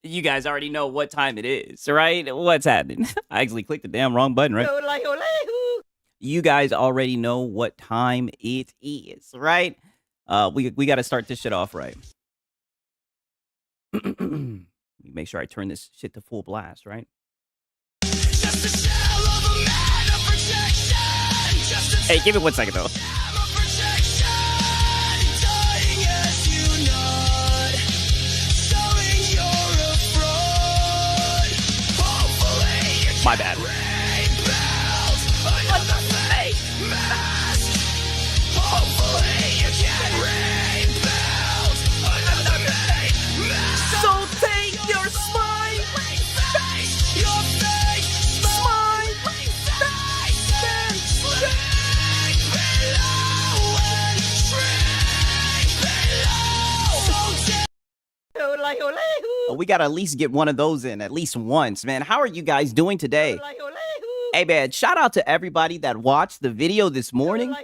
You guys already know what time it is, right? What's happening? I actually clicked the damn wrong button, right? You guys already know what time it is, right? We got to start this shit off right. Make sure I turn this shit to full blast, right? Hey, give me 1 second though. My bad. So take your smile, we gotta at least get one of those in at least once, man. How are you guys doing today? Hey, man, shout out to everybody that watched the video this morning.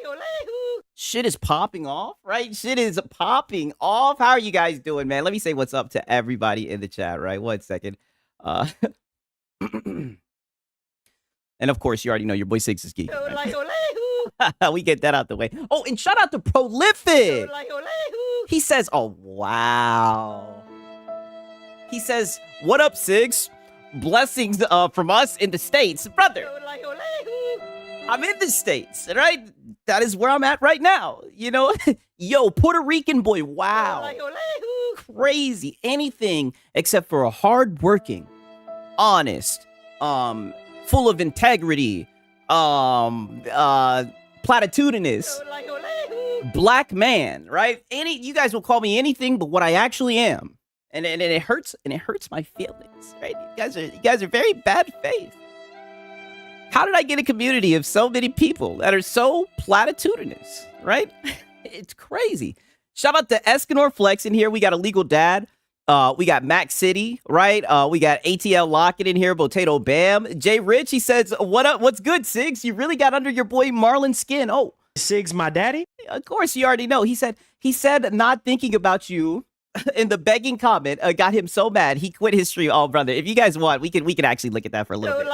Shit is popping off, right? Shit is popping off. How are you guys doing, man? Let me say what's up to everybody in the chat, right? 1 second. And of course, you already know your boy Six is geeking. Right? We get that out the way. Oh, and shout out to Prolific. He says, oh, wow. He says, what up, Six? Blessings from us in the States. Brother, I'm in the States, right? That is where I'm at right now, you know? Yo, Puerto Rican boy, wow. Crazy. Anything except for a hardworking, honest, full of integrity, platitudinous, black man, right? You guys will call me anything but what I actually am. And it hurts, my feelings, right? You guys are very bad faith. How did I get a community of so many people that are so platitudinous, right? It's crazy. Shout out to Escanor Flex in here. We got a legal dad. We got Mac City, right? We got ATL Lockett in here. Potato Bam. Jay Rich, he says, what up? What's good, Sigs? You really got under your boy Marlon's skin. Oh, Sigs, my daddy? Of course, you already know. He said not thinking about you in the begging comment got him so mad he quit his stream. Oh, brother, if you guys want, we can actually look at that for a little bit.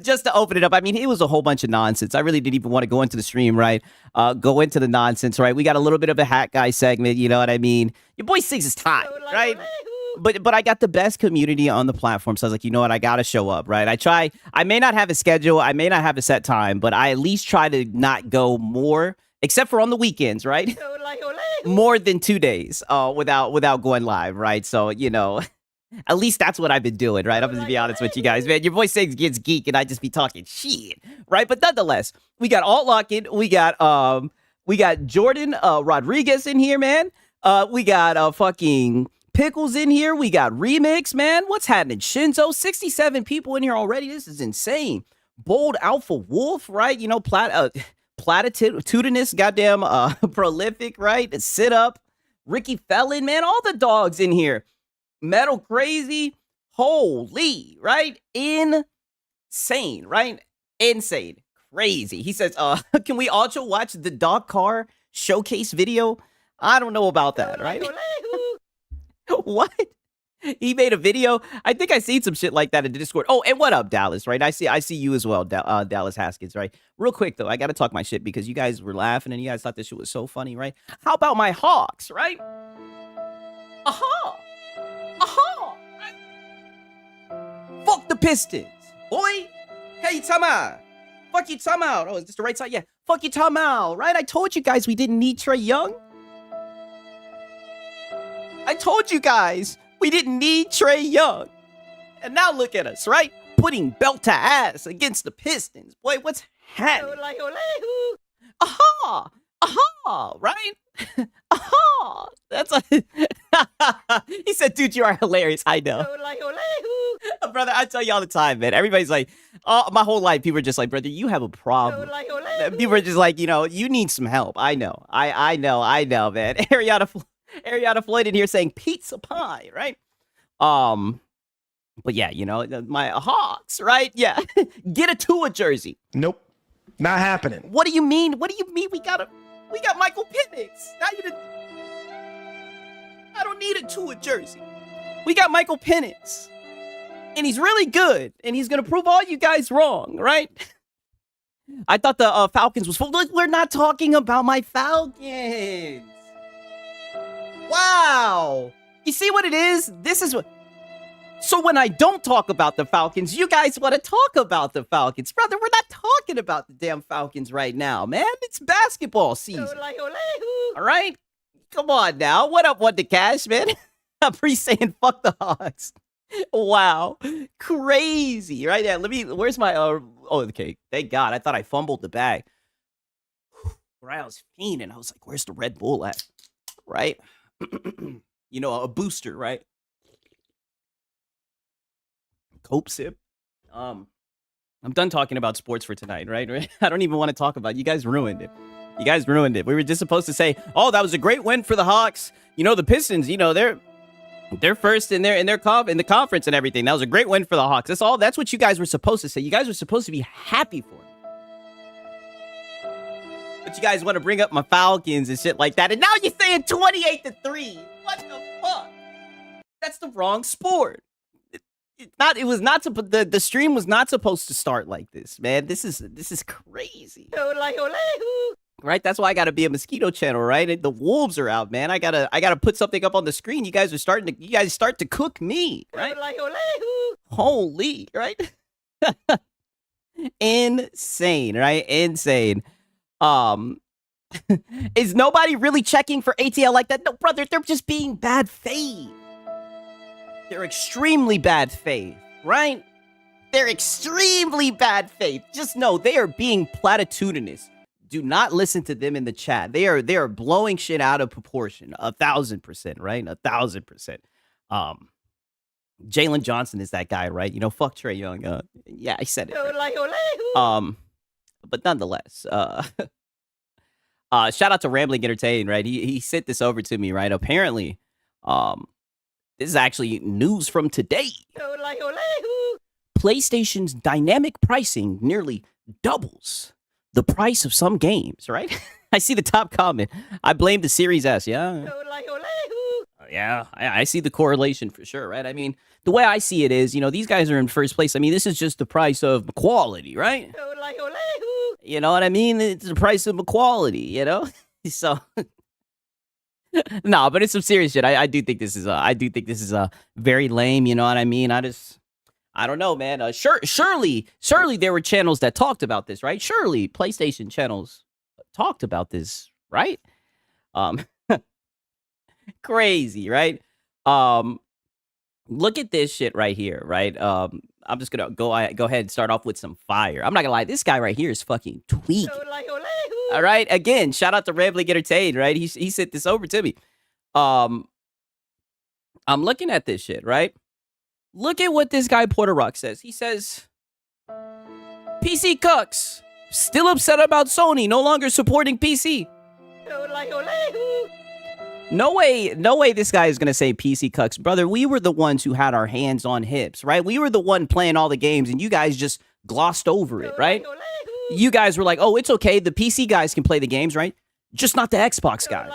Just to open it up, I mean, it was a whole bunch of nonsense. I really didn't even want to go into the stream, right? Go into the nonsense, right? We got a little bit of a hat guy segment, you know what I mean? Your boy Six is tight, right? But I got the best community on the platform, so I was like, you know what? I gotta show up, right? I may not have a schedule, I may not have a set time, but I at least try to not go more, except for on the weekends, right? More than 2 days without going live, right? So, you know, at least that's what I've been doing, right? I'm gonna be honest with you guys, man. Your voice says gets geek, and I just be talking shit, right? But nonetheless, we got Alt Lockett, we got Jordan Rodriguez in here, man. We got fucking Pickles in here. We got Remix, man. What's happening? Shinzo, 67 people in here already. This is insane. Bold Alpha Wolf, right? You know, platitudinous, goddamn Prolific, right? Sit Up, Ricky Felon, man. All the dogs in here. Metal Crazy, holy, right? Insane, right? Insane, crazy. He says, can we also watch the dog car showcase video? I don't know about that, right? What? He made a video. I think I seen some shit like that in the Discord. Oh, and what up, Dallas, right? I see you as well, Dallas Haskins, right? Real quick, though, I got to talk my shit because you guys were laughing and you guys thought this shit was so funny, right? How about my Hawks, right? Aha! Aha! Fuck the Pistons, boy. Hey, Tama. Fuck you, Tama. Oh, is this the right side? Yeah. Fuck you, Tama. Right? I told you guys we didn't need Trae Young. I told you guys we didn't need Trae Young. And now look at us, right? Putting belt to ass against the Pistons. Boy, what's happening? Aha! Aha! Right? Aha! That's a... He said, dude, you are hilarious. I know. Brother, I tell you all the time, man. Everybody's like, my whole life, people are just like, brother, you have a problem. People are just like, you know, you need some help. I know. I know, man. Ariana Floyd in here saying pizza pie, right? But yeah, you know, my Hawks, right? Yeah. Get a Tua jersey. Nope. Not happening. What do you mean? What do you mean? We got Michael Penix. Now I don't need a Tua jersey. We got Michael Penix. And he's really good. And he's going to prove all you guys wrong, right? I thought the Falcons was full. Look, we're not talking about my Falcons. Wow. You see what it is? This is what... So when I don't talk about the Falcons, you guys want to talk about the Falcons. Brother, we're not talking about the damn Falcons right now, man. It's basketball season. All right? Come on now. What up, What the Cash, man? I'm saying fuck the Hawks. Wow. Crazy. Right there. Where's my... oh, okay. Thank God. I thought I fumbled the bag. Right? I was fiending. I was like, where's the Red Bull at? Right? You know, a booster, right? Cope sip. I'm done talking about sports for tonight, right? I don't even want to talk about it. You guys ruined it. You guys ruined it. We were just supposed to say, oh, that was a great win for the Hawks. You know, the Pistons, you know, they're first in the conference and everything. That was a great win for the Hawks. That's what you guys were supposed to say. You guys were supposed to be happy for it. But you guys want to bring up my Falcons and shit like that. And now you're saying 28-3. What the fuck? That's the wrong sport. The stream was not supposed to start like this, man. This is crazy. Right? That's why I gotta be a mosquito channel, right? The wolves are out, man. I gotta put something up on the screen. You guys start to cook me, right? Holy, right? Insane, right? Insane. Is nobody really checking for ATL like that? No, brother, they're just being bad faith. They're extremely bad faith, right? They're extremely bad faith. Just know they are being platitudinous. Do not listen to them in the chat. They are blowing shit out of proportion. 1,000%, right? 1,000%. Jalen Johnson is that guy, right? You know, fuck Trae Young. Yeah, I said it. Right? But nonetheless, shout out to Rambling Entertain, right? He sent this over to me, right? Apparently, this is actually news from today. PlayStation's dynamic pricing nearly doubles the price of some games, right? I see the top comment. I blame the Series S, yeah? Yeah, I see the correlation for sure, right? I mean, the way I see it is, you know, these guys are in first place. I mean, this is just the price of quality, right? You know what I mean? It's the price of equality, you know? So... No, but it's some serious shit. I do think this is very lame. You know what I mean? I don't know, man. Surely there were channels that talked about this, right? Surely PlayStation channels talked about this, right? Crazy, right? Look at this shit right here, right? I'm just gonna go ahead and start off with some fire. I'm not gonna lie, this guy right here is fucking tweaking. All right, again, shout out to Rambling Entertain, right? He sent this over to me. I'm looking at this shit, right? Look at what this guy Porter Rock says. He says, PC cucks still upset about Sony no longer supporting PC. No way this guy is going to say PC cucks. Brother, we were the ones who had our hands on hips, right? We were the one playing all the games and you guys just glossed over it, right? You guys were like, oh, it's okay. The PC guys can play the games, right? Just not the Xbox guys.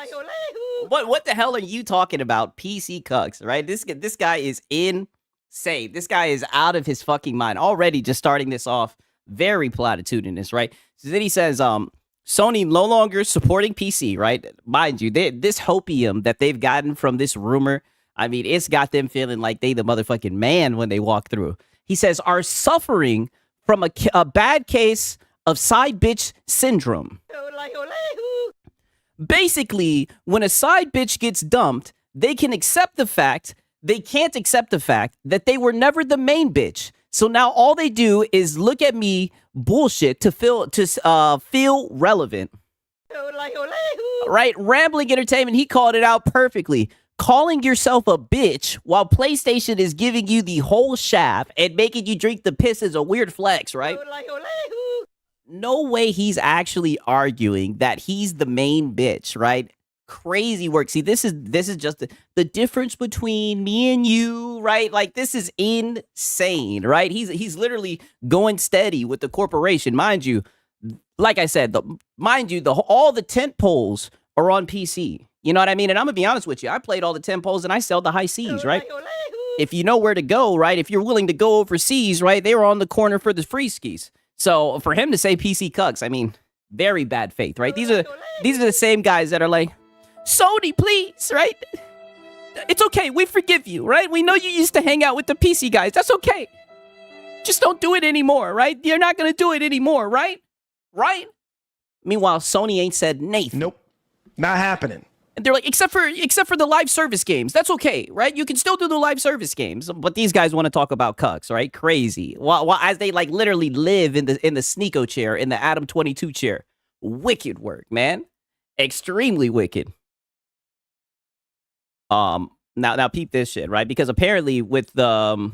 What the hell are you talking about? PC cucks, right? This guy is insane. This guy is out of his fucking mind. Already just starting this off very platitudinous, right? So then he says, Sony no longer supporting PC, right? Mind you, this hopium that they've gotten from this rumor, I mean, it's got them feeling like they the motherfucking man when they walk through. He says, are suffering from a bad case of side bitch syndrome. Basically, when a side bitch gets dumped, they can't accept the fact that they were never the main bitch. So now all they do is look at me bullshit to feel relevant. Right? Rambling Entertainment, he called it out perfectly. Calling yourself a bitch while PlayStation is giving you the whole shaft and making you drink the piss is a weird flex, right? No way he's actually arguing that he's the main bitch, right? Crazy work. See, this is just the difference between me and you, right? Like, this is insane, right? He's literally going steady with the corporation. Mind you, like I said, all the tent poles are on PC. You know what I mean? And I'm gonna be honest with you. I played all the tent poles and I sell the high C's, right? if you know where to go, right? If you're willing to go overseas, right? They were on the corner for the free skis. So for him to say PC cucks, I mean, very bad faith, right? These are the same guys that are like, Sony, please, right? It's okay. We forgive you, right? We know you used to hang out with the PC guys. That's okay. Just don't do it anymore, right? You're not going to do it anymore, right? Right? Meanwhile, Sony ain't said Nathan. Nope. Not happening. And they're like, except for the live service games. That's okay, right? You can still do the live service games. But these guys want to talk about cucks, right? Crazy. While as they like literally live in the Sneeko chair, in the Adam 22 chair. Wicked work, man. Extremely wicked. Now peep this shit, right? Because apparently with I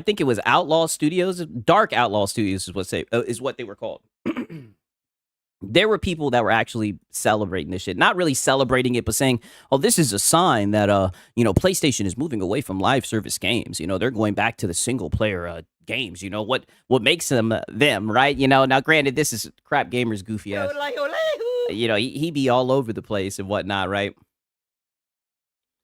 think it was Outlaw Studios, Dark Outlaw Studios is what they were called. There were people that were actually celebrating this shit, not really celebrating it, but saying, "Oh, this is a sign that PlayStation is moving away from live service games. You know, they're going back to the single player games. You know what makes them, right? You know, now granted, this is Crap Gamer's goofy ass. You know, he be all over the place and whatnot, right?"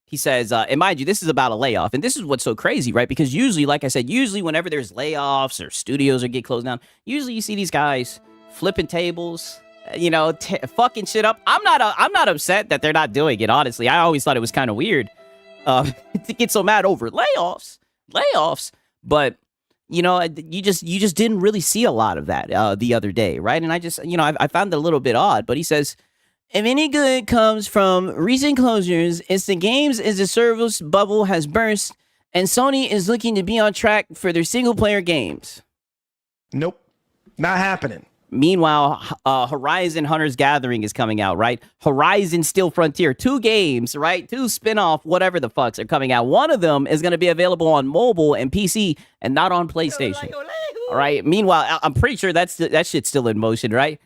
He says, and mind you, this is about a layoff. And this is what's so crazy, right? Because usually, like I said, whenever there's layoffs or studios or get closed down, usually you see these guys flipping tables, fucking shit up. I'm not upset that they're not doing it, honestly. I always thought it was kind of weird to get so mad over layoffs. But, you just didn't really see a lot of that the other day, right? And I just, I found it a little bit odd. But he says, if any good comes from recent closures, it's the games as a service bubble has burst, and Sony is looking to be on track for their single-player games. Nope. Not happening. Meanwhile, Horizon Hunter's Gathering is coming out, right? Horizon Steel Frontier, 2 games, right? 2 spin-off, whatever the fucks are coming out. One of them is going to be available on mobile and PC and not on PlayStation. All right. Meanwhile, I'm pretty sure that shit's still in motion, right?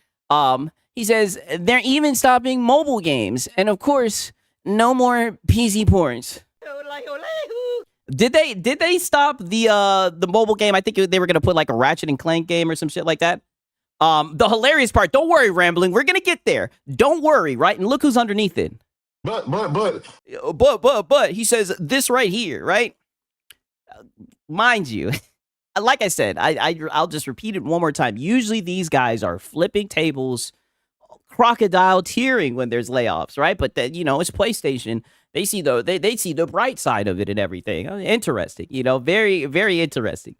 He says they're even stopping mobile games, and of course, no more PC ports. Did they stop the mobile game? I think they were gonna put like a Ratchet and Clank game or some shit like that. The hilarious part. Don't worry, Rambling. We're gonna get there. Don't worry, right? And look who's underneath it. But. He says this right here, right? Mind you. Like I said, I'll just repeat it one more time. Usually these guys are flipping tables, crocodile tearing when there's layoffs, right? But then, it's PlayStation. They see the bright side of it and everything. Interesting, very, very interesting.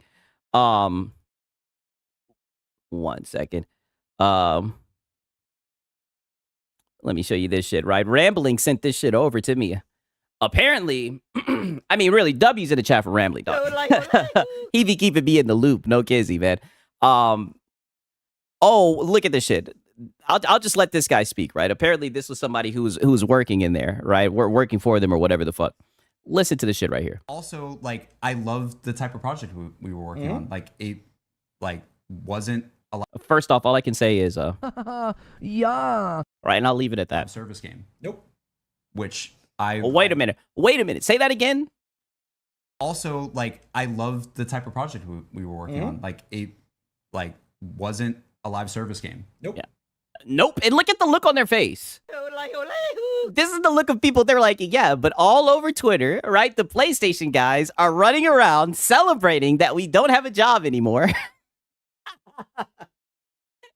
1 second. Let me show you this shit, right? Rambling sent this shit over to me. Apparently, I mean, really, W's in the chat for Rambling, dog. He be keeping me in the loop. No kizzy, man. Oh, look at this shit. I'll just let this guy speak, right? Apparently, this was somebody who was working in there, right? We're working for them or whatever the fuck. Listen to this shit right here. Also, like, I love the type of project we were working on. Like, it, wasn't a lot. First off, all I can say is, yeah. Right, and I'll leave it at that. Service game. Nope. Which wait a minute. Say that again. Also, like, I love the type of project we were working on. Like, it, wasn't a live service game. Nope. Yeah. Nope. And look at the look on their face. This is the look of people. They're like, yeah, but all over Twitter, right? The PlayStation guys are running around celebrating that we don't have a job anymore.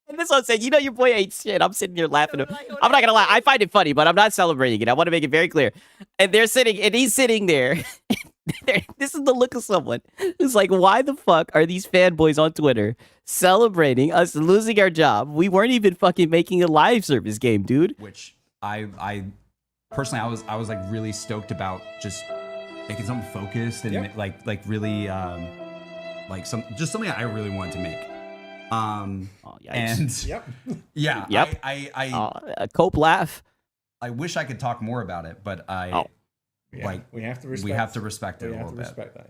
And this one said, your boy ain't shit. I'm sitting here laughing. I'm not gonna lie. I find it funny, but I'm not celebrating it. I want to make it very clear. And he's sitting there. This is the look of someone who's like, why the fuck are these fanboys on Twitter celebrating us losing our job? We weren't even fucking making a live service game, dude. Which I personally, I was like really stoked about just making something focused and like really something I really wanted to make. And yeah, yep. I Cope laugh. I wish I could talk more about it, but we have to respect it a little bit.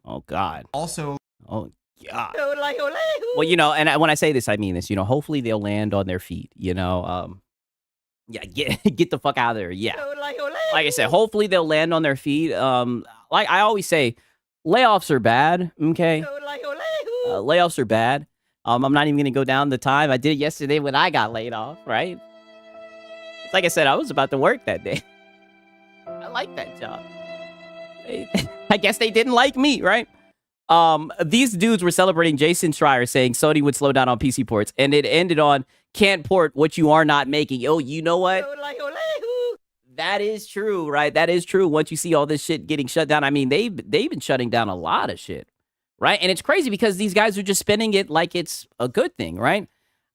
Oh God. Also, oh God. Well, and when I say this, I mean this. Hopefully they'll land on their feet. Yeah, get the fuck out of there. Yeah. Like I said, hopefully they'll land on their feet. Like I always say, layoffs are bad. Okay. Layoffs are bad. I'm not even gonna go down the time I did yesterday when I got laid off. Right. Like I said, I was about to work that day. I like that job. I guess they didn't like me, right? These dudes were celebrating Jason Schreier saying Sony would slow down on PC ports, and it ended on can't port what you are not making. Oh, you know what? That is true, right? That is true. Once you see all this shit getting shut down, I mean, they've been shutting down a lot of shit, right? And it's crazy because these guys are just spinning it like it's a good thing, right?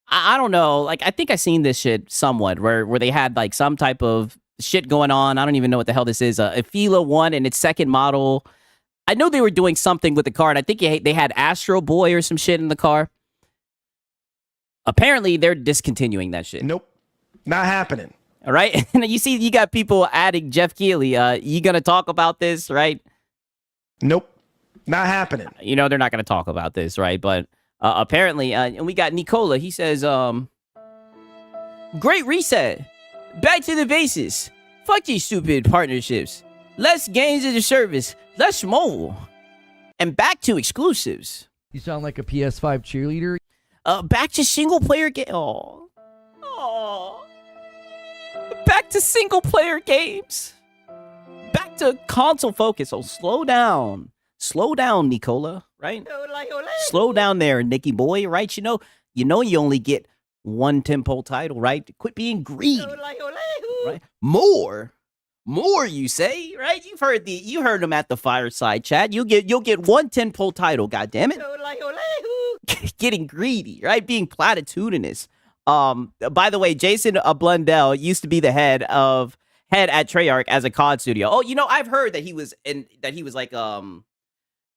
I don't know. Like, I think I seen this shit somewhat where they had like some type of shit going on. I don't even know what the hell this is. A Fila 1 and its second model. I know they were doing something with the car, and I think they had Astro Boy or some shit in the car. Apparently, they're discontinuing that shit. Nope. Not happening. All right? And you see, you got people adding Jeff Keighley. You going to talk about this, right? Nope. Not happening. You know they're not going to talk about this, right? But apparently, and we got Nicola. He says, great reset. Back to the basis. Fuck these stupid partnerships. Less games as a service. Less mobile. And back to exclusives. You sound like a PS5 cheerleader. Back to single player game. Oh. Back to single player games. Back to console focus. Oh, slow down. Slow down, Nicola, right? Slow down there, Nicky boy, right? You know you only get one tentpole title, right? Quit being greedy. Right? More, you say, right? You heard them at the fireside chat. You'll get one tentpole title, goddammit. Getting greedy, right? Being platitudinous. By the way, Jason Blundell used to be the head at Treyarch as a COD studio. Oh, I've heard that he was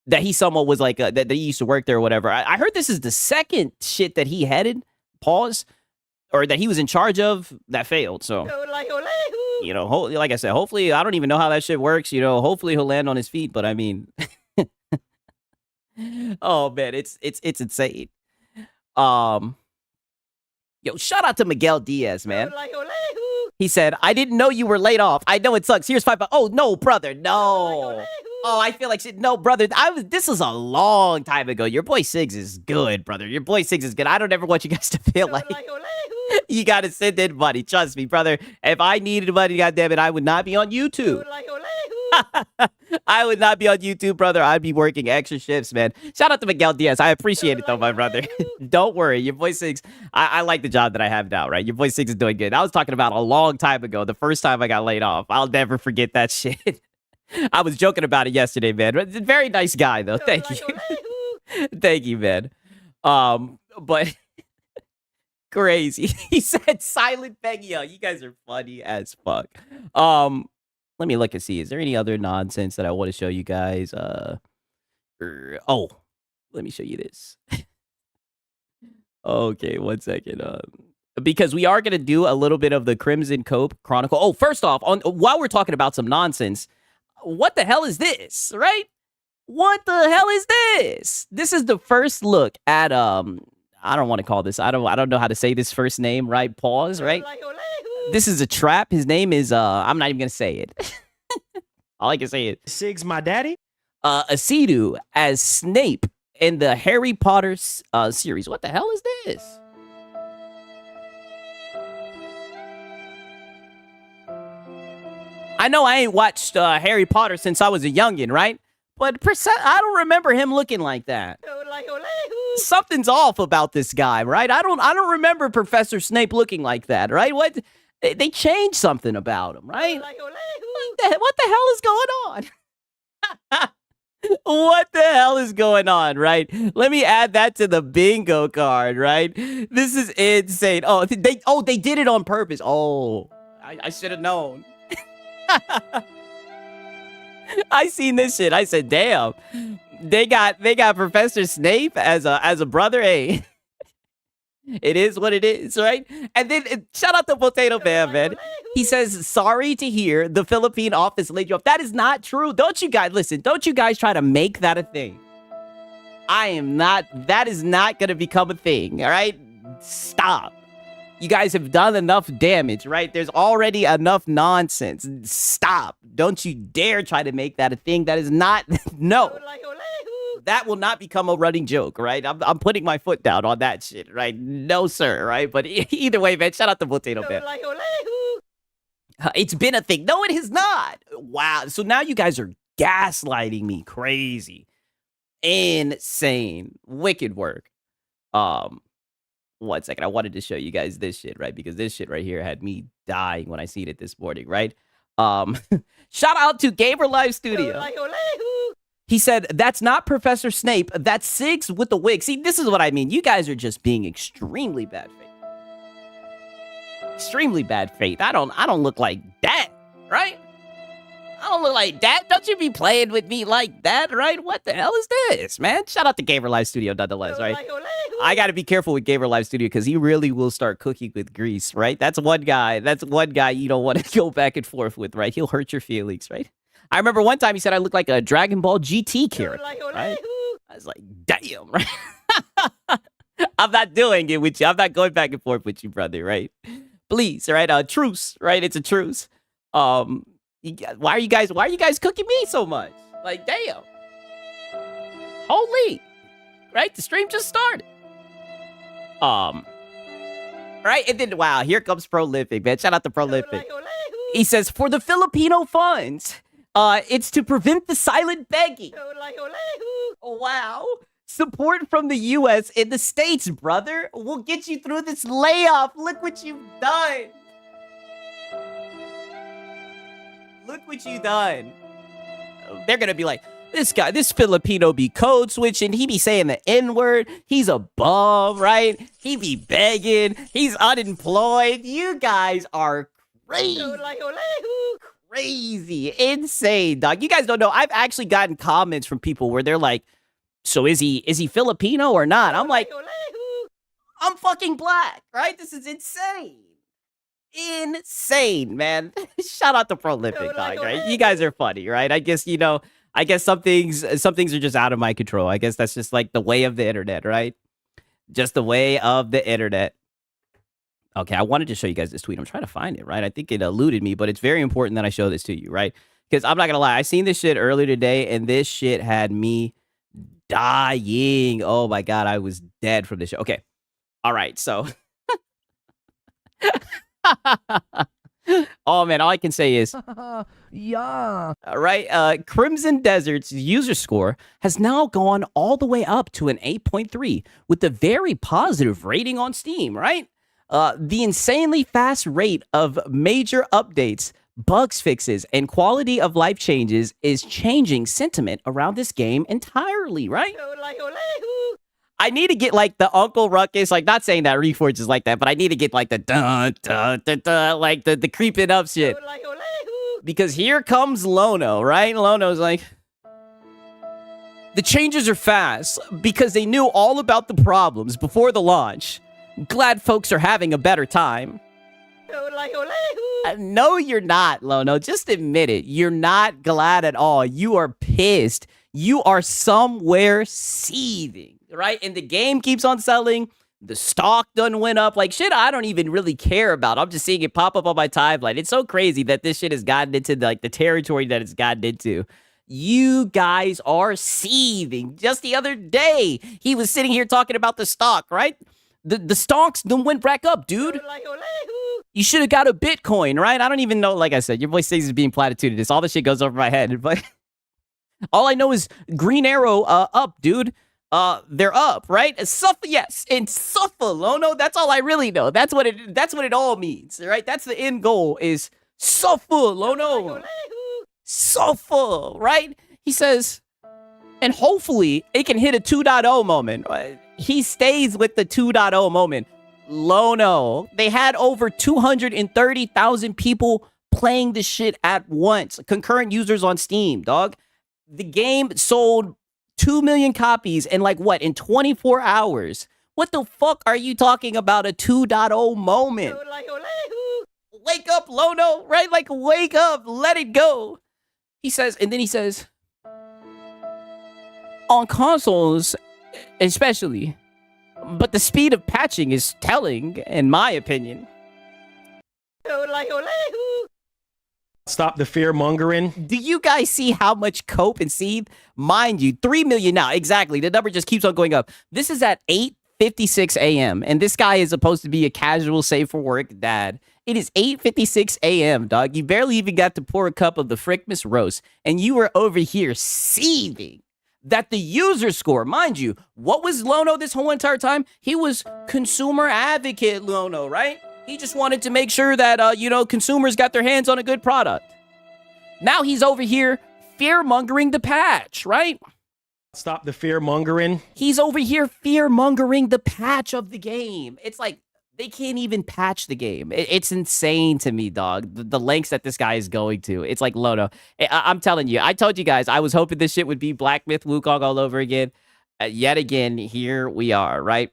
that he somewhat was like that he used to work there or whatever. I heard this is the second shit that he headed, or that he was in charge of that failed. So, like I said, hopefully, I don't even know how that shit works. Hopefully he'll land on his feet. But I mean, oh man, it's insane. Yo, shout out to Miguel Diaz, man. He said, I didn't know you were laid off. I know it sucks. Here's 5. Oh, no, brother. No. Oh, I feel like shit. No, brother. This was a long time ago. Your boy Siggs is good, brother. Your boy Siggs is good. I don't ever want you guys to feel like you got to send in money. Trust me, brother. If I needed money, goddammit, I would not be on YouTube. I would not be on YouTube, brother. I'd be working extra shifts, man. Shout out to Miguel Diaz. I appreciate it, though, my brother. Don't worry. Your boy Siggs, I like the job that I have now, right? Your boy Siggs is doing good. I was talking about a long time ago, the first time I got laid off. I'll never forget that shit. I was joking about it yesterday, man. Very nice guy, though. Thank you. Thank you, man. But crazy. He said silent Beggio. You guys are funny as fuck. Let me look and see. Is there any other nonsense that I want to show you guys? Oh, let me show you this. Okay, 1 second. Because we are going to do a little bit of the Crimson Cope Chronicle. Oh, first off, while we're talking about some nonsense, what the hell is this, right? What the hell is this? This is the first look at, I don't want to call this, I don't know how to say this first name, right? Pause, right? This is a trap. His name is, I'm not even going to say it. All I can say it. Siggs, my daddy? Asidu as Snape in the Harry Potter series. What the hell is this? I know I ain't watched Harry Potter since I was a youngin', right? But I don't remember him looking like that. Something's off about this guy, right? I don't remember Professor Snape looking like that, right? What? They changed something about him, right? What the hell is going on? What the hell is going on, right? Let me add that to the bingo card, right? This is insane. Oh, they did it on purpose. Oh, I should have known. I seen this shit. I said, damn. They got Professor Snape as a brother. Hey. It is what it is, right? And then shout out to Potato Fan, man. He says, sorry to hear the Philippine office laid you off. That is not true. Don't you guys try to make that a thing. That is not going to become a thing, all right? Stop. You guys have done enough damage, right? There's already enough nonsense. Stop. Don't you dare try to make that a thing. That is not, no. That will not become a running joke, right? I'm putting my foot down on that shit, right? No, sir, right? But either way, man, shout out to Potato Man. It's been a thing. No, it is not. Wow. So now you guys are gaslighting me. Crazy. Insane. Wicked work. 1 second. I wanted to show you guys this shit, right? Because this shit right here had me dying when I seen it this morning, right? Shout out to Gamer Live Studio. He said, that's not Professor Snape. That's Siggs with the wig. See, this is what I mean. You guys are just being extremely bad faith. Extremely bad faith. I don't look like that, right? I don't look like that. Don't you be playing with me like that, right? What the hell is this, man? Shout out to Gamer Live Studio nonetheless, right? I got to be careful with Gamer Live Studio because he really will start cooking with grease, right? That's one guy you don't want to go back and forth with, right? He'll hurt your feelings, right? I remember one time he said I looked like a Dragon Ball GT character, right? I was like, damn, right? I'm not doing it with you. I'm not going back and forth with you, brother, right? Please, right? Truce, right? It's a truce. Why are you guys cooking me so much? Like, damn. Holy. Right? The stream just started. Right? And then, wow, here comes Prolific, man. Shout out to Prolific. He says, for the Filipino funds, it's to prevent the silent begging. Wow. Support from the U.S. and the States, brother. We'll get you through this layoff. Look what you've done. Look what you done. They're going to be like, this Filipino be code switching. He be saying the N-word. He's a bum, right? He be begging. He's unemployed. You guys are crazy. Crazy. Insane, dog. You guys don't know. I've actually gotten comments from people where they're like, so is he Filipino or not? I'm like, I'm fucking black, right? This is insane. Insane, man. Shout out to Prolific, dog, right? You guys are funny, right? I guess some things are just out of my control. I guess that's just like the way of the internet, right? Just the way of the internet. Okay, I wanted to show you guys this tweet. I'm trying to find it, right? I think it eluded me, but it's very important that I show this to you, right? Because I'm not going to lie. I seen this shit earlier today, and this shit had me dying. Oh, my God. I was dead from this show. Okay. All right, so... Oh, man, all I can say is... Yeah. All right, Crimson Desert's user score has now gone all the way up to an 8.3 with a very positive rating on Steam, right? The insanely fast rate of major updates, bugs fixes, and quality of life changes is changing sentiment around this game entirely, right? I need to get like the Uncle Ruckus, like not saying that Reforged is like that, but I need to get like the dun dun dun dun, like the creeping up shit. Because here comes Lono, right? Lono's like, the changes are fast because they knew all about the problems before the launch. Glad folks are having a better time. No, you're not, Lono. Just admit it. You're not glad at all. You are pissed. You are somewhere seething, right? And the game keeps on selling. The stock done went up. Like, shit I don't even really care about. I'm just seeing it pop up on my timeline. It's so crazy that this shit has gotten into the territory that it's gotten into. You guys are seething. Just the other day, he was sitting here talking about the stock, right? The stocks done went back up, dude. You should have got a Bitcoin, right? I don't even know. Like I said, your boy says he's being platitudinous. All this shit goes over my head. But all I know is Green Arrow up, dude. They're up, right? Yes, and suffer, Lono. That's all I really know. That's what it all means, right? That's the end goal is suffer, Lono. Suffer, right? He says, and hopefully it can hit a 2.0 moment. He stays with the 2.0 moment. Lono, they had over 230,000 people playing this shit at once. Concurrent users on Steam, dog. The game sold 2 million copies in in 24 hours. What the fuck are you talking about a 2.0 moment? Wake up, Lono, right? Like, wake up, let it go. He says, and then he says, on consoles, especially, but the speed of patching is telling, in my opinion. Stop the fear mongering. Do you guys see how much cope and seed? Mind you, 3 million now. Exactly. The number just keeps on going up. This is at 8:56 a.m. And this guy is supposed to be a casual, safe for work dad. It is 8:56 a.m., dog. You barely even got to pour a cup of the Frickmas roast, and you were over here seething that the user score, mind you, what was Lono this whole entire time? He was consumer advocate Lono, right? He just wanted to make sure that, consumers got their hands on a good product. Now he's over here fear-mongering the patch, right? Stop the fear-mongering. He's over here fear-mongering the patch of the game. It's like, they can't even patch the game. It's insane to me, dog. The lengths that this guy is going to. It's like Lono. I'm telling you, I told you guys, I was hoping this shit would be Black Myth Wukong all over again. Yet again, here we are, right?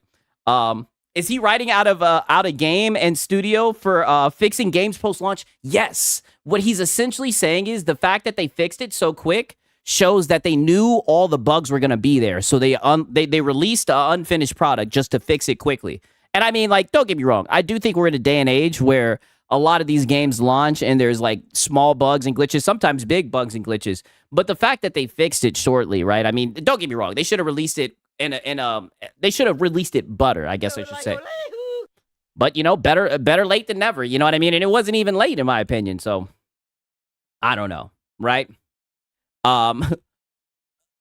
Is he writing out a game and studio for fixing games post-launch? Yes. What he's essentially saying is the fact that they fixed it so quick shows that they knew all the bugs were going to be there. So they released an unfinished product just to fix it quickly. And I mean, like, don't get me wrong. I do think we're in a day and age where a lot of these games launch and there's like small bugs and glitches, sometimes big bugs and glitches. But the fact that they fixed it shortly, right? I mean, don't get me wrong. They should have released it they should have released it butter, I guess I should say. But, better late than never. You know what I mean? And it wasn't even late, in my opinion. So, I don't know, right?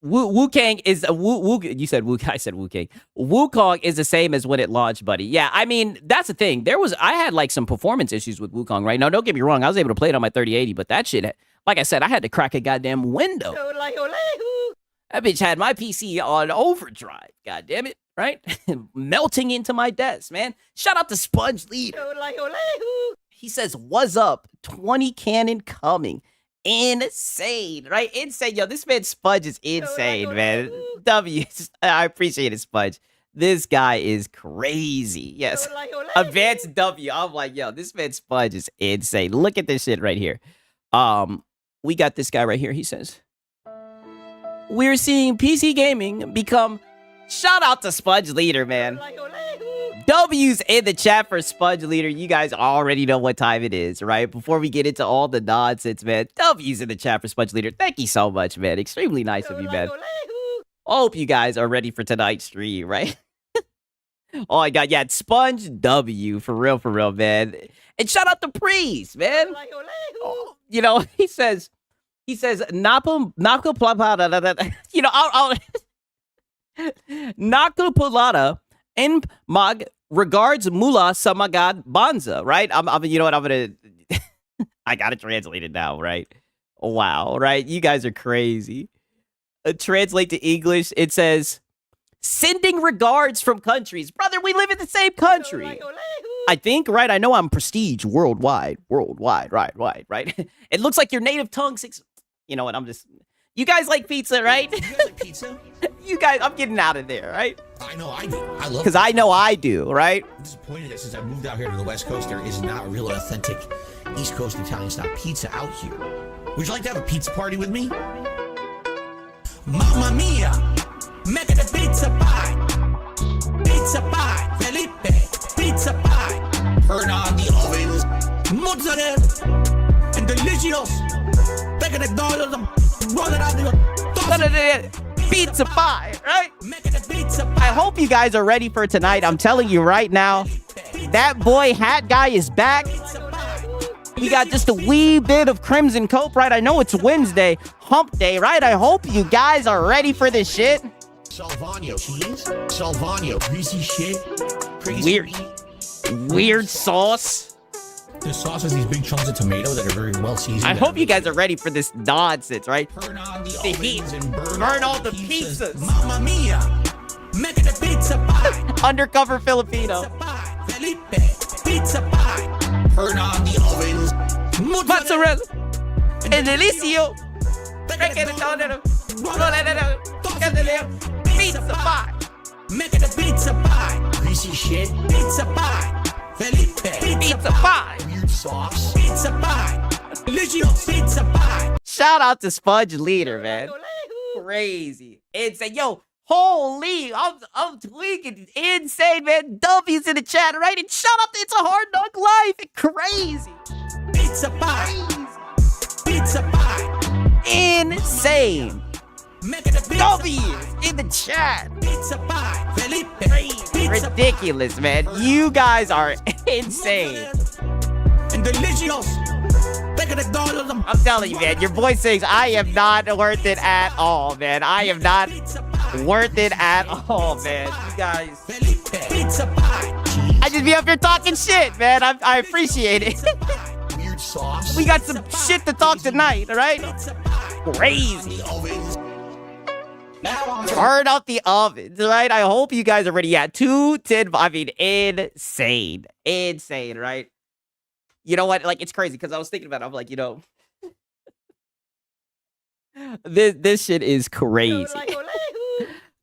Wu-Kang is you said Wu, I said Wu-Kang. Wukong is the same as when it launched, buddy. Yeah, I mean, that's the thing. I had like some performance issues with Wukong, right? Now, don't get me wrong. I was able to play it on my 3080, but that shit, like I said, I had to crack a goddamn window. That bitch had my PC on overdrive. God damn it, right? Melting into my desk, man. Shout out to Sponge Leader. He says, "What's up? 20 cannon coming." Insane, right? Insane. Yo, this man Sponge is insane, man. I appreciate it, Sponge. This guy is crazy. Yes. Advanced W. I'm like, yo, this man Sponge is insane. Look at this shit right here. We got this guy right here. He says, "We're seeing PC gaming become..." Shout out to Sponge Leader, man. W's in the chat for Sponge Leader. You guys already know what time it is, right? Before we get into all the nonsense, man. W's in the chat for Sponge Leader. Thank you so much, man. Extremely nice of you, man. I hope you guys are ready for tonight's stream, right? Oh my god, yeah, Sponge W. For real, man. And shout out to Priest, man. Oh, he says, Naku Pulada and Mag regards Mula Samagad Banza, right? I gotta translate it now, right? Wow, right? You guys are crazy. Translate to English, it says, "Sending regards from countries." Brother, we live in the same country. I think, right? I know I'm prestige worldwide, right? It looks like your native tongue. You know what? You guys like pizza, right? You guys like pizza? You guys, I'm getting out of there, right? I know I do. I love it. Because I know I do, right? I'm disappointed that since I moved out here to the West Coast, there is not a real authentic East Coast Italian-style pizza out here. Would you like to have a pizza party with me? Mamma mia! Mecca the pizza pie! Pizza pie! Felipe! Pizza pie! Turn on the ovens! Mozzarella! And delicious! Take the dollars! Pizza pie, right? I hope you guys are ready for tonight. I'm telling you right now, that boy hat guy is back. We got just a wee bit of Crimson Cope, right? I know it's Wednesday, hump day, right? I hope you guys are ready for this shit. Salvano cheese, Salvano greasy shit, crazy weird sauce. The sauce has these big chunks of tomato that are very well seasoned. I hope you guys are ready for this nonsense, right? Turn on the heat and burn all the pizzas. Mamma mia, make the pizza pie. Undercover Filipino. Pizza pie. Felipe, pizza pie. Turn on the ovens. Mozzarella. And delicio. Pizza pie. Make the pizza pie. Greasy shit. Pizza pie. Felipe. Pizza pie. Weird sauce. Pizza pie. Delicious pizza pie. Shout out to Sponge Leader, man. Crazy. Insane. Yo, holy. I'm tweaking. Insane, man. W's in the chat, right? And shout out to It's a Hard Knock Life. Crazy. Pizza pie. Pizza pie. Insane. W's in the chat. Pizza pie. Felipe. Ridiculous, man. You guys are insane. delicious. I'm telling you, man, your boy sings, I am not worth it at all, man. I am not worth it at all, man. You guys. I just be up here talking shit, man. I appreciate it. Weird sauce. We got some shit to talk tonight, all right? Crazy. Turn out the ovens, right? I hope you guys are ready at 210. I mean, insane. Insane, right? You know what? Like, it's crazy because I was thinking about it. I'm like, you know, this shit is crazy.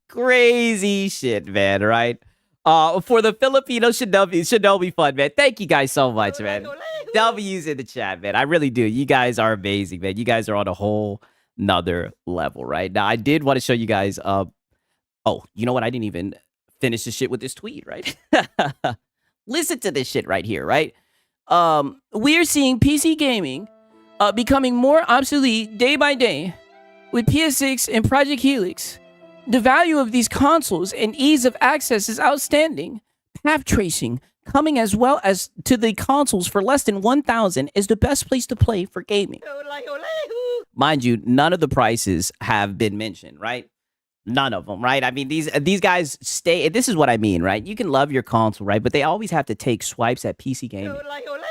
Crazy shit, man, right? For the Filipinos, should be fun, man. Thank you guys so much, man. W's in the chat, man. I really do. You guys are amazing, man. You guys are on a whole nother level, right? Now, I did want to show you guys, oh, you know what? I didn't even finish the shit with this tweet, right? Listen to this shit right here, right? We're seeing PC gaming becoming more obsolete day by day with PS6 and Project Helix. The value of these consoles and ease of access is outstanding. Path tracing coming as well as to the consoles for less than 1,000 is the best place to play for gaming. Mind you, none of the prices have been mentioned, right? None of them, right? I mean, these guys stay. This is what I mean, right? You can love your console, right? But they always have to take swipes at PC gaming.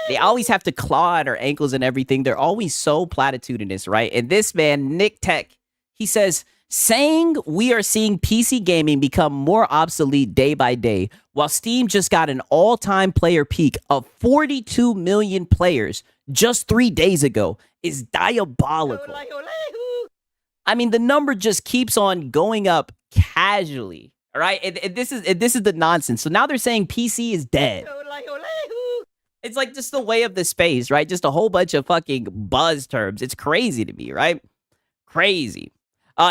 They always have to claw at our ankles and everything. They're always so platitudinous, right? And this man, Nick Tech, he says, saying we are seeing PC gaming become more obsolete day by day, while Steam just got an all-time player peak of 42 million players just 3 days ago, is diabolical. I mean, the number just keeps on going up casually, all right? And this is the nonsense. So now they're saying PC is dead. It's like just the way of the space, right? Just a whole bunch of fucking buzz terms. It's crazy to me, right? Crazy.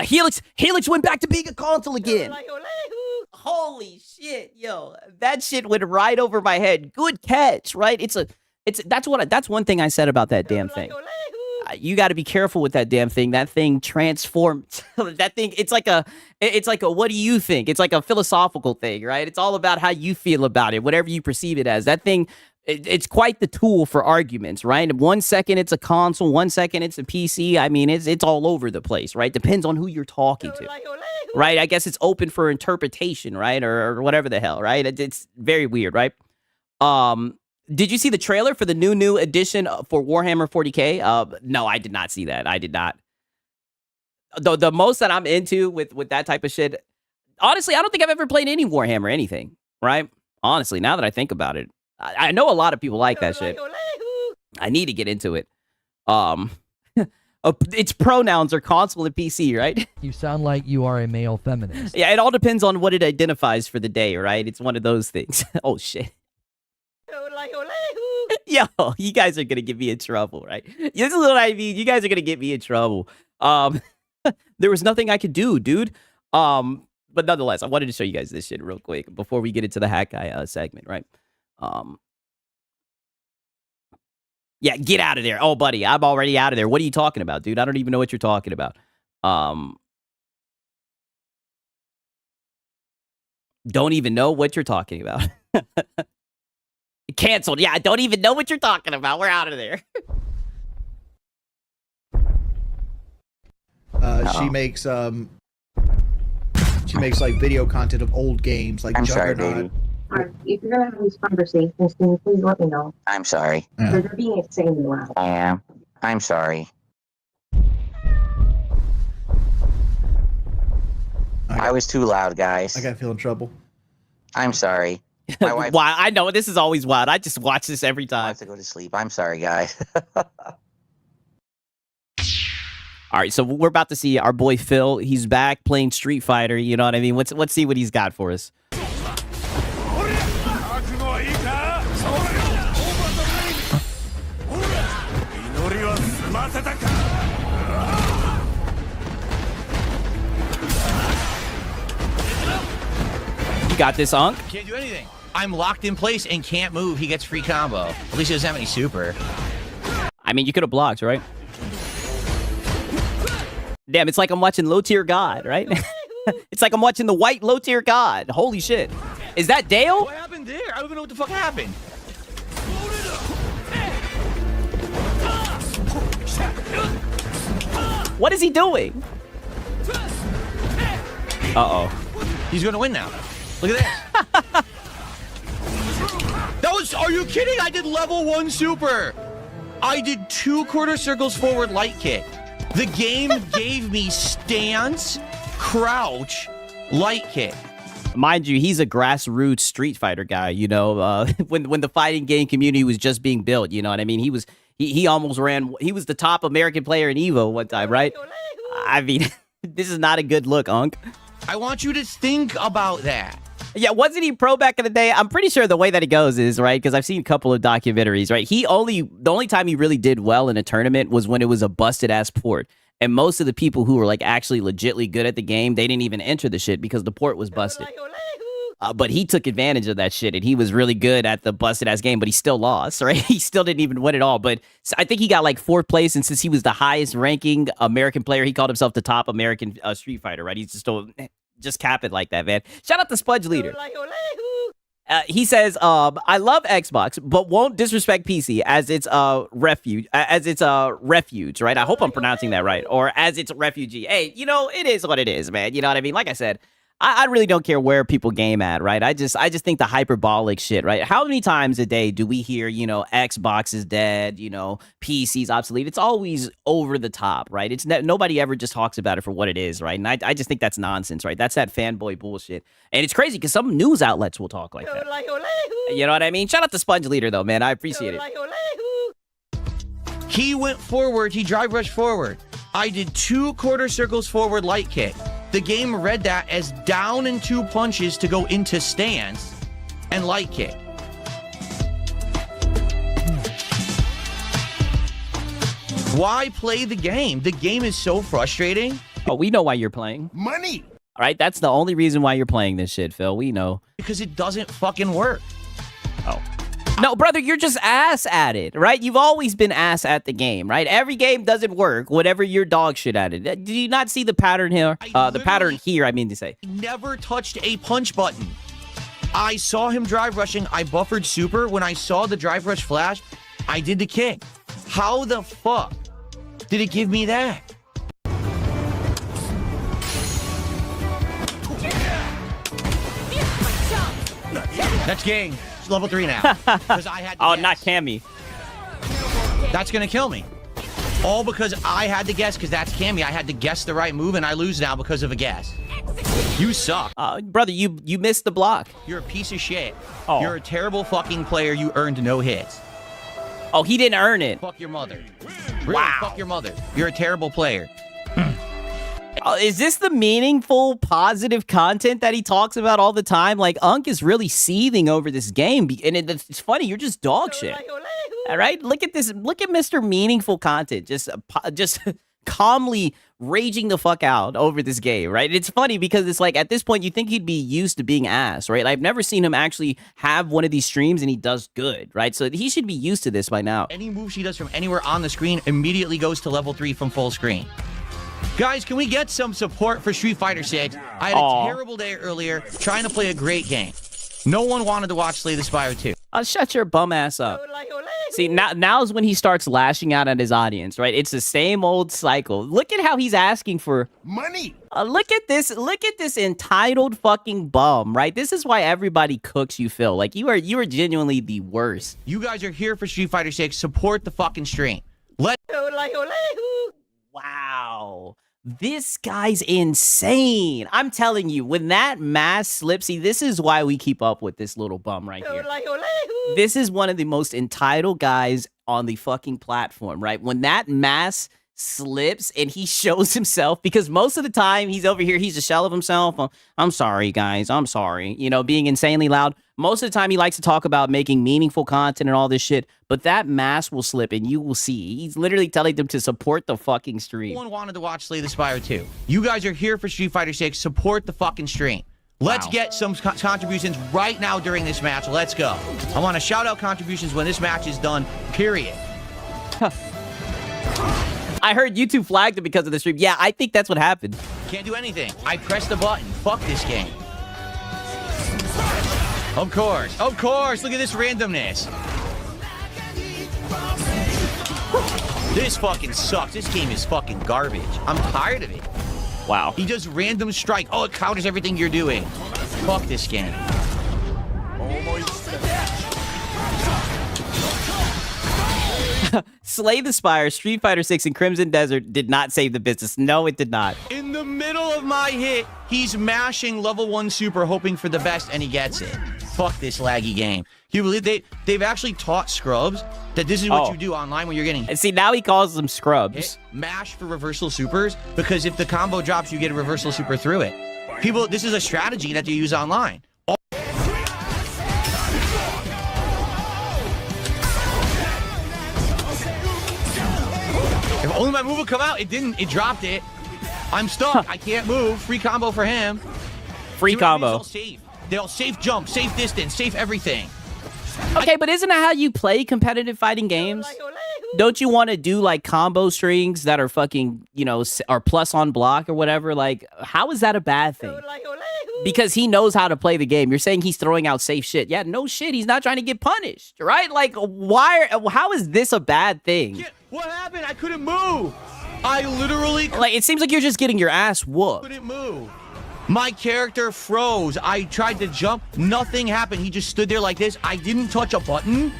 Helix went back to being a console again. Holy shit, yo. That shit went right over my head. Good catch, right? That's one thing I said about that damn thing. You got to be careful with that damn thing. That thing transformed. That thing, it's like a what do you think? It's like a philosophical thing, right? It's all about how you feel about it, whatever you perceive it as. That thing, it's quite the tool for arguments, right? 1 second it's a console, 1 second it's a PC. I mean, it's all over the place, right? Depends on who you're talking to, right? I guess it's open for interpretation, right? Or whatever the hell, right? It's very weird, right? Did you see the trailer for the new edition for Warhammer 40K? No, I did not see that. I did not. The most that I'm into with that type of shit, honestly, I don't think I've ever played any Warhammer anything, right? Honestly, now that I think about it, I know a lot of people like that shit. I need to get into it. Its pronouns are console and PC, right? You sound like you are a male feminist. Yeah, it all depends on what it identifies for the day, right? It's one of those things. Oh, shit. Yo, you guys are gonna get me in trouble, right? This is what I mean. You guys are gonna get me in trouble. There was nothing I could do, dude. But nonetheless, I wanted to show you guys this shit real quick before we get into the hack guy segment, right? Yeah, get out of there. Oh, buddy, I'm already out of there. What are you talking about, dude? I don't even know what you're talking about. Don't even know what you're talking about. Canceled. Yeah, I don't even know what you're talking about. We're out of there. She makes like video content of old games, like I'm sorry, Juggernaut. baby. If you're gonna have these conversations, can you please let me know? I'm sorry. Yeah. They're being insanely loud. I am. I'm sorry. I was too loud, guys. I gotta feel in trouble. I'm sorry. My wife. Wow, I know this is always wild. I just watch this every I time. have to go to sleep. I'm sorry, guys. All right, so we're about to see our boy Phil. He's back playing Street Fighter. You know what I mean? Let's see what he's got for us. You got this, Unk. Can't do anything. I'm locked in place and can't move. He gets free combo. At least he doesn't have any super. I mean, you could have blocked, right? Damn, it's like I'm watching Low Tier God, right? It's like I'm watching the white Low Tier God. Holy shit. Is that Dale? What happened there? I don't even know what the fuck happened. What is he doing? Uh-oh. He's gonna win now. Look at this. Are you kidding? I did level 1 super. I did 2 quarter circles forward light kick. The game gave me stance, crouch, light kick. Mind you, he's a grassroots Street Fighter guy, you know, when the fighting game community was just being built, you know what I mean? He almost ran, he was the top American player in EVO one time, right? I mean, this is not a good look, Unk. I want you to think about that. Yeah, wasn't he pro back in the day? I'm pretty sure the way that it goes is, right, because I've seen a couple of documentaries, right? The only time he really did well in a tournament was when it was a busted-ass port. And most of the people who were, like, actually legitly good at the game, they didn't even enter the shit because the port was busted. But he took advantage of that shit, and he was really good at the busted-ass game, but he still lost, right? He still didn't even win it all. But I think he got, like, 4th place, and since he was the highest-ranking American player, he called himself the top American Street Fighter, right? He's just cap it like that, man. Shout out to Spudge Leader. He says, I love Xbox, but won't disrespect PC as its refuge, right? I hope I'm pronouncing that right, or as its refugee. Hey, you know, it is what it is, man. You know what I mean? Like I said, I really don't care where people game at, right? I just think the hyperbolic shit, right? How many times a day do we hear, you know, Xbox is dead, you know, PC's obsolete? It's always over the top, right? It's nobody ever just talks about it for what it is, right? And I just think that's nonsense, right? That's that fanboy bullshit. And it's crazy because some news outlets will talk like that. You know what I mean? Shout out to Sponge Leader, though, man. I appreciate it. He went forward. He drive rushed forward. I did 2 quarter circles forward light kick. The game read that as down and 2 punches to go into stance and light kick. Why play the game? The game is so frustrating. Oh, we know why you're playing. Money. All right, that's the only reason why you're playing this shit, Phil. We know. Because it doesn't fucking work. Oh. No, brother, you're just ass at it, right? You've always been ass at the game, right? Every game doesn't work, whatever you're dog shit at it. Did you not see the pattern here? The pattern here, I mean to say. Never touched a punch button. I saw him drive rushing. I buffered super. When I saw the drive rush flash, I did the kick. How the fuck did it give me that? That's gang. It's level 3 now. Because I had to Oh, guess. not Cammy. That's gonna kill me. All because I had to guess, because that's Cammy. I had to guess the right move, and I lose now because of a guess. You suck. Brother, you missed the block. You're a piece of shit. Oh. You're a terrible fucking player. You earned no hits. Oh, he didn't earn it. Fuck your mother. Really, Wow. fuck your mother. You're a terrible player. Is this the meaningful, positive content that he talks about all the time? Like, Unk is really seething over this game. And it's funny, you're just dog shit. All right? Look at this. Look at Mr. Meaningful Content. Just calmly raging the fuck out over this game, right? It's funny because it's like, at this point, you think he'd be used to being ass, right? I've never seen him actually have one of these streams and he does good, right? So he should be used to this by now. Any move she does from anywhere on the screen immediately goes to level 3 from full screen. Guys, can we get some support for Street Fighter 6? I had a terrible day earlier trying to play a great game. No one wanted to watch Slay the Spire 2. Shut your bum ass up. See, now's when he starts lashing out at his audience, right? It's the same old cycle. Look at how he's asking for money. Look at this entitled fucking bum, right? This is why everybody cooks you, Phil. Like, you are genuinely the worst. You guys are here for Street Fighter 6. Support the fucking stream. Wow. This guy's insane. I'm telling you, when that mask slips, see, this is why we keep up with this little bum right here. This is one of the most entitled guys on the fucking platform, right? When that mask slips and he shows himself, because most of the time he's over here, he's a shell of himself. I'm sorry, guys. I'm sorry. You know, being insanely loud. Most of the time he likes to talk about making meaningful content and all this shit, but that mask will slip and you will see. He's literally telling them to support the fucking stream. No one wanted to watch Slay the Spire 2. You guys are here for Street Fighter 6. Support the fucking stream. Let's get some contributions right now during this match. Let's go. I want to shout out contributions when this match is done, period. I heard YouTube flagged it because of the stream. Yeah, I think that's what happened. Can't do anything. I pressed the button. Fuck this game. Of course. Look at this randomness. This fucking sucks. This game is fucking garbage. I'm tired of it. Wow. He does random strike. Oh, it counters everything you're doing. Fuck this game. Slay the Spire, Street Fighter 6, and Crimson Desert did not save the business. No, it did not. In the middle of my hit, he's mashing level 1 super, hoping for the best, and he gets it. Fuck this laggy game. You believe they've actually taught scrubs that this is what you do online when you're getting And see, now he calls them scrubs. hit, mash for reversal supers, because if the combo drops, you get a reversal super through it. People, this is a strategy that they use online. If only my move would come out, it didn't. It dropped it. I'm stuck. I can't move. Free combo for him. Free combo. They'll safe jump, safe distance, safe everything. Okay, but isn't that how you play competitive fighting games? Don't you want to do like combo strings that are fucking, you know, are plus on block or whatever? Like, how is that a bad thing? Because he knows how to play the game. You're saying he's throwing out safe shit. Yeah, no shit. He's not trying to get punished, right? Like, how is this a bad thing? Yeah, what happened? I couldn't move. I literally Like, it seems like you're just getting your ass whooped. couldn't move. My character froze. I tried to jump. Nothing happened. He just stood there like this. I didn't touch a button.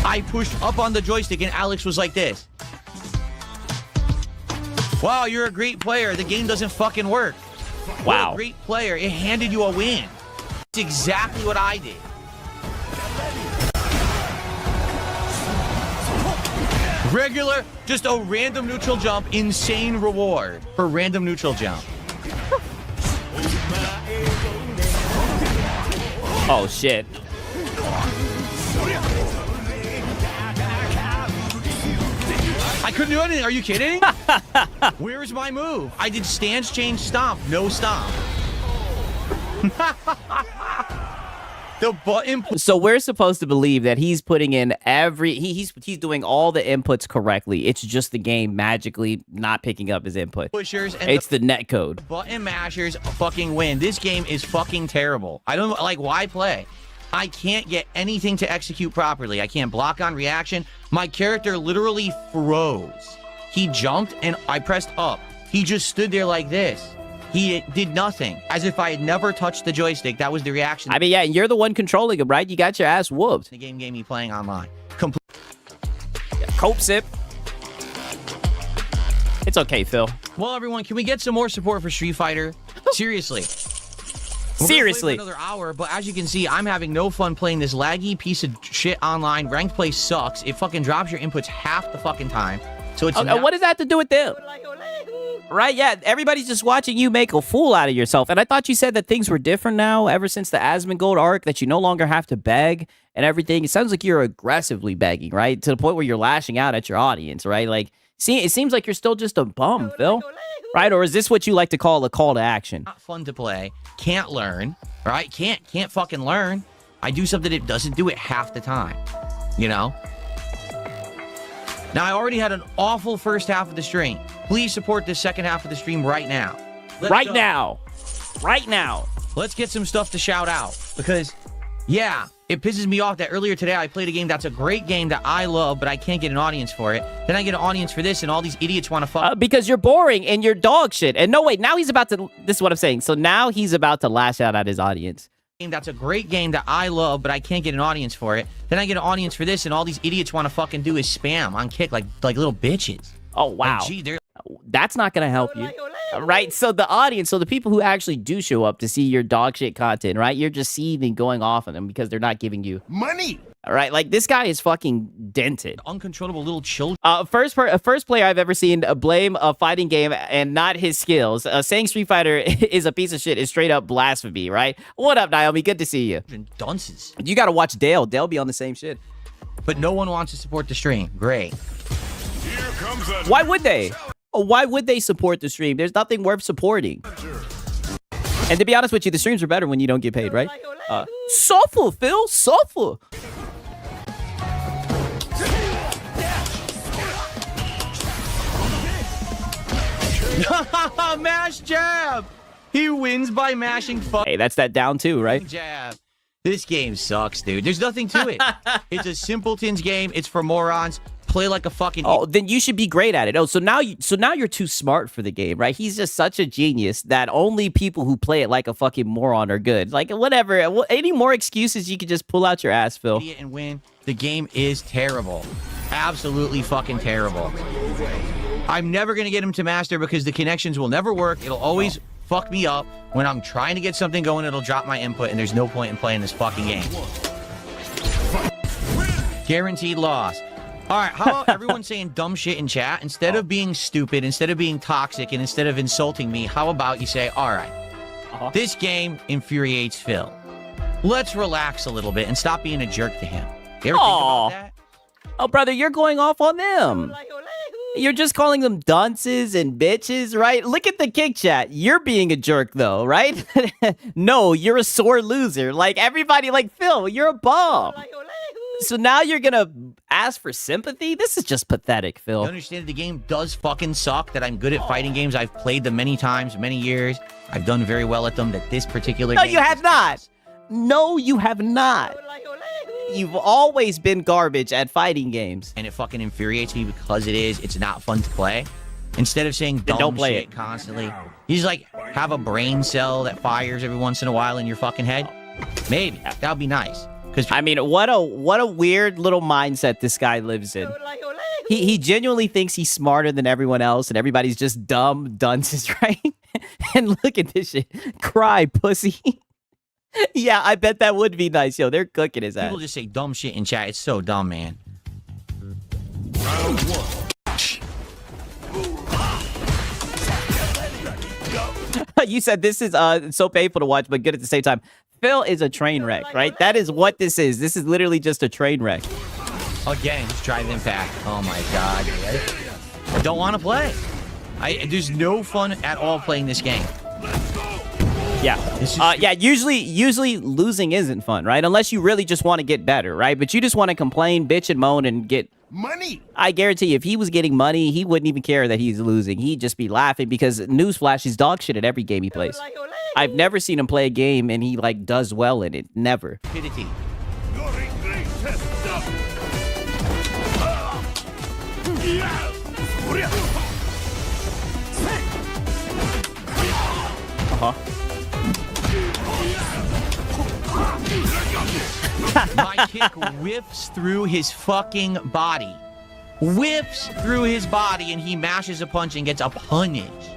I pushed up on the joystick and Alex was like this. Wow, you're a great player. The game doesn't fucking work. What Wow. a great player. It handed you a win. It's exactly what I did. Regular, just a random neutral jump. Insane reward for random neutral jump. Oh, shit. I couldn't do anything. Are you kidding? Where's my move? I did stance, change, stomp. No stomp. The button. So we're supposed to believe that he's putting in he's doing all the inputs correctly. It's just the game magically not picking up his input. Pushers and It's the net code. button mashers fucking win. This game is fucking terrible. I don't like why play. I can't get anything to execute properly. I can't block on reaction. My character literally froze. He jumped and I pressed up. He just stood there like this. He did nothing. As if I had never touched the joystick. That was the reaction. I mean, yeah, you're the one controlling him, right? You got your ass whooped. The game me playing online. Cope sip. It's okay, Phil. Well, everyone, can we get some more support for Street Fighter? Seriously. We're gonna play for another hour, but as you can see, I'm having no fun playing this laggy piece of shit online. Ranked play sucks. It fucking drops your inputs half the fucking time. So it's Okay, what does that have to do with them? Right, yeah, everybody's just watching you make a fool out of yourself. And I thought you said that things were different now ever since the Asmongold arc, that you no longer have to beg and everything. It sounds like you're aggressively begging, right? To the point where you're lashing out at your audience, right? Like, see, it seems like you're still just a bum, Phil. Right? Or is this what you like to call a call to action? Not fun to play. Can't learn. Right? Can't fucking learn. I do something that doesn't do it half the time. You know? Now, I already had an awful first half of the stream. Please support this second half of the stream right now. Right now. Right now. Let's get some stuff to shout out. Because, yeah, it pisses me off that earlier today I played a game that's a great game that I love, but I can't get an audience for it. Then I get an audience for this, and all these idiots want to fuck. Because you're boring and you're dog shit. And no, wait, now he's about to... This is what I'm saying. So now he's about to lash out at his audience. That's a great game that I love, but I can't get an audience for it. Then I get an audience for this, and all these idiots want to fucking do is spam on Kick like little bitches. Oh, wow. Like, gee, they're... That's not going to help you. Right? So the audience, so the people who actually do show up to see your dog shit content, right? You're just seething going off on them because they're not giving you money. All right? Like, this guy is fucking dented. Uncontrollable little children. First player I've ever seen blame a fighting game and not his skills. Saying Street Fighter is a piece of shit is straight up blasphemy, right? What up, Naomi? Good to see you. Dunces. You got to watch Dale. Dale be on the same shit. But no one wants to support the stream. Great. Why would they? Why would they support the stream? There's nothing worth supporting. And to be honest with you, the streams are better when you don't get paid, right? Suffer, Phil. Suffer. Mash jab. He wins by mashing Hey, that's that down too, right? jab. This game sucks, dude. There's nothing to it. It's a simpleton's game. It's for morons. play like a fucking. Oh, then you should be great at it. Oh, so now you're too smart for the game, right? He's just such a genius that only people who play it like a fucking moron are good. Like whatever. Any more excuses you could just pull out your ass, Phil. And win. The game is terrible. Absolutely fucking terrible. I'm never gonna get him to master because the connections will never work. It'll always fuck me up. When I'm trying to get something going, it'll drop my input, and there's no point in playing this fucking game. Guaranteed loss. All right, how about everyone saying dumb shit in chat? Instead of being stupid, instead of being toxic, and instead of insulting me, how about you say, all right, this game infuriates Phil. Let's relax a little bit and stop being a jerk to him. You ever think about that? Oh, brother, you're going off on them. You're just calling them dunces and bitches, right? Look at the kick chat. You're being a jerk, though, right? No, you're a sore loser. Like, everybody, like, Phil, you're a bum. So now you're gonna ask for sympathy? This is just pathetic, Phil. You understand the game does fucking suck, that I'm good at fighting games. I've played them many times, many years. I've done very well at them, that this particular game... No, you have not. No, you have not. You've always been garbage at fighting games. And it fucking infuriates me because it's not fun to play. Instead of saying dumb shit constantly, you just like have a brain cell that fires every once in a while in your fucking head. Maybe that would be nice. Because I mean, what a weird little mindset this guy lives in. He genuinely thinks he's smarter than everyone else, and everybody's just dumb dunces, right? And look at this shit. Cry, pussy. Yeah, I bet that would be nice. Yo, they're cooking his ass. People just say dumb shit in chat. It's so dumb, man. You said this is so painful to watch, but good at the same time. Phil is a train wreck, right? That is what this is. This is literally just a train wreck. Again, just drive impact. Oh my god. I don't want to play. There's no fun at all playing this game. Yeah. Yeah, usually losing isn't fun, right? Unless you really just want to get better, right? But you just want to complain, bitch, and moan and get money. I guarantee you, if he was getting money, he wouldn't even care that he's losing. He'd just be laughing because newsflash, he's dog shit at every game he plays. I've never seen him play a game and he like does well in it. Never. My kick whips through his fucking body. Whips through his body, and he mashes a punch and gets a punished.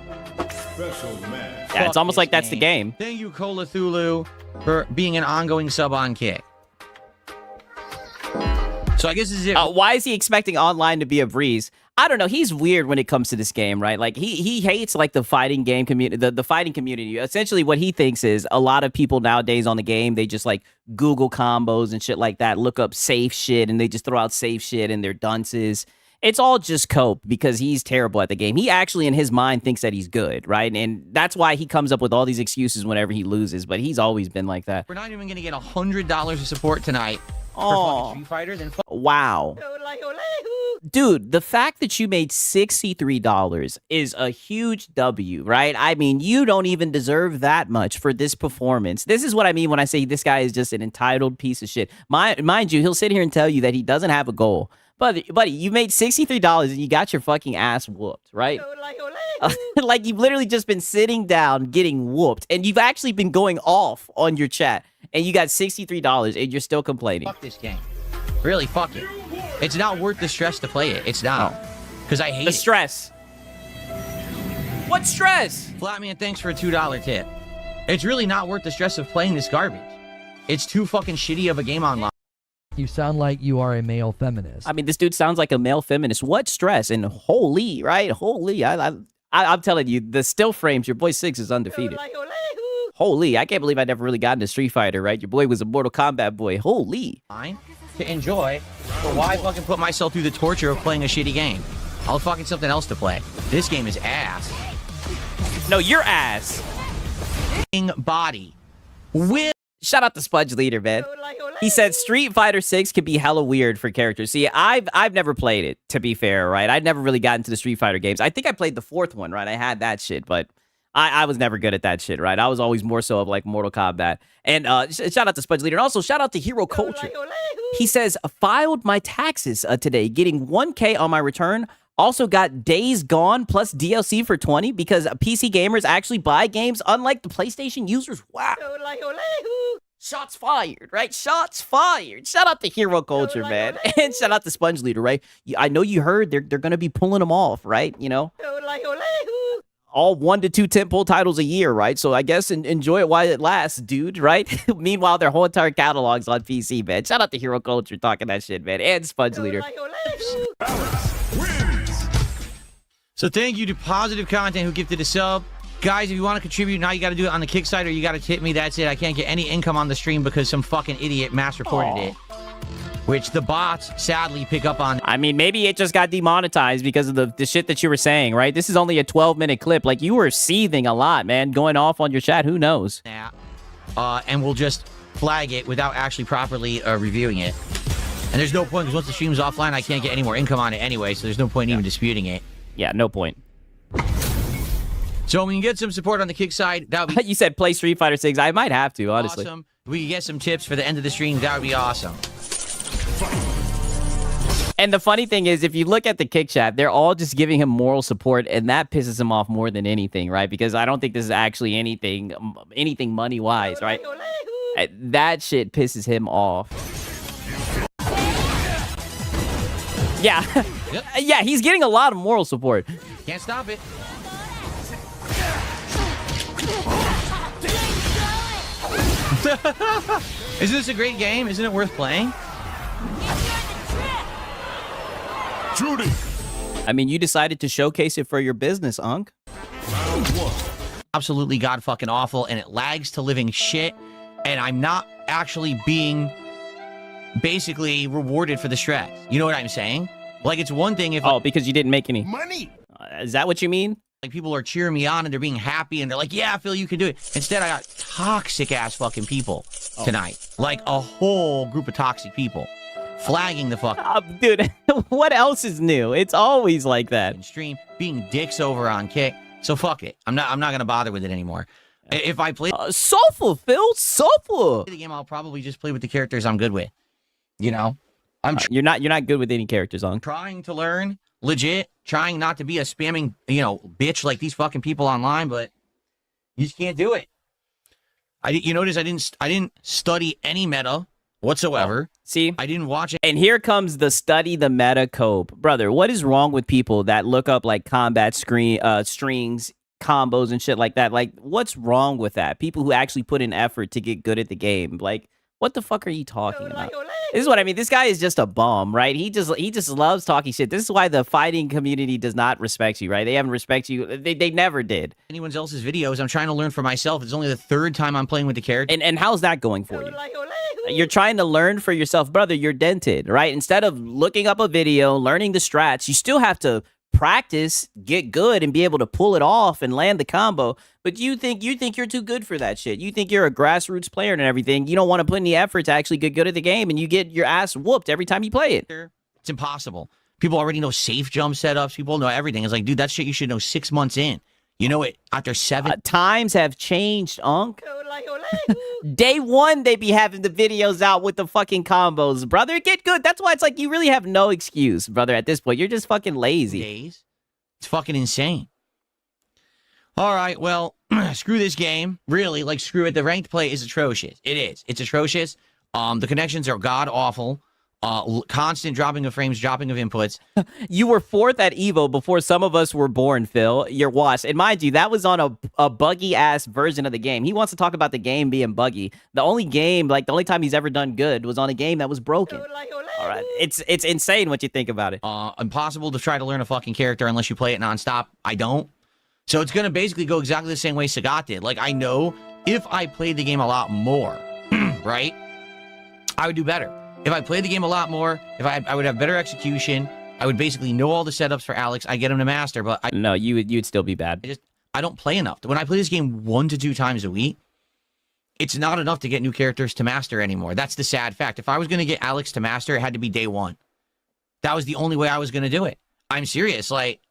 Yeah, it's almost like that's the game. Thank you, Cthulhu, for being an ongoing sub on kick. So I guess this is it. Why is he expecting online to be a breeze? I don't know. He's weird when it comes to this game, right? Like he hates like the fighting game community, the fighting community. Essentially, what he thinks is a lot of people nowadays on the game, they just like Google combos and shit like that, look up safe shit, and they just throw out safe shit and they're dunces. It's all just cope because he's terrible at the game. He actually, in his mind, thinks that he's good, right? And that's why he comes up with all these excuses whenever he loses. But he's always been like that. We're not even gonna get $100 of support tonight. For fucking Street Fighters and wow. Dude, the fact that you made $63 is a huge W, right? I mean, you don't even deserve that much for this performance. This is what I mean when I say this guy is just an entitled piece of shit. Mind you, he'll sit here and tell you that he doesn't have a goal. Buddy, you made $63 and you got your fucking ass whooped, right? Like you've literally just been sitting down getting whooped, and you've actually been going off on your chat, and you got $63 and you're still complaining. Fuck this game. Really, fuck it. It's not worth the stress to play it. It's not. Because I hate the stress. What stress? Flatman, thanks for a $2 tip. It's really not worth the stress of playing this garbage. It's too fucking shitty of a game online. You sound like you are a male feminist. I mean, this dude sounds like a male feminist. What stress? And holy, right? Holy, I'm telling you, the still frames, your boy Six is undefeated. Holy, I can't believe I never really got into Street Fighter, right? Your boy was a Mortal Kombat boy. Holy. To enjoy, but why fucking put myself through the torture of playing a shitty game? I'll fucking something else to play. This game is ass. No, you're ass. Body. Shout out to Spudge Leader, man. He said Street Fighter 6 can be hella weird for characters. See, I've never played it, to be fair, right? I'd never really gotten into the Street Fighter games. I think I played the fourth one, right? I had that shit, but I was never good at that shit, right? I was always more so of like Mortal Kombat. And shout out to Sponge Leader. And also shout out to Hero Culture. He says, filed my taxes today, getting 1K on my return. Also got Days Gone plus DLC for 20 because PC gamers actually buy games, unlike the PlayStation users. Wow. Shots fired, right? Shots fired. Shout out to Hero Culture, man. And shout out to Sponge Leader, right? I know you heard they're going to be pulling them off, right? You know? All 1 to 2 tentpole titles a year, right? So I guess enjoy it while it lasts, dude, right? Meanwhile, their whole entire catalog's on PC, man. Shout out to Hero Culture talking that shit, man. And Sponge Leader. So thank you to Positive Content who gifted a sub. Guys, if you want to contribute, now you got to do it on the kick side or you got to tip me. That's it. I can't get any income on the stream because some fucking idiot mass reported it. Which the bots sadly pick up on. I mean, maybe it just got demonetized because of the shit that you were saying, right? This is only a 12-minute clip. Like, you were seething a lot, man, going off on your chat. Who knows? Yeah. And we'll just flag it without actually properly reviewing it. And there's no point because once the stream's offline, I can't get any more income on it anyway, so there's no point even disputing it. Yeah, no point. So we can get some support on the kick side. That would be You said play Street Fighter 6. I might have to, honestly. awesome. If we can get some tips for the end of the stream, that would be awesome. And the funny thing is, if you look at the kick chat, they're all just giving him moral support, and that pisses him off more than anything, right? Because I don't think this is actually anything money-wise, right? That shit pisses him off. Yeah. Yep. Yeah, he's getting a lot of moral support. Can't stop it. Isn't this a great game? Isn't it worth playing? Judy. I mean, you decided to showcase it for your business, Unc. Absolutely god fucking awful, and it lags to living shit, and I'm not actually being basically rewarded for the stress. You know what I'm saying? Like, it's one thing if because you didn't make any Money. Is that what you mean? like people are cheering me on and they're being happy and they're like, yeah, Phil, you can do it. Instead, I got toxic ass fucking people tonight. Like a whole group of toxic people flagging the fuck Dude, what else is new? It's always like that. stream, being dicks over on kick. So fuck it. I'm not gonna bother with it anymore. If I play Soulful, Phil, soulful. the game, I'll probably just play with the characters I'm good with. You know, I'm You're not good with any characters, Unc. trying to learn, legit, trying not to be a spamming, bitch like these fucking people online, but you just can't do it. You notice I didn't study any meta whatsoever. See? I didn't watch it. And here comes the study the meta cope. Brother, what is wrong with people that look up like combat strings, combos and shit like that? Like, what's wrong with that? People who actually put in effort to get good at the game. Like, what the fuck are you talking about? This is what I mean. This guy is just a bum, right? He just loves talking shit. This is why the fighting community does not respect you, right? They haven't respect you. They never did. Anyone else's videos, I'm trying to learn for myself. It's only the third time I'm playing with the character. And how's that going for you? You're trying to learn for yourself. Brother, you're dented, right? Instead of looking up a video, learning the strats, you still have to practice, get good, and be able to pull it off and land the combo. But you think you're too good for that shit. You think you're a grassroots player and everything. You don't want to put any effort to actually get good at the game, and you get your ass whooped every time you play it. It's impossible. People already know safe jump setups. People know everything. It's like, dude, that shit you should know 6 months in. You know it after 7. Times have changed, Unc. Day one, they be having the videos out with the fucking combos. Brother, get good. That's why it's like you really have no excuse, brother, at this point. You're just fucking lazy. Days. It's fucking insane. All right, well, screw this game. Really, like, screw it. The ranked play is atrocious. It is. It's atrocious. The connections are god-awful. Constant dropping of frames, dropping of inputs. You were 4th at Evo before some of us were born, Phil. You're washed. And mind you, that was on a buggy-ass version of the game. He wants to talk about the game being buggy. The only time he's ever done good was on a game that was broken. All right. It's insane what you think about it. Impossible to try to learn a fucking character unless you play it nonstop. I don't. So it's going to basically go exactly the same way Sagat did. Like, I know if I played the game a lot more, right, I would do better. If I played the game a lot more, if I would have better execution, I would basically know all the setups for Alex. I get him to master, but no, you'd still be bad. I don't play enough. When I play this game 1 to 2 times a week, it's not enough to get new characters to master anymore. That's the sad fact. If I was going to get Alex to master, it had to be day 1. That was the only way I was going to do it. I'm serious. Like,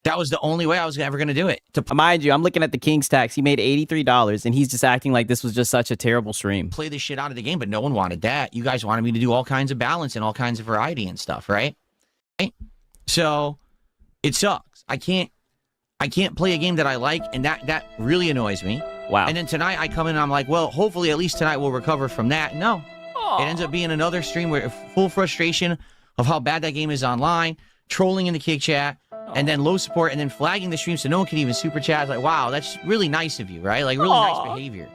That was the only way I was ever going to do it. Mind you, I'm looking at the King's tax. He made $83, and he's just acting like this was just such a terrible stream. Play the shit out of the game, but no one wanted that. You guys wanted me to do all kinds of balance and all kinds of variety and stuff, right? So it sucks. I can't play a game that I like, and that really annoys me. Wow. And then tonight I come in and I'm like, well, hopefully at least tonight we'll recover from that. No. It ends up being another stream where full frustration of how bad that game is online, trolling in the kick chat, and then low support, and then flagging the stream so no one can even super chat. It's like, wow, that's really nice of you, right? Like, really nice behavior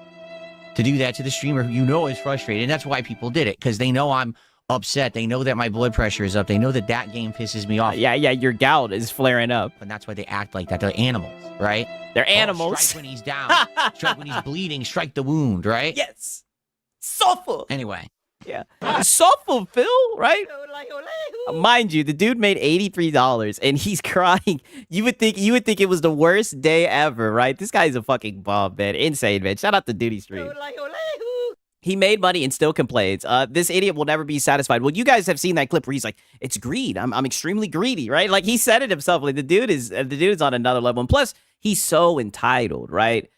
to do that to the streamer who you know is frustrated. And that's why people did it, because they know I'm upset. They know that my blood pressure is up. They know that that game pisses me off. Yeah, your gout is flaring up. And that's why they act like that. They're animals, right? They're animals. Strike when he's down. Strike when he's bleeding. Strike the wound, right? Yes. Suffer. Anyway. Yeah. Suffer, Phil, right? Mind you, the dude made $83 and he's crying. You would think it was the worst day ever, right? This guy's a fucking bum, man. Insane, man. Shout out to Duty Stream. He made money and still complains. This idiot will never be satisfied. Well, you guys have seen that clip where he's like, "It's greed. I'm extremely greedy," right? Like he said it himself. Like the dude is on another level. And plus, he's so entitled, right?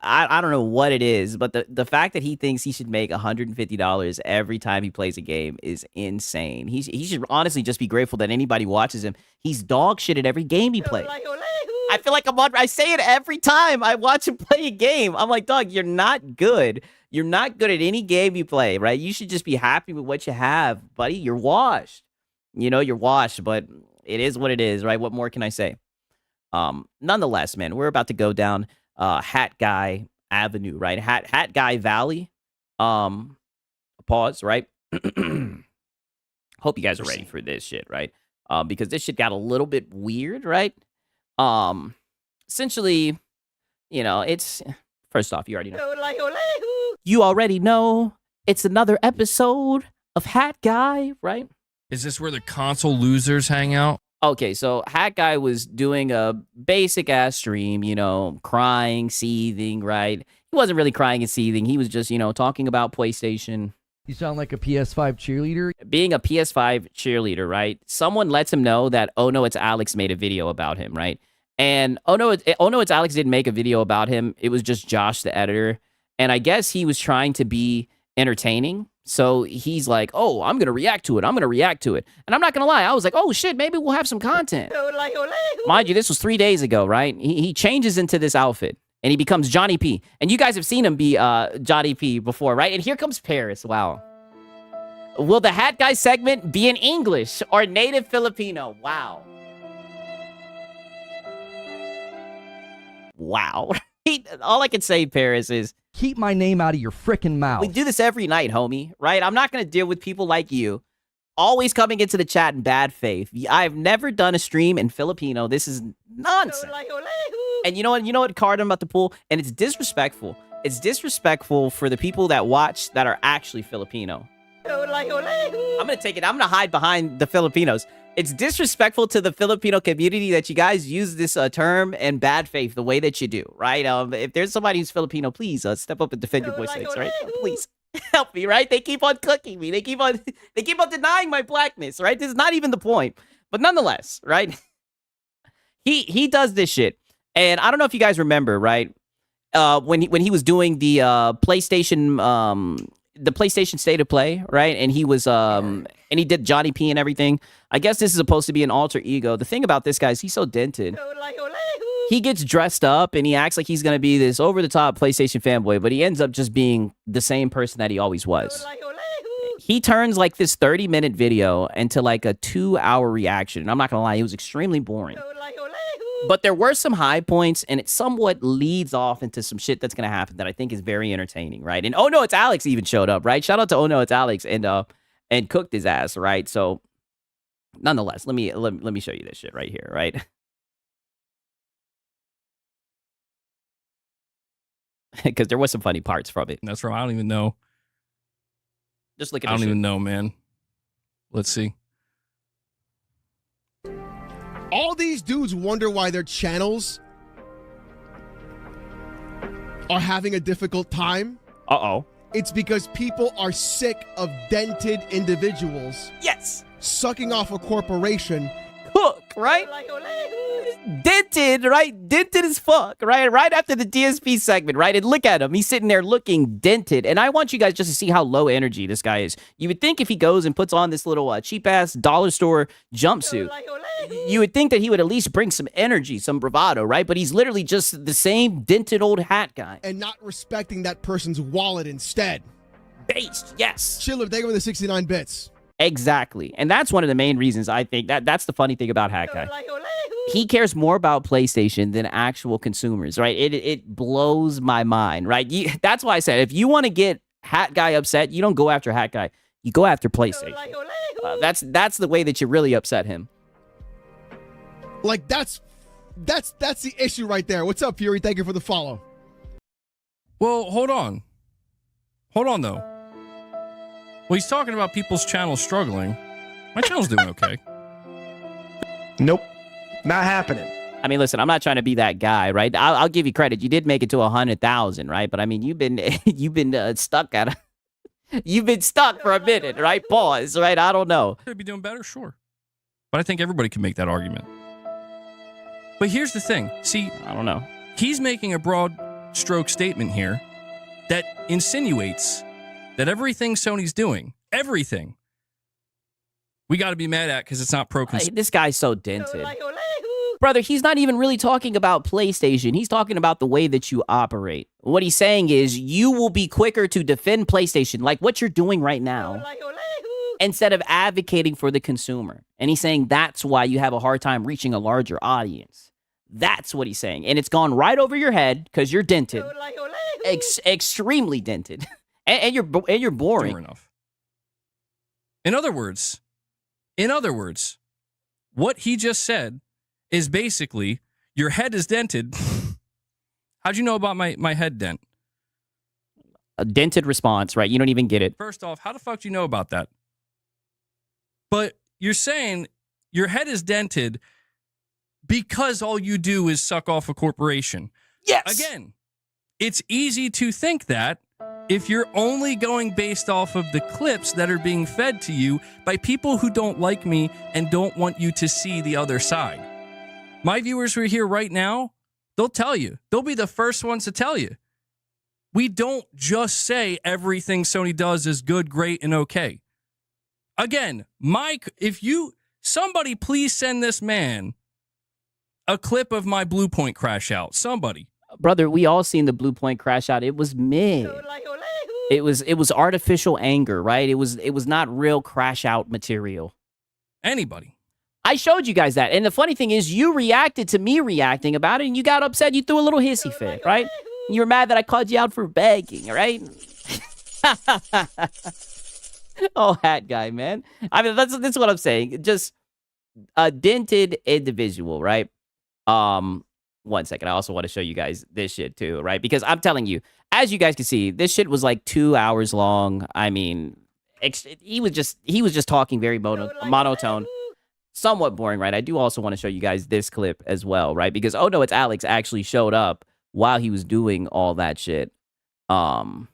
I don't know what it is, but the fact that he thinks he should make $150 every time he plays a game is insane. He should honestly just be grateful that anybody watches him. He's dog shit at every game he plays. I feel like I say it every time I watch him play a game. I'm like, dog, you're not good. You're not good at any game you play, right? You should just be happy with what you have, buddy. You're washed. You know, you're washed, but it is what it is, right? What more can I say? Nonetheless, man, we're about to go down Hat Guy Avenue, right? Hat Guy Valley. Pause, right? Hope you guys are ready for this shit, right? Because this shit got a little bit weird, right? Essentially, you know, it's first off, you already know. You already know it's another episode of Hat Guy, right? Is this where the console losers hang out? Okay, so Hat Guy was doing a basic ass stream, you know, crying, seething, right? He wasn't really crying and seething. He was just, you know, talking about PlayStation. You sound like a PS5 cheerleader. Being a PS5 cheerleader, right? Someone lets him know that, oh no, it's Alex made a video about him, right? And oh no, it's Alex didn't make a video about him. It was just Josh, the editor. And I guess he was trying to be entertaining. So he's like, oh, I'm going to react to it. I'm going to react to it. And I'm not going to lie. I was like, oh, shit, maybe we'll have some content. Mind you, this was 3 days ago, right? He changes into this outfit and he becomes Johnny P. And you guys have seen him be Johnny P before, right? And here comes Paris. Wow. Will the Hat Guy segment be in English or native Filipino? Wow. Wow. All I can say, Paris, is keep my name out of your frickin' mouth. We do this every night, homie, right? I'm not going to deal with people like you always coming into the chat in bad faith. I've never done a stream in Filipino. This is nonsense. And you know what card I'm about to pull? And it's disrespectful. It's disrespectful for the people that watch that are actually Filipino. I'm going to take it. I'm going to hide behind the Filipinos. It's disrespectful to the Filipino community that you guys use this term in bad faith the way that you do, right? If there's somebody who's Filipino, please step up and defend your boy sakes, right? Please help me, right? They keep on cooking me. They keep on denying my blackness, right? This is not even the point. But nonetheless, right? He does this shit. And I don't know if you guys remember, right? When he was doing the PlayStation State of Play, right? And he was and he did Johnny P and everything. I guess this is supposed to be an alter ego. The thing about this guy is he's so dented. He gets dressed up and he acts like he's going to be this over-the-top PlayStation fanboy, but he ends up just being the same person that he always was. He turns like this 30-minute video into like a 2-hour reaction. And I'm not going to lie, it was extremely boring. But there were some high points, and it somewhat leads off into some shit that's going to happen that I think is very entertaining, right? And oh no, it's Alex even showed up, right? Shout out to oh no, it's Alex and cooked his ass, right? So nonetheless, let me show you this shit right here, right? Because there was some funny parts from it. That's right. I don't even know. Just look at. I don't even know, man. Let's see. All these dudes wonder why their channels are having a difficult time. Uh-oh. It's because people are sick of dented individuals. Yes. Sucking off a corporation. Cook. right? Dented, right? Dented as fuck, right? Right after the DSP segment, right? And look at him. He's sitting there looking dented. And I want you guys just to see how low energy this guy is. You would think if he goes and puts on this little cheap-ass dollar store jumpsuit, you would think that he would at least bring some energy, some bravado, right? But he's literally just the same dented old hat guy. And not respecting that person's wallet instead. Based, yes. Chiller, thank you for the 69 bits. Exactly. And that's one of the main reasons I think that's the funny thing about Hat Guy. He cares more about PlayStation than actual consumers, right? It blows my mind, right? That's why I said if you want to get Hat Guy upset, you don't go after Hat Guy. You go after PlayStation. That's the way that you really upset him. Like that's the issue right there. What's up, Fury? Thank you for the follow. Well, hold on. Hold on, though. Well, he's talking about people's channels struggling. My channel's doing okay. Nope. Not happening. I mean, listen, I'm not trying to be that guy, right? I'll give you credit. You did make it to 100,000, right? But I mean, you've been stuck at you've been stuck for a minute, right? Pause, right? I don't know. Could be doing better, sure. But I think everybody can make that argument. But here's the thing. See, I don't know. He's making a broad stroke statement here that insinuates that everything Sony's doing, everything, we got to be mad at because it's not pro-consumer. This guy's so dented. Brother, he's not even really talking about PlayStation. He's talking about the way that you operate. What he's saying is you will be quicker to defend PlayStation, like what you're doing right now, instead of advocating for the consumer. And he's saying that's why you have a hard time reaching a larger audience. That's what he's saying. And it's gone right over your head because you're dented. Extremely dented. And you're boring. Sure enough. In other words, what he just said is basically your head is dented. How'd you know about my head dent? A dented response, right? You don't even get it. First off, how the fuck do you know about that? But you're saying your head is dented because all you do is suck off a corporation. Yes. Again, it's easy to think that if you're only going based off of the clips that are being fed to you by people who don't like me and don't want you to see the other side. My viewers who are here right now, they'll tell you. They'll be the first ones to tell you. We don't just say everything Sony does is good, great, and okay. Again, Mike, somebody please send this man a clip of my Blue Point crash out. Somebody. Brother, we all seen the Blue Point crash out. It was mid. It was artificial anger, right? It was not real crash out material. Anybody. I showed you guys that. And the funny thing is you reacted to me reacting about it and you got upset. You threw a little hissy fit, right? You were mad that I called you out for begging, right? Oh, Hat Guy, man. I mean, that's what I'm saying. Just a dented individual, right? 1 second. I also want to show you guys this shit too, right? Because I'm telling you, as you guys can see, this shit was like 2 hours long. I mean, he was just talking very monotone, somewhat boring, right? I do also want to show you guys this clip as well, right? Because Oh No, It's Alex actually showed up while he was doing all that shit. 1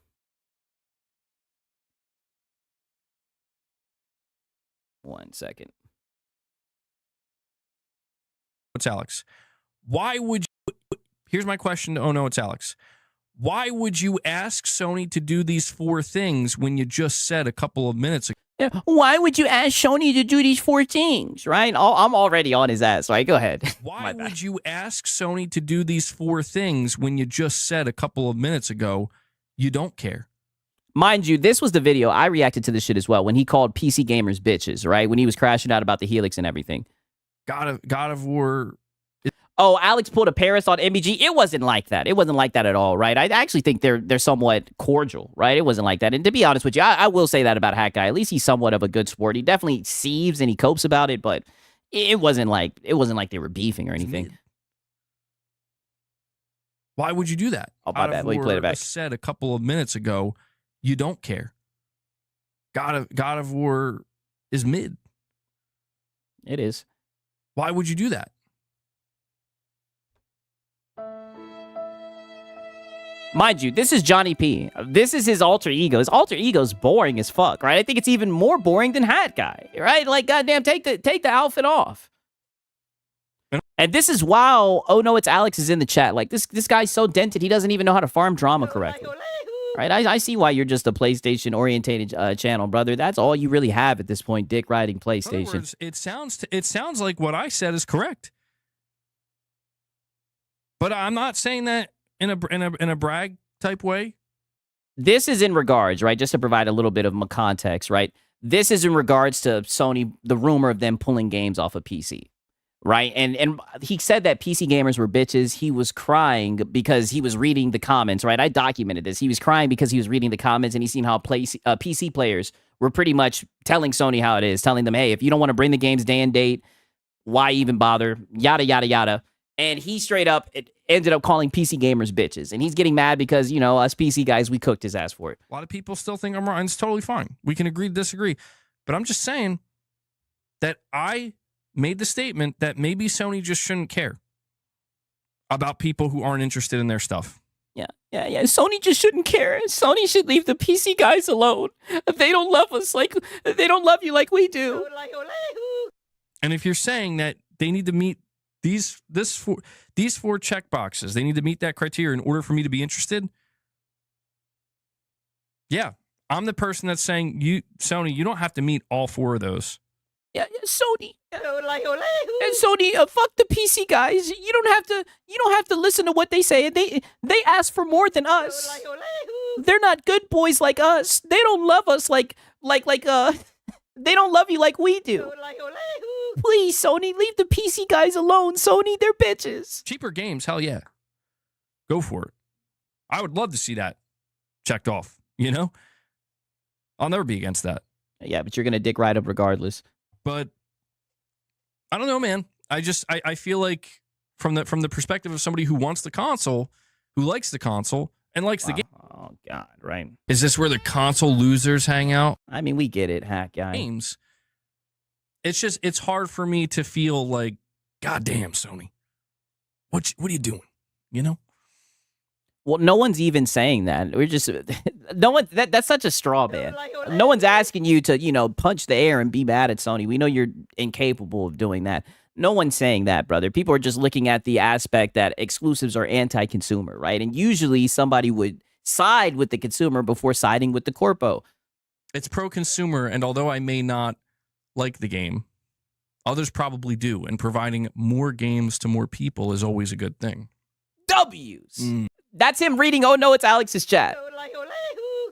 second. It's Alex. Why would you... Here's my question to Oh No, It's Alex. Why would you ask Sony to do these 4 things when you just said a couple of minutes ago? Yeah, why would you ask Sony to do these 4 things, right? I'm already on his ass, right? Go ahead. Why would you ask Sony to do these 4 things when you just said a couple of minutes ago you don't care? Mind you, this was the video. I reacted to this shit as well when he called PC gamers bitches, right? When he was crashing out about the Helix and everything. God of War... Oh, Alex pulled a Paris on MBG. It wasn't like that. It wasn't like that at all, right? I actually think they're somewhat cordial, right? It wasn't like that. And to be honest with you, I will say that about Hat Guy. At least he's somewhat of a good sport. He definitely sieves and he copes about it, but it wasn't like they were beefing or anything. Why would you do that? Oh, my bad. Let me play it back. Said a couple of minutes ago, you don't care. God of War is mid. It is. Why would you do that? Mind you, this is Johnny P. This is his alter ego. His alter ego's boring as fuck, right? I think it's even more boring than Hat Guy, right? Like, goddamn, take the outfit off. And this is while, oh no, it's Alex is in the chat. Like, this guy's so dented, he doesn't even know how to farm drama correctly. Right? I see why you're just a PlayStation-orientated channel, brother. That's all you really have at this point, dick riding PlayStation. In other words, it sounds like what I said is correct. But I'm not saying that in a brag type way. This is in regards, right, just to provide a little bit of context, right? This is in regards to Sony, the rumor of them pulling games off of PC, right? And he said that PC gamers were bitches. He was crying because he was reading the comments, right? I documented this. He was crying because he was reading the comments and he seen how PC players were pretty much telling Sony how it is, telling them, hey, if you don't want to bring the game's day and date, why even bother? Yada, yada, yada. And he straight up ended up calling PC gamers bitches. And he's getting mad because, you know, us PC guys, we cooked his ass for it. A lot of people still think I'm wrong. It's totally fine. We can agree to disagree. But I'm just saying that I made the statement that maybe Sony just shouldn't care about people who aren't interested in their stuff. Yeah. Sony just shouldn't care. Sony should leave the PC guys alone. They don't love us like they don't love you like we do. And if you're saying that they need to meet these four check boxes, they need to meet that criteria in order for me to be interested. Yeah, I'm the person that's saying, Sony, you don't have to meet all four of those. Yeah, Sony. And Sony, fuck the PC guys. You don't have to listen to what they say. They ask for more than us. They're not good boys like us. They don't love us like they don't love you like we do. Please, Sony, leave the PC guys alone. Sony, they're bitches. Cheaper games, hell yeah. Go for it. I would love to see that checked off, you know? I'll never be against that. Yeah, but you're going to dick ride up regardless. But I don't know, man. I feel like from the perspective of somebody who wants the console, who likes the console, and likes the game. Oh, God, right. Is this where the console losers hang out? I mean, we get it, hack guy. Games. It's hard for me to feel like, God damn, Sony. What are you doing? You know? Well, no one's even saying that. We're just no one. That's such a straw man. No one's asking you to, you know, punch the air and be mad at Sony. We know you're incapable of doing that. No one's saying that, brother. People are just looking at the aspect that exclusives are anti-consumer, right? And usually somebody would side with the consumer before siding with the corpo. It's pro-consumer, and although I may not like the game, others probably do, and providing more games to more people is always a good thing. W's. That's him reading, oh no, it's Alex's chat.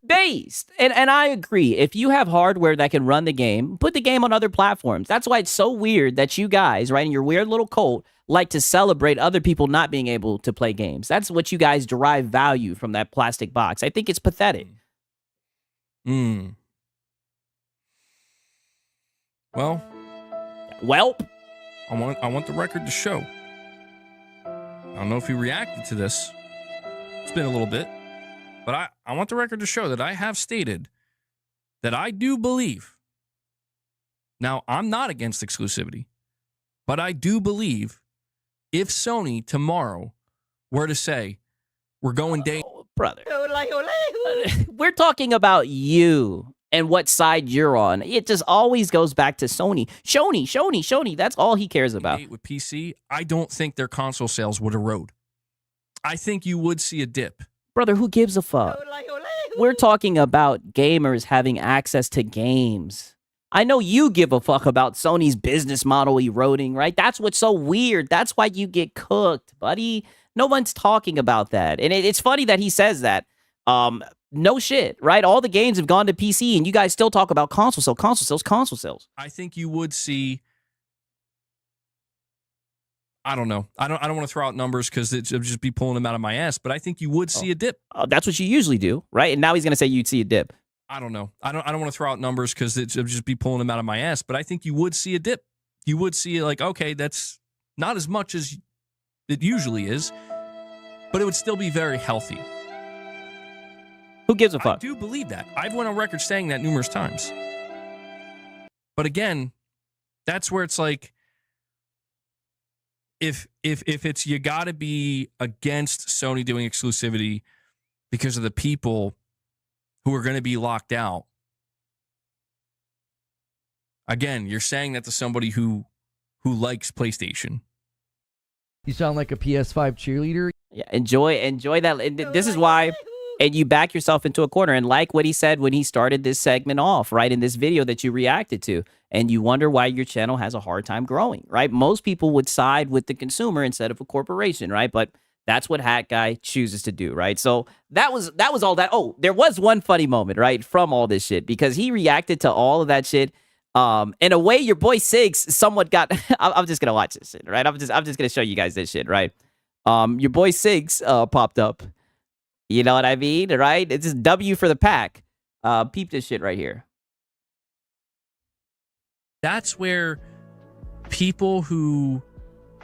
Based. And I agree. If you have hardware that can run the game, put the game on other platforms. That's why it's so weird that you guys, right, in your weird little cult, like to celebrate other people not being able to play games. That's what you guys derive value from that plastic box. I think it's pathetic. Well, Welp. I want the record to show. I don't know if you reacted to this. It's been a little bit. But I want the record to show that I have stated that I do believe. Now, I'm not against exclusivity, but I do believe if Sony tomorrow were to say, we're going day... Brother. We're talking about you and what side you're on. It just always goes back to Sony. Shony. That's all he cares about. With PC, I don't think their console sales would erode. I think you would see a dip. Brother, who gives a fuck? We're talking about gamers having access to games. I know you give a fuck about Sony's business model eroding, right? That's what's so weird. That's why you get cooked, buddy. No one's talking about that. And it's funny that he says that. No shit, right? All the games have gone to PC, and you guys still talk about console sales. I think you would see... I don't know. I don't want to throw out numbers because it'll just be pulling them out of my ass, but I think you would see a dip. That's what you usually do, right? And now he's going to say you'd see a dip. I don't know. I don't want to throw out numbers because it'll just be pulling them out of my ass, but I think you would see a dip. You would see like, okay, that's not as much as it usually is, but it would still be very healthy. Who gives a fuck? I do believe that. I've went on record saying that numerous times. But again, that's where it's like, if it's you got to be against Sony doing exclusivity because of the people who are going to be locked out. Again, you're saying that to somebody who likes PlayStation. You sound like a PS5 cheerleader. Yeah, enjoy that. And this is why, and you back yourself into a corner. And like what he said when he started this segment off, right, in this video that you reacted to, and you wonder why your channel has a hard time growing, right? Most people would side with the consumer instead of a corporation, right? But that's what Hat Guy chooses to do, right? So that was all that. Oh, there was one funny moment, right, from all this shit, because he reacted to all of that shit. In a way, your boy Sigs somewhat got. I'm just gonna watch this shit, right? I'm just gonna show you guys this shit, right? Your boy Sigs popped up. You know what I mean, right? It's just W for the pack. Peep this shit right here. That's where people who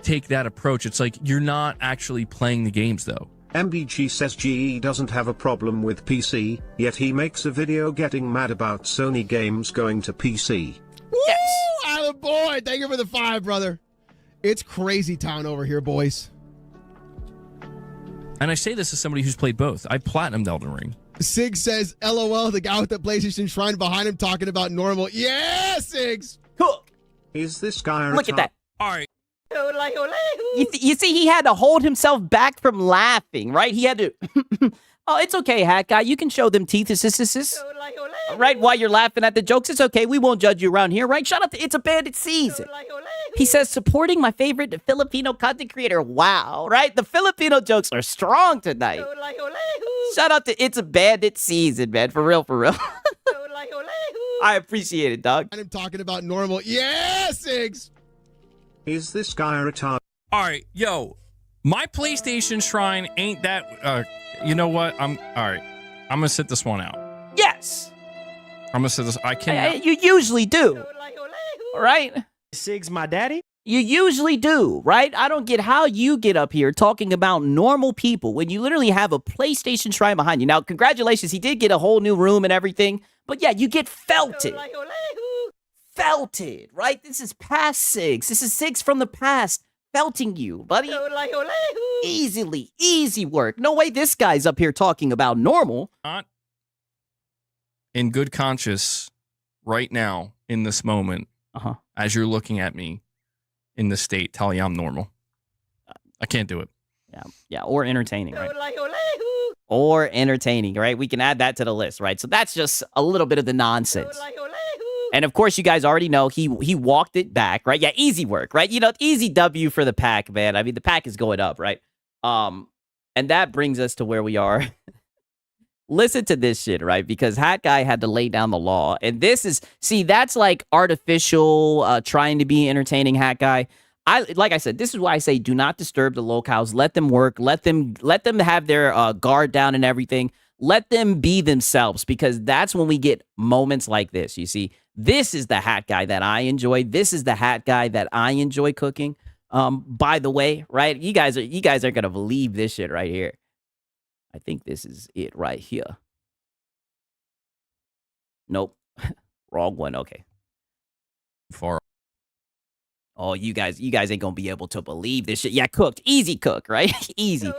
take that approach, it's like you're not actually playing the games, though. MBG says GE doesn't have a problem with PC, yet he makes a video getting mad about Sony games going to PC. Yes. Woo! Boy, thank you for the 5, brother. It's crazy town over here, boys. And I say this as somebody who's played both. I platinumed Elden Ring. Sig says, LOL, the guy with the PlayStation shrine behind him talking about normal. Yeah, Sigs. Cool. Is this guy Look at that. All right. You see, he had to hold himself back from laughing, right? He had to. Oh, it's okay, Hat Guy. You can show them teeth, right? While you're laughing at the jokes, it's okay. We won't judge you around here, right? Shut up. It's a bandit season. He says, supporting my favorite Filipino content creator. Wow, right? The Filipino jokes are strong tonight. Shout out to It's a Bandit season, man. For real, for real. I appreciate it, dog. I'm talking about normal. Yeah, Sigs. Is this guy retarded? All right, yo, my PlayStation shrine ain't that. You know what? All right. I'm gonna sit this one out. Yes. I'm gonna sit this. I can't. You usually do, right? Sigs, my daddy. You usually do, right? I don't get how you get up here talking about normal people when you literally have a PlayStation shrine behind you. Now, congratulations, he did get a whole new room and everything, but yeah, you get felted. Felted, right? This is past Sigs. This is Sigs from the past felting you, buddy. Easily, easy work. No way this guy's up here talking about normal. Not in good conscience right now in this moment, as you're looking at me in this state, tell you I'm normal. I can't do it. Yeah, or entertaining, right? Or entertaining, right? We can add that to the list, right? So that's just a little bit of the nonsense. And of course, you guys already know he walked it back, right? Yeah, easy work, right? You know, easy W for the pack, man. I mean, the pack is going up, right? And that brings us to where we are. Listen to this shit, right? Because Hat Guy had to lay down the law. And this is, see, that's like artificial trying to be entertaining, Hat Guy. Like I said, this is why I say do not disturb the locals. Let them work. Let them have their guard down and everything. Let them be themselves, because that's when we get moments like this. You see, this is the Hat Guy that I enjoy. This is the Hat Guy that I enjoy cooking. By the way, right? You guys are gonna believe this shit right here. I think this is it right here. Nope. Wrong one. Okay. Far. Oh, you guys ain't gonna be able to believe this shit. Yeah, cooked. Easy cook, right? Easy.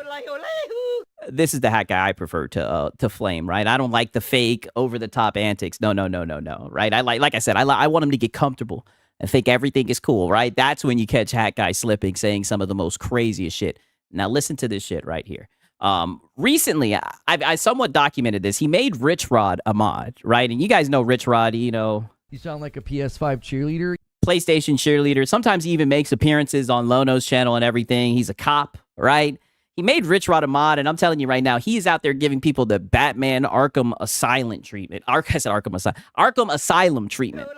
This is the Hat Guy I prefer to flame, right? I don't like the fake, over-the-top antics. No, right? Like I said, I want him to get comfortable and think everything is cool, right? That's when you catch Hat Guy slipping, saying some of the most craziest shit. Now, listen to this shit right here. Recently, I somewhat documented this. He made Rich Rod a mod, right? And you guys know Rich Rod, you know. You sound like a PS5 cheerleader. PlayStation cheerleader. Sometimes he even makes appearances on Lono's channel and everything. He's a cop, right? He made Rich Rod a mod, and I'm telling you right now, he's out there giving people the Batman Arkham Asylum treatment. Arkham Asylum treatment.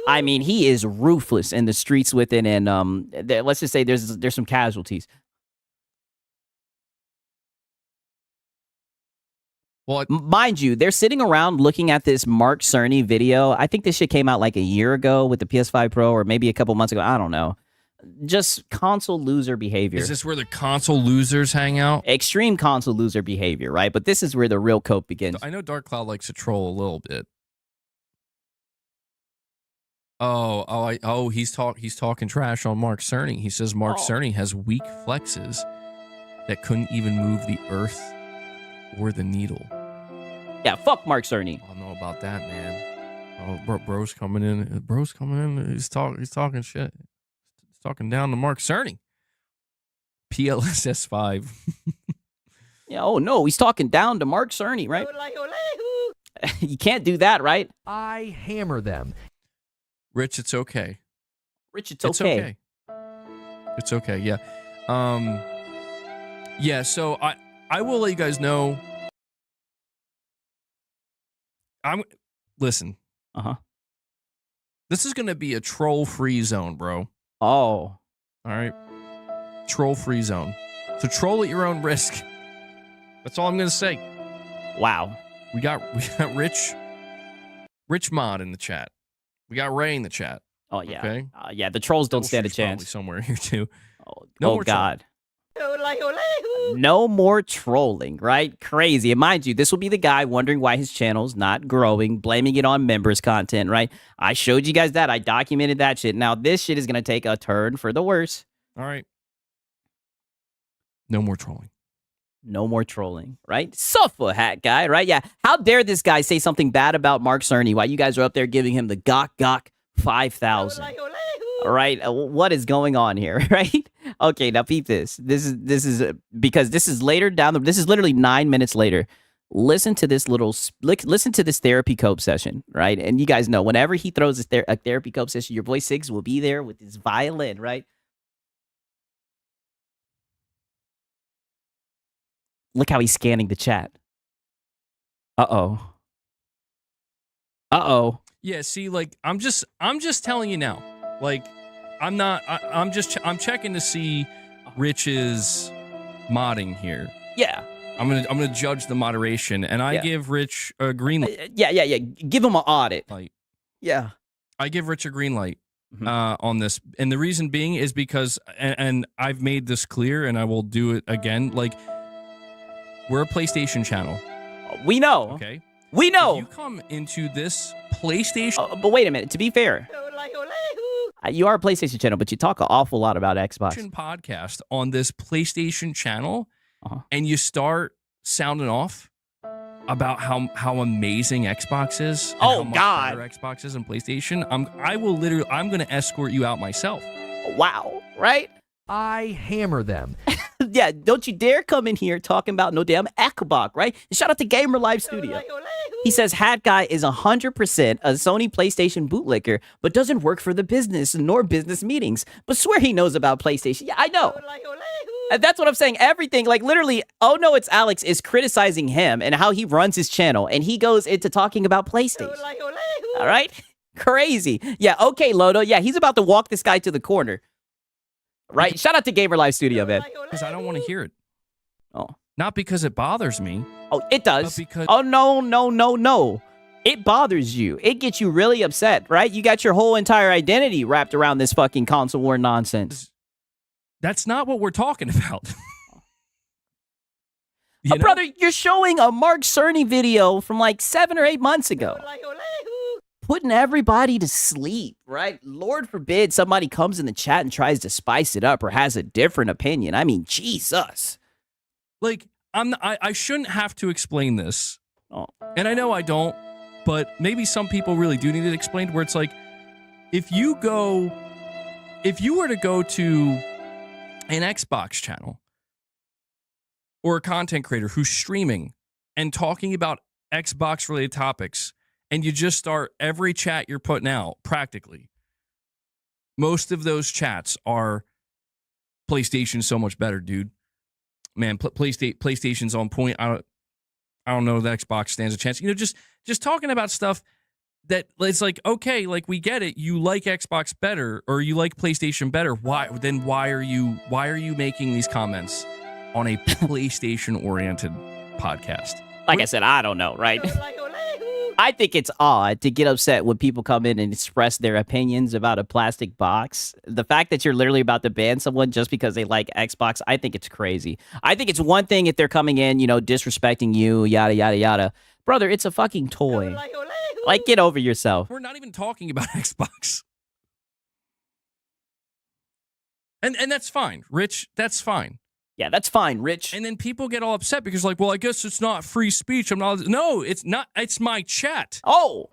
I mean, he is ruthless in the streets with it, and let's just say there's some casualties. Well, mind you, they're sitting around looking at this Mark Cerny video. I think this shit came out like a year ago with the PS5 Pro, or maybe a couple months ago. I don't know. Just console loser behavior. Is this where the console losers hang out? Extreme console loser behavior, right? But this is where the real cope begins. I know Dark Cloud likes to troll a little bit. He's talking trash on Mark Cerny. He says Mark Cerny has weak flexes that couldn't even move the earth or the needle. Yeah, fuck Mark Cerny. I don't know about that, man. Oh, bro's coming in. He's talking shit. Talking down to Mark Cerny. PLSS5. Yeah, oh no, he's talking down to Mark Cerny, right? You can't do that, right? I hammer them. Rich, it's okay. Rich, it's okay. It's okay. Yeah. Yeah. So I will let you guys know. Listen. This is gonna be a troll-free zone, bro. Oh. All right. Troll-free zone. So troll at your own risk. That's all I'm gonna say. Wow. We got Rich Mod in the chat. We got Ray in the chat. Oh yeah. Okay. Yeah, the trolls don't stand a chance. Somewhere here too. Oh God. No more trolling, right? Crazy. And mind you, this will be the guy wondering why his channel's not growing, blaming it on members content, right? I showed you guys that. I documented that shit. Now this shit is going to take a turn for the worse. All right. No more trolling. No more trolling, right? Suffer hat guy, right? Yeah. How dare this guy say something bad about Mark Cerny while you guys are up there giving him the Gok 5,000? All right, what is going on here, right? Okay, now peep this. This is because this is later down this is literally 9 minutes later. Listen to this listen to this therapy cope session, right? And you guys know whenever he throws a therapy cope session, your boy Siggs will be there with his violin, right? Look how he's scanning the chat. Uh-oh. Yeah, see, like I'm just telling you now. Like I'm checking to see Rich's modding here. Yeah. I'm gonna judge the moderation, and I give Rich a green light. Yeah. Give him an audit. Yeah. I give Rich a green light on this, and the reason being is because, and I've made this clear, and I will do it again. Like, we're a PlayStation channel. We know. Okay. We know. If you come into this PlayStation, but wait a minute. To be fair, you are a PlayStation channel, but you talk an awful lot about Xbox. Podcast on this PlayStation channel, and you start sounding off about how amazing Xbox is. And how much better Xbox is and PlayStation. I'm going to escort you out myself. Wow. Right? I hammer them. Yeah, don't you dare come in here talking about no damn Xbox, right? And shout out to Gamer Live Studio. He says Hat Guy is 100% a Sony PlayStation bootlicker, but doesn't work for the business nor business meetings. But swear he knows about PlayStation. Yeah, I know. And that's what I'm saying. Everything, like literally, oh no, it's Alex is criticizing him and how he runs his channel, and he goes into talking about PlayStation. All right? Crazy. Yeah, okay, Lodo. Yeah, he's about to walk this guy to the corner. Right? Shout out to Gamer Live Studio, man. Because I don't want to hear it. Oh. Not because it bothers me. Oh, it does. Oh, no. It bothers you. It gets you really upset, right? You got your whole entire identity wrapped around this fucking console war nonsense. That's not what we're talking about. Brother, you're showing a Mark Cerny video from like 7 or 8 months ago. Putting everybody to sleep, right? Lord forbid somebody comes in the chat and tries to spice it up or has a different opinion. I mean, Jesus. Like, I shouldn't have to explain this. And I know I don't, but maybe some people really do need it explained, where it's like, if you were to go to an Xbox channel or a content creator who's streaming and talking about Xbox related topics, and you just start every chat you're putting out, practically, most of those chats are PlayStation's so much better, dude. Man, PlayStation's on point. I don't know that Xbox stands a chance. You know, just talking about stuff that it's like, okay, like we get it. You like Xbox better, or you like PlayStation better. Why are you making these comments on a PlayStation oriented podcast? Like I said, I don't know, right? I think it's odd to get upset when people come in and express their opinions about a plastic box. The fact that you're literally about to ban someone just because they like Xbox, I think it's crazy. I think it's one thing if they're coming in, you know, disrespecting you, yada, yada, yada. Brother, it's a fucking toy. Like, get over yourself. We're not even talking about Xbox. And that's fine, Rich. That's fine. Yeah, that's fine, Rich. And then people get all upset because, like, well, I guess it's not free speech. I'm not. No, it's not. It's my chat. Oh.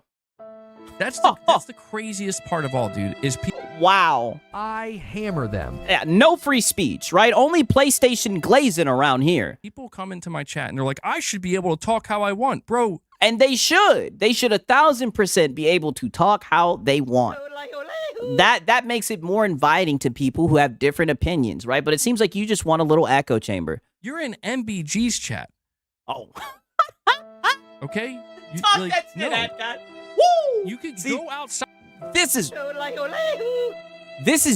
That's the craziest part of all, dude, is people. Wow. I hammer them. Yeah, no free speech, right? Only PlayStation glazing around here. People come into my chat and they're like, I should be able to talk how I want, bro. And they should. They should 1,000% be able to talk how they want. That makes it more inviting to people who have different opinions, right? But it seems like you just want a little echo chamber. You're in MBG's chat. Oh. Okay? You, Talk like, that shit, no. that Woo! You could go outside. This is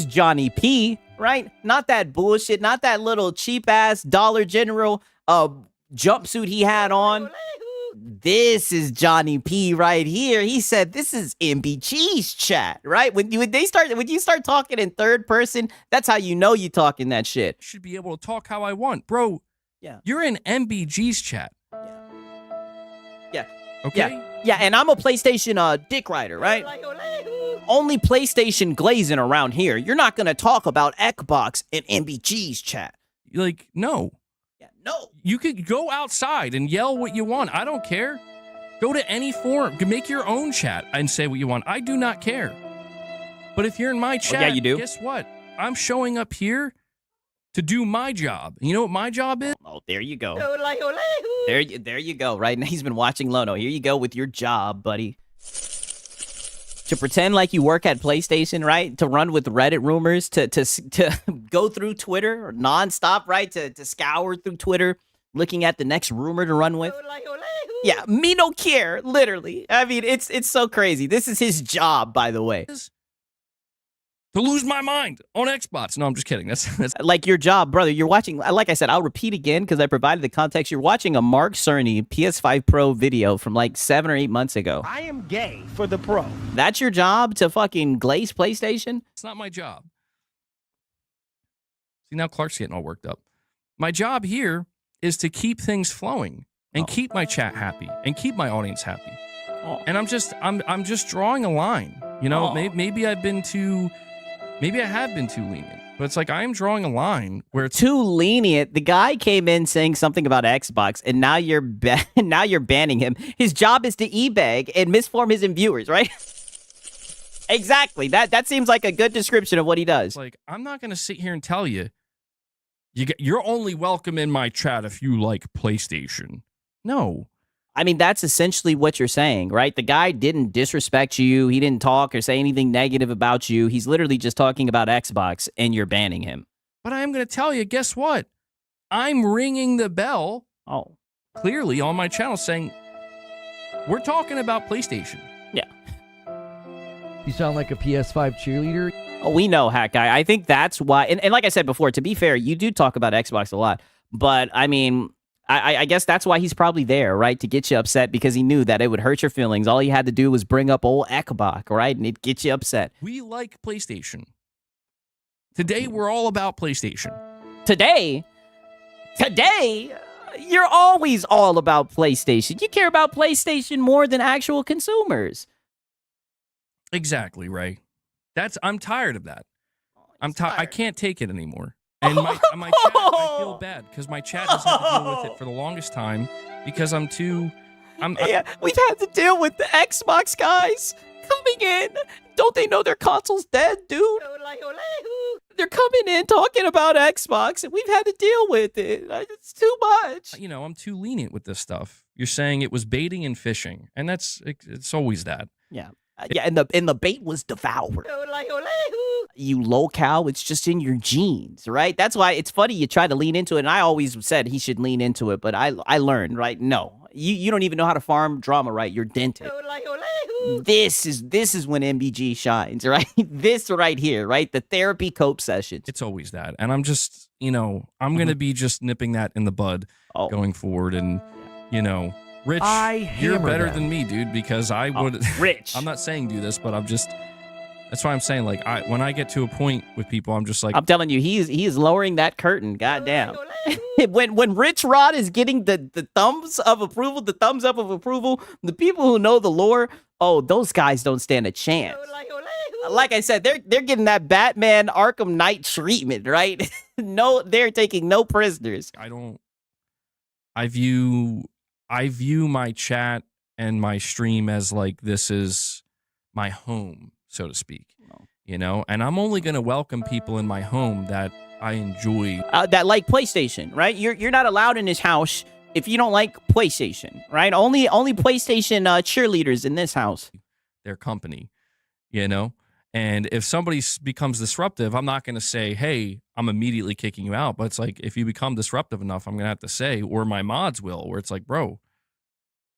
Johnny P, right? Not that bullshit, not that little cheap ass Dollar General jumpsuit he had on. This is Johnny P right here. He said this is MBG's chat, right? When you start talking in third person, that's how you know you talking that shit. Should be able to talk how I want, bro. Yeah. You're in MBG's chat. Yeah. Okay. Yeah, and I'm a PlayStation dick rider, right? Only PlayStation glazing around here. You're not gonna talk about Xbox in MBG's chat. Like, no. Yeah, no. You could go outside and yell what you want. I don't care. Go to any forum. Make your own chat and say what you want. I do not care. But if you're in my chat, yeah, you do. Guess what? I'm showing up here to do my job. You know what my job is? Oh, there you go. There you go, right? And he's been watching Lono. Here you go with your job, buddy. To pretend like you work at PlayStation, right? To run with Reddit rumors, to go through Twitter nonstop, right? To scour through Twitter, looking at the next rumor to run with. Yeah, me no care, literally. I mean, it's so crazy. This is his job, by the way. To lose my mind on Xbox. No, I'm just kidding. That's like your job, brother. You're watching, like I said, I'll repeat again because I provided the context. You're watching a Mark Cerny PS5 Pro video from like 7 or 8 months ago. I am gay for the Pro. That's your job, to fucking glaze PlayStation? It's not my job. See, now Clark's getting all worked up. My job here is to keep things flowing and keep my chat happy and keep my audience happy. And I'm just drawing a line. You know, maybe I have been too lenient, but it's like I'm drawing a line where it's too lenient. The guy came in saying something about Xbox, and now you're banning him. His job is to e-bag and misform his viewers, right? Exactly. That seems like a good description of what he does. Like, I'm not gonna sit here and tell you, you're only welcome in my chat if you like PlayStation. No. I mean, that's essentially what you're saying, right? The guy didn't disrespect you. He didn't talk or say anything negative about you. He's literally just talking about Xbox, and you're banning him. But I am going to tell you, guess what? I'm ringing the bell. Oh. Clearly on my channel saying, we're talking about PlayStation. Yeah. You sound like a PS5 cheerleader. Oh, we know, Hack Guy. I think that's why. And like I said before, to be fair, you do talk about Xbox a lot. But, I mean, I guess that's why he's probably there, right? To get you upset because he knew that it would hurt your feelings. All he had to do was bring up old Ekbach, right? And it'd get you upset. We like PlayStation. Today, we're all about PlayStation. Today, you're always all about PlayStation. You care about PlayStation more than actual consumers. Exactly, Ray. I'm tired of that. I can't take it anymore. And my chat, I feel bad because my chat has had to deal with it for the longest time because yeah, we've had to deal with the Xbox guys coming in. Don't they know their console's dead, dude? They're coming in talking about Xbox, and we've had to deal with it. It's too much. You know, I'm too lenient with this stuff. You're saying it was baiting and fishing, and it's always that. Yeah. Yeah, and the bait was devoured. You low-cal, it's just in your genes, right? That's why it's funny you try to lean into it, and I always said he should lean into it, but I learned, right? No, you don't even know how to farm drama, right? You're dented. This is when MBG shines, right? This right here, right? The therapy cope sessions. It's always that, and I'm just, I'm gonna be just nipping that in the bud going forward, and Rich, you're better than me, dude, because I would. Rich. I'm not saying do this, but that's why I'm saying, like, when I get to a point with people, I'm just like, I'm telling you, he is lowering that curtain. Goddamn. when Rich Rod is getting the thumbs of approval, the thumbs up of approval, the people who know the lore, those guys don't stand a chance. Like I said, they're getting that Batman Arkham Knight treatment, right? No, they're taking no prisoners. I view my chat and my stream as like, this is my home, so to speak. You know, and I'm only going to welcome people in my home that I enjoy. That like PlayStation, right? You're not allowed in this house if you don't like PlayStation, right? Only PlayStation cheerleaders in this house. Their company, you know? And if somebody becomes disruptive, I'm not going to say, hey, I'm immediately kicking you out. But it's like, if you become disruptive enough, I'm going to have to say, or my mods will, where it's like, bro,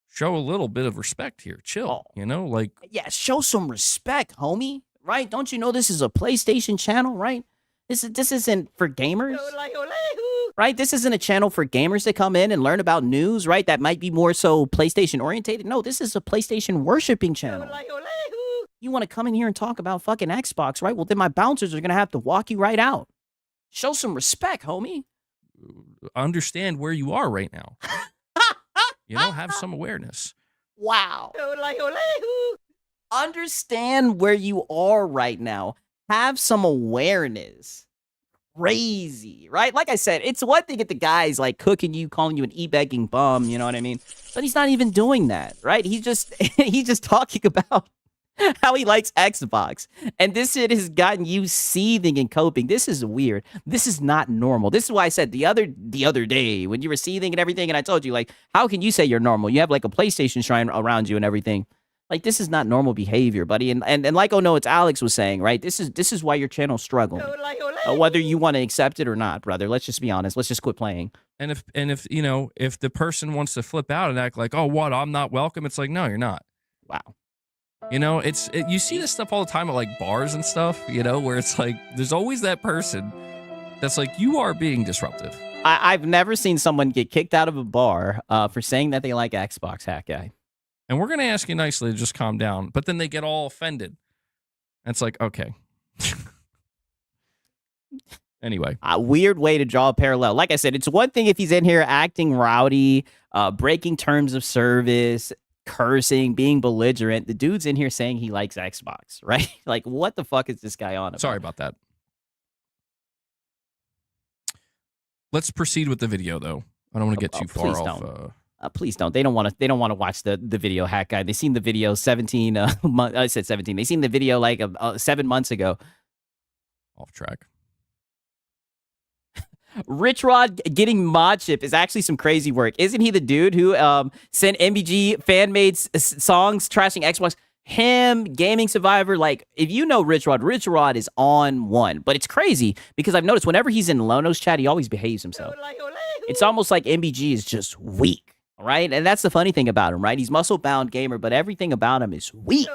show a little bit of respect here. Chill, you know? Like, yeah, show some respect, homie. Right? Don't you know this is a PlayStation channel, right? This isn't for gamers, right? This isn't a channel for gamers to come in and learn about news, right? That might be more so PlayStation orientated. No, this is a PlayStation worshiping channel. You want to come in here and talk about fucking Xbox, right? Well, then my bouncers are going to have to walk you right out. Show some respect, homie. Understand where you are right now. You know, have some awareness. Wow. Understand where you are right now. Have some awareness. Crazy, right? Like I said, it's one thing if the guy's like cooking you, calling you an e-begging bum, you know what I mean? But he's not even doing that, right? He's just talking about how he likes Xbox. And this shit has gotten you seething and coping. This is weird. This is not normal. This is why I said the other day when you were seething and everything, and I told you, like, how can you say you're normal? You have like a PlayStation shrine around you and everything. Like, this is not normal behavior, buddy. And like, oh no, it's Alex was saying, right? This is why your channel's struggling. Whether you want to accept it or not, brother. Let's just be honest. Let's just quit playing. And if you know, if the person wants to flip out and act like, oh, what, I'm not welcome, it's like, no, you're not. Wow. You know, you see this stuff all the time at like bars and stuff, you know, where it's like, there's always that person that's like, you are being disruptive. I've never seen someone get kicked out of a bar for saying that they like Xbox, Hack Guy. And we're going to ask you nicely to just calm down. But then they get all offended. And it's like, okay. Anyway. A weird way to draw a parallel. Like I said, it's one thing if he's in here acting rowdy, breaking terms of service, cursing, being belligerent. The dude's in here saying he likes Xbox, right? Like, what the fuck is this guy on about? Sorry about that. Let's proceed with the video, though. I don't want to get too far off. Please don't. They don't want to watch the video, Hack Guy. They seen the video 17 I said 17. They seen the video like 7 months ago. Off track. Rich Rod getting mod chip is actually some crazy work. Isn't he the dude who sent MBG fan-made songs trashing Xbox? Him, Gaming Survivor, like, if you know Rich Rod is on one. But it's crazy because I've noticed whenever he's in Lono's chat, he always behaves himself. It's almost like MBG is just weak. Right? And that's the funny thing about him, right? He's muscle-bound gamer, but everything about him is weak.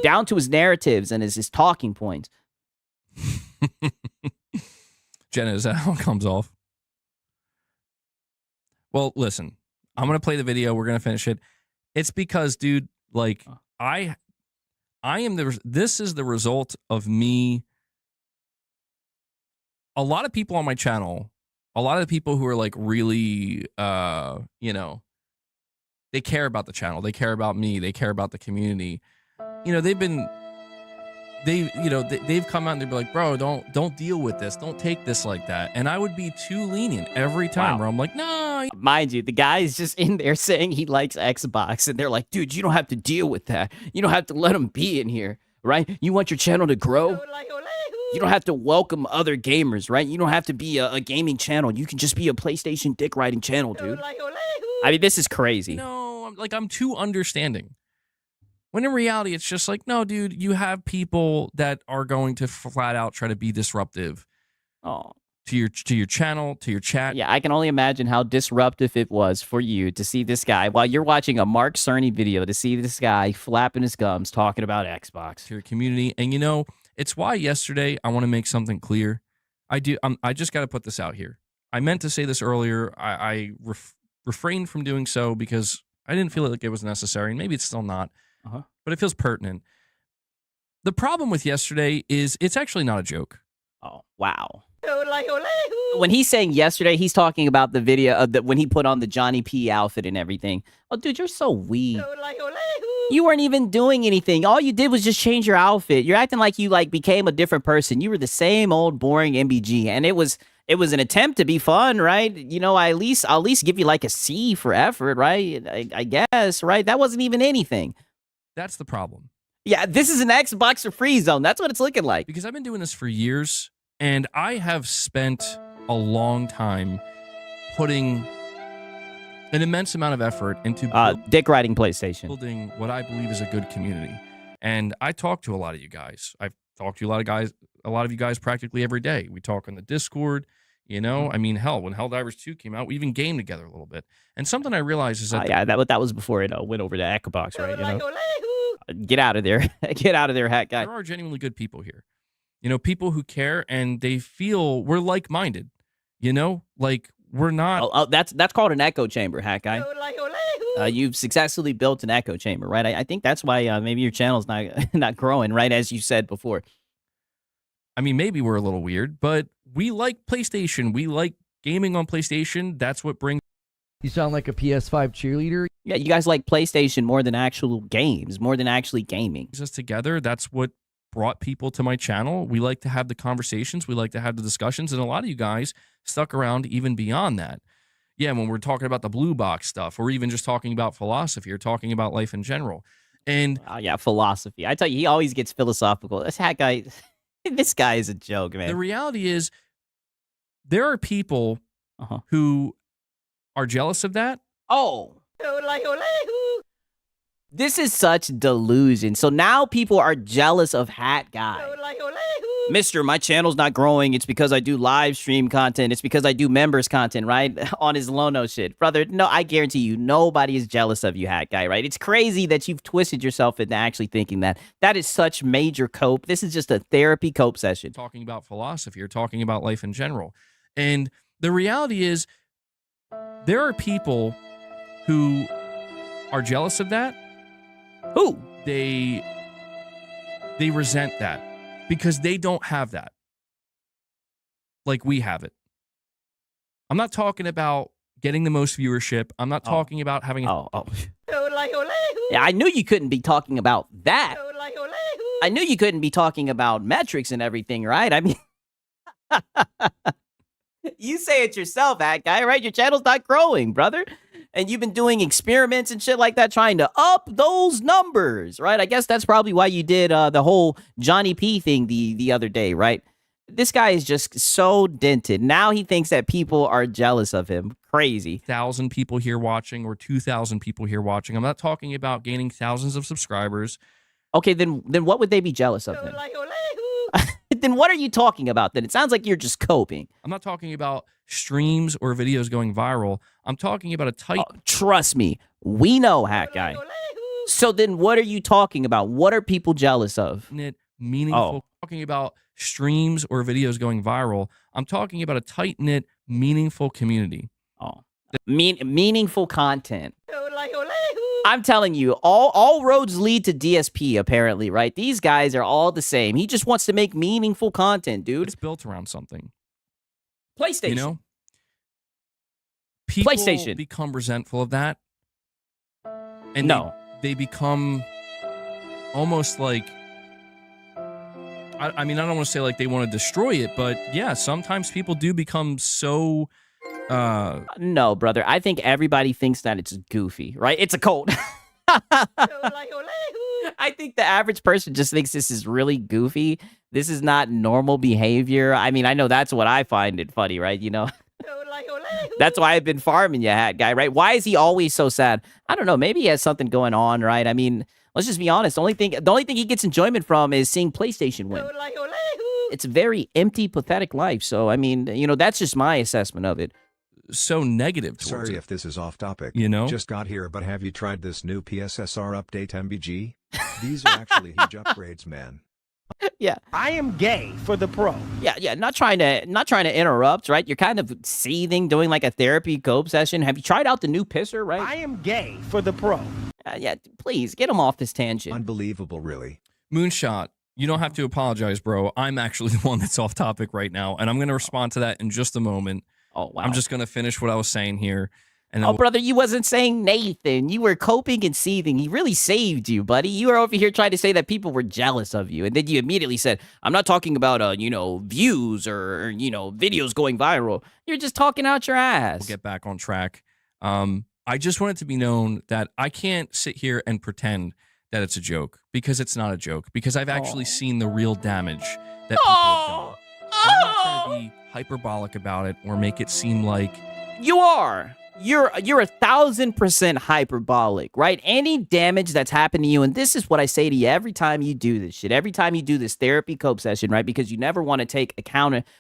Down to his narratives and his talking points. Jenna, is that how it comes off? Well, listen, I'm going to play the video. We're going to finish it. It's because, dude, like, I am this is the result of me. A lot of people on my channel, a lot of the people who are like really, you know, they care about the channel. They care about me. They care about the community. You know, they've come out and they'd be like, bro, don't deal with this. Don't take this like that. And I would be too lenient every time where I'm like, no. Mind you, the guy is just in there saying he likes Xbox. And they're like, dude, you don't have to deal with that. You don't have to let him be in here, right? You want your channel to grow? You don't have to welcome other gamers, right? You don't have to be a gaming channel. You can just be a PlayStation dick riding channel, dude. I mean, this is crazy. No, I'm too understanding. When in reality, it's just like, no, dude, you have people that are going to flat out try to be disruptive. Oh. To your channel, to your chat. Yeah, I can only imagine how disruptive it was for you to see this guy while you're watching a Mark Cerny video, to see this guy flapping his gums talking about Xbox. To your community. And you know, it's why yesterday I want to make something clear. I just got to put this out here. I meant to say this earlier. I refrained from doing so because I didn't feel like it was necessary. And maybe it's still not. But it feels pertinent. The problem with yesterday is it's actually not a joke. Oh, wow. When he's saying yesterday, he's talking about the video of when he put on the Johnny P outfit and everything. Oh, dude, you're so weak. You weren't even doing anything. All you did was just change your outfit. You're acting like you became a different person. You were the same old boring MBG, and it was an attempt to be fun, right? You know, I'll at least give you like a C for effort, right? I guess, right? That wasn't even anything. That's the problem. Yeah, this is an Xbox for free zone. That's what it's looking like. Because I've been doing this for years, and I have spent a long time putting an immense amount of effort into dick riding PlayStation. building what I believe is a good community. And I talk to a lot of you guys. I've talked to a lot of you guys practically every day. We talk on the Discord, you know. I mean, hell, when Helldivers 2 came out, we even gamed together a little bit. And something I realized is that that was before it went over to Xbox, right? You know? Get out of there. Get out of there, hat guy. There are genuinely good people here. You know, people who care and they feel we're like-minded. You know, like we're not. That's called an echo chamber, hat guy. You've successfully built an echo chamber, right? I think that's why maybe your channel's not growing, right? As you said before. I mean, maybe we're a little weird, but we like PlayStation. We like gaming on PlayStation. That's what brings. You sound like a PS5 cheerleader. Yeah, you guys like PlayStation more than actual games, more than actually gaming. Us together. That's what brought people to my channel. We like to have the conversations. We like to have the discussions. And a lot of you guys stuck around even beyond that. Yeah, when we're talking about the blue box stuff, or even just talking about philosophy or talking about life in general. And yeah, philosophy. I tell you, he always gets philosophical. This hat guy, this guy is a joke, man. The reality is there are people who are jealous of that. Oh. This is such delusion. So now people are jealous of Hat Guy. Mister, my channel's not growing. It's because I do live stream content. It's because I do members content, right? On his Lono shit. Brother, no, I guarantee you, nobody is jealous of you, Hat Guy, right? It's crazy that you've twisted yourself into actually thinking that. That is such major cope. This is just a therapy cope session. Talking about philosophy or talking about life in general. And the reality is, there are people who are jealous of that. Who? They resent that because they don't have that like we have it. I'm not talking about getting the most viewership. I'm not talking about having Yeah, I knew you couldn't be talking about that. I knew you couldn't be talking about metrics and everything, right? I mean, you say it yourself, Hat Guy, right? Your channel's not growing, brother. And you've been doing experiments and shit like that, trying to up those numbers, right? I guess that's probably why you did the whole Johnny P thing the other day, right? This guy is just so dented. Now he thinks that people are jealous of him. Crazy. 1,000 people here watching or 2,000 people here watching. I'm not talking about gaining thousands of subscribers. Okay, then what would they be jealous of then? Then what are you talking about then? It sounds like you're just coping. I'm not talking about streams or videos going viral. I'm talking about a tight... trust me, we know, Hat Guy. So then what are you talking about? What are people jealous of? Meaningful. Talking about streams or videos going viral. I'm talking about a tight-knit, meaningful community. Meaningful content. I'm telling you, all roads lead to DSP, apparently, right? These guys are all the same. He just wants to make meaningful content, dude. It's built around something. PlayStation. You know? People become resentful of that. And they become almost like... I mean, I don't want to say like they want to destroy it, but yeah, sometimes people do become so... No, brother. I think everybody thinks that it's goofy, right? It's a cult. I think the average person just thinks this is really goofy. This is not normal behavior. I mean, I know that's what I find it funny, right? You know? That's why I've been farming you, Hat Guy, right? Why is he always so sad? I don't know. Maybe he has something going on, right? I mean, let's just be honest. The only thing he gets enjoyment from is seeing PlayStation win. It's a very empty, pathetic life. So, I mean, you know, that's just my assessment of it. So negative towards Sorry if this is off topic. You know? Just got here, but have you tried this new PSSR update MBG? These are actually huge upgrades, man. Yeah. I am gay for the pro. Yeah, not trying to interrupt, right? You're kind of seething, doing like a therapy cope session. Have you tried out the new pisser, right? I am gay for the pro. Yeah, please get him off this tangent. Unbelievable, really. Moonshot, you don't have to apologize, bro. I'm actually the one that's off topic right now, and I'm going to respond to that in just a moment. Oh, wow. I'm just going to finish what I was saying here. And brother, you wasn't saying Nathan. You were coping and seething. He really saved you, buddy. You were over here trying to say that people were jealous of you. And then you immediately said, I'm not talking about, views or, videos going viral. You're just talking out your ass. We'll get back on track. I just want it to be known that I can't sit here and pretend that it's a joke, because it's not a joke, because I've actually seen the real damage that people have done. And I'm not trying to be hyperbolic about it or make it seem like you are. You're 1,000% hyperbolic, right? Any damage that's happened to you, and this is what I say to you every time you do this shit, every time you do this therapy cope session, right? Because you never want to take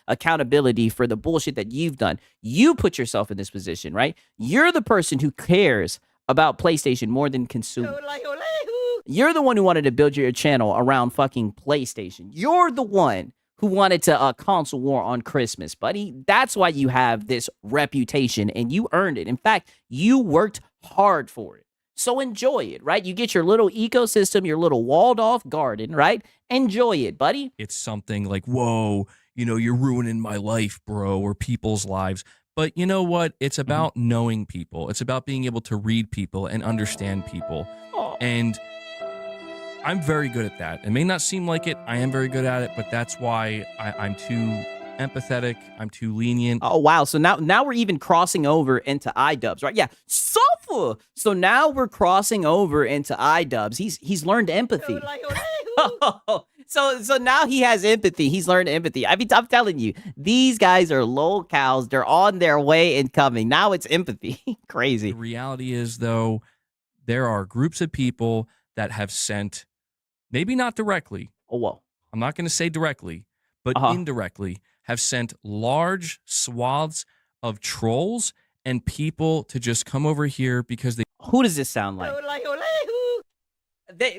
accountability for the bullshit that you've done. You put yourself in this position, right? You're the person who cares about PlayStation more than consumers. You're the one who wanted to build your channel around fucking PlayStation. You're the one who wanted to console war on Christmas, buddy. That's why you have this reputation, and you earned it. In fact, you worked hard for it. So enjoy it, right? You get your little ecosystem, your little walled-off garden, right? Enjoy it, buddy. it's something like, whoa, you're ruining my life, bro, or people's lives. But you know what? It's about knowing people. It's about being able to read people and understand people. And I'm very good at that. It may not seem like it. I am very good at it, but that's why I'm too empathetic. I'm too lenient. Oh, wow. So now we're even crossing over into iDubbbz, right? Yeah. So now we're crossing over into iDubbbz. He's learned empathy. So now he has empathy. He's learned empathy. I mean, I'm telling you, these guys are locals. They're on their way and coming. Now it's empathy. Crazy. The reality is, though, there are groups of people that have sent, maybe not directly. Oh, whoa. I'm not going to say directly, but indirectly have sent large swaths of trolls and people to just come over here because they... Who does this sound like?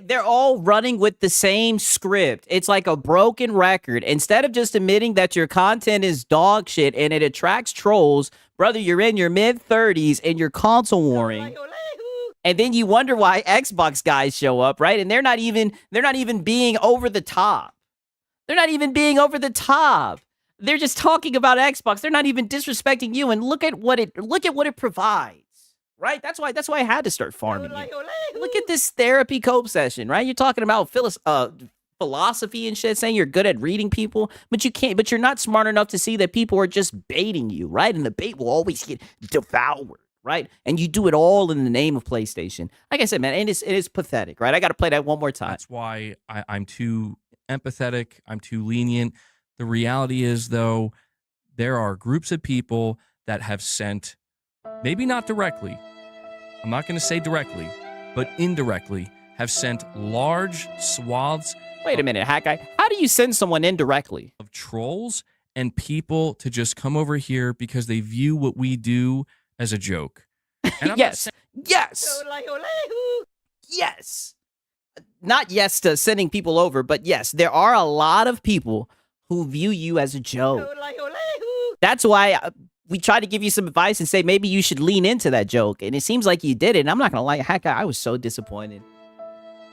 They're all running with the same script. It's like a broken record. Instead of just admitting that your content is dog shit and it attracts trolls, brother, you're in your mid-30s and you're console warring. And then you wonder why Xbox guys show up, right? And they're not even being over the top. They're not even being over the top. They're just talking about Xbox. They're not even disrespecting you. And look at what it provides. Right? That's why I had to start farming you. Look at this therapy cope session, right? You're talking about philosophy and shit, saying you're good at reading people, but you're not smart enough to see that people are just baiting you, right? And the bait will always get devoured, right? And you do it all in the name of PlayStation. Like I said, man, it is pathetic, right? I got to play that one more time. That's why I'm too empathetic. I'm too lenient. The reality is, though, there are groups of people that have sent, maybe not directly, I'm not going to say directly, but indirectly, have sent large swaths. Wait a minute, Hack Guy. How do you send someone indirectly? Of trolls and people to just come over here because they view what we do as a joke. And I'm yes. Not yes to sending people over, but yes, there are a lot of people who view you as a joke. That's why we try to give you some advice and say maybe you should lean into that joke. And it seems like you did it. And I'm not going to lie, Hack Guy, I was so disappointed.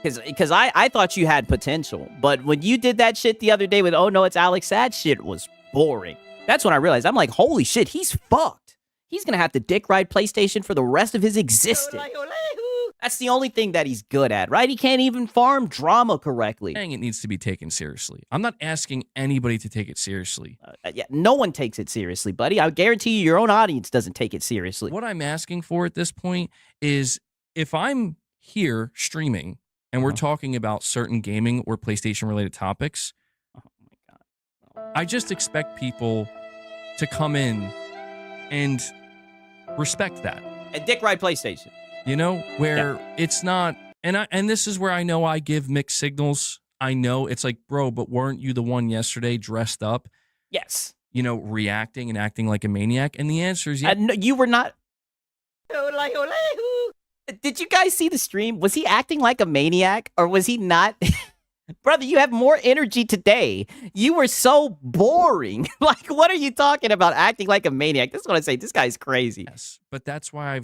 Because I thought you had potential. But when you did that shit the other day with, oh no, it's Alex, that shit was boring. That's when I realized, I'm like, holy shit, he's fucked. He's going to have to dick ride PlayStation for the rest of his existence. That's the only thing that he's good at, right? He can't even farm drama correctly. It needs to be taken seriously. I'm not asking anybody to take it seriously. Yeah, no one takes it seriously, buddy. I guarantee you your own audience doesn't take it seriously. What I'm asking for at this point is if I'm here streaming and we're talking about certain gaming or PlayStation-related topics, oh my God. I just expect people to come in and respect that. And dick ride PlayStation. Where it's not, and this is where I know I give mixed signals. I know it's like, bro, but weren't you the one yesterday dressed up? Yes. Reacting and acting like a maniac? And the answer is yes. No, you were not. Did you guys see the stream? Was he acting like a maniac or was he not? Brother, you have more energy today. You were so boring. Like, what are you talking about acting like a maniac? This is what I say. This guy's crazy. Yes, but that's why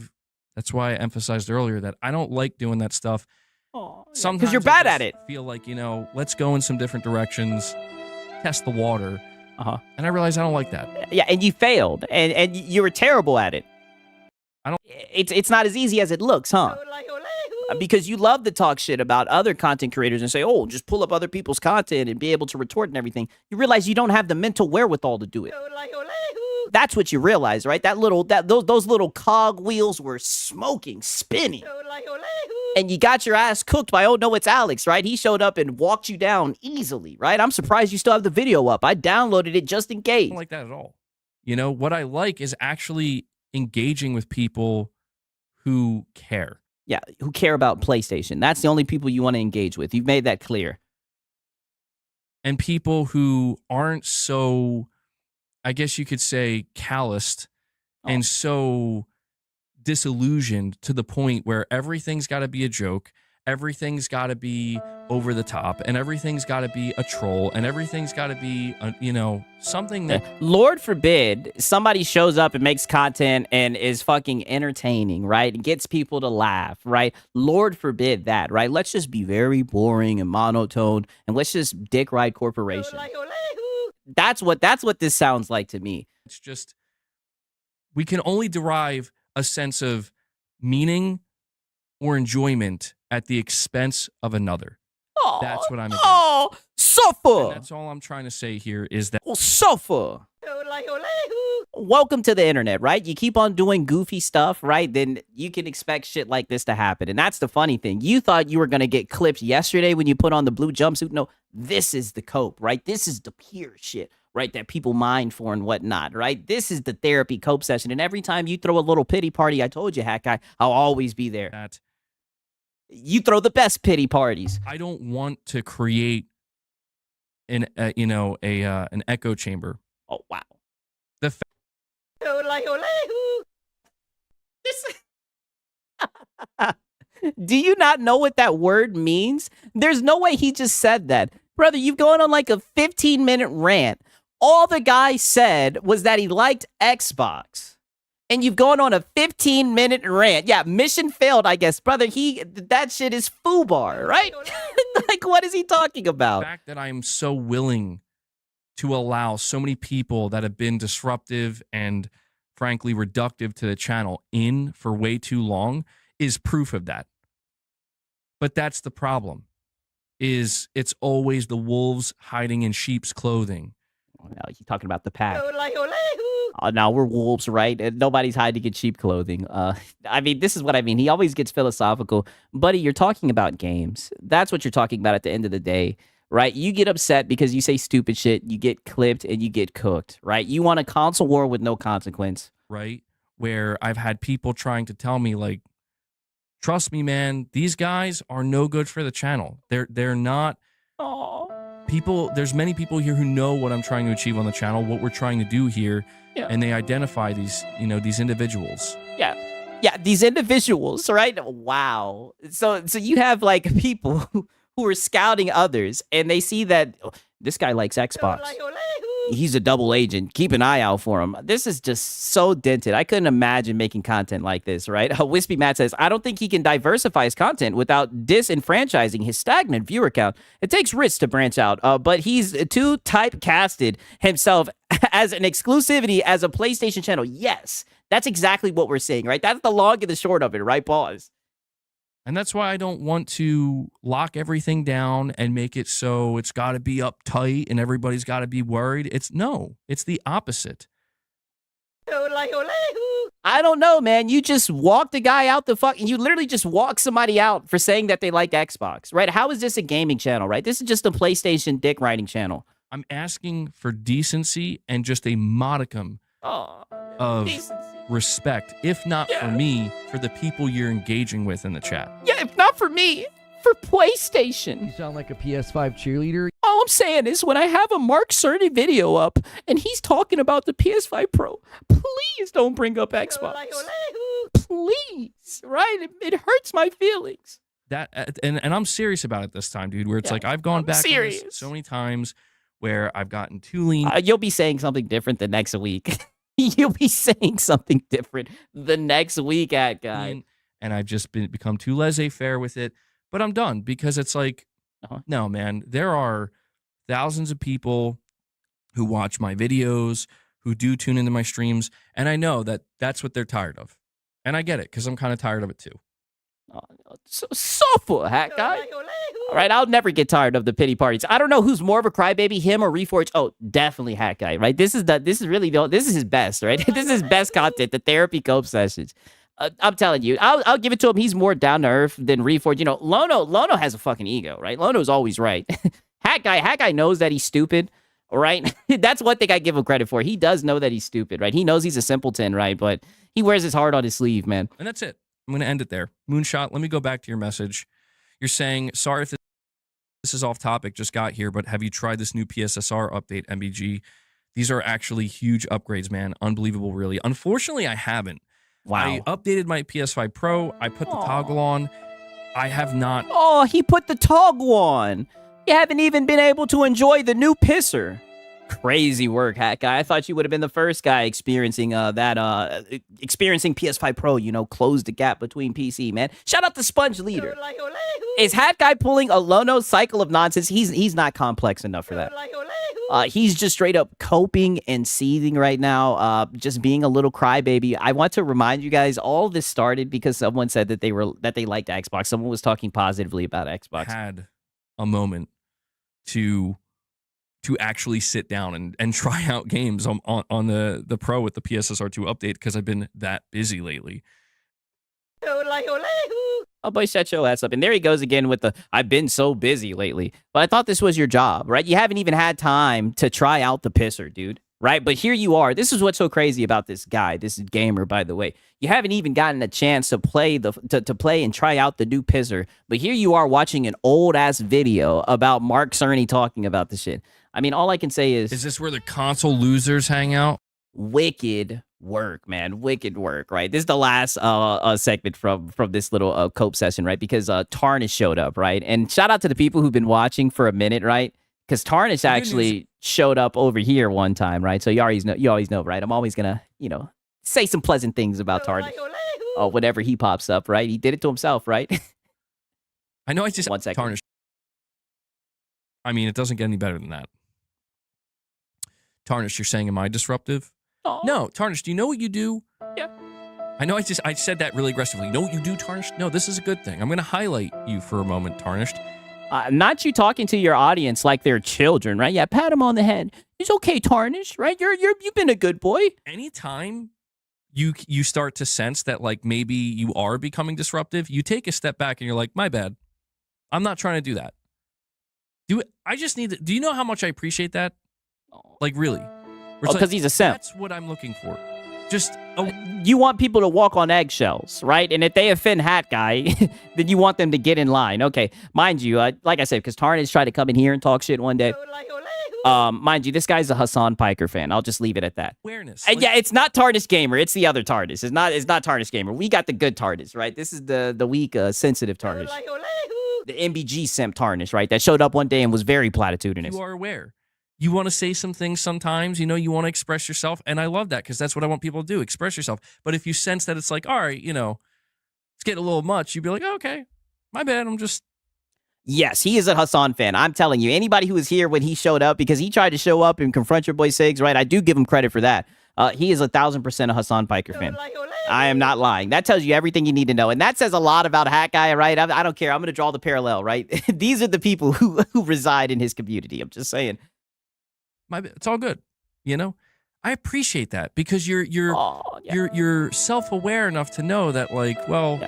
I emphasized earlier that I don't like doing that stuff. Sometimes because you're bad at it. Feel like, let's go in some different directions, test the water. And I realized I don't like that. Yeah, and you failed, and you were terrible at it. It's not as easy as it looks, huh? Because you love to talk shit about other content creators and say, oh, just pull up other people's content and be able to retort and everything. You realize you don't have the mental wherewithal to do it. That's what you realize, right? Those little cog wheels were smoking, spinning. and you got your ass cooked by, oh no, it's Alex, right? He showed up and walked you down easily, right? I'm surprised you still have the video up. I downloaded it just in case. I don't like that at all. You know, what I like is actually engaging with people who care. Yeah, who care about PlayStation. That's the only people you want to engage with. You've made that clear. And people who aren't so, I guess you could say, calloused and so disillusioned to the point where everything's got to be a joke, everything's got to be over the top, and everything's got to be a troll, and everything's got to be, something that... Lord forbid somebody shows up and makes content and is fucking entertaining, right? And gets people to laugh, right? Lord forbid that, right? Let's just be very boring and monotone, and let's just dick ride corporation. That's what this sounds like to me. It's just, we can only derive a sense of meaning or enjoyment at the expense of another. Oh, that's what I'm against. Oh, suffer. And that's all I'm trying to say here is that. Oh, suffer. Welcome to the internet, right? You keep on doing goofy stuff, right? Then you can expect shit like this to happen. And that's the funny thing. You thought you were going to get clipped yesterday when you put on the blue jumpsuit. No, this is the cope, right? This is the pure shit, right? That people mine for and whatnot, right? This is the therapy cope session. And every time you throw a little pity party, I told you, Hat Guy, I'll always be there. You throw the best pity parties. I don't want to create an echo chamber. Oh, wow. Do you not know what that word means? There's no way he just said that. Brother, you've gone on like a 15-minute rant. All the guy said was that he liked Xbox. And you've gone on a 15-minute rant. Yeah, mission failed, I guess. Brother, that shit is foobar, right? Like, what is he talking about? The fact that I'm so willing to allow so many people that have been disruptive and, frankly, reductive to the channel in for way too long is proof of that. But that's the problem, is it's always the wolves hiding in sheep's clothing. Oh, now you're talking about the pack. Oh, now we're wolves, right? And nobody's hiding in sheep clothing. I mean, this is what I mean. He always gets philosophical. Buddy, you're talking about games. That's what you're talking about at the end of the day, right? You get upset because you say stupid shit, you get clipped, and you get cooked, right? You want a console war with no consequence. Right? Where I've had people trying to tell me, like, trust me, man, these guys are no good for the channel. They're not... Aww. People, there's many people here who know what I'm trying to achieve on the channel, what we're trying to do here, and they identify these individuals. Yeah, these individuals, right? Wow. So you have like people who are scouting others, and they see that this guy likes Xbox. He's a double agent. Keep an eye out for him. This is just so dented. I couldn't imagine making content like this, right? Wispy Matt says, I don't think he can diversify his content without disenfranchising his stagnant viewer count. It takes risks to branch out, but he's too typecasted himself as an exclusivity as a PlayStation channel. Yes, that's exactly what we're saying, right? That's the long and the short of it, right, Pause? And that's why I don't want to lock everything down and make it so it's got to be uptight and everybody's got to be worried. It's the opposite. I don't know, man. You just walked a guy out you literally just walked somebody out for saying that they like Xbox, right? How is this a gaming channel, right? This is just a PlayStation dick riding channel. I'm asking for decency and just a modicum of respect, if not for me, for the people you're engaging with in the chat. Yeah, if not for me, for PlayStation. You sound like a PS5 cheerleader. All I'm saying is when I have a Mark Cerny video up and he's talking about the PS5 Pro, please don't bring up Xbox. Please, right? It hurts my feelings. That and I'm serious about it this time, dude, where it's like I've gone back on this so many times where I've gotten too lean. You'll be saying something different the next week. You'll be saying something different the next week, Hat Guy. And I've just become too laissez-faire with it. But I'm done because it's like, no, man, there are thousands of people who watch my videos, who do tune into my streams, and I know that that's what they're tired of. And I get it because I'm kind of tired of it too. So soulful, Hat Guy. All right, I'll never get tired of the pity parties. I don't know who's more of a crybaby, him or Reforge. Oh, definitely Hat Guy, right? This is his best, right? This is his best content, the therapy cope sessions. I'm telling you, I'll give it to him. He's more down to earth than Reforged. You know, Lono has a fucking ego, right? Lono's always right. Hat guy knows that he's stupid, right? That's one thing I give him credit for. He does know that he's stupid, right? He knows he's a simpleton, right? But he wears his heart on his sleeve, man. And that's it. I'm going to end it there. Moonshot, let me go back to your message. You're saying, sorry if this is off topic, just got here, but have you tried this new PSSR update, MBG? These are actually huge upgrades, man. Unbelievable, really. Unfortunately, I haven't. Wow. I updated my PS5 Pro. I put the toggle on. I have not. Oh, he put the toggle on. You haven't even been able to enjoy the new pisser. Crazy work, Hat Guy. I thought you would have been the first guy experiencing experiencing PS5 Pro, you know, close the gap between PC, man. Shout out to Sponge Leader. Is Hat Guy pulling a Lono cycle of nonsense? He's not complex enough for that. He's just straight up coping and seething right now, just being a little crybaby. I want to remind you guys, all this started because someone said that they liked Xbox. Someone was talking positively about Xbox. Had a moment to actually sit down and try out games on the Pro with the PSSR2 update because I've been that busy lately. Oh boy, shut your ass up. And there he goes again with the, I've been so busy lately. But I thought this was your job, right? You haven't even had time to try out the pisser, dude. Right? But here you are. This is what's so crazy about this guy. This is gamer, by the way. You haven't even gotten a chance to play to play and try out the new pisser. But here you are watching an old ass video about Mark Cerny talking about the shit. I mean, all I can say is this where the console losers hang out? Wicked work, man. Wicked work, right? This is the last segment from this little cope session, right? Because Tarnish showed up, right? And shout out to the people who've been watching for a minute, right? Because Tarnish actually showed up over here one time, right? So you always know, right? I'm always gonna, you know, say some pleasant things about Tarnish. Oh, whenever he pops up, right? He did it to himself, right? I know. I just 1 second. Tarnish. I mean, it doesn't get any better than that. Tarnish, you're saying, am I disruptive? Oh. No, Tarnish, do you know what you do? Yeah. I know I said that really aggressively. You know what you do, Tarnish? No, this is a good thing. I'm going to highlight you for a moment, Tarnished. Not you talking to your audience like they're children, right? Yeah, pat him on the head. It's okay, Tarnish, right? You've been a good boy. Anytime you start to sense that like maybe you are becoming disruptive, you take a step back and you're like, my bad. I'm not trying to do that. Do you know how much I appreciate that? Like, really? Because he's a simp. That's what I'm looking for. You want people to walk on eggshells, right? And if they offend Hat Guy, then you want them to get in line. Okay, mind you, like I said, because Tarnish tried to come in here and talk shit one day. Mind you, this guy's a Hassan Piker fan. I'll just leave it at that. Awareness. And yeah, it's not Tarnish Gamer. It's the other Tarnish. It's not Tarnish Gamer. We got the good Tarnish, right? This is the weak, sensitive Tarnish. The MBG simp Tarnish, right? That showed up one day and was very platitudinous. You are aware. You want to say some things sometimes, you know, you want to express yourself. And I love that because that's what I want people to do, express yourself. But if you sense that it's like, all right, you know, it's getting a little much, you'd be like, oh, okay, my bad. I'm just. Yes, he is a Hassan fan. I'm telling you, anybody who was here when he showed up, because he tried to show up and confront your boy Sigs, right? I do give him credit for that. He is 1,000% a Hassan Piker fan. I am not lying. That tells you everything you need to know. And that says a lot about Hat Guy, right? I don't care. I'm going to draw the parallel, right? These are the people who reside in his community. I'm just saying. It's all good, you know. I appreciate that because you're self-aware enough to know that, like, well,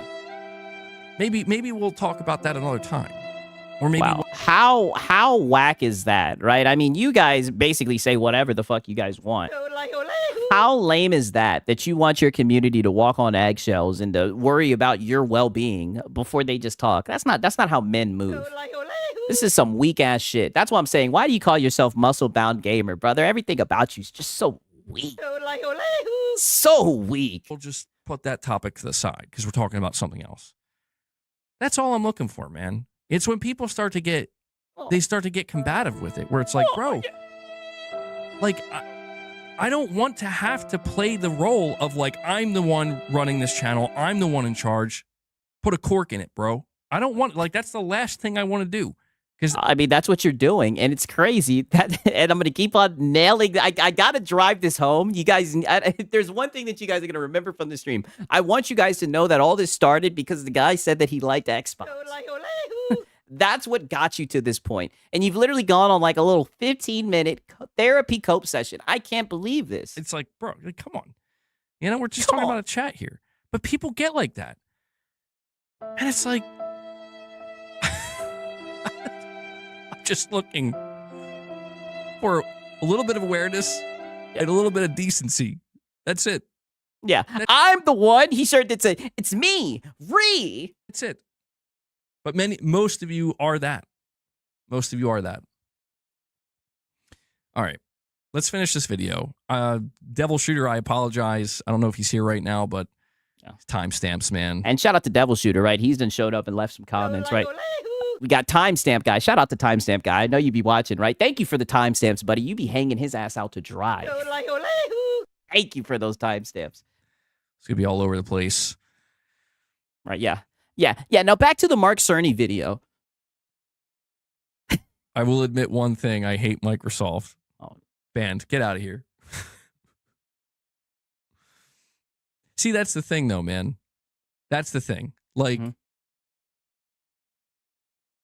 maybe we'll talk about that another time, or maybe how whack is that, right? I mean, you guys basically say whatever the fuck you guys want. How lame is that you want your community to walk on eggshells and to worry about your well-being before they just talk? That's not how men move. This is some weak ass shit. That's what I'm saying. Why do you call yourself muscle bound gamer, brother? Everything about you is just so weak. So weak. We'll just put that topic to the side because we're talking about something else. That's all I'm looking for, man. It's when people start to get combative with it, where it's like, bro, like I don't want to have to play the role of like, I'm the one running this channel. I'm the one in charge. Put a cork in it, bro. I don't want, like, that's the last thing I want to do. Because I mean, that's what you're doing, and it's crazy. And I'm going to keep on nailing. I got to drive this home. You guys, there's one thing that you guys are going to remember from the stream. I want you guys to know that all this started because the guy said that he liked Xbox. That's what got you to this point. And you've literally gone on like a little 15-minute therapy cope session. I can't believe this. It's like, bro, come on. You know, we're just talking about a chat here. But people get like that. And it's like, I'm just looking for a little bit of awareness and a little bit of decency. That's it. Yeah. I'm the one. He shared that said, it's me, Ree. That's it. But most of you are that. Most of you are that. All right. Let's finish this video. Devil Shooter, I apologize. I don't know if he's here right now, but timestamps, man. And shout out to Devil Shooter, right? He's done showed up and left some comments, right? We got Timestamp Guy. Shout out to Timestamp Guy. I know you be watching, right? Thank you for the timestamps, buddy. You be hanging his ass out to dry. Thank you for those timestamps. It's going to be all over the place. Right, yeah. Yeah. Now back to the Mark Cerny video. I will admit one thing. I hate Microsoft. Banned. Get out of here. See, that's the thing, though, man. That's the thing. Like,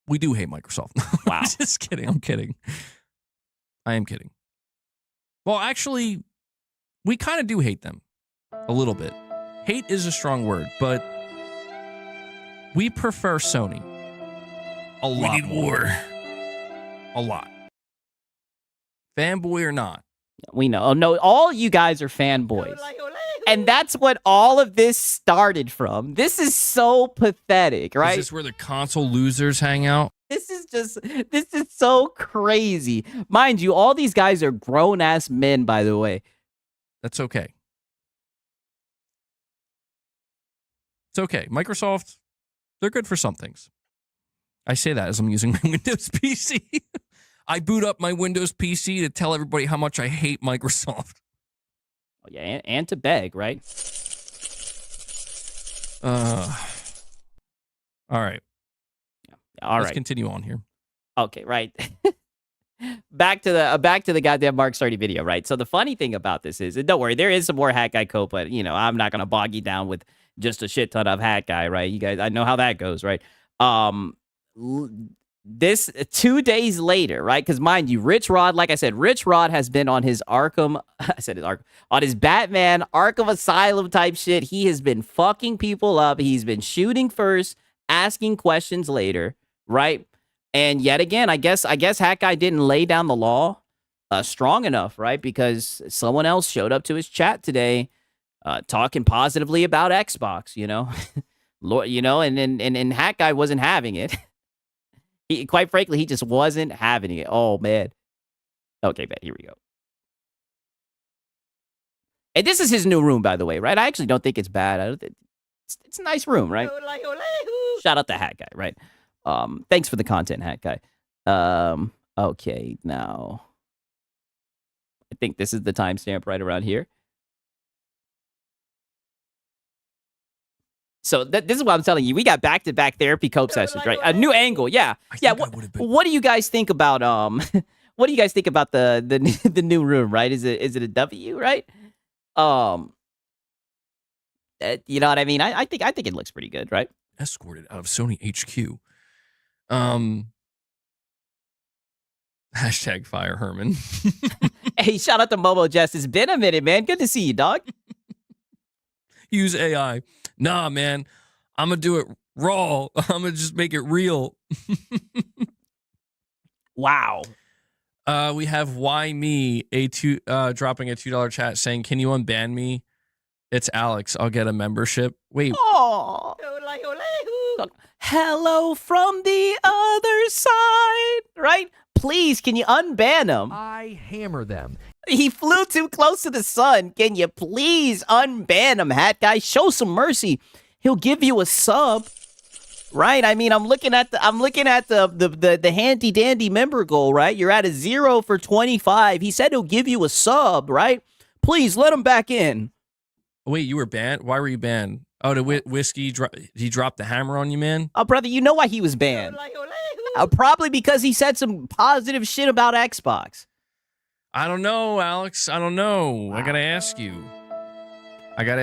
we do hate Microsoft. Wow. Just kidding. I'm kidding. I am kidding. Well, actually, we kind of do hate them a little bit. Hate is a strong word, but we prefer Sony a lot. We need war. A lot. Fanboy or not. We know. Oh, no, all you guys are fanboys. And that's what all of this started from. This is so pathetic, right? Is this where the console losers hang out? This is so crazy. Mind you, all these guys are grown-ass men, by the way. That's okay. It's okay. Microsoft, they're good for some things. I say that as I'm using my Windows PC. I boot up my Windows PC to tell everybody how much I hate Microsoft. Oh, yeah, and to beg, right? All right. Let's continue on here. Okay, right. back to the goddamn Mark Cerny video, right? So the funny thing about this is, and don't worry, there is some more Hat Guy code, but I'm not gonna bog you down with just a shit ton of Hat Guy, right? You guys, I know how that goes, right? This 2 days later, right? Because mind you, Rich Rod, like I said, Rich Rod has been on his on his Batman Arkham Asylum type shit. He has been fucking people up. He's been shooting first, asking questions later, right? And yet again, I guess Hat Guy didn't lay down the law strong enough, right? Because someone else showed up to his chat today, talking positively about Xbox, and Hat Guy wasn't having it. Quite frankly, he just wasn't having it. Oh, man. Okay, man, here we go. And this is his new room, by the way, right? I actually don't think it's bad. It's a nice room, right? Shout out to Hat Guy, right? Thanks for the content, Hat Guy. Okay, now. I think this is the timestamp right around here. So this is what I'm telling you. We got back-to-back therapy cope sessions, right? A new angle, yeah. What do you guys think about what do you guys think about the new room, right? Is it a W, right? You know what I mean? I think it looks pretty good, right? Escorted out of Sony HQ. Hashtag fire Herman. Hey, shout out to Momo Jess. It's been a minute, man. Good to see you, dog. Use AI. Nah, man. I'm going to do it raw. I'm going to just make it real. Wow. We have Why Me dropping a $2 chat saying, "Can you unban me? It's Alex. I'll get a membership." Wait. Oh. Hello from the other side, right? Please, can you unban him? I hammer them. He flew too close to the sun. Can you please unban him, Hat Guy? Show some mercy. He'll give you a sub, right? I mean, I'm looking at the handy dandy member goal, right? You're at a 0 for 25. He said he'll give you a sub, right? Please let him back in. Wait, you were banned? Why were you banned? Oh, the Whiskey, he dropped the hammer on you, man? Oh, brother, you know why he was banned. Probably because he said some positive shit about Xbox. I don't know, Alex. I don't know. Wow. I gotta ask you. Are you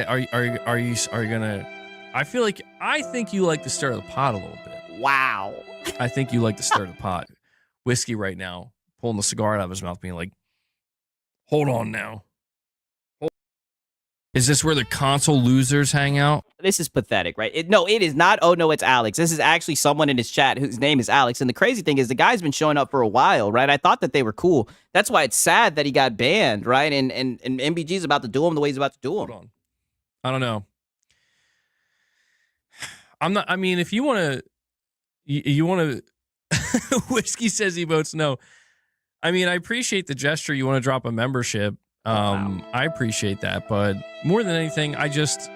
gonna? I think you like to stir the pot a little bit. Wow. I think you like to stir the pot. Whiskey right now, pulling the cigar out of his mouth, being like, "Hold on now." Is this where the console losers hang out? This is pathetic, right? No, it is not. Oh, no, it's Alex. This is actually someone in his chat whose name is Alex. And the crazy thing is the guy's been showing up for a while, right? I thought that they were cool. That's why it's sad that he got banned, right? And MBG's about to do him the way he's about to do him. Hold on. I don't know. I'm not. I mean, if you want to, Whiskey says he votes no. I mean, I appreciate the gesture. You want to drop a membership. I appreciate that, but more than anything, I just,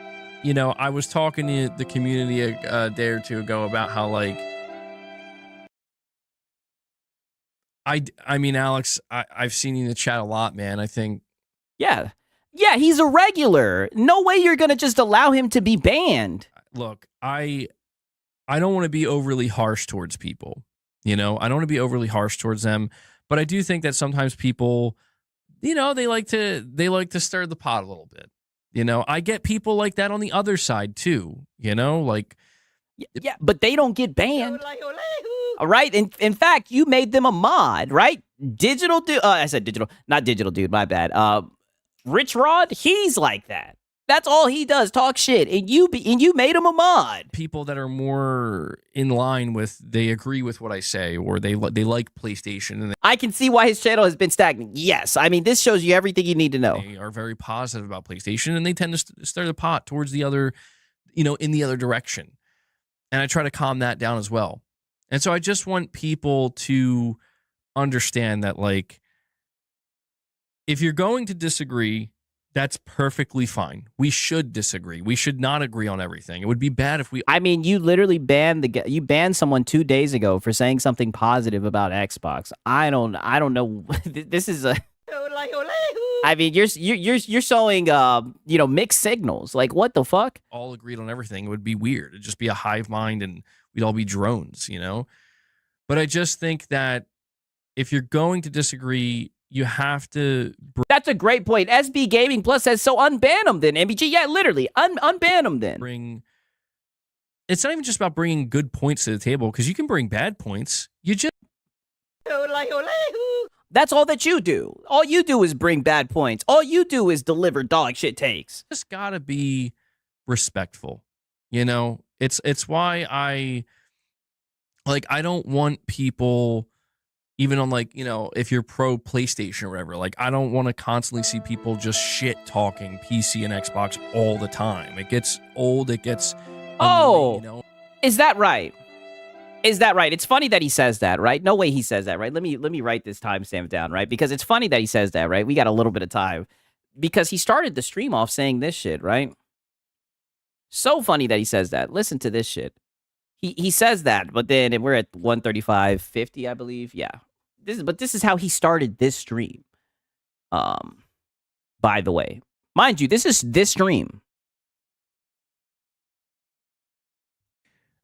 I was talking to the community a day or two ago about how, like, I mean, Alex, I've seen you in the chat a lot, man. I think, yeah, he's a regular. No way you're gonna just allow him to be banned. Look, I don't want to be overly harsh towards people. I don't want to be overly harsh towards them, but I do think that sometimes people, they like to stir the pot a little bit. I get people like that on the other side too. Like, yeah, but they don't get banned. All right. In fact, you made them a mod, right? Digital dude. I said digital, not digital dude. My bad. Rich Rod. He's like that. That's all he does, talk shit, and you made him a mod. People that are more in line with, they agree with what I say, or they like PlayStation. And I can see why his channel has been stagnant. Yes, I mean, this shows you everything you need to know. They are very positive about PlayStation, and they tend to stir the pot towards the other, in the other direction. And I try to calm that down as well. And so I just want people to understand that, like, if you're going to disagree, that's perfectly fine. We should disagree. We should not agree on everything. It would be bad if we... I mean, you literally banned someone 2 days ago for saying something positive about Xbox. I don't know. This is a... I mean, you're showing mixed signals. Like, what the fuck? All agreed on everything. It would be weird. It'd just be a hive mind and we'd all be drones, But I just think that if you're going to disagree, you have to... That's a great point. SB Gaming Plus says, so unban them then, MBG. Yeah, literally, unban them then. It's not even just about bringing good points to the table, because you can bring bad points. You just... That's all that you do. All you do is bring bad points. All you do is deliver dog shit takes. Just gotta be respectful. It's why I don't want people... Even on, like, if you're pro PlayStation or whatever, like, I don't want to constantly see people just shit talking PC and Xbox all the time. It gets old. It gets... Is that right? Is that right? It's funny that he says that, right? No way he says that, right? Let me write this timestamp down, right? Because it's funny that he says that, right? We got a little bit of time. Because he started the stream off saying this shit, right? So funny that he says that. Listen to this shit. He says that, but then we're at 135.50, I believe. Yeah. This is how he started this stream. By the way. Mind you, this is this stream.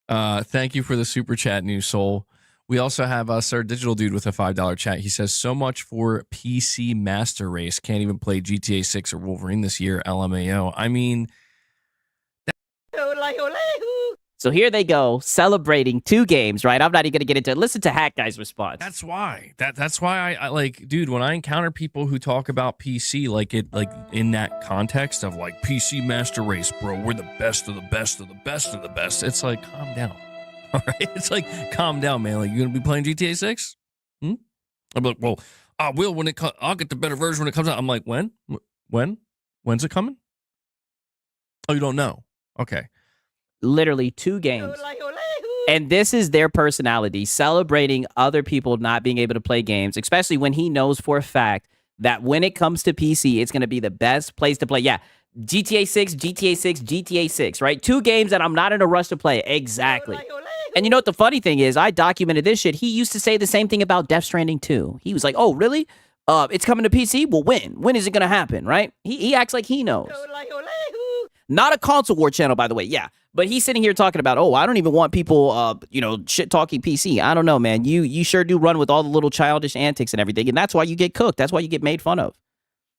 Thank you for the super chat, New Soul. We also have Sir Digital Dude with a $5 chat. He says, so much for PC Master Race. Can't even play GTA 6 or Wolverine this year. LMAO. I mean... So here they go, celebrating 2 games, right? I'm not even going to get into it. Listen to Hack Guy's response. That's why. That's why I like, dude, when I encounter people who talk about PC, like in that context of, like, PC Master Race, bro, we're the best of the best of the best of the best. It's like, calm down. All right? It's like, calm down, man. Like, you going to be playing GTA 6? I'm like, well, I will when I'll get the better version when it comes out. I'm like, when? When's it coming? Oh, you don't know? Okay. Literally 2 games. And this is their personality, celebrating other people not being able to play games, especially when he knows for a fact that when it comes to PC, it's going to be the best place to play. Yeah, GTA 6, GTA 6, GTA 6, right? 2 games that I'm not in a rush to play. Exactly. And you know what the funny thing is? I documented this shit. He used to say the same thing about Death Stranding 2. He was like, oh, really? It's coming to PC? Well, when? When is it going to happen, right? He acts like he knows. Not a console war channel, by the way. Yeah. But he's sitting here talking about, oh, I don't even want people, shit-talking PC. I don't know, man. You sure do run with all the little childish antics and everything, and that's why you get cooked. That's why you get made fun of,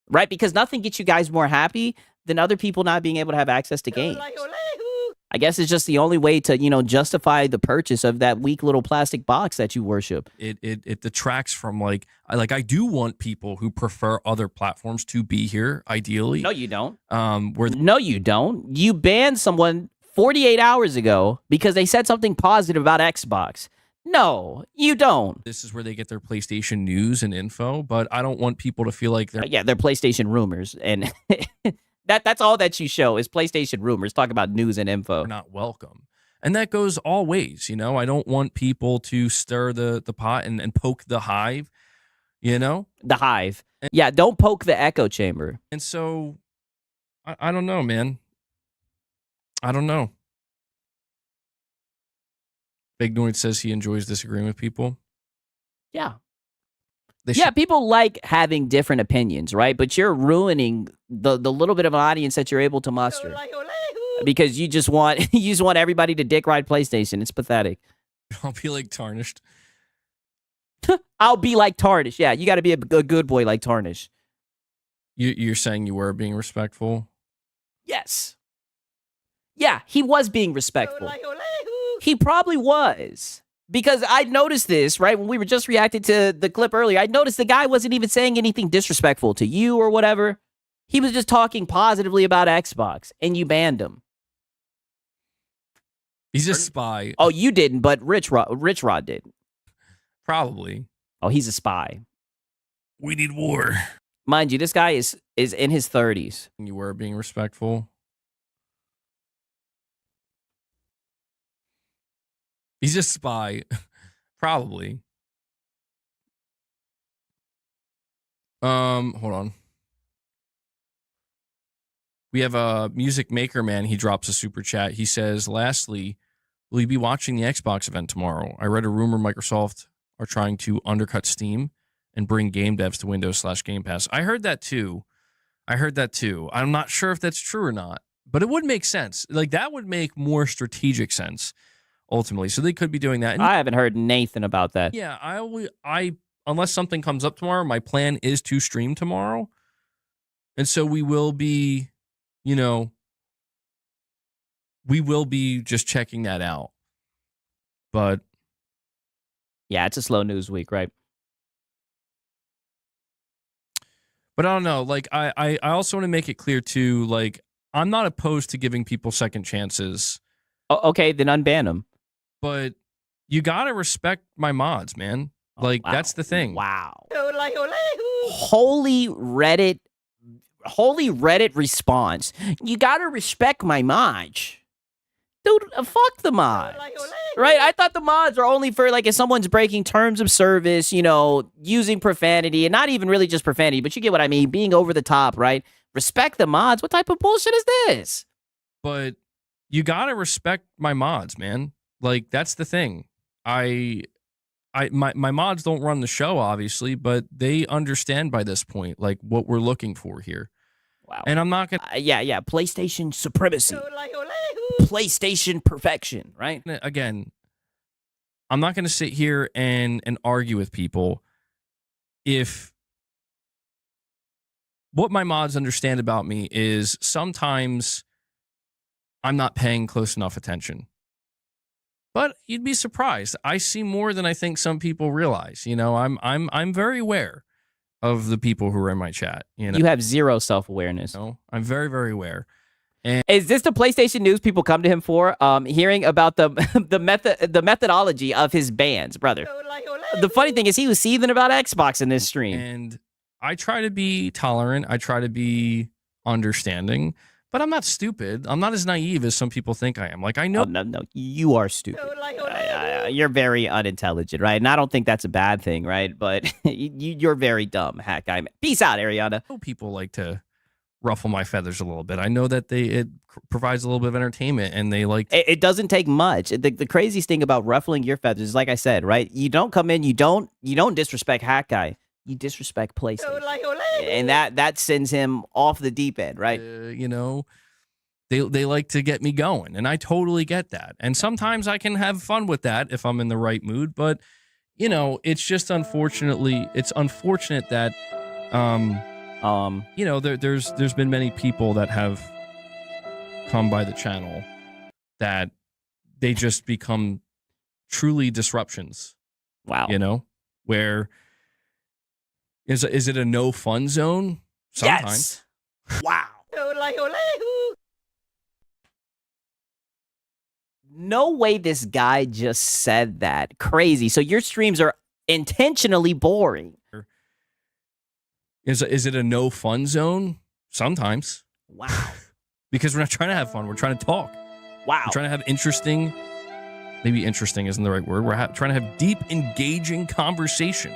right? Because nothing gets you guys more happy than other people not being able to have access to games. I guess it's just the only way to, justify the purchase of that weak little plastic box that you worship. It detracts from like I do want people who prefer other platforms to be here, ideally. No, you don't. No, you don't. You banned someone 48 hours ago because they said something positive about Xbox. No, you don't. This is where they get their PlayStation news and info, but I don't want people to feel like they're they're PlayStation rumors, and that's all that you show is PlayStation rumors. Talk about news and info. not welcome. And that goes all ways, I don't want people to stir the pot and poke the hive, The hive. Yeah, don't poke the echo chamber. And so, I don't know, man. I don't know. Big Noid says he enjoys disagreeing with people. Yeah. People like having different opinions, right? But you're ruining the little bit of an audience that you're able to muster because you just want everybody to dick ride PlayStation. It's pathetic. I'll be like Tarnished. I'll be like Tarnish. Yeah, you got to be a good boy like Tarnish. You're saying you were being respectful? Yes. Yeah, he was being respectful. He probably was. Because I noticed this, right? When we were just reacting to the clip earlier, I noticed the guy wasn't even saying anything disrespectful to you or whatever. He was just talking positively about Xbox, and you banned him. He's a spy. Oh, you didn't, but Rich Rod did. Probably. Oh, he's a spy. We need war. Mind you, this guy is in his 30s. You were being respectful. He's a spy. Probably. Hold on. We have a Music Maker Man. He drops a super chat. He says, lastly, will you be watching the Xbox event tomorrow? I read a rumor Microsoft are trying to undercut Steam and bring game devs to Windows/Game Pass. I heard that too. I'm not sure if that's true or not, but it would make sense. Like, that would make more strategic sense ultimately. So they could be doing that. And I haven't heard Nathan about that. yeah, I unless something comes up tomorrow, my plan is to stream tomorrow. And so we will be, just checking that out. But yeah, it's a slow news week, right? But I don't know. Like, I also want to make it clear too, like, I'm not opposed to giving people second chances. Oh, okay, then unban them. But you gotta respect my mods, man. Like, wow. That's the thing. Wow. Holy Reddit response. You gotta respect my mods. Dude, fuck the mods. Right? I thought the mods are only for, like, if someone's breaking terms of service, using profanity, and not even really just profanity, but you get what I mean, being over the top, right? Respect the mods. What type of bullshit is this? But you gotta respect my mods, man. Like, that's the thing. My mods don't run the show, obviously, but they understand by this point, like, what we're looking for here. Wow. And I'm not gonna. Yeah. PlayStation supremacy. PlayStation perfection, right? Again, I'm not gonna sit here and argue with people if what my mods understand about me is sometimes I'm not paying close enough attention. But you'd be surprised. I see more than I think some people realize. I'm very aware of the people who are in my chat. You have zero self-awareness. I'm very, very aware. And is this the PlayStation news people come to him for? Hearing about the methodology of his bans, brother. The funny thing is he was seething about Xbox in this stream. And I try to be tolerant. I try to be understanding. But I'm not stupid. I'm not as naive as some people think I am. Like, I know. Oh, no, you are stupid. You're very unintelligent, right? And I don't think that's a bad thing, right? But you're very dumb, hack guy. Peace out, Ariana. I know people like to ruffle my feathers a little bit. I know that it provides a little bit of entertainment, and they like. It doesn't take much. The craziest thing about ruffling your feathers is, like I said, right? You don't come in. You don't disrespect hack guy. You disrespect PlayStation, and that sends him off the deep end, right? They like to get me going, and I totally get that. And sometimes I can have fun with that if I'm in the right mood. But it's just unfortunate that there's been many people that have come by the channel that they just become truly disruptions. Wow. You know, where is it a no fun zone? Sometimes. Yes. Wow. No way this guy just said that. Crazy. So your streams are intentionally boring. Is it a no fun zone? Sometimes. Wow. Because we're not trying to have fun. We're trying to talk. Wow. We're trying to have interesting, maybe interesting isn't the right word. We're trying to have deep, engaging conversation.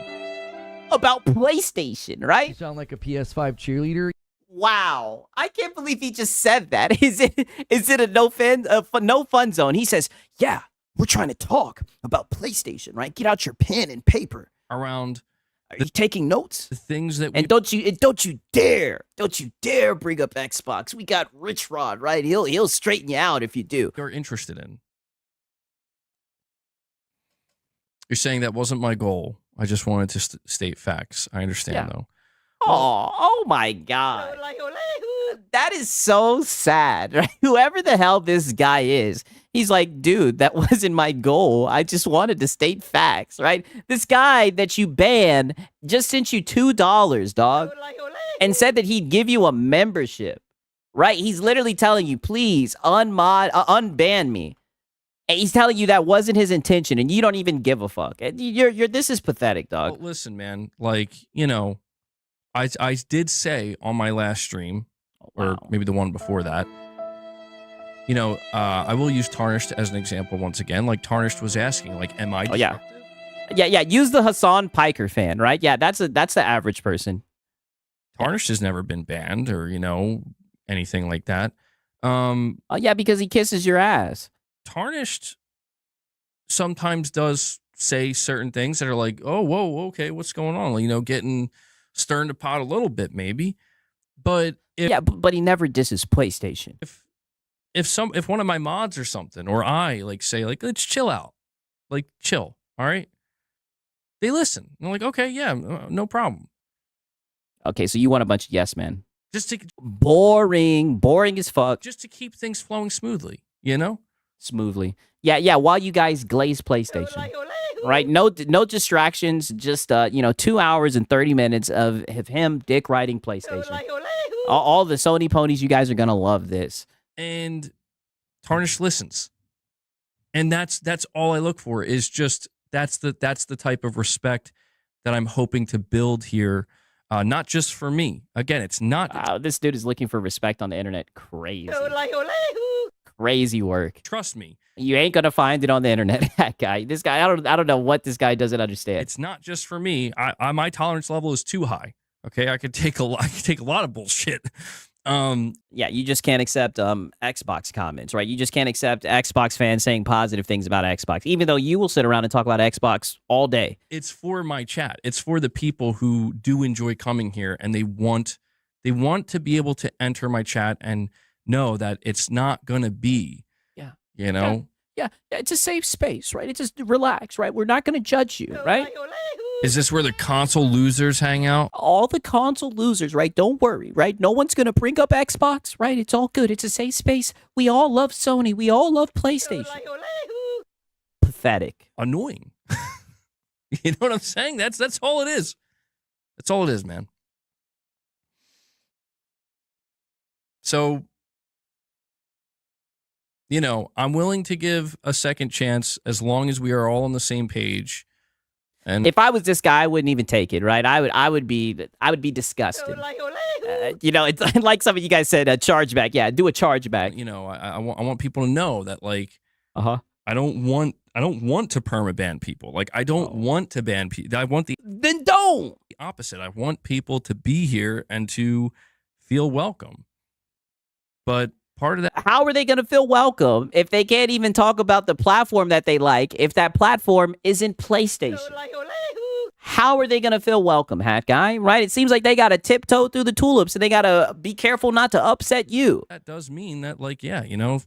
About PlayStation, You right? sound like a PS5 cheerleader. Wow. I can't believe he just said that. Is it a no fun zone? He says, yeah, we're trying to talk about PlayStation, right? Get out your pen and paper. Around Are you taking notes? the things that we And don't you dare bring up Xbox. We got Rich Rod, right? He'll straighten you out if you do. are interested in. You're saying that wasn't my goal. I just wanted to state facts. I understand, though. Oh my God. That is so sad, right? Whoever the hell this guy is, he's like, dude, that wasn't my goal. I just wanted to state facts, right? This guy that you banned just sent you $2, dog, and said that he'd give you a membership, right? He's literally telling you, please unban me. And he's telling you that wasn't his intention, and you don't even give a fuck. This is pathetic, dog. Well, listen, man. Like, you know, I did say on my last stream, or maybe the one before that, you know, I will use Tarnished as an example once again. Like, Tarnished was asking, like, am I disruptive? Yeah. Use the Hassan Piker fan, right? Yeah, that's the average person. Tarnished has never been banned or, you know, anything like that. Yeah, because he kisses your ass. Tarnished sometimes does say certain things that are like, oh, whoa, okay, what's going on? Like, you know, getting stirring the pot a little bit, maybe. But but he never disses PlayStation. If one of my mods or something, or I like say like, let's chill out, like chill, all right. They listen. I'm like, okay, yeah, no problem. Okay, so you want a bunch of yes men. Just to boring as fuck. Just to keep things flowing smoothly, you know. Smoothly. Yeah, while you guys glaze PlayStation. Right? No distractions, just 2 hours and 30 minutes of him dick riding PlayStation. All the Sony ponies, you guys are gonna love this. And Tarnished listens. And that's all I look for is just that's the type of respect that I'm hoping to build here. Not just for me. Again, it's not. Wow, this dude is looking for respect on the internet. Crazy. Crazy work. Trust me. You ain't gonna find it on the internet. That guy. This guy. I don't know what this guy doesn't understand. It's not just for me. My tolerance level is too high. Okay, I could take a lot of bullshit. Yeah, you just can't accept Xbox comments, right? You just can't accept Xbox fans saying positive things about Xbox, even though you will sit around and talk about Xbox all day. It's for my chat. It's for the people who do enjoy coming here and they want to be able to enter my chat and know that it's not gonna be, you know. Yeah, it's a safe space, right? It's just relax, right? We're not gonna judge you, right? Is this where the console losers hang out? All the console losers, right? Don't worry, right? No one's going to bring up Xbox, right? It's all good. It's a safe space. We all love Sony. We all love PlayStation. Pathetic. Annoying. You know what I'm saying? That's all it is. That's all it is, man. So, you know, I'm willing to give a second chance as long as we are all on the same page. And if I was this guy, I wouldn't even take it, right? I would be disgusted. It's like some of you guys said, a chargeback. Yeah, do a chargeback. You know, I want people to know that, like, I don't want to permaban people. Like, I don't want to ban people. I want then don't. The opposite. I want people to be here and to feel welcome. But part of that, how are they going to feel welcome if they can't even talk about the platform that they like, if that platform isn't PlayStation? How are they going to feel welcome, hat guy? Right? It seems like they got to tiptoe through the tulips and they got to be careful not to upset you. That does mean that, like, yeah, you know,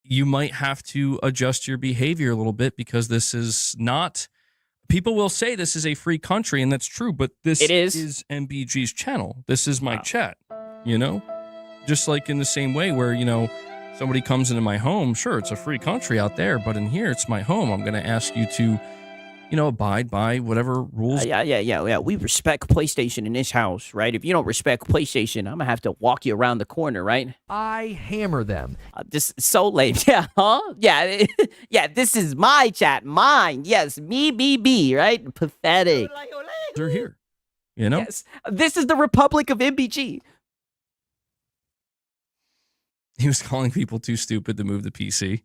you might have to adjust your behavior a little bit because this is not, people will say this is a free country, and that's true, but this is MBG's channel. This is my chat, you know? Just like in the same way where, you know, somebody comes into my home, sure, it's a free country out there, but in here, it's my home. I'm going to ask you to, abide by whatever rules. Yeah. We respect PlayStation in this house, right? If you don't respect PlayStation, I'm gonna have to walk you around the corner, right? I hammer them. This is so lame. Yeah, huh? Yeah, yeah. This is my chat, mine. Yes, me, right? Pathetic. They're here, Yes, this is the Republic of MBG. He was calling people too stupid to move the PC.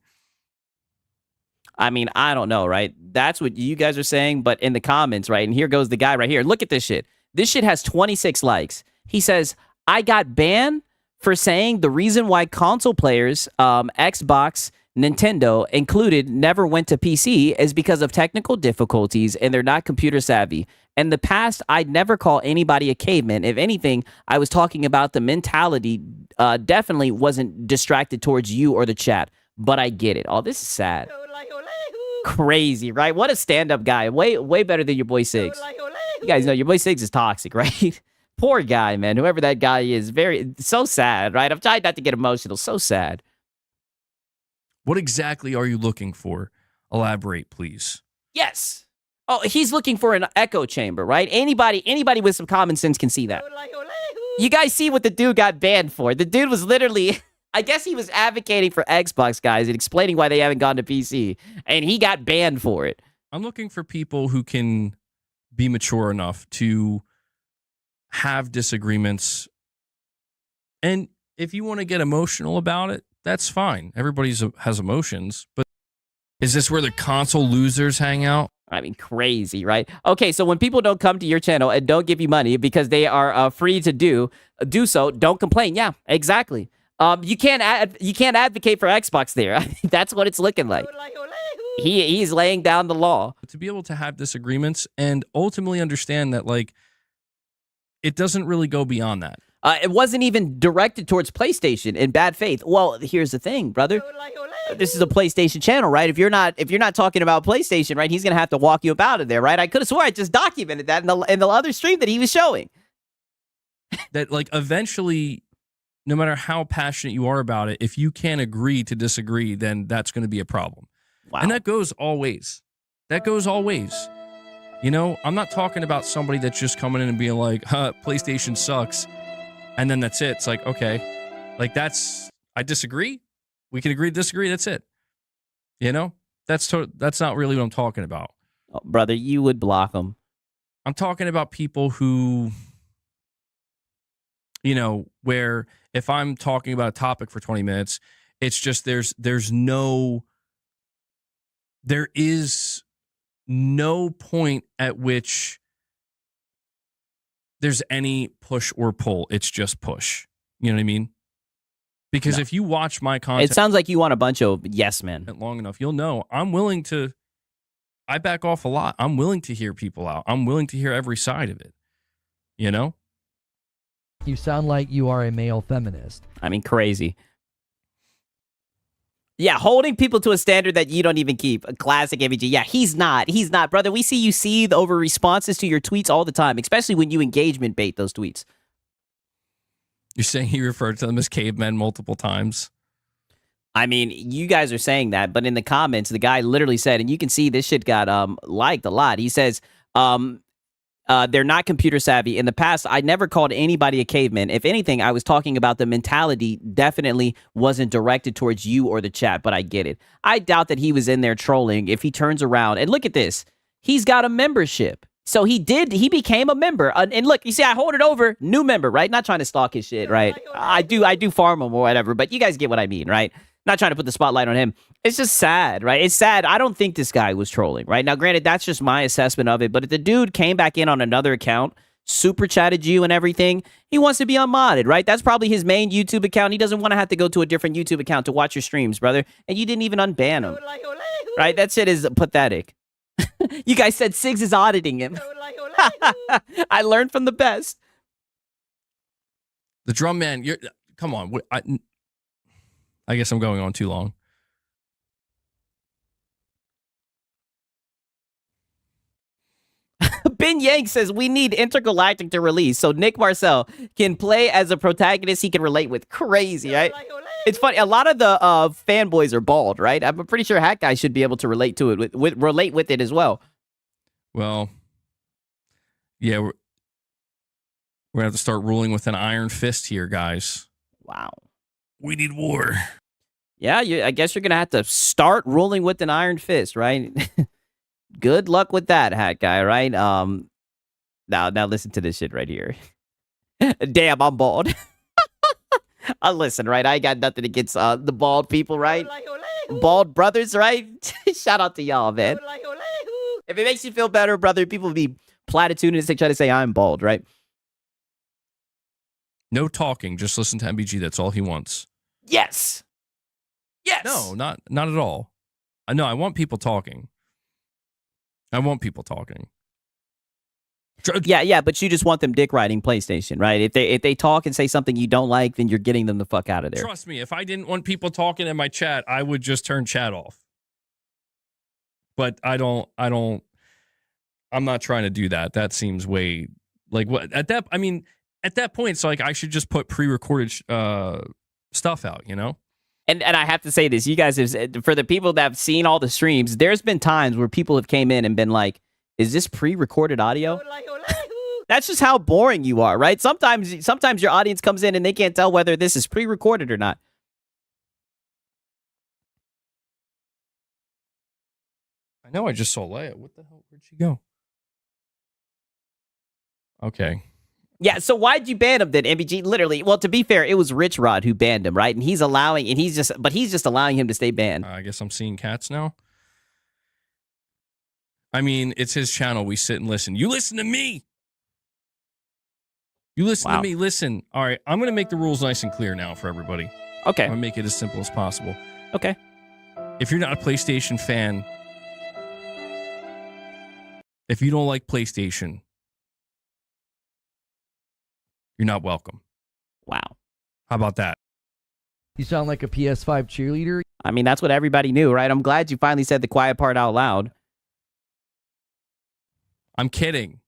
I mean, I don't know, right? That's what you guys are saying, but in the comments, right? And here goes the guy right here. Look at this shit. This shit has 26 likes. He says, I got banned for saying the reason why console players, Xbox, Nintendo included, never went to PC is because of technical difficulties and they're not computer savvy. In the past, I'd never call anybody a caveman. If anything, I was talking about the mentality definitely wasn't distracted towards you or the chat, but I get it. Oh, this is sad. Crazy, right? What a stand-up guy. Way better than your boy Siggs. You guys know your boy Siggs is toxic, right? Poor guy, man. Whoever that guy is, so sad, right? I'm trying not to get emotional. So sad. What exactly are you looking for? Elaborate, please. Yes. Oh, he's looking for an echo chamber, right? Anybody with some common sense can see that. You guys see what the dude got banned for. The dude was literally... I guess he was advocating for Xbox guys and explaining why they haven't gone to PC, and he got banned for it. I'm looking for people who can be mature enough to have disagreements. And if you want to get emotional about it, that's fine. Everybody has emotions. But is this where the console losers hang out? I mean, crazy, right? Okay, so when people don't come to your channel and don't give you money because they are free to do so, don't complain. Yeah, exactly. You can't advocate for Xbox there. That's what it's looking like. He's laying down the law. To be able to have disagreements and ultimately understand that, like, it doesn't really go beyond that. It wasn't even directed towards PlayStation in bad faith. Well, here's the thing, brother. This is a PlayStation channel, right? If you're not talking about PlayStation, right, he's gonna have to walk you up out of there, right? I could have swore I just documented that in the other stream that he was showing. That, like, eventually, no matter how passionate you are about it, if you can't agree to disagree, then that's going to be a problem. Wow. And that goes all ways. That goes all ways. I'm not talking about somebody that's just coming in and being like, PlayStation sucks. And then that's it. It's like, okay, like I disagree. We can agree to disagree. That's it. That's not really what I'm talking about. Oh, brother, you would block them. I'm talking about people who, where if I'm talking about a topic for 20 minutes, it's just there is no point at which there's any push or pull. It's just push. You know what I mean? Because if you watch my content... It sounds like you want a bunch of yes men. Long enough, you'll know I back off a lot. I'm willing to hear people out. I'm willing to hear every side of it. You sound like you are a male feminist. I mean, crazy. Yeah, holding people to a standard that you don't even keep. A classic MVG. Yeah, he's not. He's not. Brother, we see you seethe over responses to your tweets all the time, especially when you engagement bait those tweets. You're saying he referred to them as cavemen multiple times? I mean, you guys are saying that, but in the comments, the guy literally said, and you can see this shit got liked a lot. He says, they're not computer savvy. In the past, I never called anybody a caveman. If anything, I was talking about the mentality definitely wasn't directed towards you or the chat, but I get it. I doubt that he was in there trolling if he turns around. And look at this. He's got a membership. So he became a member. And look, you see, I hold it over, new member, right? Not trying to stalk his shit, right? I do farm him or whatever, but you guys get what I mean, right? Not trying to put the spotlight on him. It's just sad, right? It's sad. I don't think this guy was trolling, right? Now, granted, that's just my assessment of it, but if the dude came back in on another account, super chatted you and everything, he wants to be unmodded, right? That's probably his main YouTube account. He doesn't want to have to go to a different YouTube account to watch your streams, brother. And you didn't even unban him, right? That shit is pathetic. You guys said Siggs is auditing him. I learned from the best. The drum man, come on. I guess I'm going on too long. Ben Yang says we need Intergalactic to release so Nick Marcel can play as a protagonist he can relate with. Crazy, right? It's funny. A lot of the fanboys are bald, right? I'm pretty sure Hat Guy should be able to relate to it, relate with it as well. Well, yeah, we're gonna have to start ruling with an iron fist here, guys. Wow. We need war. Yeah, I guess you're gonna have to start ruling with an iron fist, right? Good luck with that, Hat Guy, right? Now listen to this shit right here. Damn, I'm bald. Listen, right? I ain't got nothing against the bald people, right? Bald brothers, right? Shout out to y'all, man. If it makes you feel better, brother, people be platitudinous. They try to say I'm bald, right? No talking. Just listen to MBG. That's all he wants. Yes. Yes. No, not at all. No, I want people talking. I want people talking. Yeah, but you just want them dick riding PlayStation, right? If they talk and say something you don't like, then you're getting them the fuck out of there. Trust me, if I didn't want people talking in my chat, I would just turn chat off. But I'm not trying to do that. That seems way like what at that point it's like I should just put pre-recorded stuff out, you know? And I have to say this, you guys have, for the people that have seen all the streams, there's been times where people have came in and been like, is this pre-recorded audio? That's just how boring you are, right? Sometimes your audience comes in and they can't tell whether this is pre-recorded or not. I know I just saw Leia. What the hell? Where'd she go? Okay. Yeah, so why'd you ban him then, MBG? Literally, well, to be fair, it was Rich Rod who banned him, right? And he's just allowing him to stay banned. I guess I'm seeing cats now. I mean, it's his channel. We sit and listen. You listen to me. You listen to me. Listen. All right, I'm going to make the rules nice and clear now for everybody. Okay. I'm going to make it as simple as possible. Okay. If you're not a PlayStation fan, if you don't like PlayStation, you're not welcome. Wow. How about that? You sound like a PS5 cheerleader. I mean, that's what everybody knew, right? I'm glad you finally said the quiet part out loud. I'm kidding.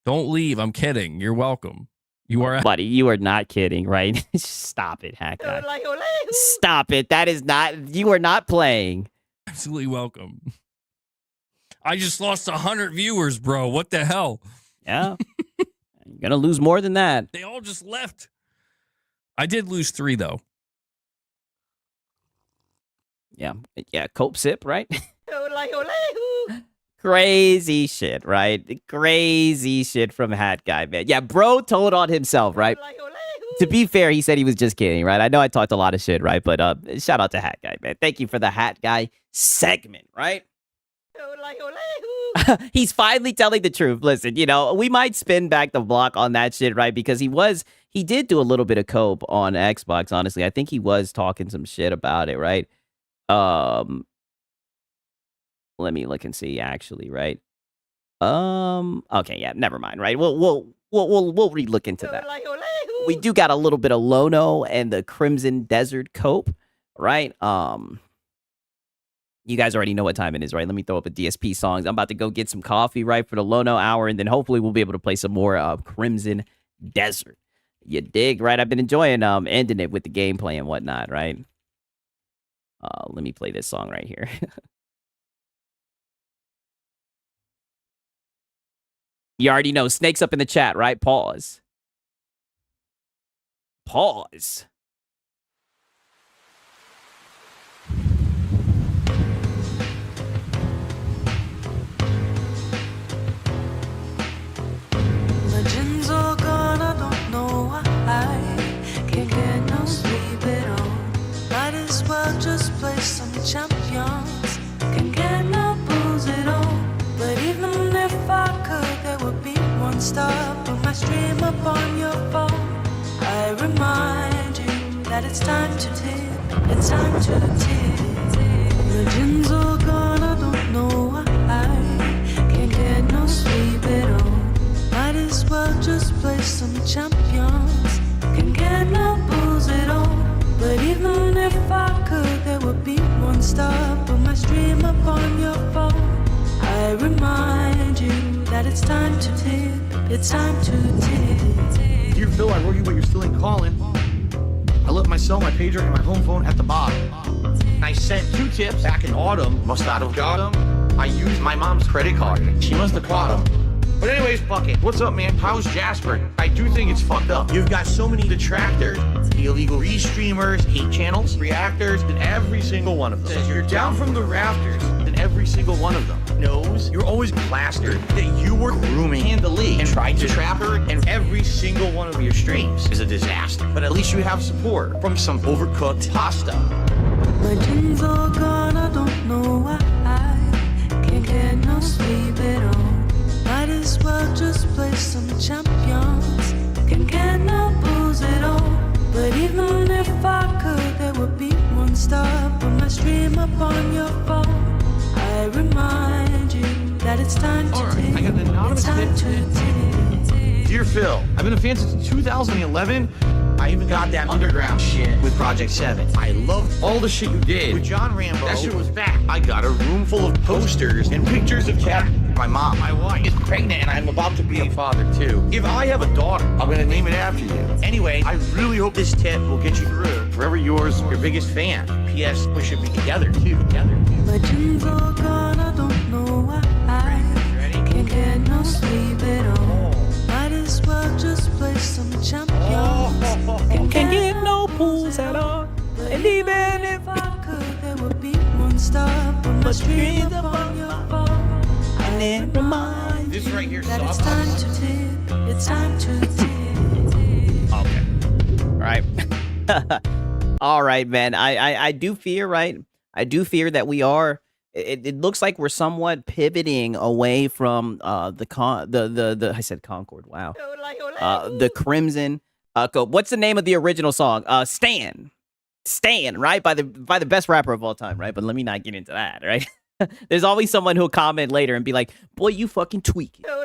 Don't leave. I'm kidding. You're welcome. You are... Buddy, you are not kidding, right? Stop it, Hack Guy. Stop it. That is not... You are not playing. Absolutely welcome. I just lost 100 viewers, bro. What the hell? Yeah. You're going to lose more than that. They all just left. I did lose 3, though. Yeah. Yeah, cope sip, right? Crazy shit, right? Crazy shit from Hat Guy, man. Yeah, bro told on himself, right? To be fair, he said he was just kidding, right? I know I talked a lot of shit, right? But shout out to Hat Guy, man. Thank you for the Hat Guy segment, right? He's finally telling the truth. Listen, you know, we might spin back the block on that shit, right? Because he did do a little bit of cope on Xbox, honestly. I think he was talking some shit about it, right? Let me look and see, actually, right? Okay, yeah, never mind, right? We'll re-look into that. We do got a little bit of Lono and the Crimson Desert cope, right? You guys already know what time it is, right? Let me throw up a DSP songs. I'm about to go get some coffee, right, for the Lono hour, and then hopefully we'll be able to play some more Crimson Desert. You dig, right? I've been enjoying ending it with the gameplay and whatnot, right? Let me play this song right here. You already know. Snakes up in the chat, right? Pause. Pause. Legends all gone, I don't know why I can't get no sleep at all. Might as well just play some champions. Can't get no booze at all. But even if I could, there would be one stop on my stream up on your phone. I remind you that it's time to tip. It's time to tip. Legends all gone, I don't know why I can't get no sleep at all. Might as well just play some champions. Can't get no booze at all. But even if I could, there would be one stop on my stream up on your phone. I I remind you that it's time to tip. It's time to tip. Dear Phil, I wrote you, but you're still in calling. I left my cell, my pager, and my home phone at the bottom. I sent 2 tips back in autumn. Must not have got them. I used my mom's credit card. She must have caught them. But anyways, fuck it. What's up, man? How's Jasper? I do think it's fucked up. You've got so many detractors, illegal restreamers, hate channels, reactors, and every single one of them says you're down from the rafters, and every single one of them knows you're always plastered, that you were grooming Candalee and tried to trap her, and every single one of your streams is a disaster. But at least you have support from some overcooked pasta. My dreams all gone, I don't know why I can't get no sleep at all. Might as well just play some champions. Can't get no booze at all. But even if I could, there would be one stop on my stream up on your phone. I remind you that it's time to I got an anonymous tip. Dear Phil, I've been a fan since 2011. I even got that underground shit with Project 7. I loved all the shit you did with John Rambo. That shit was back. I got a room full of posters and pictures of Cat. My mom, my wife, is pregnant and I'm about to be a father too. If I have a daughter, I'm gonna name it after you. Anyway, I really hope this tip will get you through. Forever yours, your biggest fan. P.S. We should be together too. My dreams all gone, I don't know why I can't get no sleep at all. Might as well just play some champions. Can't get no pools at all. And even if I could, there would be one stop on my stream up on your phone. and then remind This right here that it's sucks. time to tip. It's time to tip. Okay. All right. All right, man. I do fear, right? I do fear that we are. It looks like we're somewhat pivoting away from the I said Concord. Wow. The Crimson. What's the name of the original song? Stan, right? By the best rapper of all time, right? But let me not get into that, right? There's always someone who'll comment later and be like, "Boy, you fucking tweaking." He'd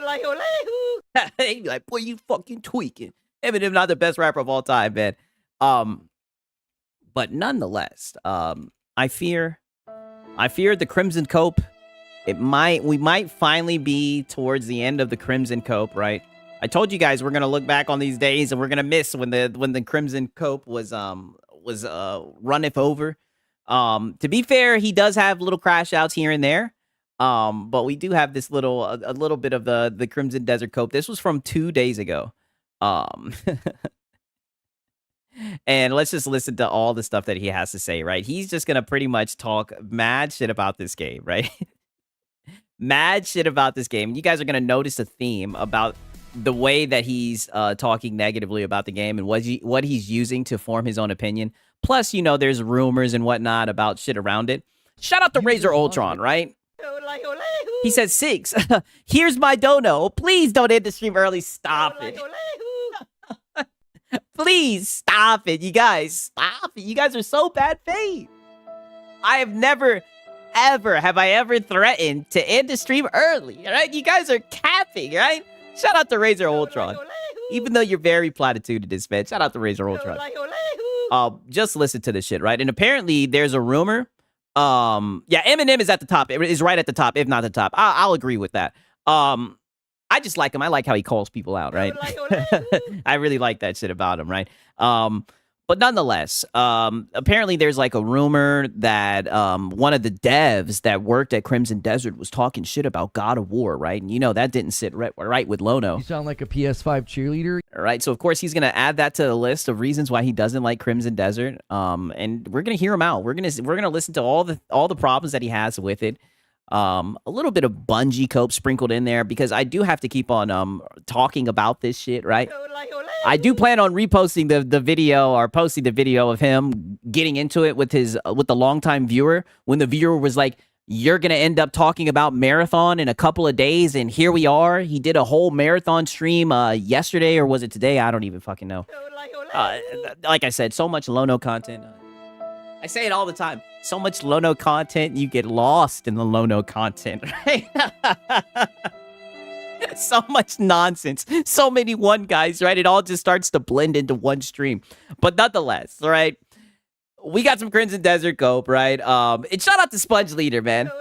be like, "Boy, you fucking tweaking." Eminem not the best rapper of all time, man. But nonetheless, I fear the Crimson Cope. We might finally be towards the end of the Crimson Cope, right? I told you guys we're gonna look back on these days and we're gonna miss when the Crimson Cope was runneth over. To be fair, he does have little crash outs here and there. But we do have this a little bit of the Crimson Desert Cope. This was from 2 days ago. And let's just listen to all the stuff that he has to say, right? He's just gonna pretty much talk mad shit about this game, right? Mad shit about this game. You guys are gonna notice a theme about the way that he's talking negatively about the game and what he's using to form his own opinion. Plus, you know, there's rumors and whatnot about shit around it. Shout out to Razor Ultron, right? He says, 6. Here's my dono. Please don't end the stream early. Stop it. Please stop it, you guys. Stop it. You guys are so bad faith. I have never, ever threatened to end the stream early, all right? You guys are capping, right? Shout out to Razor Ultron. Even though you're very platitudinous, man. Shout out to Razor Ultron. Just listen to this shit, right? And apparently there's a rumor. Yeah, Eminem is at the top. It is right at the top, if not the top. I'll agree with that. I just like him. I like how he calls people out, right? I really like that shit about him, right? But nonetheless, apparently there's like a rumor that one of the devs that worked at Crimson Desert was talking shit about God of War, right? And you know that didn't sit right with Lono. You sound like a PS5 cheerleader. All right, so of course he's gonna add that to the list of reasons why he doesn't like Crimson Desert. And we're gonna hear him out. We're gonna listen to all the problems that he has with it. A little bit of Bungie cope sprinkled in there because I do have to keep on talking about this shit, right? I do plan on reposting the video or posting the video of him getting into it with the longtime viewer when the viewer was like, "You're gonna end up talking about marathon in a couple of days," and here we are. He did a whole marathon stream yesterday, or was it today? I don't even fucking know. Like I said, so much Lono content. I say it all the time. So much Lono content, you get lost in the Lono content, right? So much nonsense. So many one guys, right? It all just starts to blend into one stream. But nonetheless, right? We got some Crimson Desert Cope, right? And shout out to Sponge Leader, man.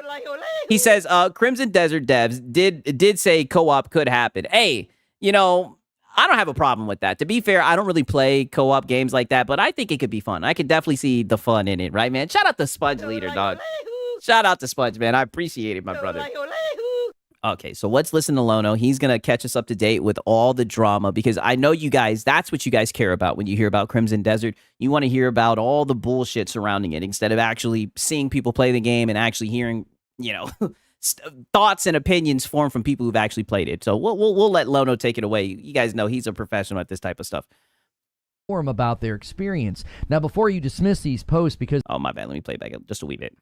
He says, Crimson Desert devs did say co-op could happen. Hey, you know, I don't have a problem with that. To be fair, I don't really play co-op games like that, but I think it could be fun. I could definitely see the fun in it, right, man? Shout out to Sponge Leader, dog. Shout out to Sponge, man. I appreciate it, my brother. Okay, so let's listen to Lono. He's going to catch us up to date with all the drama because I know you guys, that's what you guys care about when you hear about Crimson Desert. You want to hear about all the bullshit surrounding it instead of actually seeing people play the game and actually hearing, you know, thoughts and opinions formed from people who've actually played it. So we'll let Lono take it away. You guys know he's a professional at this type of stuff. About their experience. Now, before you dismiss these posts because... Oh, my bad. Let me play back just a wee bit.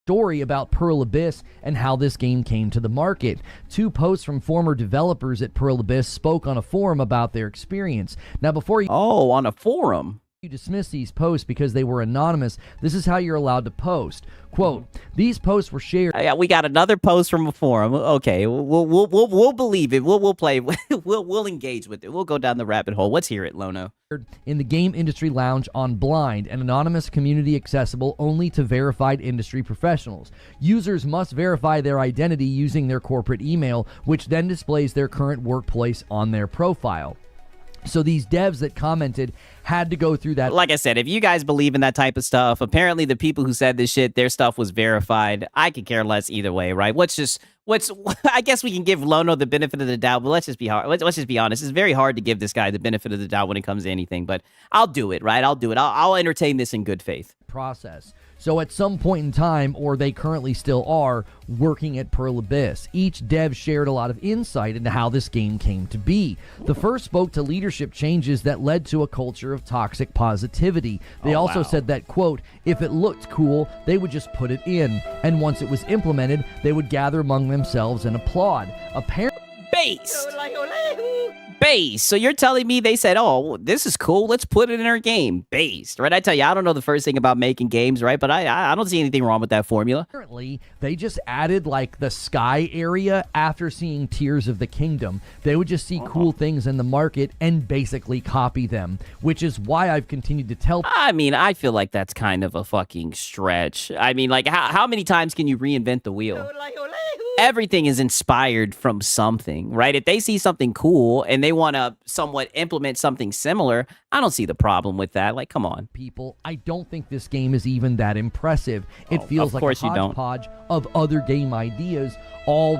Story about Pearl Abyss and how this game came to the market. 2 posts from former developers at Pearl Abyss spoke on a forum about their experience. Now, before you... Oh, on a forum? You dismiss these posts because they were anonymous. This is how you're allowed to post. Quote, these posts were shared. Yeah, we got another post from a forum. Okay, we'll believe it. We'll play. We'll engage with it. We'll go down the rabbit hole. Let's hear it, Lono. In the Game Industry Lounge on Blind, an anonymous community accessible only to verified industry professionals. Users must verify their identity using their corporate email, which then displays their current workplace on their profile. So these devs that commented had to go through that. Like I said, if you guys believe in that type of stuff, apparently the people who said this shit, their stuff was verified. I could care less either way, right? I guess we can give Lono the benefit of the doubt, but let's just be honest. It's very hard to give this guy the benefit of the doubt when it comes to anything, but I'll do it, right? I'll do it. I'll entertain this in good faith. Process. So at some point in time, or they currently still are, working at Pearl Abyss, each dev shared a lot of insight into how this game came to be. The first spoke to leadership changes that led to a culture of toxic positivity. They also said that, quote, if it looked cool, they would just put it in. And once it was implemented, they would gather among themselves and applaud. Apparently, Based. So you're telling me they said, oh, this is cool, let's put it in our game. Based, right? I tell you, I don't know the first thing about making games, right? But I don't see anything wrong with that formula. Apparently, they just added like the sky area after seeing Tears of the Kingdom. They would just see cool things in the market and basically copy them, which is why I've continued to tell. I mean, I feel like that's kind of a fucking stretch. I mean, like, how many times can you reinvent the wheel? Everything is inspired from something, right? If they see something cool and they want to somewhat implement something similar, I don't see the problem with that. Like, come on. People, I don't think this game is even that impressive. It feels like a hodgepodge of other game ideas, all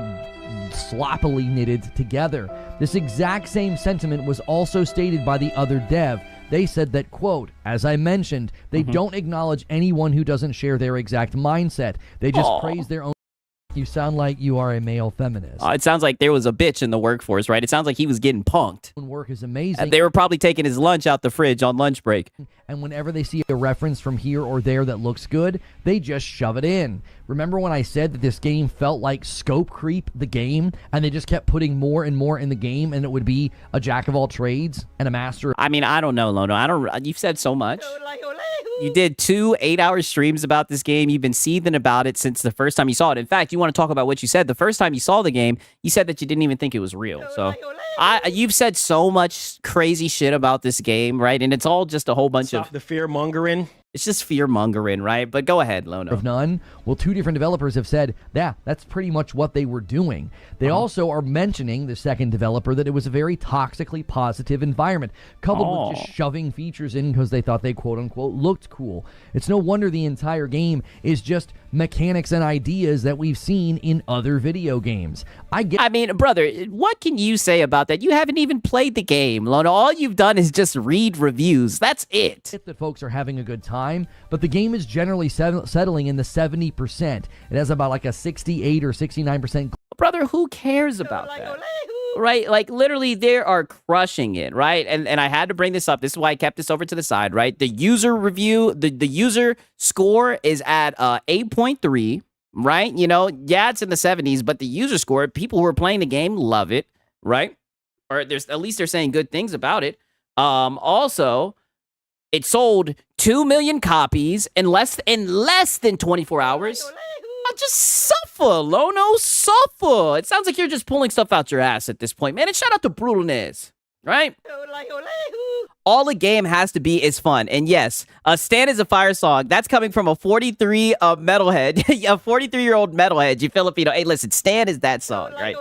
sloppily knitted together. This exact same sentiment was also stated by the other dev. They said that, quote, as I mentioned, they don't acknowledge anyone who doesn't share their exact mindset. They just praise their own. You sound like you are a male feminist. It sounds like there was a bitch in the workforce, right? It sounds like he was getting punked. Work is amazing. They were probably taking his lunch out the fridge on lunch break. And whenever they see a reference from here or there that looks good, they just shove it in. Remember when I said that this game felt like scope creep, the game, and they just kept putting more and more in the game, and it would be a jack of all trades and a master? I mean, I don't know, Lono. You've said so much. You did 2 8-hour streams about this game. You've been seething about it since the first time you saw it. In fact, you want to talk about what you said. The first time you saw the game, you said that you didn't even think it was real. So you've said so much crazy shit about this game, right? And it's all just a whole bunch of the fear mongering. It's just fear mongering, right? But go ahead, Lono. Of none. Well, 2 different developers have said, yeah, that's pretty much what they were doing. They also are mentioning, the second developer, that it was a very toxically positive environment, coupled with just shoving features in because they thought they, quote unquote, looked cool. It's no wonder the entire game is just mechanics and ideas that we've seen in other video games. I mean, brother, what can you say about that? You haven't even played the game, Lono. All you've done is just read reviews. That's it. That folks are having a good time, but the game is generally settling in the 70%. It has about like a 68 or 69%. Brother, who cares about that? Right? Like, literally, they are crushing it, right? And I had to bring this up. This is why I kept this over to the side, right? The user review, the user score is at 8.3, right? You know, yeah, it's in the 70s, but the user score, people who are playing the game love it, right? Or there's at least they're saying good things about it. Also, it sold 2 million copies in less than 24 hours. Just suffer, Lono, suffer. It sounds like you're just pulling stuff out your ass at this point, man. And shout out to Brutalness. Right? All a game has to be is fun. And yes, Stand is a fire song. That's coming from a 43 metalhead, a 43-year-old metalhead, you Filipino. Hey, listen, Stand is that song, right?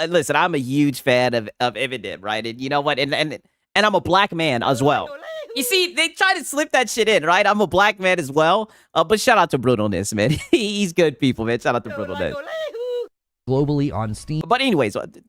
Listen, I'm a huge fan of Eminem, right? And you know what? And I'm a black man as well. You see, they try to slip that shit in, right? I'm a black man as well. But shout out to Brutalness, man. He's good people, man. Shout out to Brutalness. Globally on Steam. But anyways, you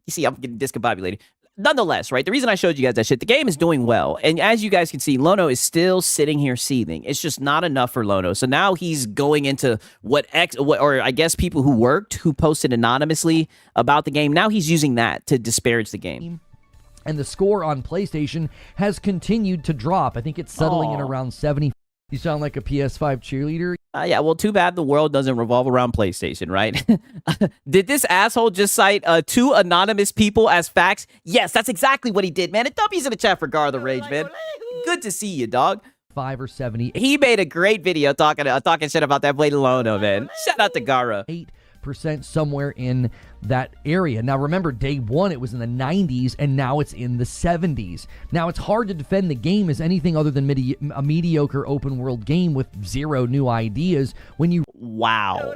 see, I'm getting discombobulated. Nonetheless, right, the reason I showed you guys that shit, the game is doing well. And as you guys can see, Lono is still sitting here seething. It's just not enough for Lono. So now he's going into or I guess people who worked, who posted anonymously about the game. Now he's using that to disparage the game. And the score on PlayStation has continued to drop. I think it's settling in around 70. You sound like a PS5 cheerleader. Yeah, well, too bad the world doesn't revolve around PlayStation, right? Did this asshole just cite 2 anonymous people as facts? Yes, that's exactly what he did, man. And W's in the chat for Gar the Rage, man. Good to see you, dog. 5 or 70. He made a great video talking shit about that Blade Lono, man. Shout out to Gara. 8% somewhere in that area. Now remember, day one it was in the 90s and now it's in the 70s. Now it's hard to defend the game as anything other than a mediocre open world game with 0 new ideas when you... Wow.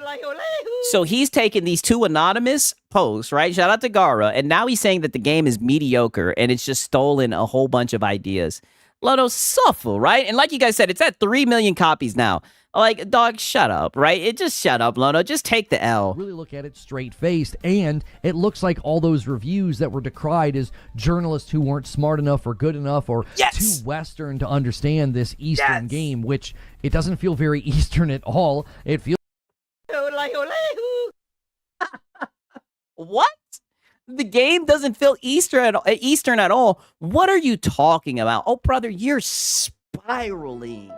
So he's taken these 2 anonymous posts, right? Shout out to Gara. And now he's saying that the game is mediocre and it's just stolen a whole bunch of ideas. Lono, suffer, right? And like you guys said, it's at 3 million copies now. Like, dog, shut up, right? Just shut up, Lono. Just take the L. Really look at it straight-faced, and it looks like all those reviews that were decried as journalists who weren't smart enough or good enough or too Western to understand this Eastern game, which it doesn't feel very Eastern at all. It feels... What? The game doesn't feel Eastern at all. What are you talking about? Oh, brother, you're spiraling.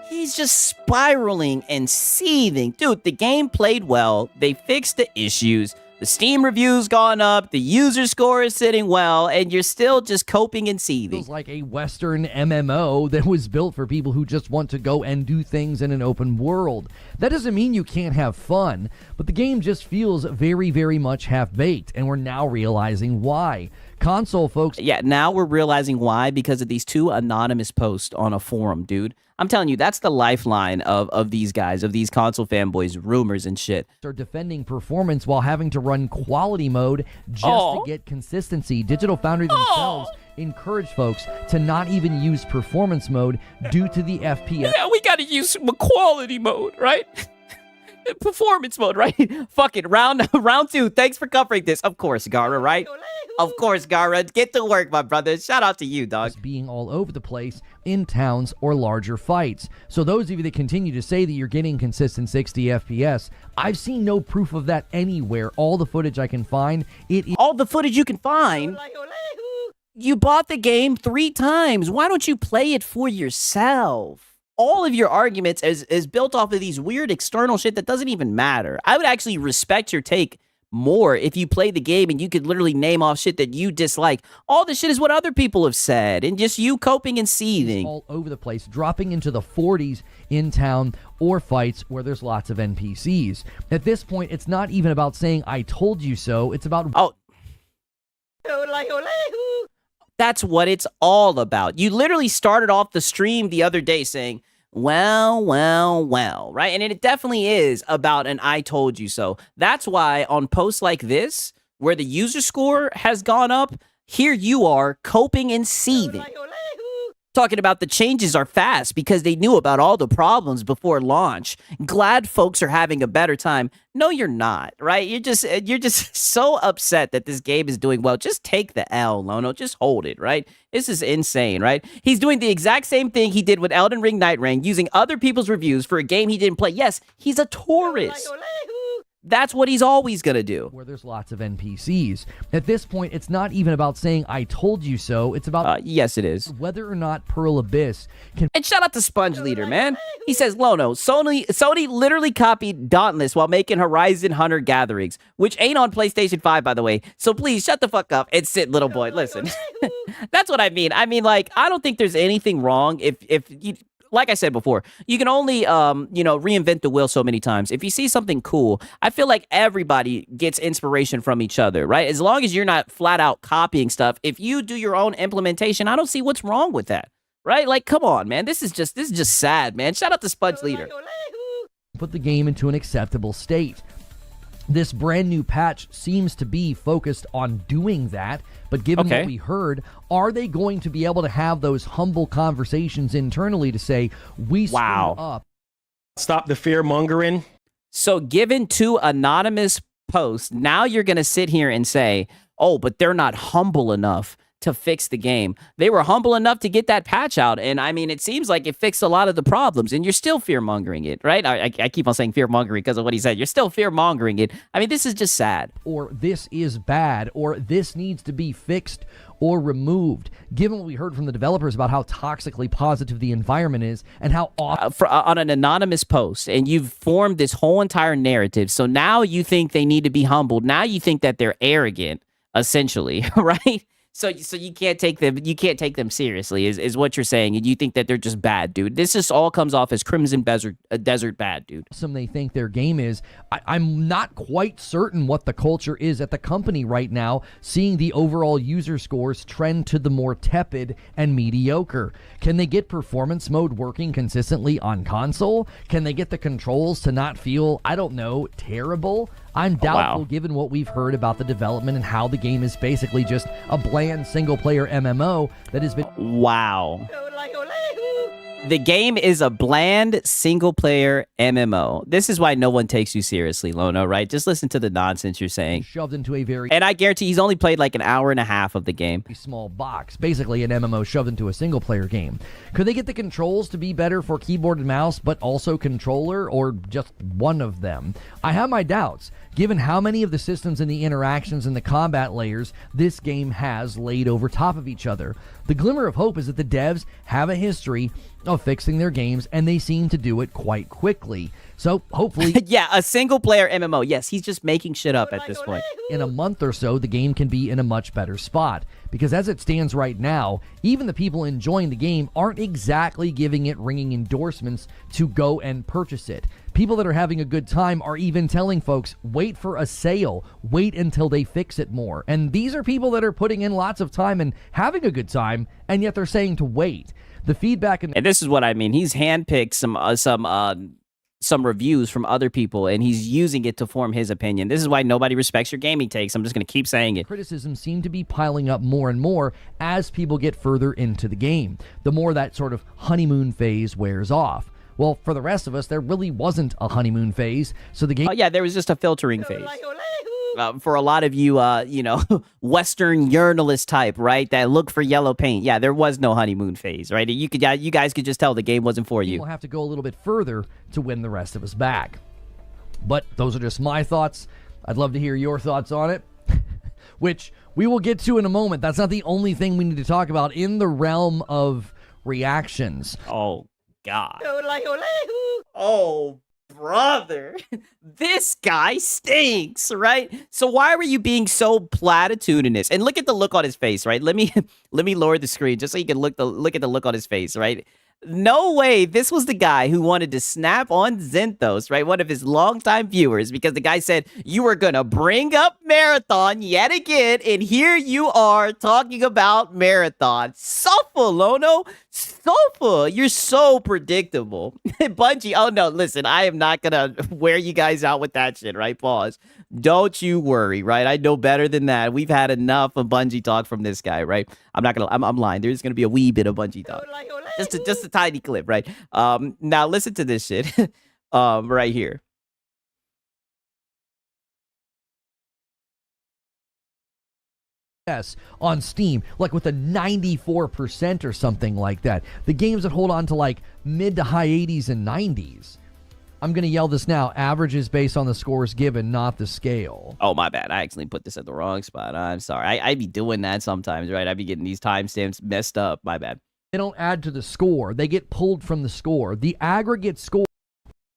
He's just spiraling and seething. Dude, the game played well. They fixed the issues. The Steam review's gone up. The user score is sitting well. And you're still just coping and seething. Feels like a Western MMO that was built for people who just want to go and do things in an open world. That doesn't mean you can't have fun, but the game just feels very, very much half-baked. And we're now realizing why. Console folks... Yeah, now we're realizing why because of these 2 anonymous posts on a forum, dude. I'm telling you, that's the lifeline of these guys, of these console fanboys, rumors and shit. Are defending performance while having to run quality mode just to get consistency. Digital Foundry themselves encourage folks to not even use performance mode due to the FPS. Yeah, we gotta use quality mode, right? Performance mode, right? Fuck it, round 2. Thanks for covering this. Of course, Gara, right? Of course, Gara. Get to work, my brother. Shout out to you, dog. Being all over the place in towns or larger fights. So those of you that continue to say that you're getting consistent 60 FPS, I've seen no proof of that anywhere. All the footage I can find, all the footage you can find? You bought the game 3 times. Why don't you play it for yourself? All of your arguments is built off of these weird external shit that doesn't even matter. I would actually respect your take more if you played the game and you could literally name off shit that you dislike. All this shit is what other people have said and just you coping and seething. All over the place, dropping into the 40s in town or fights where there's lots of NPCs. At this point, it's not even about saying, I told you so. It's about... That's what it's all about. You literally started off the stream the other day saying, well, right? And it definitely is about an I told you so. That's why on posts like this, where the user score has gone up, here you are coping and seething. Talking about the changes are fast because they knew about all the problems before launch. Glad folks are having a better time. No, you're not, right? You're just so upset that this game is doing well. Just take the L, Lono. Just hold it, right? This is insane, right? He's doing the exact same thing he did with Elden Ring Night Rain, using other people's reviews for a game he didn't play. Yes, he's a tourist. That's what he's always going to do. Where there's lots of NPCs. At this point, it's not even about saying, I told you so. It's about... yes, it is. Whether or not Pearl Abyss can... And shout out to Sponge Leader, man. He says, Lono, Sony literally copied Dauntless while making Horizon Hunter Gatherings, which ain't on PlayStation 5, by the way. So please, shut the fuck up and sit, little boy. Listen. That's what I mean. I mean, like, I don't think there's anything wrong if you... like I said before, you can only, reinvent the wheel so many times. If you see something cool, I feel like everybody gets inspiration from each other, right? As long as you're not flat out copying stuff, if you do your own implementation, I don't see what's wrong with that, right? Like, come on, man. This is just sad, man. Shout out to Sponge Leader. Put the game into an acceptable state. This brand new patch seems to be focused on doing that, but given what we heard, are they going to be able to have those humble conversations internally to say, we screwed up? Stop the fear mongering. So given 2 anonymous posts, now you're going to sit here and say, oh, but they're not humble enough to fix the game. They were humble enough to get that patch out, and I mean, it seems like it fixed a lot of the problems, and you're still fear-mongering it, right? I keep on saying fear-mongering because of what he said. You're still fear-mongering it. I mean, this is just sad. Or this is bad, or this needs to be fixed or removed. Given what we heard from the developers about how toxically positive the environment is and how awful... on an anonymous post, and you've formed this whole entire narrative, so now you think they need to be humbled. Now you think that they're arrogant, essentially, right? So you can't take them seriously is what you're saying, and you think that they're just bad, dude. This just all comes off as Crimson Desert bad, dude. Some they think their game is. I'm not quite certain what the culture is at the company right now, seeing the overall user scores trend to the more tepid and mediocre. Can they get performance mode working consistently on console? Can they get the controls to not feel, I don't know, terrible? I'm doubtful given what we've heard about the development and how the game is basically just a bland single-player MMO that has been... Wow. The game is a bland single-player MMO. This is why no one takes you seriously, Lono, right? Just listen to the nonsense you're saying. Shoved into a very... And I guarantee he's only played like an hour and a half of the game. Small box. Basically an MMO shoved into a single-player game. Could they get the controls to be better for keyboard and mouse, but also controller, or just one of them? I have my doubts, given how many of the systems and the interactions and the combat layers this game has laid over top of each other. The glimmer of hope is that the devs have a history of fixing their games, and they seem to do it quite quickly. So hopefully... yeah, a single-player MMO. Yes, he's just making shit up at this point. In a month or so, the game can be in a much better spot. Because as it stands right now, even the people enjoying the game aren't exactly giving it ringing endorsements to go and purchase it. People that are having a good time are even telling folks, wait for a sale, wait until they fix it more. And these are people that are putting in lots of time and having a good time, and yet they're saying to wait. The feedback... And this is what I mean. He's handpicked some reviews from other people, and he's using it to form his opinion. This is why nobody respects your gaming takes. I'm just going to keep saying it. Criticisms seem to be piling up more and more as people get further into the game. The more that sort of honeymoon phase wears off. Well, for the rest of us, there really wasn't a honeymoon phase, so the game... Oh, yeah, there was just a filtering phase. For a lot of you, Western journalist type, right, that look for yellow paint. Yeah, there was no honeymoon phase, right? You guys could just tell the game wasn't for you. We'll have to go a little bit further to win the rest of us back. But those are just my thoughts. I'd love to hear your thoughts on it, which we will get to in a moment. That's not the only thing we need to talk about in the realm of reactions. Oh, God. Oh, brother, this guy stinks, right? So why were you being so platitudinous? And look at the look on his face, right? Let me lower the screen just so you can look at the look on his face, right? No way this was the guy who wanted to snap on Zenthos, right? One of his longtime viewers, because the guy said, you were going to bring up Marathon yet again, and here you are talking about Marathon. Suffer, Lono. Suffer. You're so predictable. Bungie, oh no, listen, I am not going to wear you guys out with that shit, right? Pause. Don't you worry, right? I know better than that. We've had enough of Bungie talk from this guy, right? I'm lying. There's going to be a wee bit of Bungie talk. Just a tiny clip, right? Now listen to this shit right here. On Steam, like with a 94% or something like that. The games that hold on to like mid to high 80s and 90s. I'm going to yell this now. Averages based on the scores given, not the scale. Oh, my bad. I actually put this at the wrong spot. I'm sorry. I be doing that sometimes, right? I be getting these timestamps messed up. My bad. They don't add to the score. They get pulled from the score. The aggregate score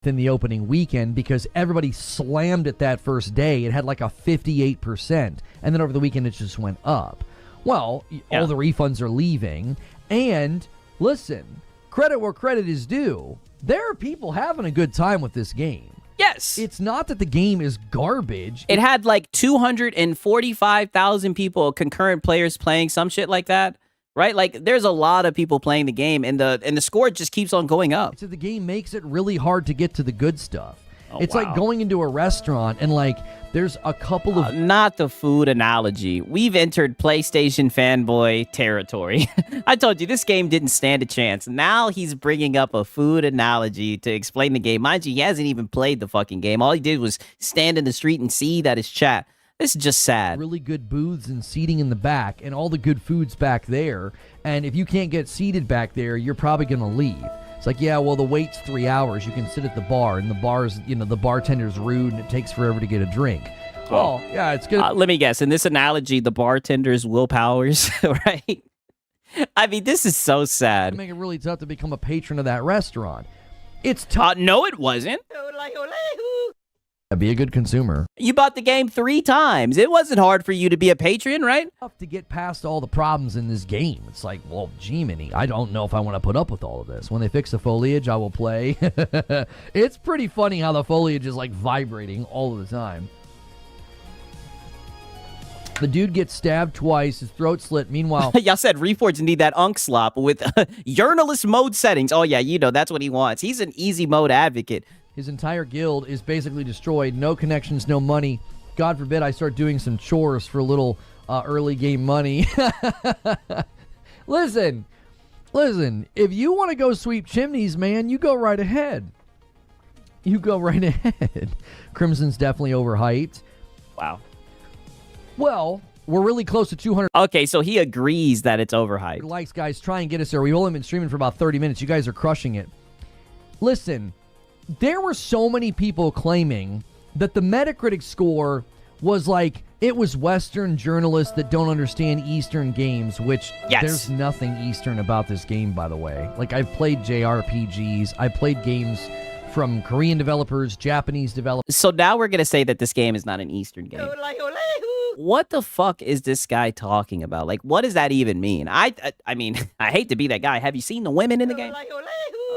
in the opening weekend, because everybody slammed it that first day, it had like a 58%. And then over the weekend, it just went up. Well, all the refunds are leaving. And listen, credit where credit is due. There are people having a good time with this game. Yes. It's not that the game is garbage. It had like 245,000 people, concurrent players playing some shit like that, right? Like there's a lot of people playing the game, and the score just keeps on going up. So the game makes it really hard to get to the good stuff. It's wow. like going into a restaurant and like there's a couple of... not the food analogy. We've entered PlayStation fanboy territory. I told you, this game didn't stand a chance. Now he's bringing up a food analogy to explain the game. Mind you, he hasn't even played the fucking game. All he did was stand in the street and see that his chat. This is just sad. Really good booths and seating in the back and all the good food's back there. And if you can't get seated back there, you're probably going to leave. It's like, yeah, well, the wait's 3 hours. You can sit at the bar, and the bar's, the bartender's rude, and it takes forever to get a drink. Oh, yeah, it's good. Let me guess. In this analogy, the bartender's willpowers, right? I mean, this is so sad. It'd make it really tough to become a patron of that restaurant. It's tough. No, it wasn't. Be a good consumer. You bought the game 3 times. It wasn't hard for you to be a patron, right? Tough to get past all the problems in this game. It's like, well, G-Mini, I don't know if I want to put up with all of this. When they fix the foliage, I will play. It's pretty funny how the foliage is like vibrating all of the time. The dude gets stabbed twice, his throat slit. Meanwhile... Y'all said Reforged need that unk slop with journalist mode settings. Oh, yeah, that's what he wants. He's an easy mode advocate. His entire guild is basically destroyed. No connections, no money. God forbid I start doing some chores for a little early game money. Listen. If you want to go sweep chimneys, man, you go right ahead. Crimson's definitely overhyped. Wow. Well, we're really close to 200. Okay, so he agrees that it's overhyped. Likes, guys. Try and get us there. We've only been streaming for about 30 minutes. You guys are crushing it. Listen. There were so many people claiming that the Metacritic score was like, it was Western journalists that don't understand Eastern games, which there's nothing Eastern about this game, by the way. Like, I've played JRPGs. I played games from Korean developers, Japanese developers. So now we're going to say that this game is not an Eastern game. What the fuck is this guy talking about? Like, what does that even mean? I mean, I hate to be that guy. Have you seen the women in the game?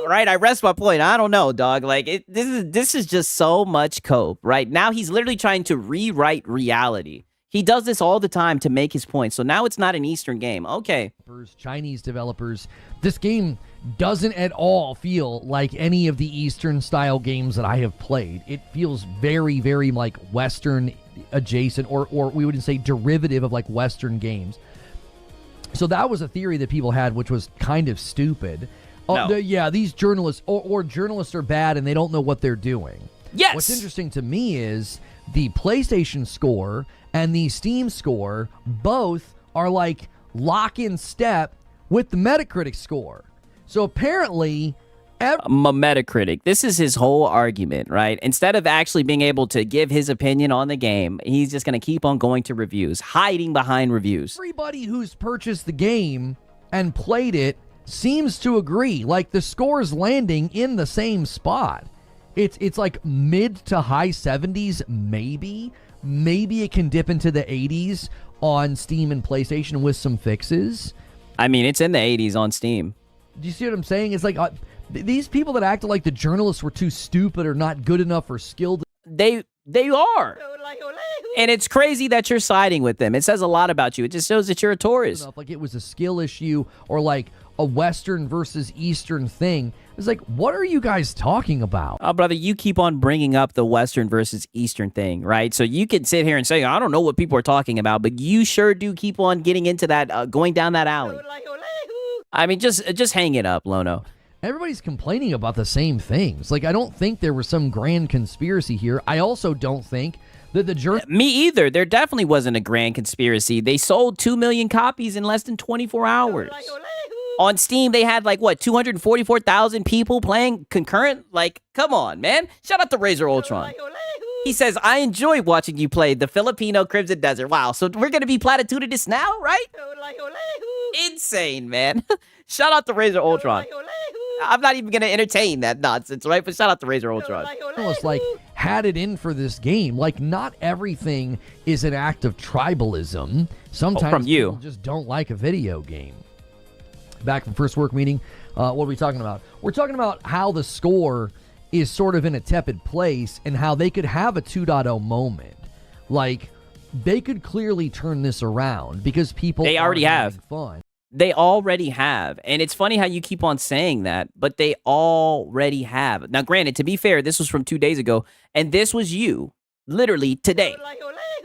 Right, I rest my point. I don't know, dog. Like, this is just so much cope, right? Now he's literally trying to rewrite reality. He does this all the time to make his point. So now it's not an Eastern game. Okay. Chinese developers. This game doesn't at all feel like any of the Eastern style games that I have played. It feels very, very like Western adjacent, or we would say derivative of like Western games. So that was a theory that people had, which was kind of stupid. No. These journalists or journalists are bad and they don't know what they're doing. Yes. What's interesting to me is the PlayStation score and the Steam score both are like lock in step with the Metacritic score. So apparently... Metacritic. This is his whole argument, right? Instead of actually being able to give his opinion on the game, he's just going to keep on going to reviews, hiding behind reviews. Everybody who's purchased the game and played it seems to agree. Like, the score's landing in the same spot. It's like mid to high 70s, maybe. Maybe it can dip into the 80s on Steam and PlayStation with some fixes. I mean, it's in the 80s on Steam. Do you see what I'm saying? It's like these people that acted like the journalists were too stupid or not good enough or skilled. They are. And it's crazy that you're siding with them. It says a lot about you. It just shows that you're a tourist. Like it was a skill issue or like a Western versus Eastern thing. It's like, what are you guys talking about? Oh, brother, you keep on bringing up the Western versus Eastern thing, right? So you can sit here and say, I don't know what people are talking about, but you sure do keep on getting into that, going down that alley. I mean, just hang it up, Lono. Everybody's complaining about the same things. Like, I don't think there was some grand conspiracy here. I also don't think that the Me either. There definitely wasn't a grand conspiracy. They sold 2 million copies in less than 24 hours. On Steam, they had, like, what, 244,000 people playing concurrent? Like, come on, man. Shout out to Razor Ultron. He says, I enjoy watching you play the Filipino Crimson Desert. Wow, so we're going to be platitudinous now, right? Insane, man. Shout out to Razor Ultron. I'm not even going to entertain that nonsense, right? But shout out to Razor Ultron. Almost like had it in for this game. Like, not everything is an act of tribalism. Sometimes from you people just don't like a video game. Back from first work meeting, What are we talking about? We're talking about how the score is sort of in a tepid place and how they could have a 2.0 moment. Like, they could clearly turn this around because people they already have fun. They already have. And it's funny how you keep on saying that, but they already have. Now, granted, to be fair, this was from 2 days ago, and this was you, literally today.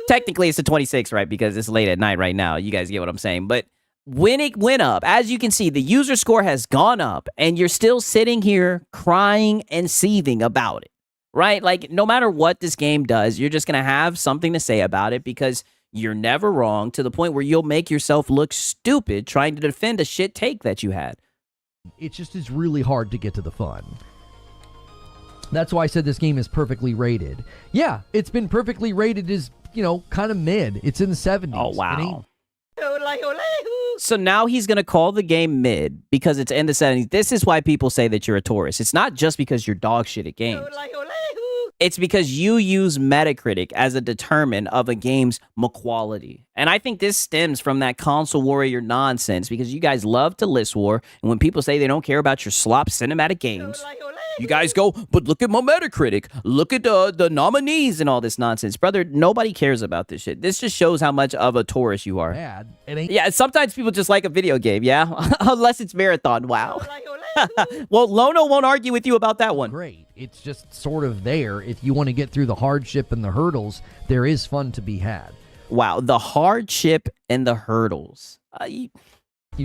Technically, it's the 26th, right? Because it's late at night right now. You guys get what I'm saying. But when it went up, as you can see, the user score has gone up, and you're still sitting here crying and seething about it, right? Like, no matter what this game does, you're just going to have something to say about it because you're never wrong, to the point where you'll make yourself look stupid trying to defend a shit take that you had. It just is really hard to get to the fun. That's why I said this game is perfectly rated. Yeah, it's been perfectly rated as, you know, kind of mid. It's in the 70s. Oh, wow. So now he's going to call the game mid because it's in the 70s. This is why people say that you're a tourist. It's not just because you're dog shit at games. It's because you use Metacritic as a determinant of a game's quality. And I think this stems from that console warrior nonsense because you guys love to list war. And when people say they don't care about your slop cinematic games, you guys go, but look at my Metacritic. Look at the nominees and all this nonsense. Brother, nobody cares about this shit. This just shows how much of a tourist you are. Bad. It ain't. Yeah, sometimes people just like a video game, yeah? Unless it's Marathon, wow. Well, Lono won't argue with you about that one. Great. It's just sort of there. If you want to get through the hardship and the hurdles, there is fun to be had. Wow, the hardship and the hurdles. You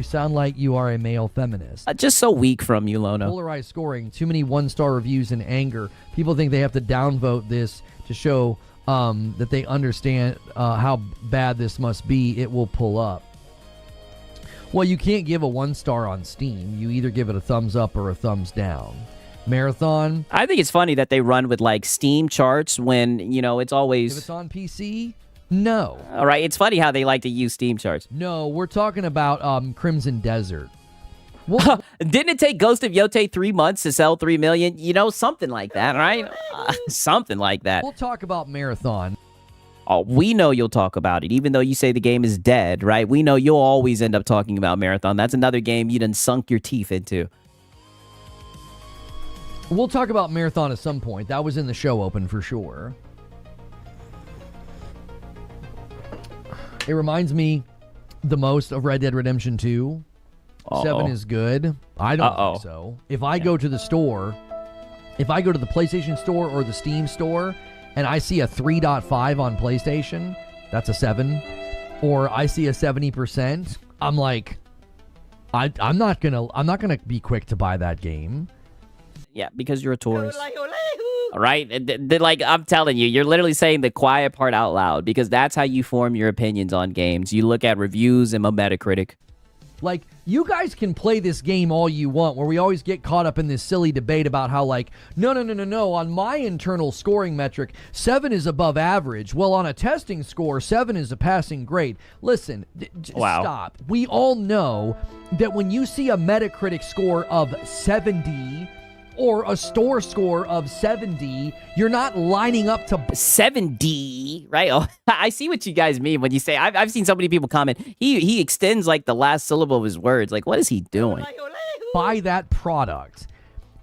sound like you are a male feminist. Just so weak from you, Lono. Polarized scoring, too many one-star reviews and anger. People think they have to downvote this to show that they understand how bad this must be. It will pull up. Well, you can't give a 1-star on Steam. You either give it a thumbs up or a thumbs down. Marathon. I think it's funny that they run with like Steam charts when, you know, it's always... If it's on PC, no. All right, it's funny how they like to use Steam charts. No, we're talking about Crimson Desert. Didn't it take Ghost of Yote 3 months to sell 3 million? You know, something like that, right? Something like that. We'll talk about Marathon. Oh, we know you'll talk about it, even though you say the game is dead, right? We know you'll always end up talking about Marathon. That's another game you done sunk your teeth into. We'll talk about Marathon at some point. That was in the show open for sure. It reminds me the most of Red Dead Redemption 2. 7 is good. I don't think so. If I go to the store, if I go to the PlayStation store or the Steam store, and I see a 3.5 on PlayStation, that's a 7. Or I see a 70%, I'm like, I'm not gonna be quick to buy that game. Yeah, because you're a tourist. All right? Like, I'm telling you, you're literally saying the quiet part out loud because that's how you form your opinions on games. You look at reviews and Metacritic. Like, you guys can play this game all you want, where we always get caught up in this silly debate about how, like, no, on my internal scoring metric, 7 is above average. Well, on a testing score, 7 is a passing grade. Listen, stop. We all know that when you see a Metacritic score of 70 or a store score of 70, you're not lining up to 70, right? Oh, I see what you guys mean when you say. I've seen so many people comment. He extends like the last syllable of his words. Like, what is he doing? Buy that product.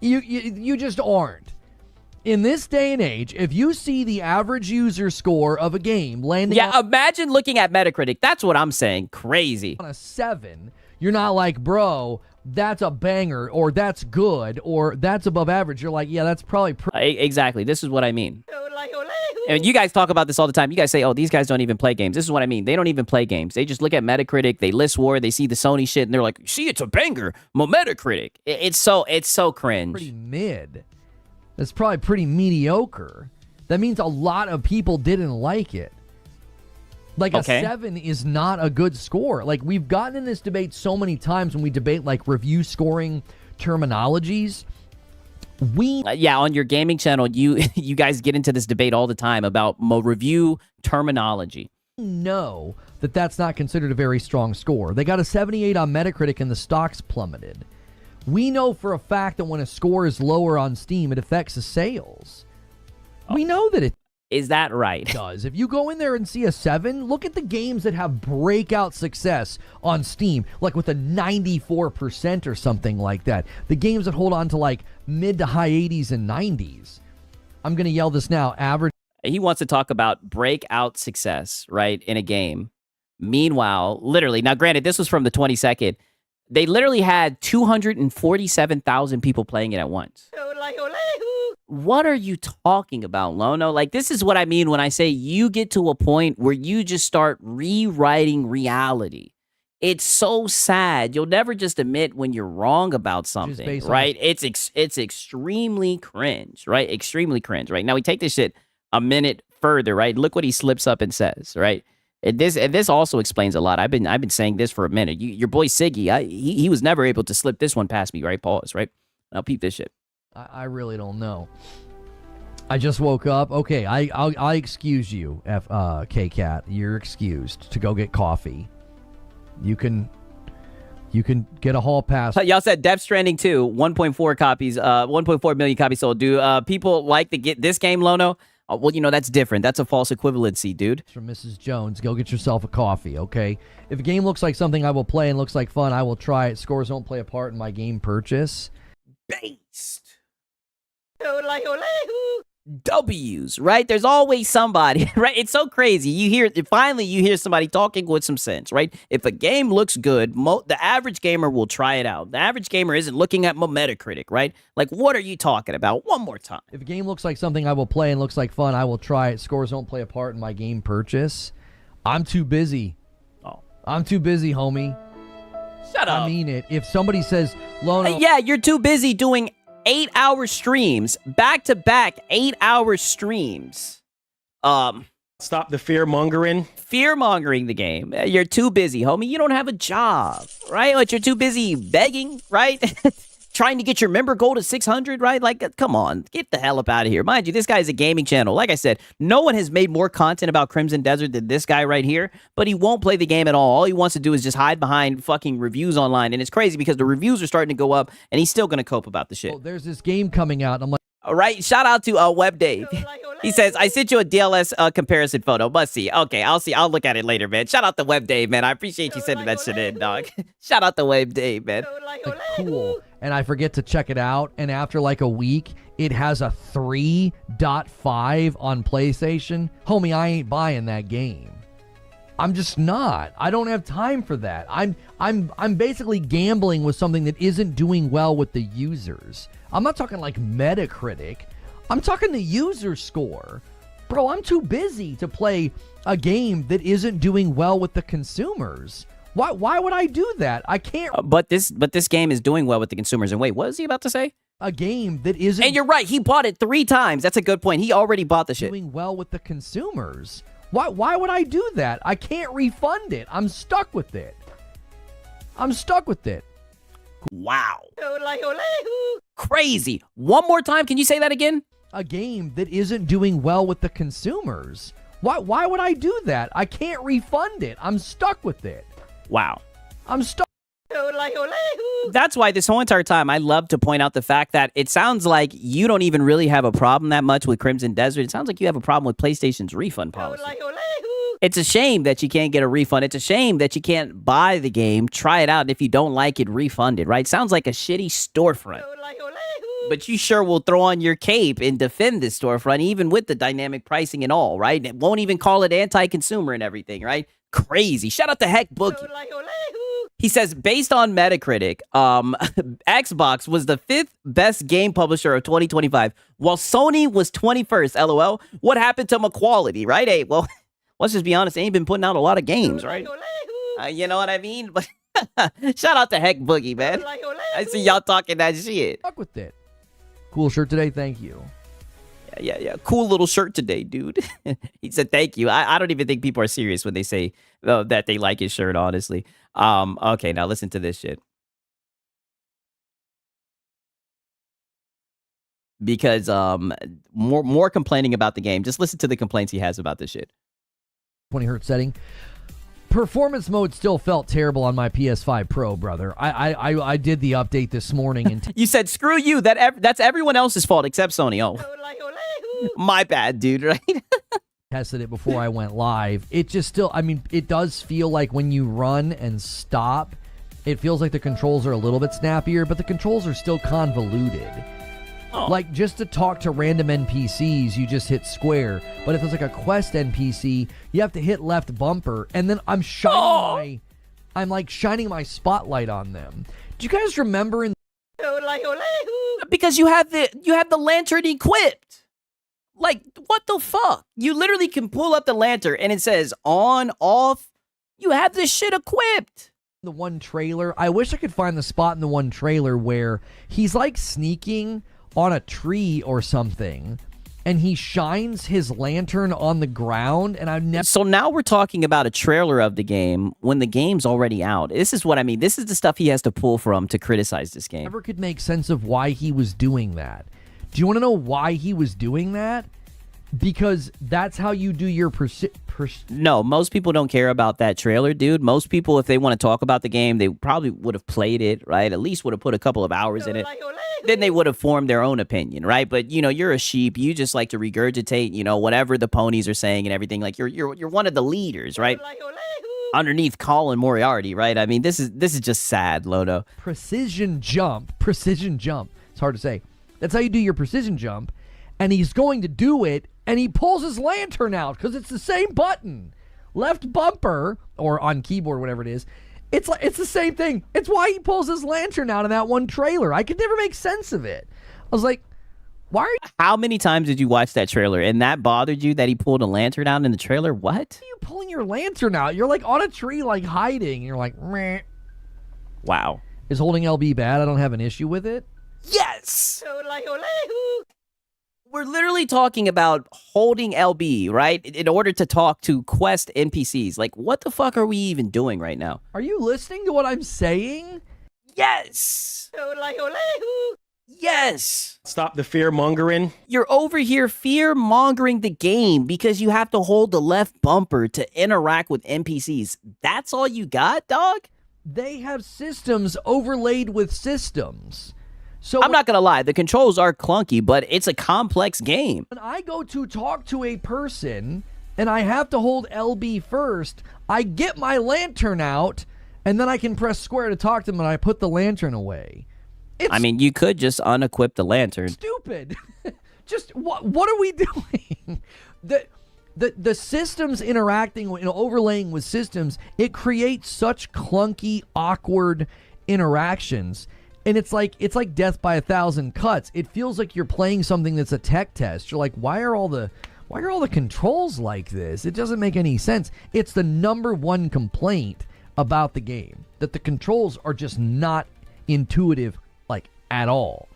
You just aren't. In this day and age, if you see the average user score of a game landing, imagine looking at Metacritic. That's what I'm saying. Crazy. On a 7, you're not like, bro, that's a banger, or that's good, or that's above average. You're like, yeah, that's probably... Exactly. This is what I mean. And you guys talk about this all the time. You guys say, oh, these guys don't even play games. This is what I mean. They don't even play games. They just look at Metacritic, they list war, they see the Sony shit, and they're like, see, it's a banger. Metacritic. It's so cringe. Pretty mid. That's probably pretty mediocre. That means a lot of people didn't like it. Like, a 7 is not a good score. Like, we've gotten in this debate so many times when we debate, like, review scoring terminologies. On your gaming channel, you guys get into this debate all the time about review terminology. Know that that's not considered a very strong score. They got a 78 on Metacritic and the stocks plummeted. We know for a fact that when a score is lower on Steam, it affects the sales. We know that it... Is that right? Does. If you go in there and see a 7, look at the games that have breakout success on Steam, like with a 94% or something like that. The games that hold on to like mid to high 80s and 90s. I'm going to yell this now. Average. He wants to talk about breakout success, right, in a game. Meanwhile, literally, now granted, this was from the 22nd. They literally had 247,000 people playing it at once. What are you talking about, Lono? Like, this is what I mean when I say you get to a point where you just start rewriting reality. It's so sad. You'll never just admit when you're wrong about something, right? It's extremely cringe, right? Extremely cringe, right? Now, we take this shit a minute further, right? Look what he slips up and says, right? And this also explains a lot. I've been saying this for a minute. Your boy Siggy, he was never able to slip this one past me, right? Pause, right? Now peep this shit. I really don't know. I just woke up. Okay, I'll excuse you, K-Cat. You're excused to go get coffee. You can get a hall pass. Y'all said Death Stranding 2, 1.4 copies, 1.4 million copies sold. Do people like to get this game, Lono? Well, you know, that's different. That's a false equivalency, dude. From Mrs. Jones, go get yourself a coffee, okay? If a game looks like something I will play and looks like fun, I will try it. Scores don't play a part in my game purchase. Based. W's, right? There's always somebody, right? It's so crazy. Finally you hear somebody talking with some sense, right? If a game looks good, the average gamer will try it out. The average gamer isn't looking at my Metacritic, right? Like, what are you talking about? One more time. If a game looks like something I will play and looks like fun, I will try it. Scores don't play a part in my game purchase. I'm too busy. I'm too busy, homie. Shut up. I mean it. If somebody says, Lono... yeah, you're too busy doing 8-hour streams, back-to-back 8-hour streams. Stop the fear-mongering. Fear-mongering the game. You're too busy, homie. You don't have a job, right? Like, you're too busy begging, right? Trying to get your member goal to 600, right? Like, come on. Get the hell up out of here. Mind you, this guy is a gaming channel. Like I said, no one has made more content about Crimson Desert than this guy right here, but he won't play the game at all. All he wants to do is just hide behind fucking reviews online, and it's crazy because the reviews are starting to go up, and he's still going to cope about the shit. Oh, there's this game coming out, and I'm like... All right, shout out to Web Dave. He says, I sent you a DLS comparison photo. Must see. Okay, I'll see. I'll look at it later, man. Shout out to Web Dave, man. I appreciate you sending that shit in, dog. Shout out to Web Dave, man. Like, cool. And I forget to check it out, and after like a week, it has a 3.5 on PlayStation. Homie, I ain't buying that game. I'm just not. I don't have time for that. I'm basically gambling with something that isn't doing well with the users. I'm not talking like Metacritic. I'm talking the user score. Bro, I'm too busy to play a game that isn't doing well with the consumers. Why would I do that? I can't. But this game is doing well with the consumers. And wait, what is he about to say? A game that isn't. And you're right. He bought it 3 times. That's a good point. He already bought the shit. Doing well with the consumers. Why would I do that? I can't refund it. I'm stuck with it. Wow. Crazy. One more time. Can you say that again? A game that isn't doing well with the consumers. Why would I do that? I can't refund it. I'm stuck with it. Wow. I'm stuck. That's why this whole entire time I love to point out the fact that it sounds like you don't even really have a problem that much with Crimson Desert. It sounds like you have a problem with PlayStation's refund policy. It's a shame that you can't get a refund. It's a shame that you can't buy the game, try it out, and if you don't like it, refund it, right? Sounds like a shitty storefront. But you sure will throw on your cape and defend this storefront, even with the dynamic pricing and all, right? It won't even call it anti-consumer and everything, right? Crazy. Shout out to Heck Boogie. He says, based on Metacritic, Xbox was the 5th best game publisher of 2025, while Sony was 21st. LOL. What happened to my quality, right? Hey, well, let's just be honest. They ain't been putting out a lot of games, right? You know what I mean? But shout out to Heck Boogie, man. I see y'all talking that shit. Fuck with it. Cool shirt today. Thank you. Yeah. Cool little shirt today, dude. He said thank you. I don't even think people are serious when they say that they like his shirt, honestly. Okay, now listen to this shit. Because more complaining about the game. Just listen to the complaints he has about this shit. 20 hertz setting. Performance mode still felt terrible on my PS5 Pro, brother. I did the update this morning. And you said, screw you. That's everyone else's fault except Sony. Oh, my bad, dude, right? tested it before I went live. It just still, I mean, it does feel like when you run and stop, it feels like the controls are a little bit snappier, but the controls are still convoluted. Oh. Like, just to talk to random NPCs, you just hit square. But if it's like a quest NPC, you have to hit left bumper, and then I'm shining shining my spotlight on them. Do you guys remember in because you have the lantern equipped? Like, what the fuck? You literally can pull up the lantern and it says on, off. You have this shit equipped. The one trailer, I wish I could find the spot in the one trailer where he's like sneaking on a tree or something and he shines his lantern on the ground, and I've never... So now we're talking about a trailer of the game when the game's already out. This is what I mean. This is the stuff he has to pull from to criticize this game. Never could make sense of why he was doing that. Do you want to know why he was doing that? Because that's how you do your No, most people don't care about that trailer, dude. Most people, if they want to talk about the game, they probably would have played it, right? At least would have put a couple of hours in it. Then they would have formed their own opinion, right? But, you know, you're a sheep. You just like to regurgitate, you know, whatever the ponies are saying and everything. Like, you're one of the leaders, right? Underneath Colin Moriarty, right? I mean, this is just sad, Lodo. Precision jump. It's hard to say. That's how you do your precision jump. And he's going to do it, and he pulls his lantern out because it's the same button. Left bumper, or on keyboard, whatever it is. It's the same thing. It's why he pulls his lantern out in that one trailer. I could never make sense of it. I was like, why are you... How many times did you watch that trailer and that bothered you that he pulled a lantern out in the trailer? What? Why are you pulling your lantern out? You're like on a tree, like hiding. And you're like, meh. Wow. Is holding LB bad? I don't have an issue with it. Yes! We're literally talking about holding LB, right? In order to talk to quest NPCs. Like, what the fuck are we even doing right now? Are you listening to what I'm saying? Yes! Yes! Stop the fear mongering. You're over here fear mongering the game because you have to hold the left bumper to interact with NPCs. That's all you got, dog? They have systems overlaid with systems. So I'm not going to lie, the controls are clunky, but it's a complex game. When I go to talk to a person and I have to hold LB first, I get my lantern out and then I can press square to talk to them and I put the lantern away. I mean, you could just unequip the lantern. Stupid. Just what are we doing? The systems interacting, you know, overlaying with systems, it creates such clunky, awkward interactions. And it's like death by 1,000 cuts. It feels like you're playing something that's a tech test. You're like, why are all the controls like this? It doesn't make any sense. It's the number one complaint about the game, that the controls are just not intuitive, like, at all.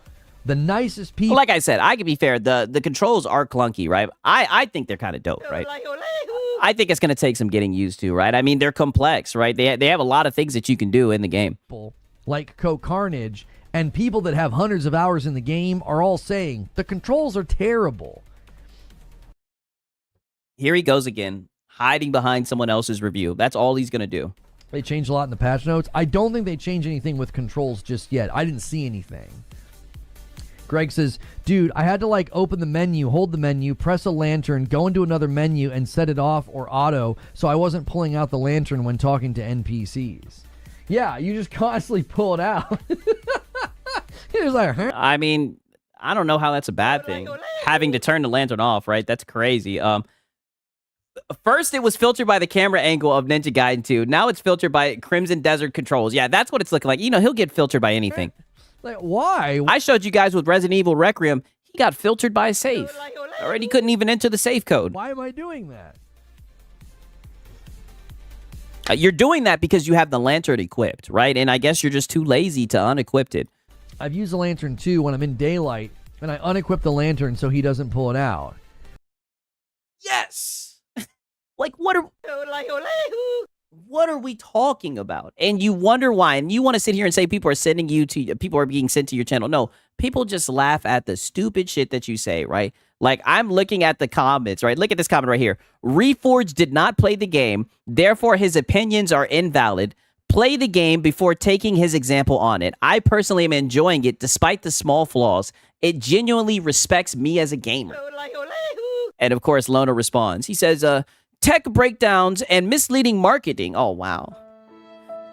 The nicest people... Well, like I said, I can be fair. The controls are clunky, right? I think they're kind of dope, right? I think it's going to take some getting used to, right? I mean, they're complex, right? They have a lot of things that you can do in the game. Like Carnage, and people that have hundreds of hours in the game are all saying the controls are terrible. Here he goes again, hiding behind someone else's review. That's all he's going to do. They changed a lot in the patch notes. I don't think they changed anything with controls just yet. I didn't see anything. Greg says, dude, I had to like open the menu, hold the menu, press a lantern, go into another menu, and set it off or auto, so I wasn't pulling out the lantern when talking to NPCs. Yeah, you just constantly pull it out. He was like, huh? I mean, I don't know how that's a bad thing. Having to turn the lantern off, right? That's crazy. First, it was filtered by the camera angle of Ninja Gaiden 2. Now it's filtered by Crimson Desert controls. Yeah, that's what it's looking like. You know, he'll get filtered by anything. Like, why? I showed you guys with Resident Evil Requiem. He got filtered by a safe. Already couldn't even enter the safe code. Why am I doing that? You're doing that because you have the lantern equipped, right? And I guess you're just too lazy to unequip it. I've used the lantern too when I'm in daylight, and I unequip the lantern so he doesn't pull it out. Yes! Like, what are we talking about? And you wonder why. And you want to sit here and say people are being sent to your channel. No, people just laugh at the stupid shit that you say, right? Like, I'm looking at the comments, right? Look at this comment right here. Reforged did not play the game, therefore his opinions are invalid. Play the game before taking his example on it. I personally am enjoying it despite the small flaws. It genuinely respects me as a gamer. And of course, Lono responds. He says, tech breakdowns and misleading marketing. Oh, wow.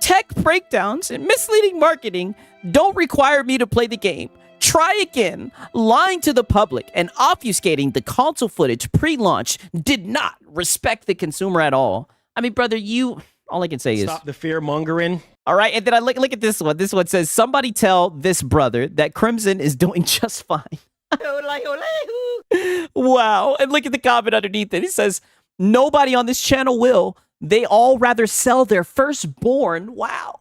Tech breakdowns and misleading marketing don't require me to play the game. Try again. Lying to the public and obfuscating the console footage pre-launch did not respect the consumer at all. I mean, brother, all I can say is stop the fear mongering. All right, and then I look at this one. This one says, somebody tell this brother that Crimson is doing just fine. Wow. And look at the comment underneath it. It says, nobody on this channel will. They all rather sell their firstborn. Wow.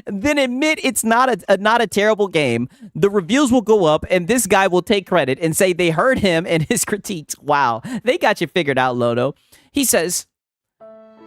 Then admit it's not a terrible game. The reviews will go up, and this guy will take credit and say they heard him and his critiques. Wow. They got you figured out, Lono. He says,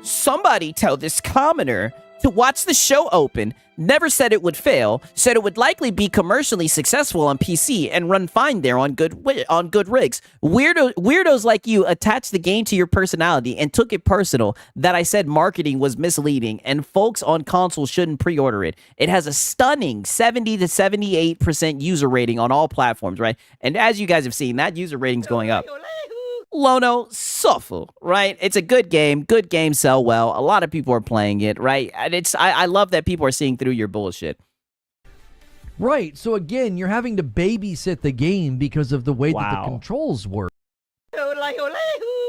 somebody tell this commenter to watch the show open. Never said it would fail. Said it would likely be commercially successful on PC and run fine there on good rigs. Weirdos like you attached the game to your personality and took it personal that I said marketing was misleading and folks on console shouldn't pre-order it. It has a stunning 70 to 78% user rating on all platforms, right? And as you guys have seen, that user rating's going up. Lono, suffer, right? It's a good game. Good games sell well. A lot of people are playing it, right? And I love that people are seeing through your bullshit. Right. So again, you're having to babysit the game because of the way that the controls work.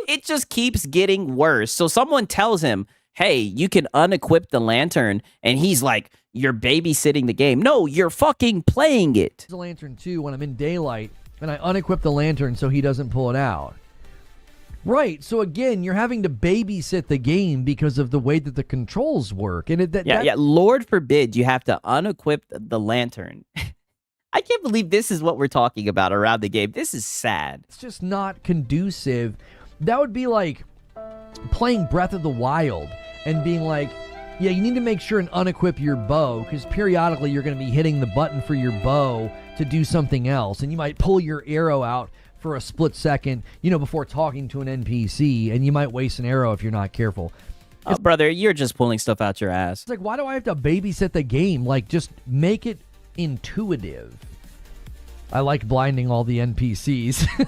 It just keeps getting worse. So someone tells him, hey, you can unequip the lantern. And he's like, you're babysitting the game. No, you're fucking playing it. The lantern too when I'm in daylight and I unequip the lantern so he doesn't pull it out. Right. So again, you're having to babysit the game because of the way that the controls work. And Lord forbid you have to unequip the lantern. I can't believe this is what we're talking about around the game. This is sad. It's just not conducive. That would be like playing Breath of the Wild and being like, yeah, you need to make sure and unequip your bow because periodically you're going to be hitting the button for your bow to do something else. And you might pull your arrow out for a split second, before talking to an NPC, and you might waste an arrow if you're not careful. Oh, brother, you're just pulling stuff out your ass. It's like, why do I have to babysit the game? Like, just make it intuitive. I like blinding all the NPCs.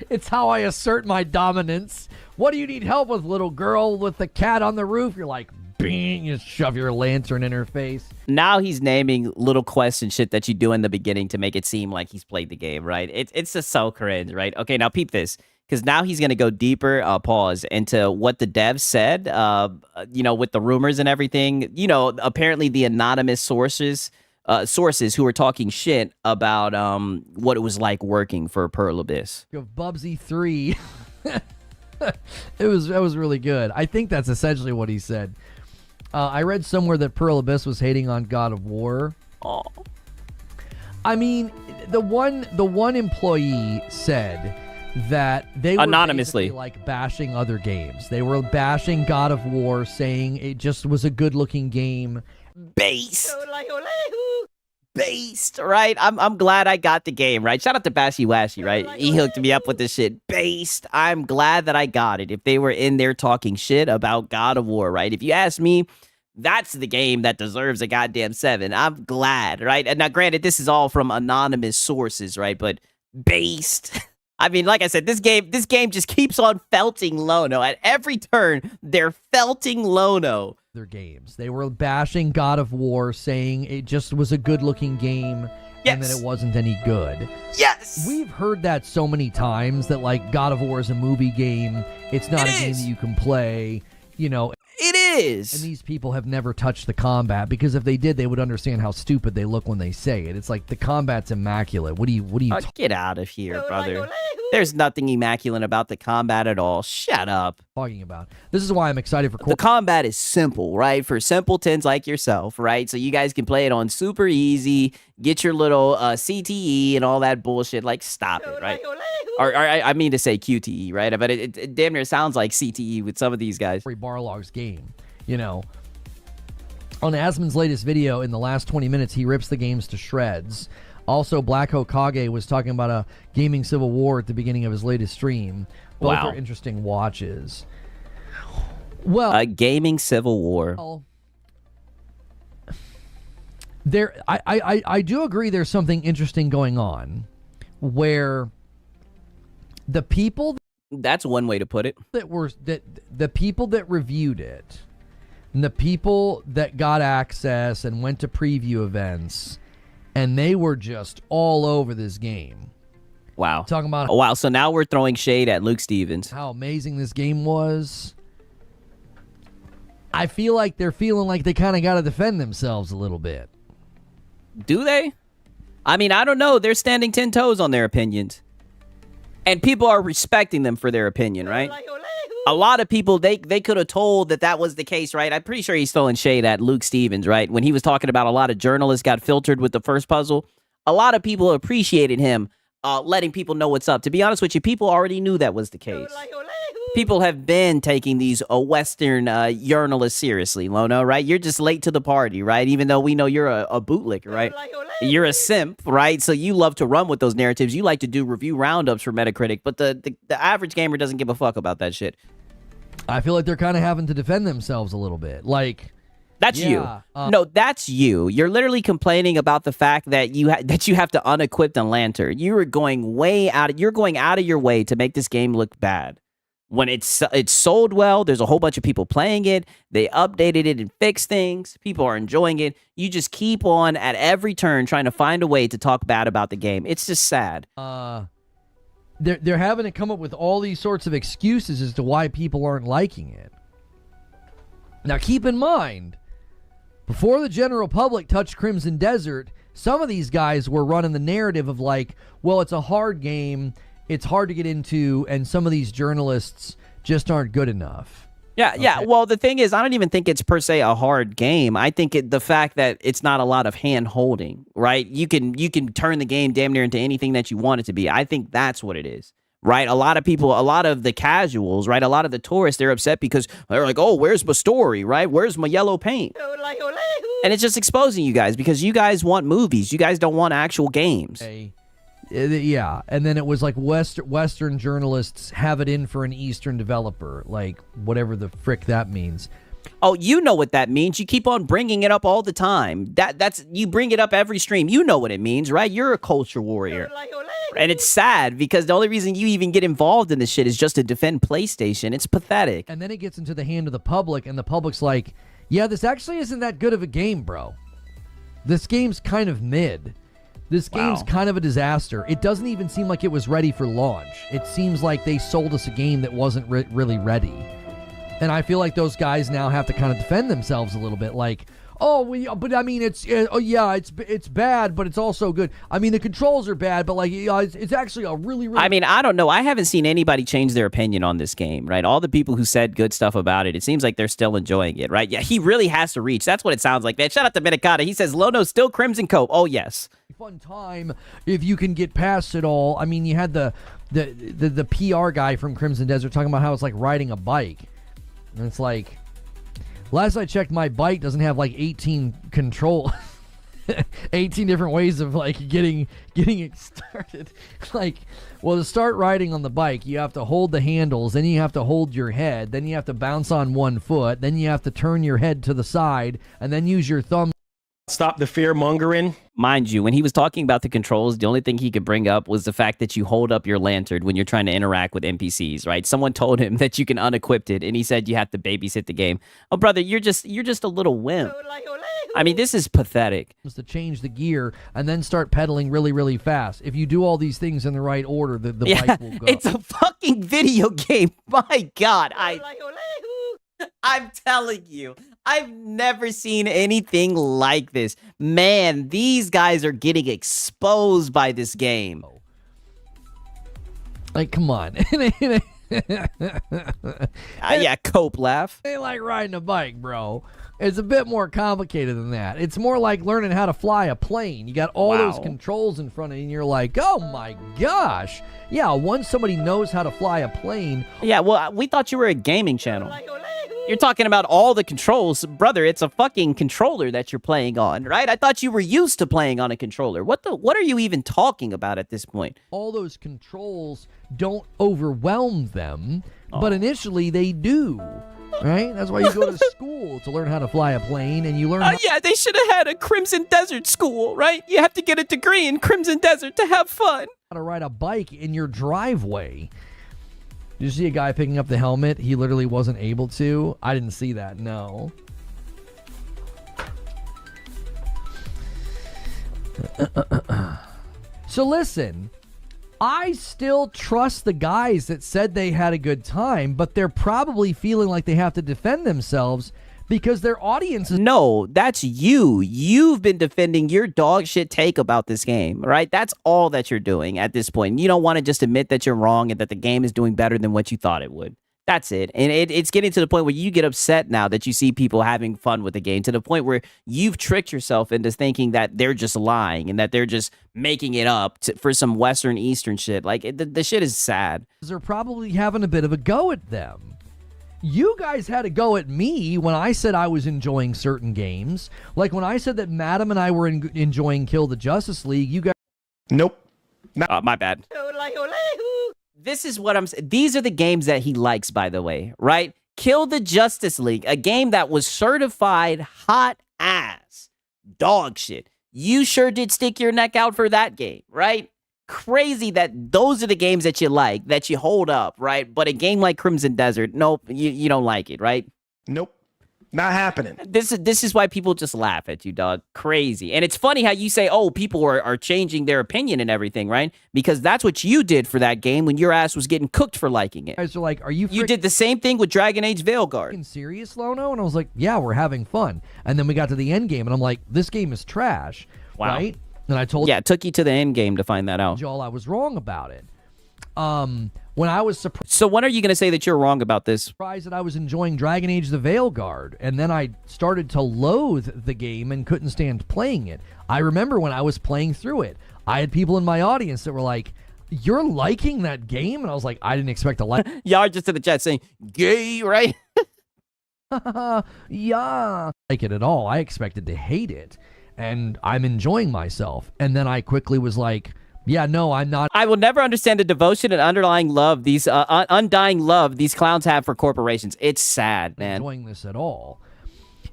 It's how I assert my dominance. What do you need help with, little girl with the cat on the roof? You're like, bing, you shove your lantern in her face. Now he's naming little quests and shit that you do in the beginning to make it seem like he's played the game, right? It's just so cringe, right? Okay, now peep this. Because now he's going to go deeper, into what the devs said, with the rumors and everything. Apparently the anonymous sources who were talking shit about what it was like working for Pearl Abyss. Of Bubsy 3. That was really good. I think that's essentially what he said. I read somewhere that Pearl Abyss was hating on God of War. Oh. I mean, the one employee said that they were anonymously like bashing other games. They were bashing God of War, saying it just was a good-looking game. Based, right? I'm glad I got the game, right? Shout out to Bashy Washy, right? He hooked me up with this shit. Based. I'm glad that I got it. If they were in there talking shit about God of War, right? If you ask me, that's the game that deserves a goddamn 7. I'm glad, right? And now, granted, this is all from anonymous sources, right? But based. I mean, like I said, this game just keeps on felting Lono. At every turn, they're felting Lono. Their games. They were bashing God of War, saying it just was a good-looking game, and that it wasn't any good. Yes! We've heard that so many times, that, like, God of War is a movie game. It's not a game that you can play, It is! And these people have never touched the combat, because if they did, they would understand how stupid they look when they say it. It's like, the combat's immaculate. What do you get out of here, brother. There's nothing immaculate about the combat at all. Shut up. Talking about. This is why I'm excited for the combat is simple, right? For simpletons like yourself, right? So you guys can play it on super easy, get your little CTE and all that bullshit. Like, stop it, right? Or I mean to say QTE, right? But it damn near sounds like CTE with some of these guys. Barlog's game, On Asmon's latest video, in the last 20 minutes, he rips the games to shreds. Also, Black Hokage was talking about a gaming civil war at the beginning of his latest stream. Both are interesting watches. Well, a gaming civil war. Well, I do agree there's something interesting going on where The people That's one way to put it. The people that reviewed it, and the people that got access and went to preview events, and they were just all over this game. Wow. Talking about wow. So now we're throwing shade at Luke Stevens. How amazing this game was. I feel like they're feeling like they kind of got to defend themselves a little bit. Do they? I mean, I don't know. They're standing 10 toes on their opinions. And people are respecting them for their opinion, right? A lot of people, they could have told that was the case, right? I'm pretty sure he's throwing shade at Luke Stevens, right? When he was talking about a lot of journalists got filtered with the first puzzle. A lot of people appreciated him letting people know what's up. To be honest with you, people already knew that was the case. People have been taking these Western journalists seriously, Lono, right? You're just late to the party, right? Even though we know you're a bootlicker, right? You're a simp, right? So you love to run with those narratives. You like to do review roundups for Metacritic, but the average gamer doesn't give a fuck about that shit. I feel like they're kind of having to defend themselves a little bit. Like, that's you. No, that's you. You're literally complaining about the fact that you have to unequip a lantern. You're going out of your way to make this game look bad. When it's sold well, there's a whole bunch of people playing it. They updated it and fixed things. People are enjoying it. You just keep on at every turn trying to find a way to talk bad about the game. It's just sad. They're having to come up with all these sorts of excuses as to why people aren't liking it. Now, keep in mind, before the general public touched Crimson Desert, some of these guys were running the narrative of like, well, it's a hard game. It's hard to get into, and some of these journalists just aren't good enough. Yeah, okay. Yeah. Well, the thing is, I don't even think it's per se a hard game. I think the fact that it's not a lot of hand holding, right? You can turn the game damn near into anything that you want it to be. I think that's what it is, right? A lot of people, a lot of the casuals, right? A lot of the tourists, they're upset because they're like, oh, where's my story, right? Where's my yellow paint? And it's just exposing you guys because you guys want movies. You guys don't want actual games. Yeah, and then it was like Western journalists have it in for an Eastern developer, like whatever the frick that means. Oh, you know what that means. You keep on bringing it up all the time. That's you bring it up every stream. You know what it means, right? You're a culture warrior. And it's sad because the only reason you even get involved in this shit is just to defend PlayStation. It's pathetic. And then it gets into the hand of the public, and the public's like, yeah, this actually isn't that good of a game, bro. This game's kind of mid. This game's kind of a disaster. It doesn't even seem like it was ready for launch. It seems like they sold us a game that wasn't really ready. And I feel like those guys now have to kind of defend themselves a little bit. Like, but I mean, it's bad, but it's also good. I mean, the controls are bad, but like, it's actually a really. I mean, I don't know. I haven't seen anybody change their opinion on this game, right? All the people who said good stuff about it, it seems like they're still enjoying it, right? Yeah, he really has to reach. That's what it sounds like, man. Shout out to Minikata. He says, Lono's still Crimson Cope. Oh, yes. Fun time if you can get past it all. I mean, you had the PR guy from Crimson Desert talking about how it's like riding a bike. And it's like, last I checked, my bike doesn't have like 18 control, 18 different ways of like getting it started. Like, well, to start riding on the bike, you have to hold the handles, then you have to hold your head, then you have to bounce on one foot, then you have to turn your head to the side, and then use your thumb. Stop the fear mongering. Mind you, when he was talking about the controls, the only thing he could bring up was the fact that you hold up your lantern when you're trying to interact with NPCs, right? Someone told him that you can unequip it, and he said you have to babysit the game. Oh, brother, you're just a little wimp. I mean, this is pathetic. To change the gear and then start pedaling really, really fast. If you do all these things in the right order, the bike will go. It's a fucking video game. My God, I'm telling you. I've never seen anything like this. Man, these guys are getting exposed by this game. Like, come on. Yeah, Cope laugh. They like riding a bike, bro. It's a bit more complicated than that. It's more like learning how to fly a plane. You got all those controls in front of you, and you're like, oh my gosh. Yeah, once somebody knows how to fly a plane. Yeah, well, we thought you were a gaming channel. You're talking about all the controls. Brother, it's a fucking controller that you're playing on, right? I thought you were used to playing on a controller. What are you even talking about at this point? All those controls don't overwhelm them, but initially they do, right? That's why you go to school to learn how to fly a plane, and you learn yeah, they should have had a Crimson Desert school, right? You have to get a degree in Crimson Desert to have fun. How to ride a bike in your driveway. Did you see a guy picking up the helmet? He literally wasn't able to. I didn't see that, no. So listen, I still trust the guys that said they had a good time, but they're probably feeling like they have to defend themselves because their audience is... No, that's you. You've been defending your dog shit take about this game, right? That's all that you're doing at this point. You don't want to just admit that you're wrong and that the game is doing better than what you thought it would. That's it. And it's getting to the point where you get upset now that you see people having fun with the game, to the point where you've tricked yourself into thinking that they're just lying and that they're just making it up for some Western Eastern shit. Like, the shit is sad. They're probably having a bit of a go at them. You guys had a go at me when I said I was enjoying certain games. Like when I said that Madam and I were enjoying Kill the Justice League, you guys... Nope. My bad. This is what these are the games that he likes, by the way, right? Kill the Justice League, a game that was certified hot ass dog shit. You sure did stick your neck out for that game, right? Crazy that those are the games that you like, that you hold up, right? But a game like Crimson Desert, nope, you don't like it, right? Nope. Not happening. This is why people just laugh at you, dog. Crazy. And it's funny how you say, oh, people are changing their opinion and everything, right? Because that's what you did for that game when your ass was getting cooked for liking it. You guys are like, are you... You did the same thing with Dragon Age Veilguard. Serious, Lono? And I was like, yeah, we're having fun. And then we got to the end game, and I'm like, this game is trash. Wow. Right? And I told... Yeah, it took you to the end game to find that out. Y'all, I was wrong about it. When I was surprised... So when are you going to say that you're wrong about this? Surprised that I was enjoying Dragon Age the Veilguard, and then I started to loathe the game and couldn't stand playing it. I remember when I was playing through it, I had people in my audience that were like, you're liking that game? And I was like, I didn't expect to like... Y'all are just in the chat saying, gay, right? Yeah. Like it at all. I expected to hate it, and I'm enjoying myself. And then I quickly was like... Yeah, no, I'm not. I will never understand the devotion and underlying love, these undying love these clowns have for corporations. It's sad, man. Enjoying this at all.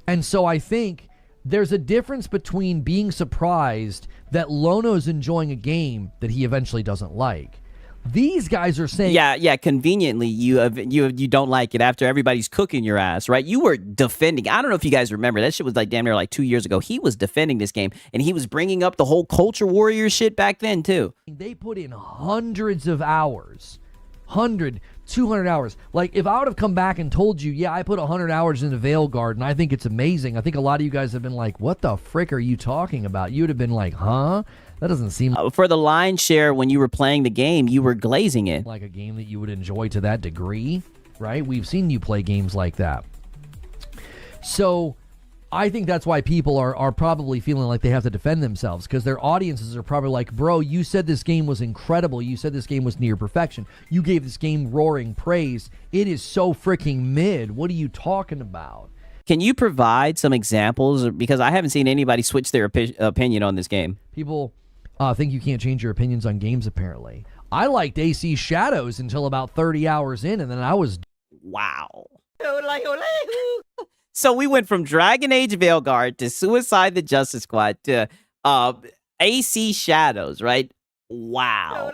And so I think there's a difference between being surprised that Lono's enjoying a game that he eventually doesn't like. These guys are saying... Yeah, conveniently, you don't like it after everybody's cooking your ass, right? You were defending... I don't know if you guys remember. That shit was like damn near like 2 years ago. He was defending this game, and he was bringing up the whole Culture Warrior shit back then, too. They put in hundreds of hours. 100, 200 hours. Like, if I would have come back and told you, yeah, I put 100 hours into Veilguard, and I think it's amazing, I think a lot of you guys have been like, what the frick are you talking about? You would have been like, huh? That doesn't seem... For the lion's share, when you were playing the game, you were glazing it. Like a game that you would enjoy to that degree, right? We've seen you play games like that. So I think that's why people are probably feeling like they have to defend themselves, because their audiences are probably like, bro, you said this game was incredible. You said this game was near perfection. You gave this game roaring praise. It is so freaking mid. What are you talking about? Can you provide some examples? Because I haven't seen anybody switch their opinion on this game. People think you can't change your opinions on games, apparently. I liked AC Shadows until about 30 hours in, and then I was... Wow. So we went from Dragon Age Veilguard to Suicide the Justice Squad to AC Shadows, right? Wow.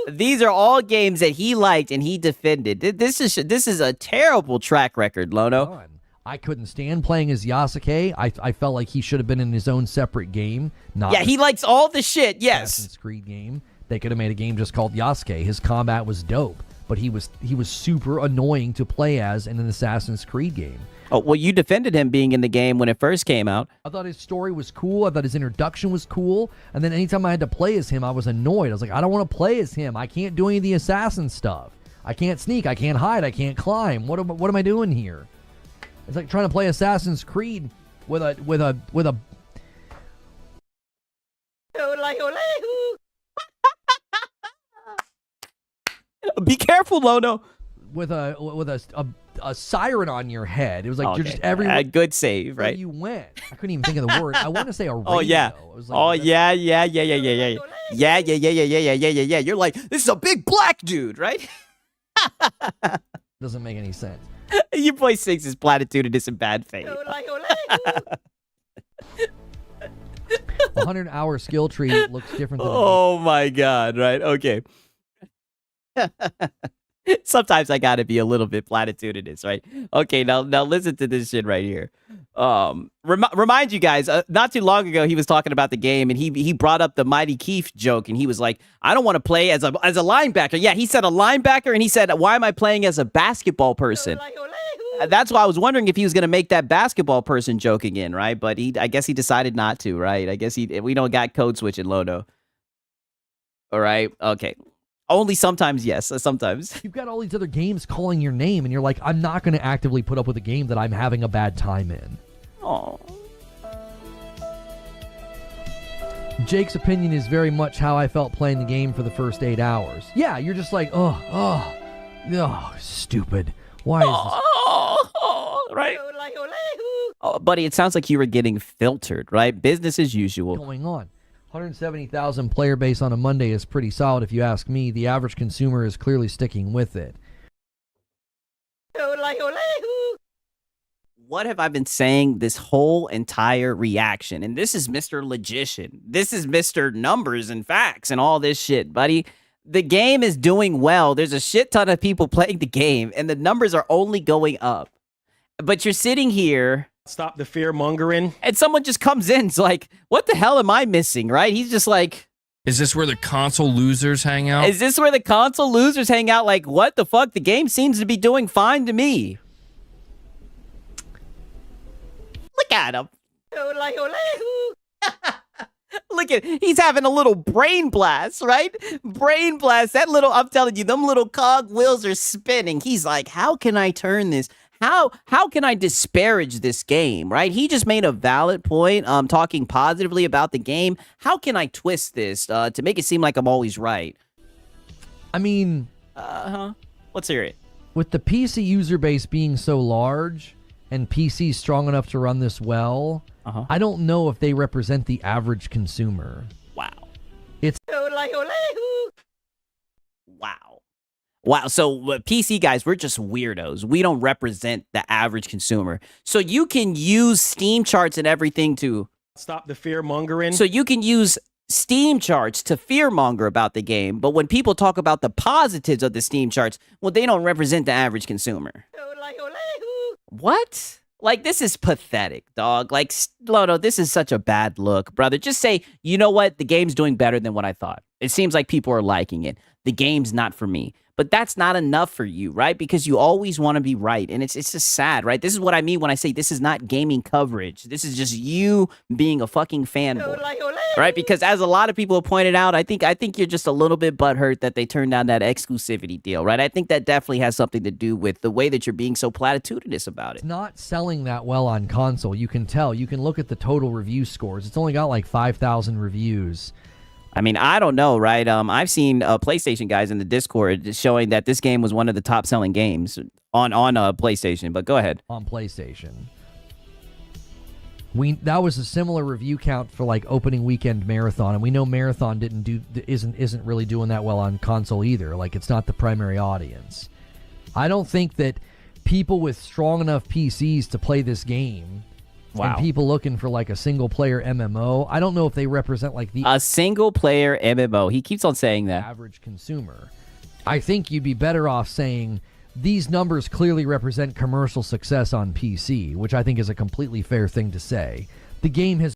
These are all games that he liked and he defended. This is a terrible track record, Lono. I couldn't stand playing as Yasuke. I felt like he should have been in his own separate game. Yeah, he likes all the shit, yes. Assassin's Creed game. They could have made a game just called Yasuke. His combat was dope, but he was super annoying to play as in an Assassin's Creed game. Oh, well, you defended him being in the game when it first came out. I thought his story was cool. I thought his introduction was cool. And then anytime I had to play as him, I was annoyed. I was like, I don't want to play as him. I can't do any of the assassin stuff. I can't sneak. I can't hide. I can't climb. What am I doing here? It's like trying to play Assassin's Creed with a Be careful, Lono. With a siren on your head. It was like you're just everywhere. Good save, right? You went. I couldn't even think of the word. I want to say a radio. Oh yeah. Yeah. You're like, this is a big black dude, right? Doesn't make any sense. Your boy sings his platitude and it's in bad faith. 100-hour skill tree looks different than Oh my God, right? Okay. Sometimes I gotta be a little bit platitudinous, right? Okay, now listen to this shit right here. Remind you guys, not too long ago he was talking about the game and he brought up the Mighty Keith joke and he was like, I don't want to play as a linebacker. Yeah, he said a linebacker and he said, why am I playing as a basketball person? That's why I was wondering if he was gonna make that basketball person joke again, right? But I guess he decided not to, right? I guess we don't got code switching Lodo. All right, okay. Only sometimes, yes. Sometimes. You've got all these other games calling your name, and you're like, I'm not going to actively put up with a game that I'm having a bad time in. Oh. Jake's opinion is very much how I felt playing the game for the first 8 hours. Yeah, you're just like, oh, stupid. Why is this? Right? Oh, buddy, it sounds like you were getting filtered, right? Business as usual. What's going on? 170,000 player base on a Monday is pretty solid if you ask me. The average consumer is clearly sticking with it. What have I been saying this whole entire reaction? And this is Mr. Logician. This is Mr. Numbers and Facts and all this shit, buddy. The game is doing well. There's a shit ton of people playing the game, and the numbers are only going up. But you're sitting here... Stop the fear mongering. And someone just comes in. It's like, what the hell am I missing, right? He's just like... Is this where the console losers hang out? Is this where the console losers hang out? Like, what the fuck? The game seems to be doing fine to me. Look at him. Look at, he's having a little brain blast, right? Brain blast. That little, I'm telling you, them little cog wheels are spinning. He's like, how can I turn this? How can I disparage this game, right? He just made a valid point, talking positively about the game. How can I twist this to make it seem like I'm always right? I mean... Let's hear it. With the PC user base being so large and PCs strong enough to run this well, I don't know if they represent the average consumer. Wow. It's... Wow, so PC guys, we're just weirdos. We don't represent the average consumer. So you can use Steam charts and everything to... Stop the fear mongering. So you can use Steam charts to fearmonger about the game, but when people talk about the positives of the Steam charts, well, they don't represent the average consumer. What? Like, this is pathetic, dog. Like, Lodo, this is such a bad look, brother. Just say, you know what? The game's doing better than what I thought. It seems like people are liking it. The game's not for me. But that's not enough for you, right? Because you always want to be right. And it's just sad, right? This is what I mean when I say this is not gaming coverage. This is just you being a fucking fanboy, right? Because as a lot of people have pointed out, I think you're just a little bit butthurt that they turned down that exclusivity deal, right? I think that definitely has something to do with the way that you're being so platitudinous about it. It's not selling that well on console. You can tell. You can look at the total review scores. It's only got like 5,000 reviews. I mean, I don't know, right? I've seen PlayStation guys in the Discord showing that this game was one of the top-selling games on PlayStation. But go ahead. On PlayStation, that was a similar review count for like opening weekend Marathon, and we know Marathon isn't really doing that well on console either. Like, it's not the primary audience. I don't think that people with strong enough PCs to play this game. Wow. And people looking for like a single-player MMO, I don't know if they represent like a single-player MMO. He keeps on saying that. Average consumer. I think you'd be better off saying these numbers clearly represent commercial success on PC, which I think is a completely fair thing to say. The game has...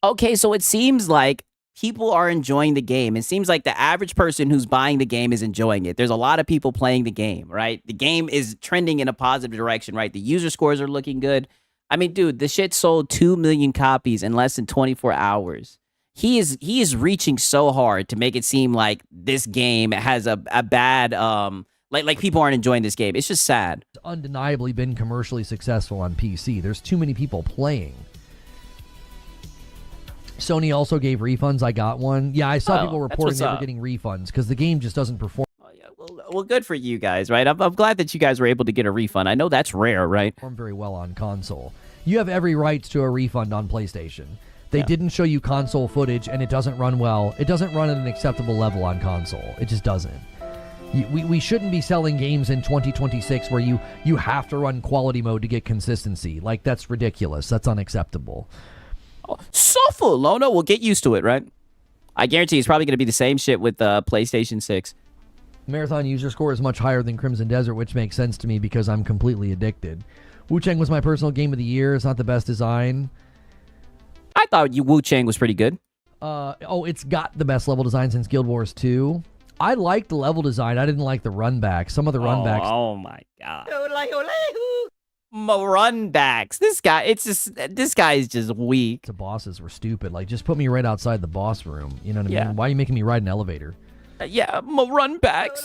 Okay, so it seems like people are enjoying the game. It seems like the average person who's buying the game is enjoying it. There's a lot of people playing the game, right? The game is trending in a positive direction, right? The user scores are looking good. I mean, dude, the shit sold 2 million copies in less than 24 hours. He is reaching so hard to make it seem like this game has a bad, like people aren't enjoying this game. It's just sad. It's undeniably been commercially successful on PC. There's too many people playing. Sony also gave refunds. I got one. Yeah, I saw people reporting they were getting refunds because the game just doesn't perform. Oh, yeah. Well, good for you guys, right? I'm glad that you guys were able to get a refund. I know that's rare, right? Perform very well on console. You have every right to a refund on PlayStation. They didn't show you console footage, and it doesn't run well. It doesn't run at an acceptable level on console. It just doesn't. We shouldn't be selling games in 2026 where you have to run quality mode to get consistency. Like, that's ridiculous. That's unacceptable. Suffer, Lono. We'll get used to it, right? I guarantee it's probably going to be the same shit with PlayStation 6. Marathon user score is much higher than Crimson Desert, which makes sense to me because I'm completely addicted. Wu-Chang was my personal game of the year. It's not the best design. I thought Wu-Chang was pretty good. It's got the best level design since Guild Wars 2. I liked the level design. I didn't like the runbacks. Some of the runbacks. Oh my god. Runbacks. This guy is just weak. The bosses were stupid. Like, just put me right outside the boss room. You know what I mean? Why are you making me ride an elevator? Runbacks.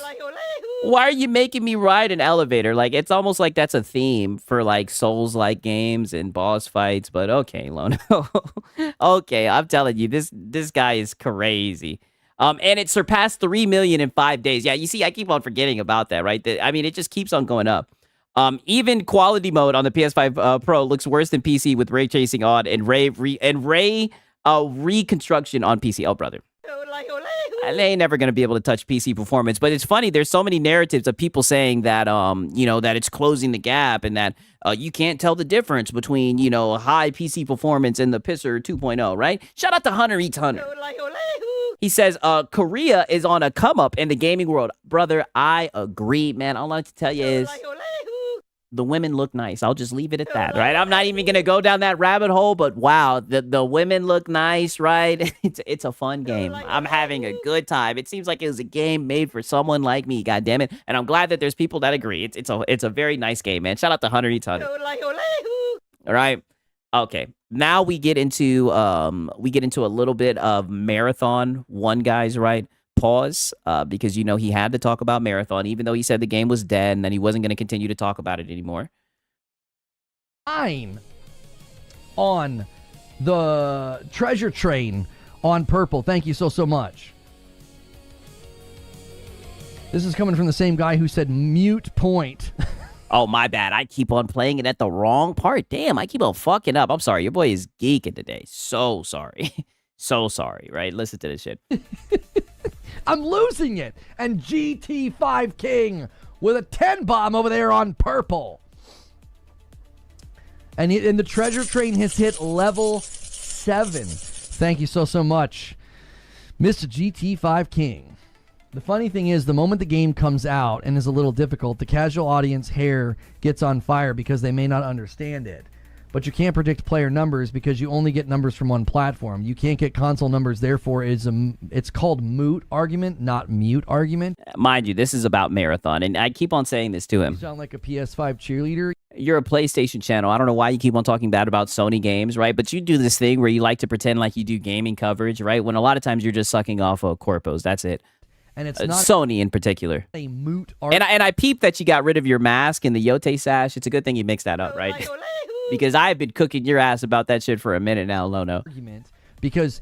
Why are you making me ride an elevator? Like, it's almost like that's a theme for like Souls-like games and boss fights. But okay, Lono. Okay, I'm telling you, this guy is crazy. And it surpassed 3 million in 5 days. Yeah, you see, I keep on forgetting about that, right? I mean, it just keeps on going up. Even quality mode on the PS5 Pro looks worse than PC with ray tracing on and ray reconstruction on PC. Oh, brother. They ain't never going to be able to touch PC performance. But it's funny, there's so many narratives of people saying that, that it's closing the gap and that you can't tell the difference between, high PC performance and the Pisser 2.0, right? Shout out to Hunter Eats Hunter. He says, Korea is on a come up in the gaming world. Brother, I agree, man. All I have to tell you is the women look nice. I'll just leave it at that, right? I'm not even going to go down that rabbit hole, but wow, the women look nice, right? It's a fun game. I'm having a good time. It seems like it was a game made for someone like me, God damn it. And I'm glad that there's people that agree. It's a very nice game, man. Shout out to Hunter Eats Hunter. All right. Okay. Now we get into a little bit of Marathon 1, guys, right? Pause, because he had to talk about Marathon, even though he said the game was dead and then he wasn't going to continue to talk about it anymore. I'm on the treasure train on purple. Thank you so much. This is coming from the same guy who said mute point. Oh, my bad. I keep on playing it at the wrong part. Damn, I keep on fucking up. I'm sorry. Your boy is geeking today. So sorry. So sorry, right? Listen to this shit. I'm losing it. And GT5 King with a 10 bomb over there on purple. And the treasure train has hit level 7. Thank you so much, Mr. GT5 King. The funny thing is, the moment the game comes out and is a little difficult, the casual audience hair gets on fire because they may not understand it. But you can't predict player numbers because you only get numbers from one platform. You can't get console numbers, therefore it's called moot argument, not mute argument. Mind you, this is about Marathon, and I keep on saying this to him. You sound like a PS5 cheerleader. You're a PlayStation channel. I don't know why you keep on talking bad about Sony games, right? But you do this thing where you like to pretend like you do gaming coverage, right? When a lot of times you're just sucking off of corpos. That's it. And it's not Sony in particular. A moot argument. And I peeped that you got rid of your mask and the Yote sash. It's a good thing you mixed that up, right? Because I've been cooking your ass about that shit for a minute now, Lono. Because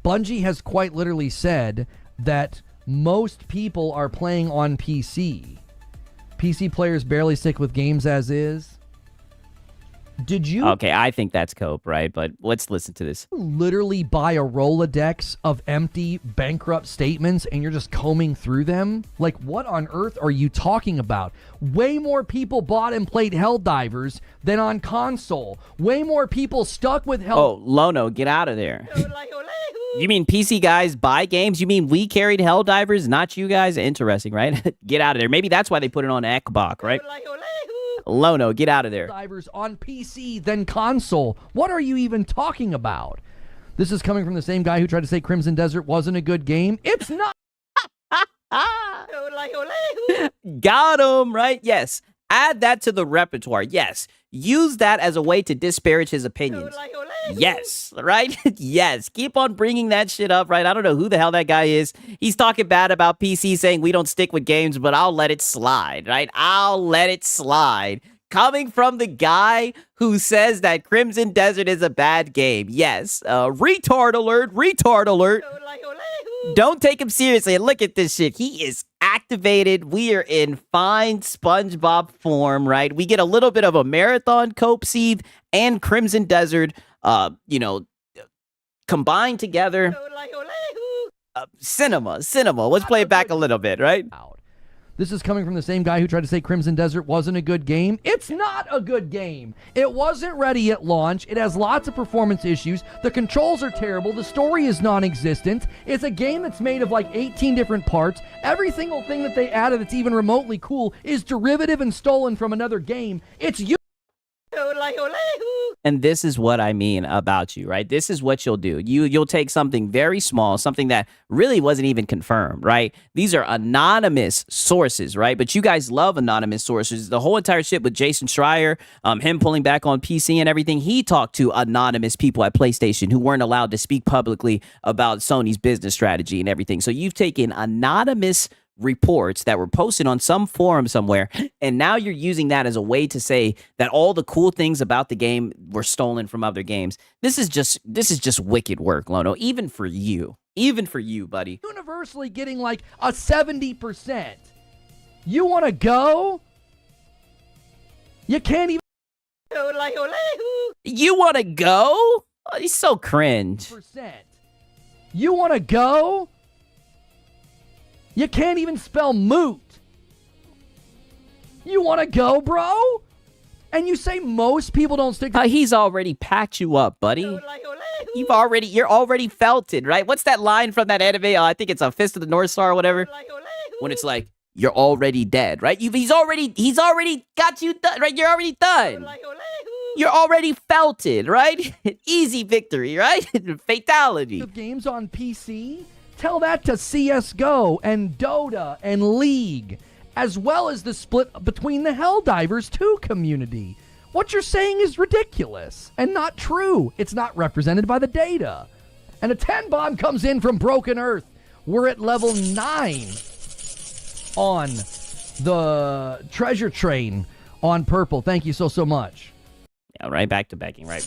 Bungie has quite literally said that most people are playing on PC. PC players barely stick with games as is. Did you... Okay, I think that's cope, right? But let's listen to this. Literally buy a Rolodex of empty, bankrupt statements and you're just combing through them? Like, what on earth are you talking about? Way more people bought and played Helldivers than on console. Way more people stuck with Oh, Lono, get out of there. You mean PC guys buy games? You mean we carried Helldivers, not you guys? Interesting, right? Get out of there. Maybe that's why they put it on Xbox, right? Lono, get out of there. Divers on PC than console. What are you even talking about? This is coming from the same guy who tried to say Crimson Desert wasn't a good game. It's not. Got him, right? Yes. Add that to the repertoire. Yes. Use that as a way to disparage his opinions. Yes, right? Yes. Keep on bringing that shit up, right? I don't know who the hell that guy is. He's talking bad about PC, saying we don't stick with games, but I'll let it slide, right? I'll let it slide. Coming from the guy who says that Crimson Desert is a bad game. Yes. Retard alert. Retard alert. Don't take him seriously. And look at this shit. He is activated. We are in fine SpongeBob form, right? We get a little bit of a Marathon cope seed and Crimson Desert, combined together. Cinema. Let's play it back a little bit, right? This is coming from the same guy who tried to say Crimson Desert wasn't a good game. It's not a good game. It wasn't ready at launch. It has lots of performance issues. The controls are terrible. The story is non-existent. It's a game that's made of like 18 different parts. Every single thing that they added that's even remotely cool is derivative and stolen from another game. It's you. And this is what I mean about you, right? This is what you'll do. You'll take something very small, something that really wasn't even confirmed, right? These are anonymous sources, right? But you guys love anonymous sources. The whole entire shit with Jason Schreier, him pulling back on PC and everything, he talked to anonymous people at PlayStation who weren't allowed to speak publicly about Sony's business strategy and everything. So you've taken anonymous reports that were posted on some forum somewhere, and now you're using that as a way to say that all the cool things about the game were stolen from other games. This is just wicked work, Lono, even for you, buddy. Universally getting like a 70%. You want to go? You can't even. You want to go? Oh, he's so cringe. You want to go? You can't even spell moot. You want to go, bro? And you say most people don't stick to... He's already packed you up, buddy. You're already felted, right? What's that line from that anime? I think it's a Fist of the North Star or whatever. When it's like, you're already dead, right? He's already got you done, right? You're already done. You're already felted, right? Easy victory, right? Fatality. Games on PC? Tell that to CSGO and Dota and League, as well as the split between the Helldivers 2 community. What you're saying is ridiculous and not true. It's not represented by the data. And a 10 bomb comes in from Broken Earth. We're at level 9 on the treasure train on purple. Thank you so much. Yeah, right, back to begging, right?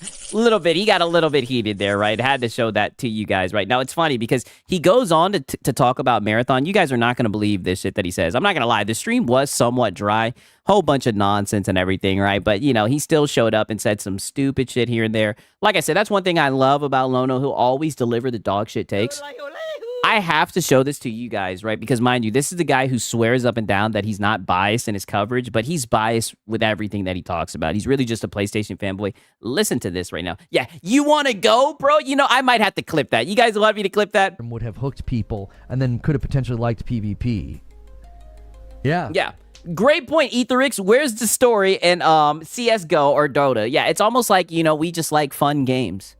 He got a little bit heated there, right? Had to show that to you guys, right? Now, it's funny because he goes on to talk about Marathon. You guys are not going to believe this shit that he says. I'm not going to lie. The stream was somewhat dry. Whole bunch of nonsense and everything, right? But, you know, he still showed up and said some stupid shit here and there. Like I said, that's one thing I love about Lono. He'll always deliver the dog shit takes. I have to show this to you guys, right? Because, mind you, this is the guy who swears up and down that he's not biased in his coverage, but he's biased with everything that he talks about. He's really just a PlayStation fanboy. Listen to this right now. Yeah, you want to go, bro? You know, I might have to clip that. You guys want me to clip that? Would have hooked people and then could have potentially liked PvP. Yeah. Yeah. Great point, Etherix. Where's the story in CSGO or Dota? Yeah, it's almost like, you know, we just like fun games.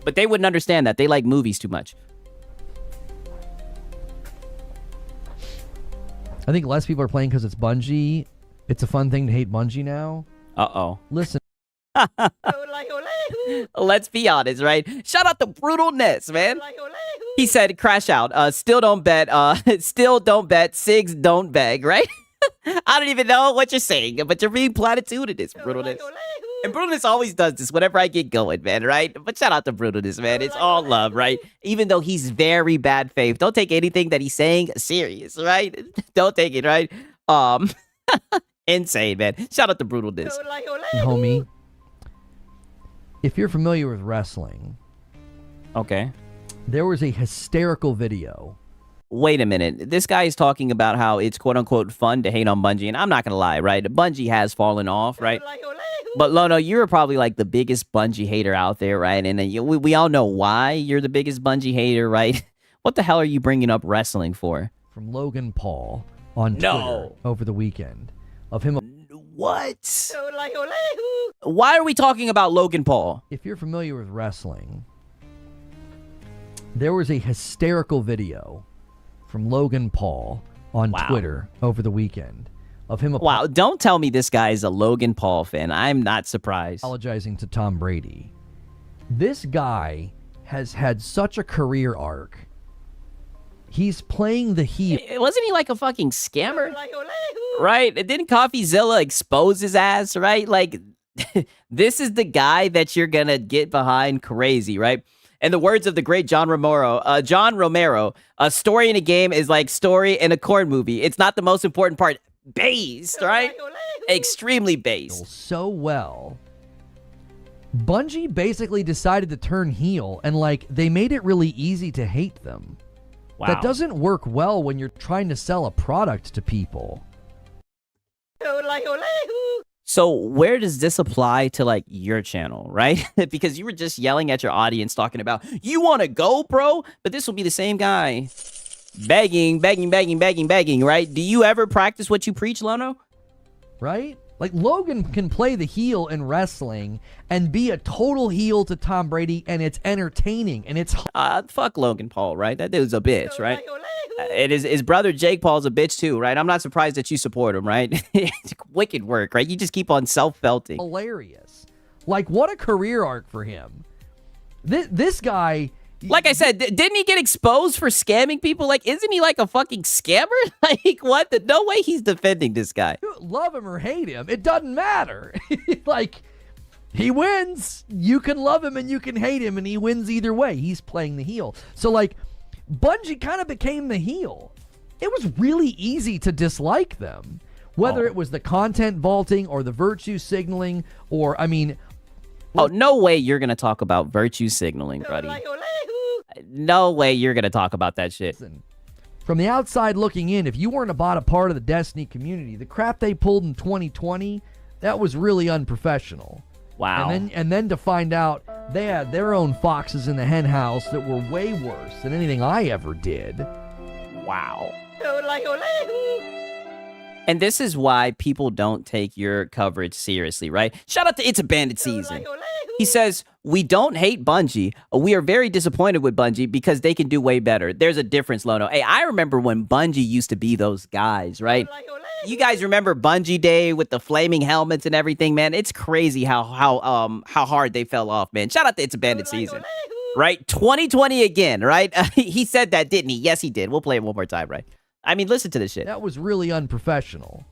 But they wouldn't understand that. They like movies too much. I think less people are playing because it's Bungie. It's a fun thing to hate Bungie now. Uh-oh. Listen. Let's be honest, right? Shout out to Brutalness, man. He said, crash out. Still don't bet. Still don't bet. Sigs don't beg, right? I don't even know what you're saying, but you're being platitudinous, Brutalness. And Brutalness always does this whenever I get going, man, right? But shout out to Brutalness, man. It's all love, right? Even though he's very bad faith. Don't take anything that he's saying serious, right? Don't take it, right? Insane, man. Shout out to Brutalness. Homie, if you're familiar with wrestling, okay, there was a hysterical video. Wait a minute. This guy is talking about how it's quote-unquote fun to hate on Bungie, and I'm not going to lie, right? Bungie has fallen off, right? But Lono, you're probably like the biggest Bungie hater out there, right? And we all know why you're the biggest Bungie hater, right? What the hell are you bringing up wrestling for? From Logan Paul on Twitter over the weekend of him. What? Why are we talking about Logan Paul? If you're familiar with wrestling, there was a hysterical video from Logan Paul on Twitter over the weekend of him. Wow, don't tell me this guy is a Logan Paul fan. I'm not surprised. Apologizing to Tom Brady. This guy has had such a career arc. He's playing the heel. Wasn't he like a fucking scammer? Right? Didn't CoffeeZilla expose his ass, right? Like, this is the guy that you're gonna get behind crazy, right? In the words of the great John Romero, a story in a game is like story in a corn movie. It's not the most important part. Based, right? Extremely based. So well. Bungie basically decided to turn heel, and like they made it really easy to hate them. Wow. That doesn't work well when you're trying to sell a product to people. So where does this apply to like your channel, right? Because you were just yelling at your audience talking about, you want to go, bro? But this will be the same guy begging, right? Do you ever practice what you preach, Lono? Right? Like, Logan can play the heel in wrestling and be a total heel to Tom Brady, and it's entertaining, and it's... Fuck Logan Paul, right? That dude's a bitch, right? And his brother Jake Paul's a bitch too, right? I'm not surprised that you support him, right? It's wicked work, right? You just keep on self-felting. Hilarious. Like, what a career arc for him. This guy... Like I said, didn't he get exposed for scamming people? Like, isn't he like a fucking scammer? Like, what? No way he's defending this guy. Love him or hate him, it doesn't matter. Like, he wins. You can love him and you can hate him, and he wins either way. He's playing the heel. So, like, Bungie kind of became the heel. It was really easy to dislike them. Whether it was the content vaulting or the virtue signaling or, I mean... Oh, no way you're going to talk about virtue signaling, buddy. No way you're going to talk about that shit. From the outside looking in, if you weren't about a part of the Destiny community, the crap they pulled in 2020, that was really unprofessional. Wow. And then to find out they had their own foxes in the hen house that were way worse than anything I ever did. Wow. And this is why people don't take your coverage seriously, right? Shout out to It's a Bandit Season. He says, we don't hate Bungie. We are very disappointed with Bungie because they can do way better. There's a difference, Lono. Hey, I remember when Bungie used to be those guys, right? You guys remember Bungie Day with the flaming helmets and everything, man? It's crazy how hard they fell off, man. Shout out to It's a Bandit Season. Right? 2020 again, right? He said that, didn't he? Yes, he did. We'll play it one more time, right? I mean, listen to this shit. That was really unprofessional.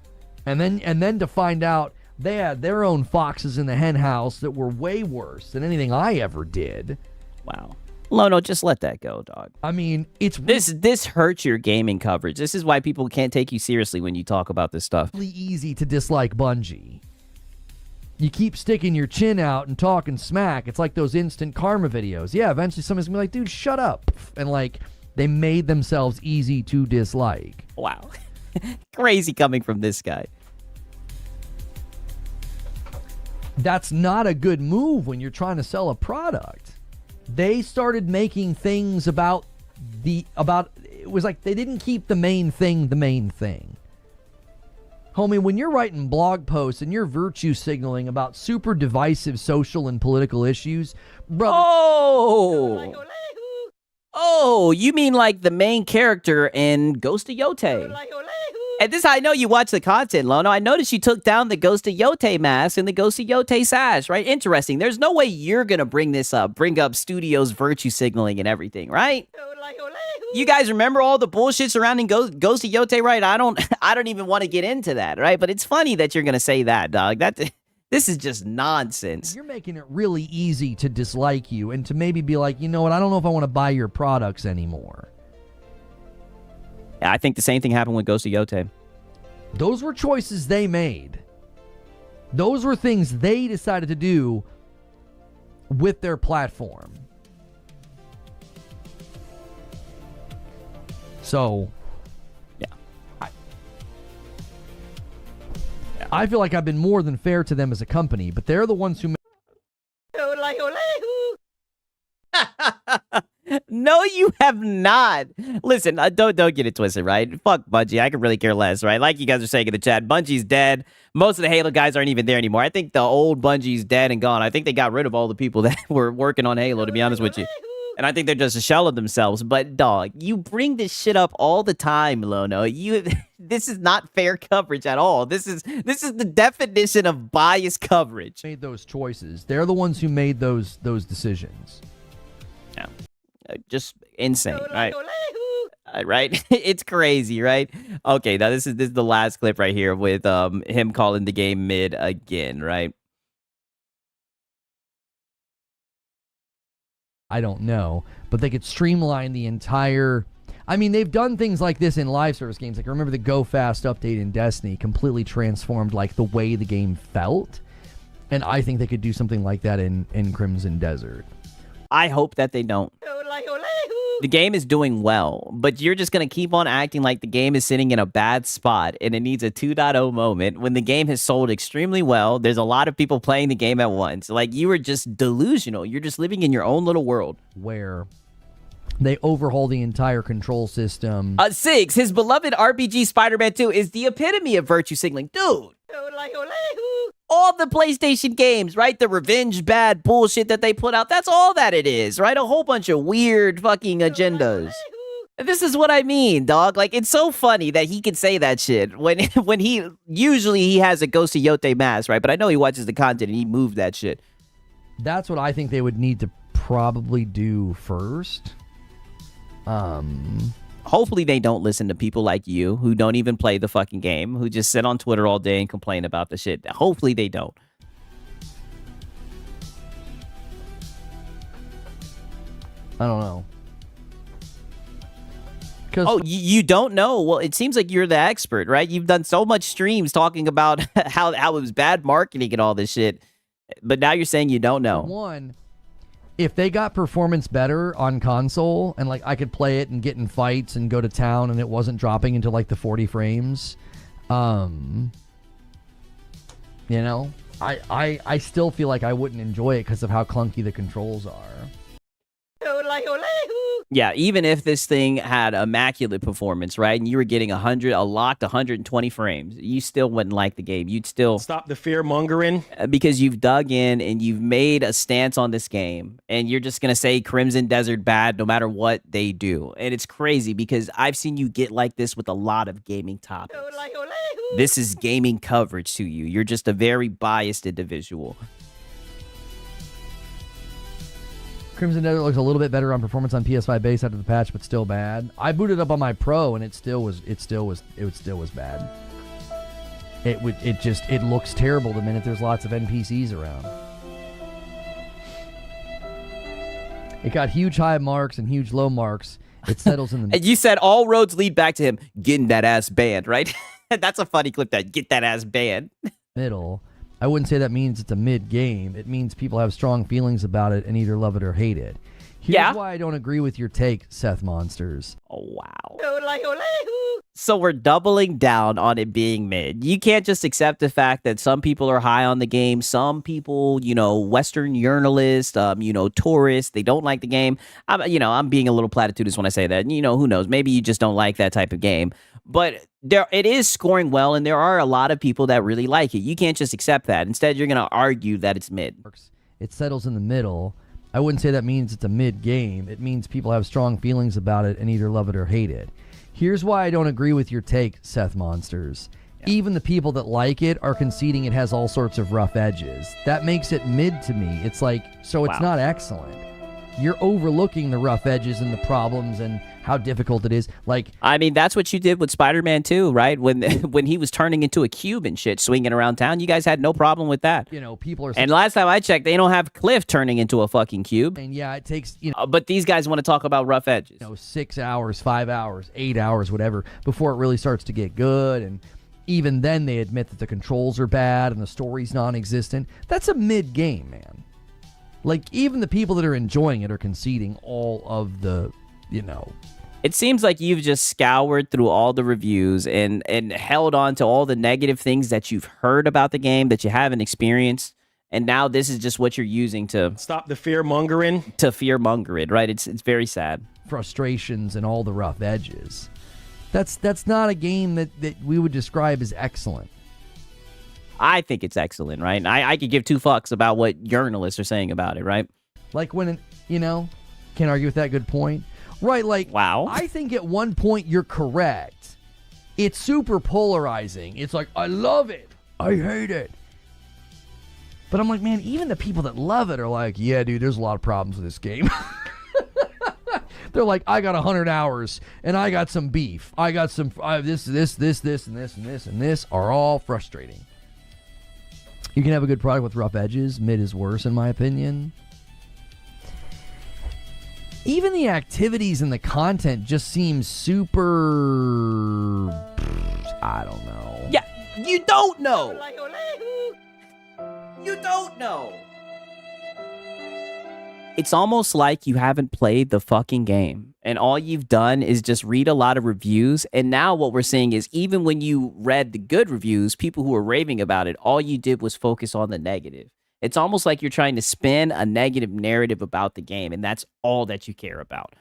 And then to find out they had their own foxes in the hen house that were way worse than anything I ever did. Wow. Lono, just let that go, dog. I mean, it's... This hurts your gaming coverage. This is why people can't take you seriously when you talk about this stuff. Really easy to dislike Bungie. You keep sticking your chin out and talking smack. It's like those instant karma videos. Yeah, eventually somebody's going to be like, dude, shut up. And like, they made themselves easy to dislike. Wow. Crazy coming from this guy. That's not a good move when you're trying to sell a product. They started making things about it was like they didn't keep the main thing. Homie, when you're writing blog posts and you're virtue signaling about super divisive social and political issues, brother. Oh, you mean like the main character in Ghost of Yote. And this is how I know you watch the content, Lono. I noticed you took down the Ghost of Yote mask and the Ghost of Yote sash, right? Interesting. There's no way you're going to bring this up, bring up studios virtue signaling and everything, right? You guys remember all the bullshit surrounding Ghost of Yote, right? I don't even want to get into that, right? But it's funny that you're going to say that, dog. This is just nonsense. You're making it really easy to dislike you and to maybe be like, you know what, I don't know if I want to buy your products anymore. Yeah, I think the same thing happened with Ghost of Yote. Those were choices they made. Those were things they decided to do with their platform. So, yeah. I feel like I've been more than fair to them as a company, but they're the ones who... No, you have not. Listen, don't get it twisted, right? Fuck Bungie. I could really care less, right? Like you guys are saying in the chat, Bungie's dead. Most of the Halo guys aren't even there anymore. I think the old Bungie's dead and gone. I think they got rid of all the people that were working on Halo, to be honest with you. And I think they're just a shell of themselves. But, dog, you bring this shit up all the time, Lono. This is not fair coverage at all. This is the definition of biased coverage. Made those choices. They're the ones who made those decisions. Yeah. Just insane, right? Right? It's crazy, right? Okay, now this is the last clip right here with him calling the game mid again, right? I don't know, but they could streamline the entire... I mean, they've done things like this in live service games. Like, I remember the Go Fast update in Destiny completely transformed, like, the way the game felt. And I think they could do something like that in Crimson Desert. I hope that they don't. The game is doing well, but you're just going to keep on acting like the game is sitting in a bad spot and it needs a 2.0 moment when the game has sold extremely well. There's a lot of people playing the game at once. Like, you are just delusional. You're just living in your own little world. Where they overhaul the entire control system. Sigs, his beloved RPG Spider-Man 2 is the epitome of virtue signaling. Dude. All the PlayStation games, right? The revenge bad bullshit that they put out, that's all that it is, right? A whole bunch of weird fucking agendas. This is what I mean, dog. Like, it's so funny that he can say that shit when he usually he has a Ghost of Yote mask, right? But I know he watches the content and he moved that shit. That's what I think they would need to probably do first. Hopefully they don't listen to people like you who don't even play the fucking game, who just sit on Twitter all day and complain about the shit. Hopefully they don't. I don't know. Oh, you don't know? Well, it seems like you're the expert, right? You've done so much streams talking about how it was bad marketing and all this shit. But now you're saying you don't know. One, if they got performance better on console and like I could play it and get in fights and go to town and it wasn't dropping into like the 40 frames, you know, I still feel like I wouldn't enjoy it because of how clunky the controls are. Yeah, even if this thing had immaculate performance, right, and you were getting a locked 120 frames, you still wouldn't like the game. You'd still stop the fear mongering because you've dug in and you've made a stance on this game, and you're just gonna say Crimson Desert bad no matter what they do. And it's crazy because I've seen you get like this with a lot of gaming topics. This is gaming coverage to you. You're just a very biased individual. Crimson Desert looks a little bit better on performance on PS5 base after the patch, but still bad. I booted up on my Pro and it still was bad. It looks terrible the minute there's lots of NPCs around. It got huge high marks and huge low marks. It settles in the middle. You said all roads lead back to him getting that ass banned, right? That's a funny clip, that get that ass banned. Middle. I wouldn't say that means it's a mid-game. It means people have strong feelings about it and either love it or hate it. Here's why I don't agree with your take, Seth Monsters. Oh, wow. So we're doubling down on it being mid. You can't just accept the fact that some people are high on the game. Some people, you know, Western journalists, you know, tourists, they don't like the game. I'm being a little platitudinous when I say that. You know, who knows? Maybe you just don't like that type of game. But it is scoring well, and there are a lot of people that really like it. You can't just accept that. Instead, you're going to argue that it's mid. It settles in the middle. I wouldn't say that means it's a mid-game. It means people have strong feelings about it and either love it or hate it. Here's why I don't agree with your take, Seth Monsters. Yeah. Even the people that like it are conceding it has all sorts of rough edges. That makes it mid to me. It's like, so it's not excellent. You're overlooking the rough edges and the problems and how difficult it is. Like, I mean, that's what you did with Spider-Man 2, right? When he was turning into a cube and shit, swinging around town, you guys had no problem with that. You know, people are. And last time I checked, they don't have Cliff turning into a fucking cube. And yeah, it takes, you know. But these guys want to talk about rough edges. 6 hours, 5 hours, 8 hours, whatever, before it really starts to get good. And even then, they admit that the controls are bad and the story's non-existent. That's a mid-game, man. Like, even the people that are enjoying it are conceding all of the, you know. It seems like you've just scoured through all the reviews and held on to all the negative things that you've heard about the game that you haven't experienced. And now this is just what you're using to stop the fear mongering. To fear monger it, right? It's very sad. Frustrations and all the rough edges. That's not a game that we would describe as excellent. I think it's excellent, right? I could give two fucks about what journalists are saying about it, right? Like when, you know, can't argue with that, good point. Right, like, wow. I think at one point you're correct. It's super polarizing. It's like, I love it. I hate it. But I'm like, man, even the people that love it are like, yeah, dude, there's a lot of problems with this game. They're like, I got 100 hours, and I got some beef. I got some, this, and this are all frustrating. You can have a good product with rough edges. Mid is worse, in my opinion. Even the activities and the content just seems super... I don't know. Yeah, you don't know. You don't know. It's almost like you haven't played the fucking game. And all you've done is just read a lot of reviews. And now what we're seeing is even when you read the good reviews, people who were raving about it, all you did was focus on the negative. It's almost like you're trying to spin a negative narrative about the game, and that's all that you care about.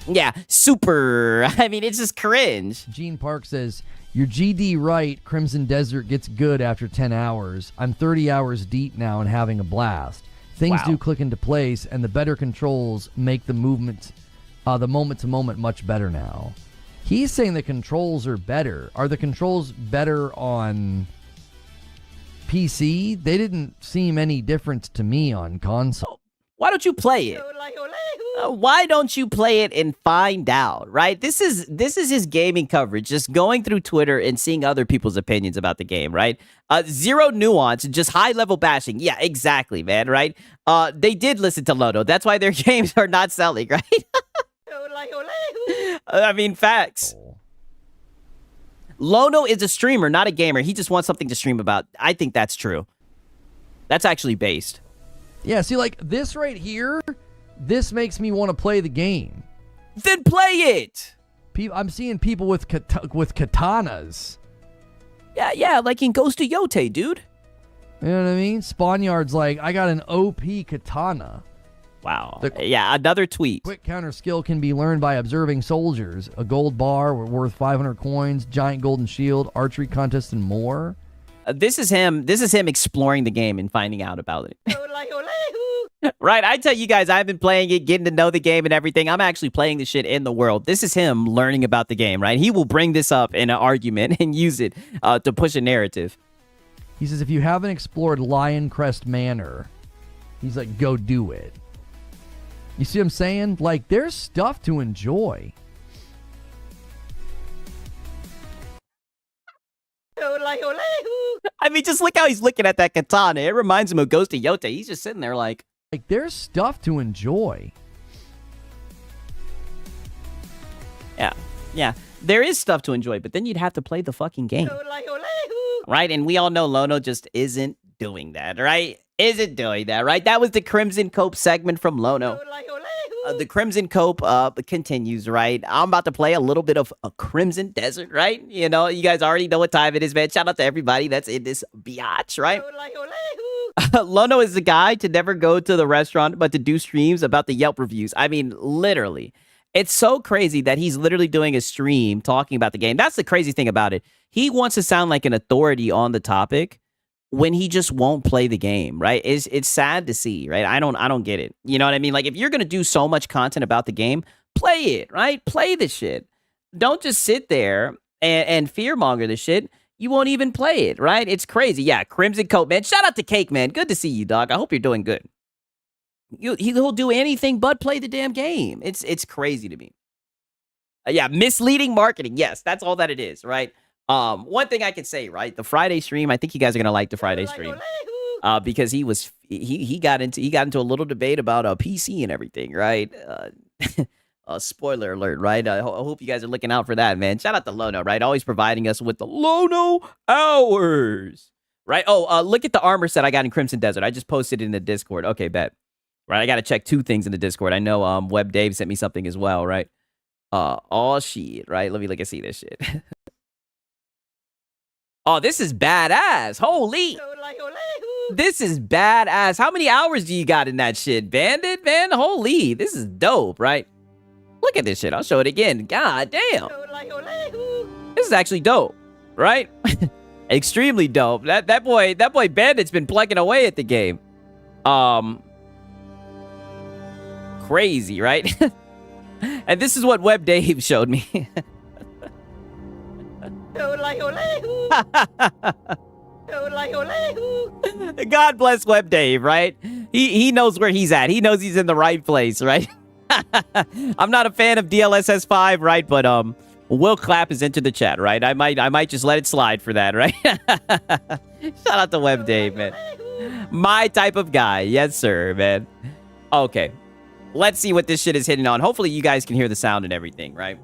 Yeah, super. I mean, it's just cringe. Gene Park says, "Your GD right, Crimson Desert gets good after 10 hours. I'm 30 hours deep now and having a blast. Things do click into place, and the better controls make the movement, the moment-to-moment much better now." He's saying the controls are better. Are the controls better on PC? They didn't seem any different to me on console. Why don't you play it? Why don't you play it and find out, right? This is his gaming coverage, just going through Twitter and seeing other people's opinions about the game, right? Zero nuance, just high-level bashing. Yeah, exactly, man, right? They did listen to Lono. That's why their games are not selling, right? I mean, facts. Lono is a streamer, not a gamer. He just wants something to stream about. I think that's true. That's actually based. Yeah, see, like, this right here, this makes me want to play the game. Then play it! I'm seeing people with katanas. Yeah, like in Ghost of Yote, dude. You know what I mean? Spawnyard's like, I got an OP katana. Wow. Yeah, another tweet. Quick counter skill can be learned by observing soldiers. A gold bar worth 500 coins, giant golden shield, archery contest, and more. This is him exploring the game and finding out about it. Right, I tell you guys, I've been playing it, getting to know the game and everything. I'm actually playing the shit in the world. This is him learning about the game, right? He will bring this up in an argument and use it to push a narrative. He says, if you haven't explored Lion Crest Manor, he's like, go do it. You see what I'm saying? Like, there's stuff to enjoy. I mean, just look how he's looking at that katana. It reminds him of Ghost of Yote. He's just sitting there like, there's stuff to enjoy. Yeah. There is stuff to enjoy, but then you'd have to play the fucking game. Right? And we all know Lono just isn't doing that, right? Isn't doing that, right? That was the Crimson Cope segment from Lono. The Crimson Cope continues, right? I'm about to play a little bit of a Crimson Desert, right? You know, you guys already know what time it is, man. Shout out to everybody that's in this biatch, right? Lono is the guy to never go to the restaurant, but to do streams about the Yelp reviews. I mean, literally. It's so crazy that he's literally doing a stream talking about the game. That's the crazy thing about it. He wants to sound like an authority on the topic when he just won't play the game, right? It's sad to see, right? I don't get it. You know what I mean? Like, if you're going to do so much content about the game, play it, right? Play the shit. Don't just sit there and fearmonger the shit. You won't even play it, right? It's crazy. Yeah, Crimson Coat, man. Shout out to Cake, man. Good to see you, dog. I hope you're doing good. He'll do anything but play the damn game. It's crazy to me. Yeah, misleading marketing. Yes, that's all that it is, right? One thing I can say, right? The Friday stream, I think you guys are gonna like the Friday stream. Because he got into a little debate about PC and everything, right? Spoiler alert, right? I hope you guys are looking out for that, man. Shout out to Lono, right? Always providing us with the Lono hours, right? Oh, look at the armor set I got in Crimson Desert. I just posted it in the Discord. Okay, bet. Right, I got to check two things in the Discord. I know Web Dave sent me something as well, right? Oh, shit, right? Let me look and see this shit. Oh, this is badass. Holy. This is badass. How many hours do you got in that shit, Bandit, man? Holy, this is dope, right? Look at this shit. I'll show it again. God damn. This is actually dope, right? Extremely dope. That boy Bandit's been plugging away at the game. Crazy, right? And this is what Web Dave showed me. God bless Web Dave, right? He knows where he's at. He knows he's in the right place, right? I'm not a fan of DLSS 5, right? But Will Clapp is into the chat, right? I might just let it slide for that, right? Shout out to Web Dave, man. My type of guy. Yes, sir, man. Okay. Let's see what this shit is hitting on. Hopefully you guys can hear the sound and everything, right?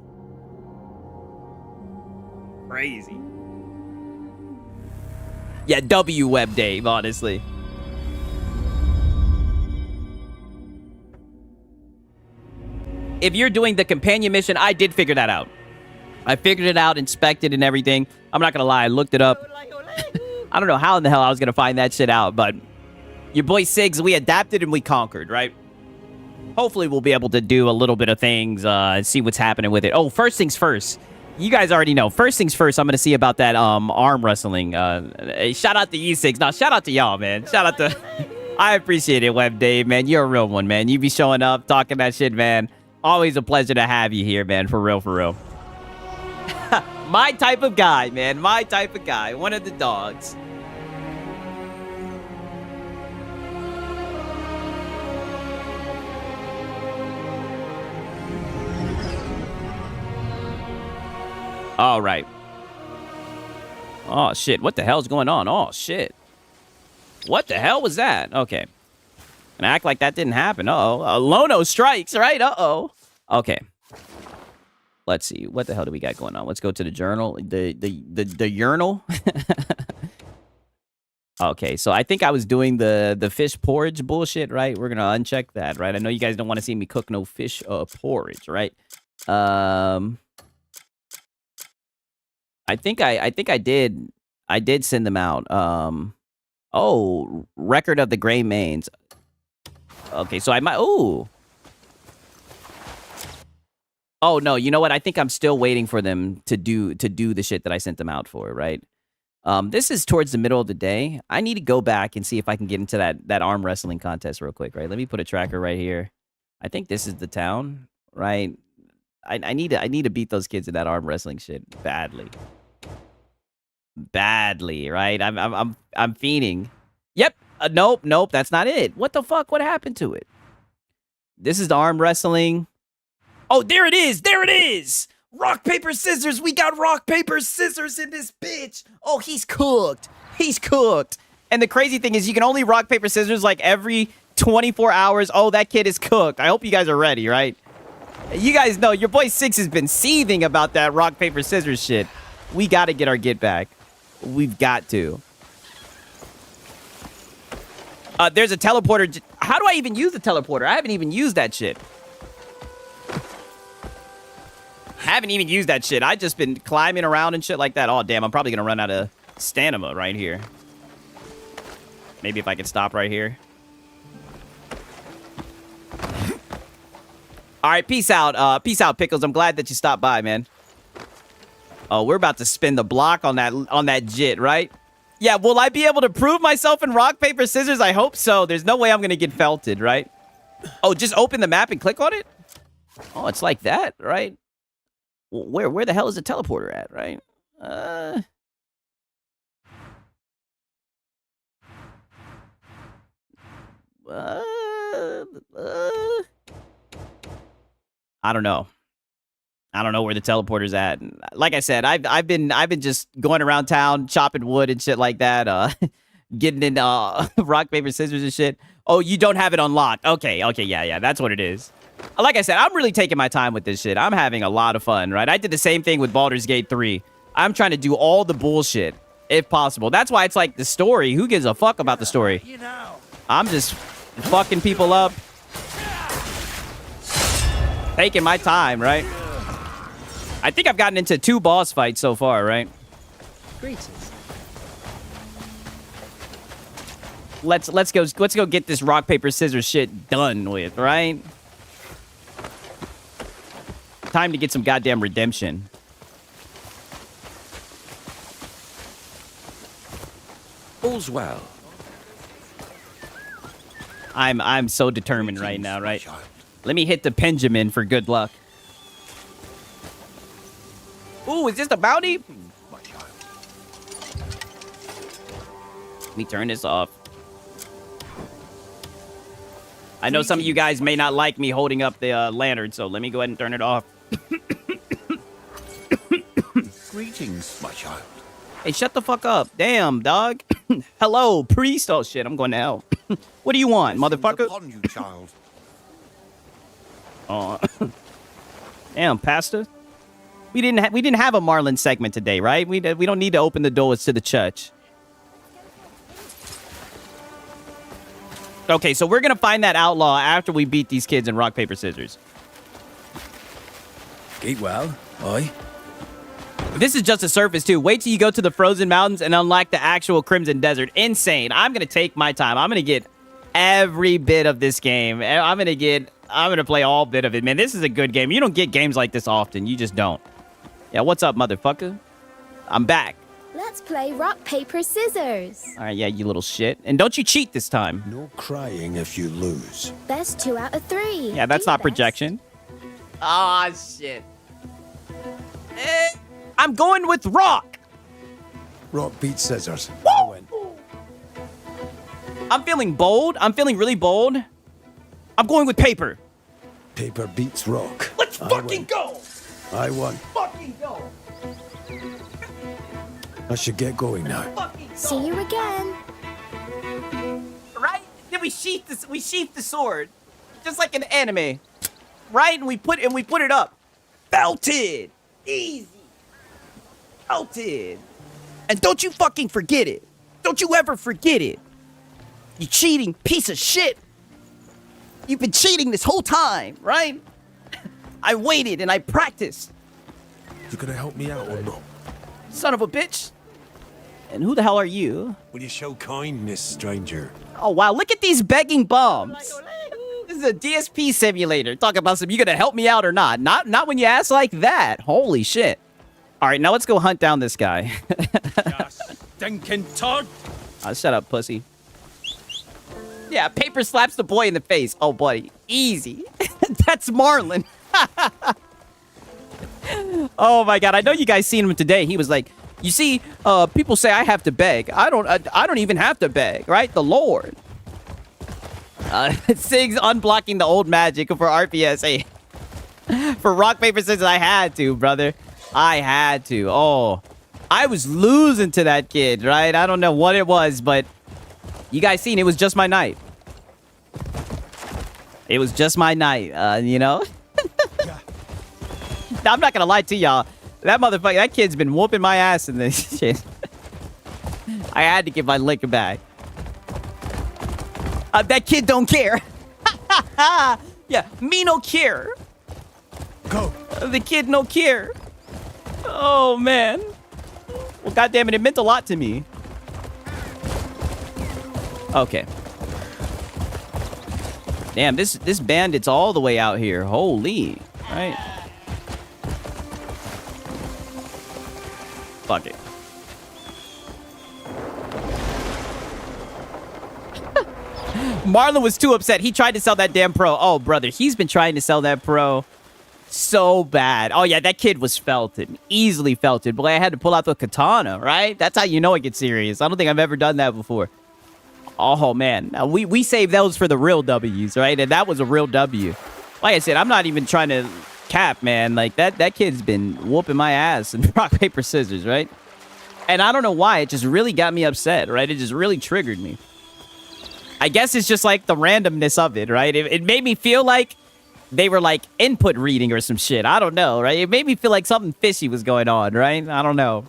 Crazy. Yeah, W Web Dave, honestly. if you're doing the companion mission, I did figure that out. I figured it out, inspected and everything. I'm not going to lie. I looked it up. I don't know how in the hell I was going to find that shit out, but your boy Siggs, we adapted and we conquered, right? Hopefully we'll be able to do a little bit of things and see what's happening with it. Oh, first things first. You guys already know. First things first, I'm going to see about that arm wrestling. Shout out to you, Siggs. No, shout out to y'all, man. Shout out to... I appreciate it, Web Dave, man. You're a real one, man. You be showing up, talking that shit, man. Always a pleasure to have you here, man. For real, for real. My type of guy, man. My type of guy. One of the dogs. All right. Oh, shit. What the hell's going on? Oh, shit. What the hell was that? Okay. And act like that didn't happen. Uh-oh. Lono strikes, right? Uh-oh. Okay. Let's see. What the hell do we got going on? Let's go to the journal. The urinal. Okay, so I think I was doing the fish porridge bullshit, right? We're gonna uncheck that, right? I know you guys don't want to see me cook no fish porridge, right? I think I did send them out. Oh, record of the gray mains. Okay, so I might. Oh no, you know what? I think I'm still waiting for them to do the shit that I sent them out for, right? This is towards the middle of the day. I need to go back and see if I can get into that arm wrestling contest real quick, right? Let me put a tracker right here. I think this is the town, right? I need to beat those kids in that arm wrestling shit badly. Badly, right? I'm fiending. Yep. Nope, that's not it. What the fuck? What happened to it? This is the arm wrestling. Oh, there it is. There it is. Rock, paper, scissors. We got rock, paper, scissors in this bitch. Oh, he's cooked. He's cooked. And the crazy thing is you can only rock, paper, scissors like every 24 hours. Oh, that kid is cooked. I hope you guys are ready, right? You guys know your boy Six has been seething about that rock, paper, scissors shit. We got to get our get back. We've got to. There's a teleporter. How do I even use the teleporter? I haven't even used that shit. Haven't even used that shit. I just been climbing around and shit like that. Oh, damn. I'm probably going to run out of stamina right here. Maybe if I can stop right here. All right. Peace out. Peace out, Pickles. I'm glad that you stopped by, man. Oh, we're about to spin the block on that jit, right? Yeah, will I be able to prove myself in rock, paper, scissors? I hope so. There's no way I'm going to get felted, right? Oh, just open the map and click on it? Oh, it's like that, right? Where the hell is the teleporter at, right? I don't know. I don't know where the teleporter's at. Like I said, I've been just going around town chopping wood and shit like that. Getting in rock, paper, scissors and shit. Oh, you don't have it unlocked. Okay, yeah, that's what it is. Like I said, I'm really taking my time with this shit. I'm having a lot of fun, right? I did the same thing with Baldur's Gate 3. I'm trying to do all the bullshit, if possible. That's why it's like the story. Who gives a fuck about the story? I'm just fucking people up. Taking my time, right? I think I've gotten into 2 boss fights so far, right? Greetings. Let's go get this rock, paper, scissors shit done with, right? Time to get some goddamn redemption. All's well. I'm so determined right now, right? Let me hit the Benjamin for good luck. Ooh, is this the bounty? Let me turn this off. I know some of you guys may not like me holding up the lantern, so let me go ahead and turn it off. Greetings, my child. Hey, shut the fuck up. Damn, dog. Hello, priest. Oh, shit, I'm going to hell. What do you want, motherfucker? Upon you, child. Oh. Damn, pastor. We didn't have a Marlin segment today, right? We don't need to open the doors to the church. Okay, so we're going to find that outlaw after we beat these kids in rock, paper, scissors. Skate well, aye. This is just a surface, too. Wait till you go to the frozen mountains and unlock the actual Crimson Desert. Insane. I'm going to take my time. I'm going to get every bit of this game. I'm going to play all bit of it. Man, this is a good game. You don't get games like this often. You just don't. Yeah, what's up, motherfucker? I'm back. Let's play rock, paper, scissors. All right, yeah, you little shit. And don't you cheat this time. No crying if you lose. Best 2 out of 3. Yeah, that's not projection. Ah, shit. I'm going with rock. Rock beats scissors. I win. I'm feeling bold. I'm feeling really bold. I'm going with paper. Paper beats rock. Let's fucking go. I won. Fucking go. I should get going now. See you again. Right? Then we sheath the sword, just like an anime, right? And we put it up. Belted. Easy. Belted. And don't you fucking forget it. Don't you ever forget it. You cheating piece of shit. You've been cheating this whole time, right? I waited and I practiced. You gonna help me out or not? Son of a bitch. And who the hell are you? Will you show kindness, stranger? Oh, wow. Look at these begging bums. This is a DSP simulator. Talk about some, you gonna help me out or not? Not when you ask like that. Holy shit. All right, now let's go hunt down this guy. Stinking Todd. Shut up, pussy. Yeah, paper slaps the boy in the face. Oh, buddy. Easy. That's Marlon. Oh, my God. I know you guys seen him today. He was like, you see, people say I have to beg. I don't even have to beg, right? The Lord. Sig's unblocking the old magic for RPS. Hey, for rock, paper, scissors, I had to, brother. I had to. Oh, I was losing to that kid, right? I don't know what it was, but you guys seen it was just my night. It was just my night, you know? I'm not gonna lie to y'all. That motherfucker, that kid's been whooping my ass in this shit. I had to give my liquor back. That kid don't care. Yeah, me no care. Go. The kid no care. Oh, man. Well, goddammit, it meant a lot to me. Okay. Damn, this bandit's all the way out here. Holy. All right. Fuck it. Marlon was too upset. He tried to sell that damn pro. Oh, brother, he's been trying to sell that pro so bad. Oh, yeah, that kid was felted. Easily felted. Boy, I had to pull out the katana, right? That's how you know it gets serious. I don't think I've ever done that before. Oh, man. Now, we saved those for the real W's, right? And that was a real W. Like I said, I'm not even trying to cap, man. Like, that kid's been whooping my ass in rock, paper, scissors, right? And I don't know why. It just really got me upset, right? It just really triggered me. I guess it's just like the randomness of it, right? It made me feel like they were like input reading or some shit. I don't know, right? It made me feel like something fishy was going on, right? I don't know.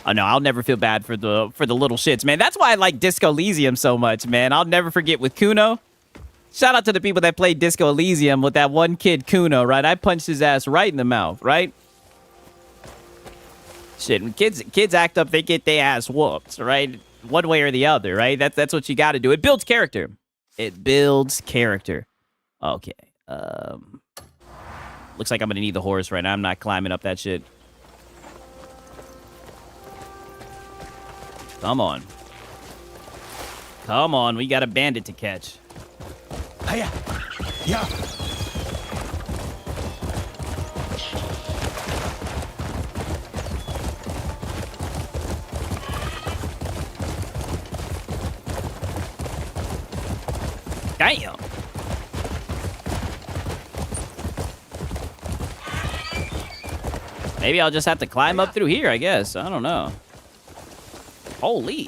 Oh no, I'll never feel bad for the little shits, man. That's why I like Disco Elysium so much, man. I'll never forget with Kuno. Shout out to the people that played Disco Elysium with that one kid Kuno, right? I punched his ass right in the mouth, right? Shit, when kids act up, they get their ass whooped, right? One way or the other, right? That's what you got to do. It builds character. It builds character. Okay. Looks like I'm gonna need the horse right now. I'm not climbing up that shit. Come on. Come on, we got a bandit to catch. Hiya. Yeah. Damn. Maybe I'll just have to climb up through here, I guess. I don't know. Holy.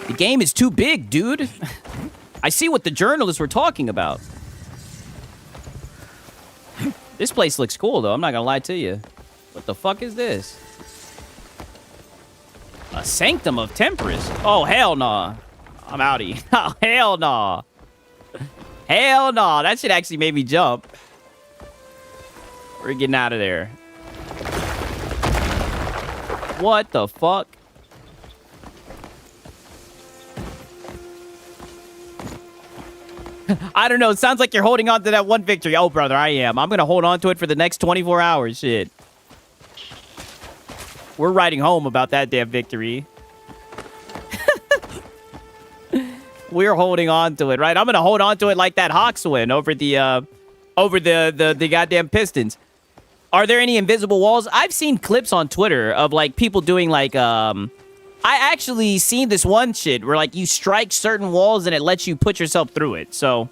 The game is too big, dude. I see what the journalists were talking about. This place looks cool, though. I'm not gonna lie to you. What the fuck is this? Sanctum of Temperance. Oh, hell nah. I'm outie. Oh, hell nah. Hell nah. That shit actually made me jump. We're getting out of there. What the fuck? I don't know. It sounds like you're holding on to that one victory. Oh, brother, I am. I'm going to hold on to it for the next 24 hours. Shit. We're riding home about that damn victory. We're holding on to it, right? I'm going to hold on to it like that Hawks win over the goddamn Pistons. Are there any invisible walls? I've seen clips on Twitter of, like, people doing, like, I actually seen this one shit where, like, you strike certain walls and it lets you put yourself through it. So,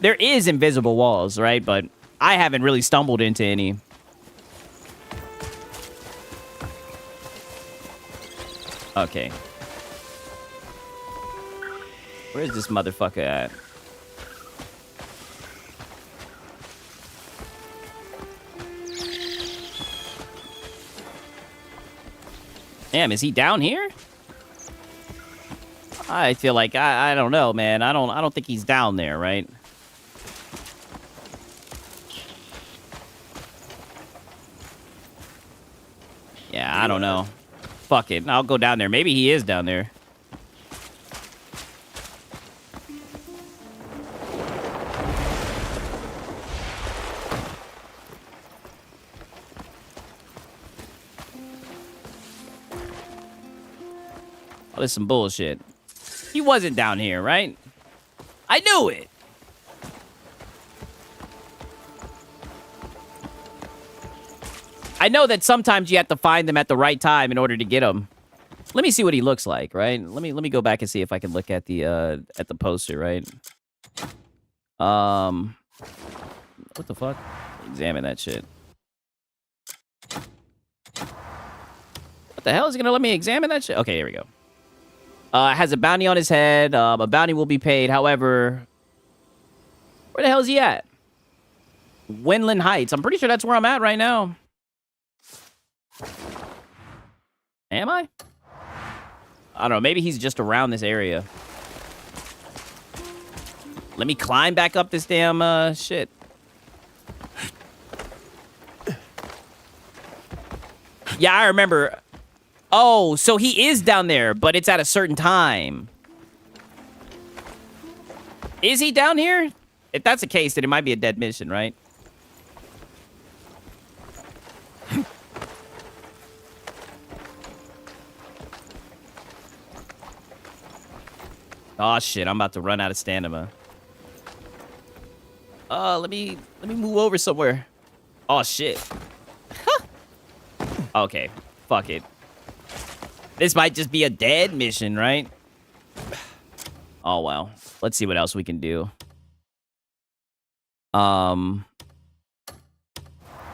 there is invisible walls, right? But I haven't really stumbled into any. Okay. Where's this motherfucker at? Damn, is he down here? I feel like I don't know, man. I don't think he's down there, right? Yeah, I don't know. Fuck it. I'll go down there. Maybe he is down there. Oh, this is some bullshit. He wasn't down here, right? I knew it. I know that sometimes you have to find them at the right time in order to get them. Let me see what he looks like, right? Let me go back and see if I can look at the poster, right? What the fuck? Examine that shit. What the hell is he gonna let me examine that shit? Okay, here we go. Has a bounty on his head. A bounty will be paid. However, where the hell is he at? Winland Heights. I'm pretty sure that's where I'm at right now. Am I? I don't know. Maybe he's just around this area. Let me climb back up this damn shit. Yeah, I remember. Oh, so he is down there, but it's at a certain time. Is he down here? If that's the case, then it might be a dead mission, right? Oh shit, I'm about to run out of stamina. Let me move over somewhere. Oh shit. Okay, fuck it. This might just be a dead mission, right? Oh well. Let's see what else we can do. I'm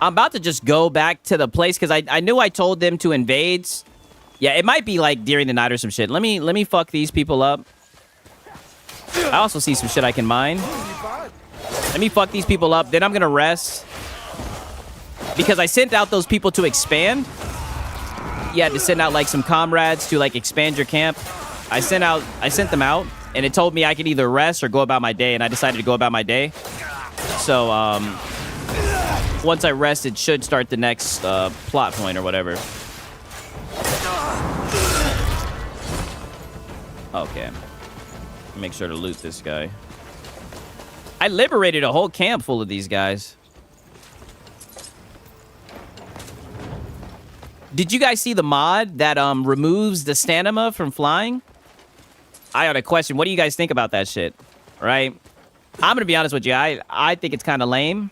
about to just go back to the place because I knew I told them to invade. Yeah, it might be like during the night or some shit. Let me fuck these people up. I also see some shit I can mine. Let me fuck these people up. Then I'm gonna rest. Because I sent out those people to expand. You had to send out like some comrades to like expand your camp. I sent them out and it told me I could either rest or go about my day, and I decided to go about my day. So once I rest, it should start the next plot point or whatever. Okay. Make sure to loot this guy. I liberated a whole camp full of these guys. Did you guys see the mod that removes the stamina from flying? I got a question. What do you guys think about that shit? Right? I'm gonna be honest with you. I think it's kind of lame.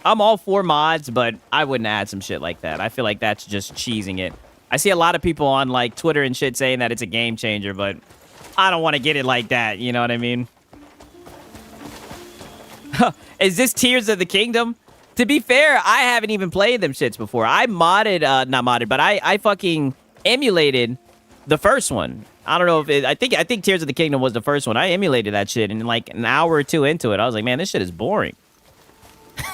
I'm all for mods, but I wouldn't add some shit like that. I feel like that's just cheesing it. I see a lot of people on like Twitter and shit saying that it's a game changer, but I don't want to get it like that. You know what I mean? Is this Tears of the Kingdom? To be fair, I haven't even played them shits before. I modded, not modded, but I fucking emulated the first one. I don't know if it, I think Tears of the Kingdom was the first one. I emulated that shit, and like an hour or two into it, I was like, man, this shit is boring.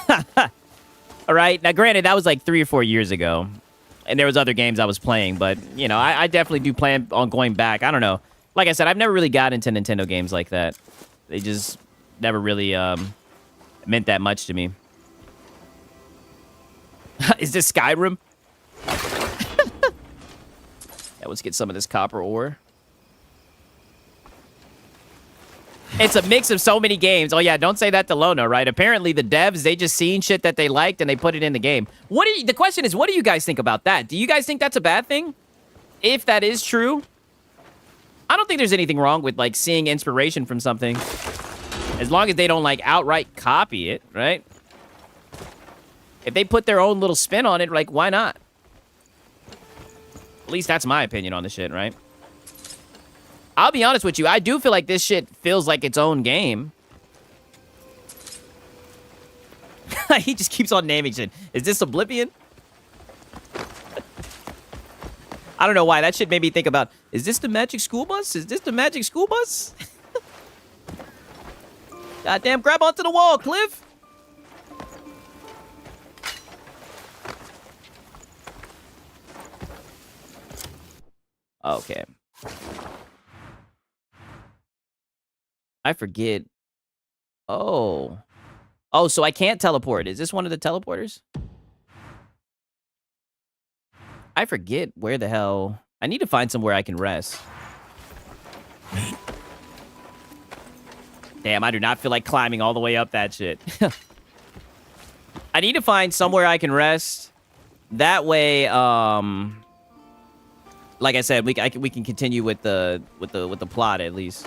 All right, now granted, that was like 3 or 4 years ago. And there was other games I was playing, but, you know, I definitely do plan on going back. I don't know. Like I said, I've never really got into Nintendo games like that. They just never really meant that much to me. Is this Skyrim? Yeah, let's get some of this copper ore. It's a mix of so many games. Oh, yeah, don't say that to Lona, right? Apparently, the devs, they just seen shit that they liked and they put it in the game. The question is, what do you guys think about that? Do you guys think that's a bad thing? If that is true, I don't think there's anything wrong with, like, seeing inspiration from something. As long as they don't, like, outright copy it, right? If they put their own little spin on it, like, why not? At least that's my opinion on the shit, right? I'll be honest with you. I do feel like this shit feels like its own game. He just keeps on naming shit. Is this Oblivion? I don't know why. That shit made me think about, is this the Magic School Bus? Is this the Magic School Bus? Goddamn, grab onto the wall, Cliff. Okay. I forget. Oh. Oh, so I can't teleport. Is this one of the teleporters? I forget where the hell... I need to find somewhere I can rest. Damn, I do not feel like climbing all the way up that shit. I need to find somewhere I can rest. That way, like I said, we can continue with the plot at least.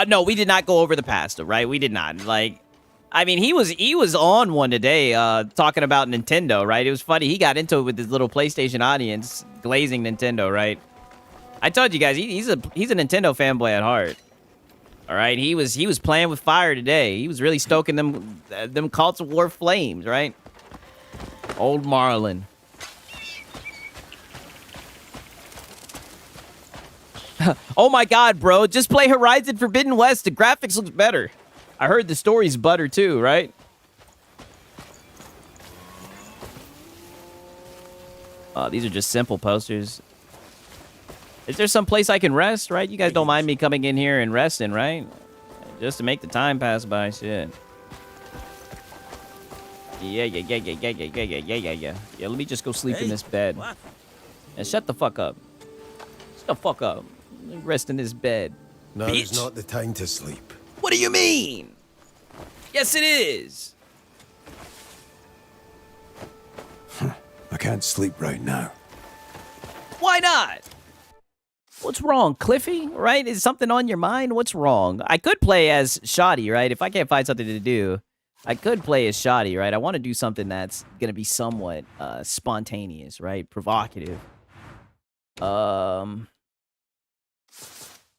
No, we did not go over the past, right? We did not. Like, I mean, he was on one today, talking about Nintendo, right? It was funny. He got into it with his little PlayStation audience, glazing Nintendo, right? I told you guys, he's a Nintendo fanboy at heart. All right, he was playing with fire today. He was really stoking them Cults of War flames, right? Old Marlin. Oh my God, bro! Just play Horizon Forbidden West. The graphics looks better. I heard the story's butter too, right? These are just simple posters. Is there some place I can rest, right? You guys don't mind me coming in here and resting, right? Just to make the time pass by, shit. Yeah. Yeah, let me just go sleep in this bed. And shut the fuck up. Shut the fuck up. Let me rest in this bed. No, bitch. it's not the time to sleep. What do you mean? Yes, it is. I can't sleep right now. Why not? What's wrong, Cliffy? Right? Is something on your mind? What's wrong? I could play as Shoddy, right? If I can't find something to do, I could play as Shoddy, right? I want to do something that's going to be somewhat spontaneous, right? Provocative.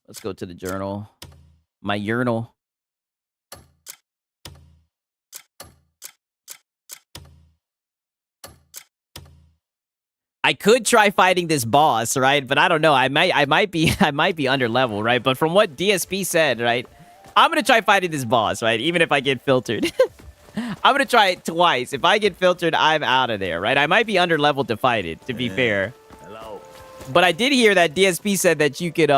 Let's go to the journal. My urinal. I could try fighting this boss, right? But I don't know. I might be under level, right? But from what DSP said, right? I'm gonna try fighting this boss, right? Even if I get filtered. I'm gonna try it twice. If I get filtered, I'm out of there, right? I might be under level to fight it, to be fair. Hello. But I did hear that DSP said that you could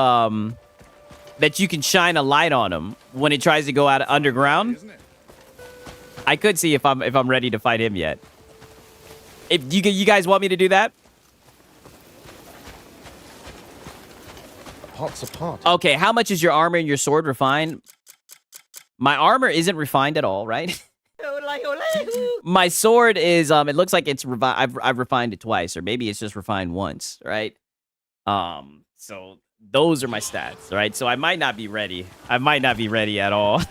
that you can shine a light on him when it tries to go out underground. I could see if I'm ready to fight him yet. If you guys want me to do that? Pot's a pot. Okay, how much is your armor and your sword refined? My armor isn't refined at all, right? My sword is it looks like it's I've refined it twice, or maybe it's just refined once, right? So those are my stats, right? So I might not be ready. I might not be ready at all.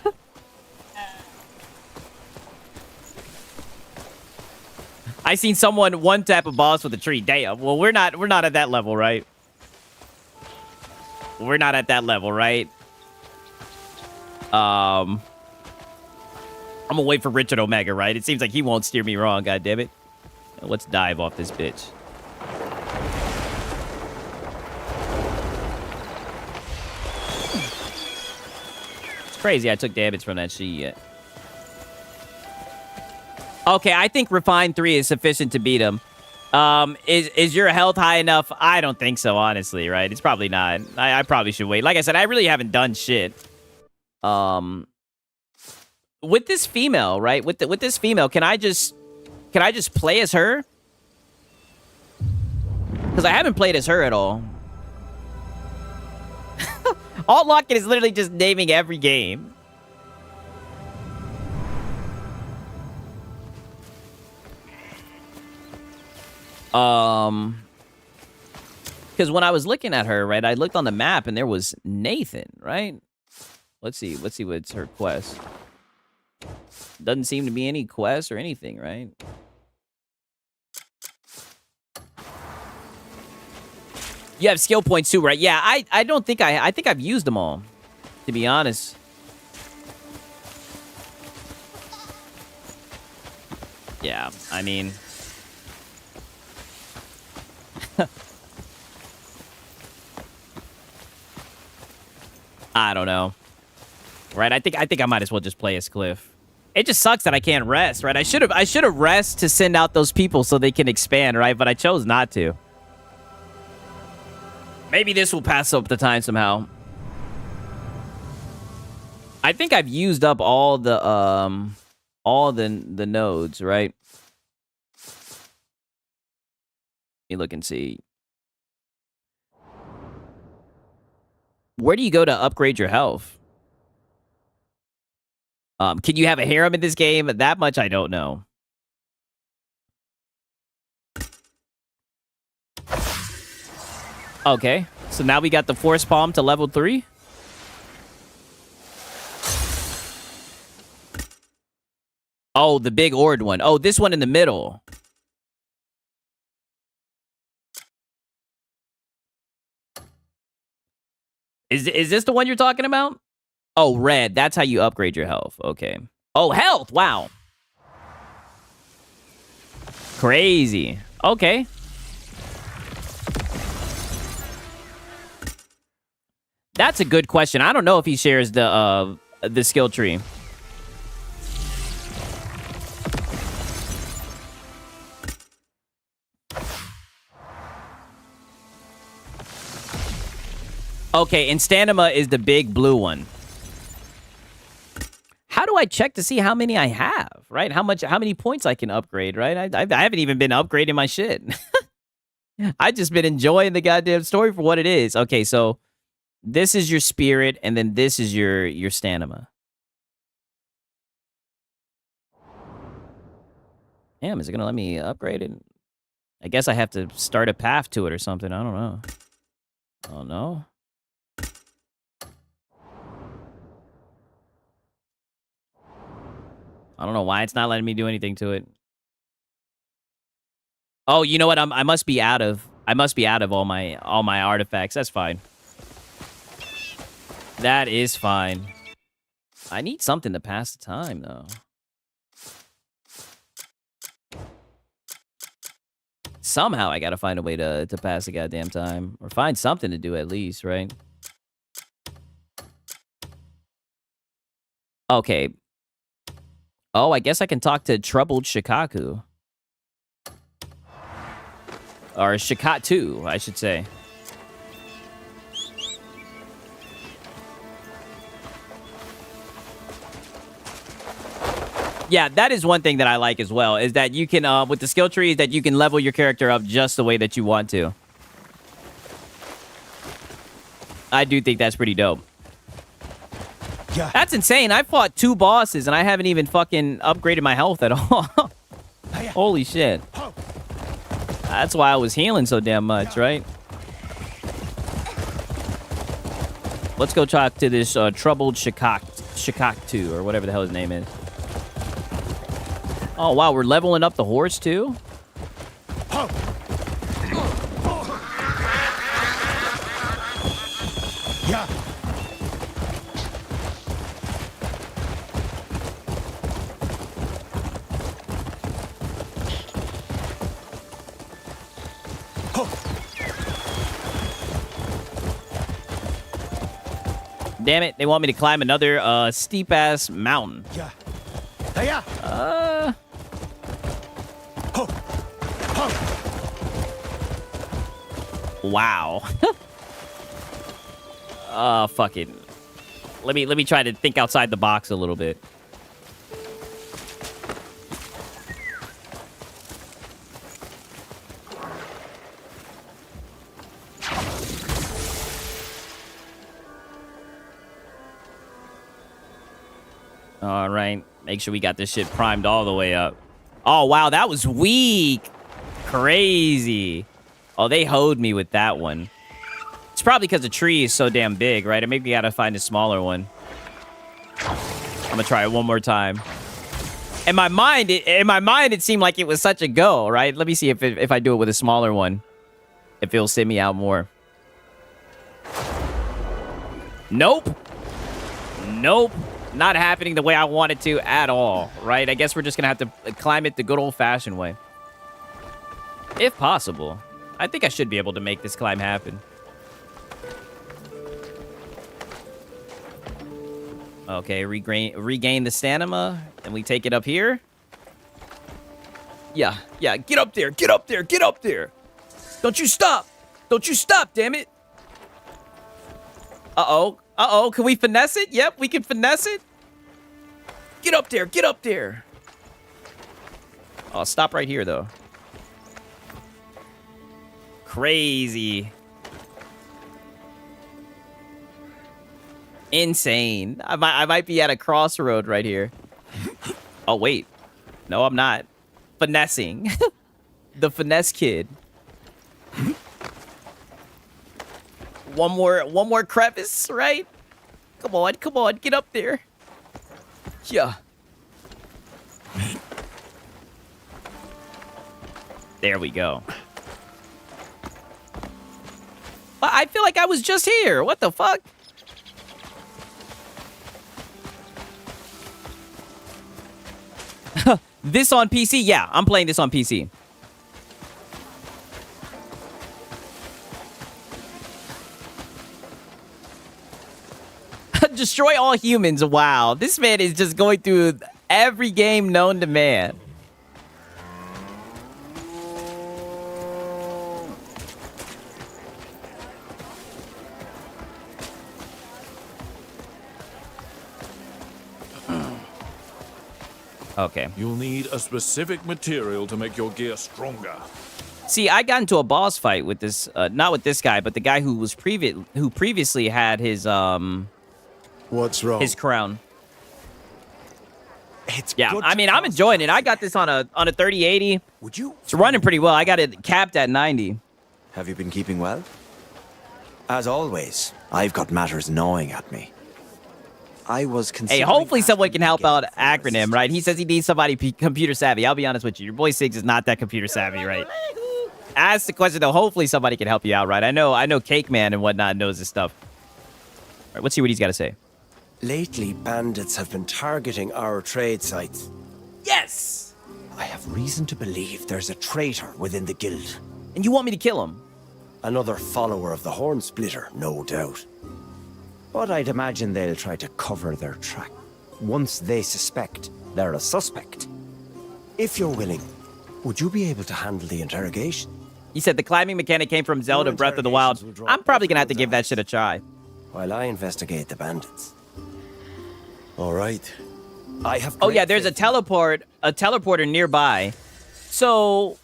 I seen someone one tap a boss with a tree. Damn. Well, we're not at that level, right? We're not at that level, right? I'm gonna wait for Richard Omega, right? It seems like he won't steer me wrong, goddammit. Let's dive off this bitch. It's crazy I took damage from that shit. Okay, I think Refine 3 is sufficient to beat him. Is your health high enough? I don't think so, honestly, right? It's probably not. I probably should wait. Like I said, I really haven't done shit. With this female, right? With this female, can I just play as her? Because I haven't played as her at all. All Locket is literally just naming every game. Because when I was looking at her, right, I looked on the map and there was Nathan, right? Let's see what's her quest. Doesn't seem to be any quests or anything, right? You have skill points too, right? Yeah, I don't think I think I've used them all, to be honest. Yeah, I mean, I don't know. Right? I think I might as well just play as Cliff. It just sucks that I can't rest, right? I should have rest to send out those people so they can expand, right? But I chose not to. Maybe this will pass up the time somehow. I think I've used up all the nodes, right? Let me look and see. Where do you go to upgrade your health? Can you have a harem in this game? That much I don't know. Okay, so now we got the Force Palm to level 3. Oh, the big Ord one. Oh, this one in the middle. Is this the one you're talking about? Oh, red. That's how you upgrade your health. Okay. Oh, health. Wow. Crazy. Okay. That's a good question. I don't know if he shares the skill tree. Okay, and Stanima is the big blue one. How do I check to see how many I have, right? How many points I can upgrade, right? I haven't even been upgrading my shit. I've just been enjoying the goddamn story for what it is. Okay, so this is your spirit, and then this is your Stanima. Damn, is it gonna let me upgrade it? I guess I have to start a path to it or something. I don't know. Oh, no. I don't know why it's not letting me do anything to it. Oh, you know what? I must be out of all my artifacts. That's fine. That is fine. I need something to pass the time though. Somehow I gotta find a way to pass the goddamn time. Or find something to do at least, right? Okay. Oh, I guess I can talk to Troubled Shikaku. Or Shikatu, I should say. Yeah, that is one thing that I like as well, is that you can, with the skill tree, is that you can level your character up just the way that you want to. I do think that's pretty dope. Yeah. That's insane. I fought 2 bosses and I haven't even fucking upgraded my health at all. Holy shit. That's why I was healing so damn much, right? Let's go talk to this Troubled Shikatu, or whatever the hell his name is. Oh, wow, we're leveling up the horse, too? Yeah. damn it. They want me to climb another steep-ass mountain. Wow. Fuck it. Let me try to think outside the box a little bit. All right. Make sure we got this shit primed all the way up. Oh, wow. That was weak. Crazy. Oh, they hoed me with that one. It's probably because the tree is so damn big, right? Or maybe you gotta find a smaller one. I'm gonna try it one more time. In my mind, it seemed like it was such a go, right? Let me see if I do it with a smaller one, if it'll send me out more. Nope. Nope. Not happening the way I want it to at all, right? I guess we're just gonna have to climb it the good old-fashioned way. If possible. I think I should be able to make this climb happen. Okay, regain the stamina, and we take it up here. Yeah, get up there, get up there, get up there. Don't you stop. Don't you stop, damn it. Uh-oh, can we finesse it? Yep, we can finesse it. Get up there, get up there. Oh, stop right here, though. Crazy. Insane. I might be at a crossroad right here. Oh, wait. No, I'm not. Finessing. The finesse kid. One more crevice, right? Come on, get up there. Yeah. There we go. I feel like I was just here. What the fuck? This on PC? Yeah, I'm playing this on PC. Destroy all humans. Wow. This man is just going through every game known to man. Okay. You'll need a specific material to make your gear stronger. See, I got into a boss fight with this, not with this guy, but the guy who previously had his, What's wrong? His crown. It's yeah, I mean, I'm enjoying it. I got this on a 3080. Would you? It's running pretty well. I got it capped at 90. Have you been keeping well? As always, I've got matters gnawing at me. I was Hey, hopefully someone can help out Acronym, right? He says he needs somebody computer savvy. I'll be honest with you. Your boy Siggs is not that computer savvy, right? Ask the question, though. Hopefully somebody can help you out, right? I know Cake Man and whatnot knows this stuff. All right, let's see what he's got to say. Lately, bandits have been targeting our trade sites. Yes! I have reason to believe there's a traitor within the guild. And you want me to kill him? Another follower of the Horn Splitter, no doubt. But I'd imagine they'll try to cover their track. Once they suspect they're a suspect. If you're willing, would you be able to handle the interrogation? He said the climbing mechanic came from Zelda Breath of the Wild. I'm probably going to have to give that shit a try. While I investigate the bandits. All right. I have. Oh yeah, there's a teleporter nearby. So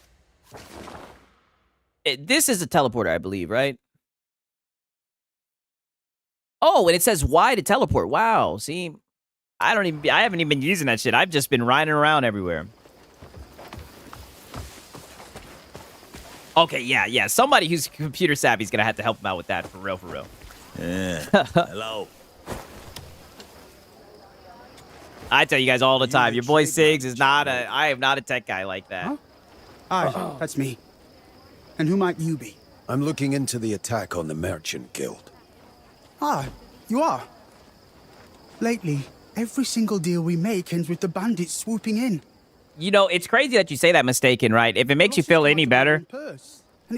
this is a teleporter, I believe, right? Oh, and it says Y to teleport. Wow. See, I haven't even been using that shit. I've just been riding around everywhere. Okay, yeah. Somebody who's computer savvy is gonna have to help him out with that for real. Yeah. Hello. I tell you guys all the time, your boy Siggs is not I am not a tech guy like that. Huh? Aye, that's me. And who might you be? I'm looking into the attack on the Merchant Guild. Ah, you are. Lately, every single deal we make ends with the bandits swooping in. You know, it's crazy that you say that, Mistaken, right? If it makes you feel any better,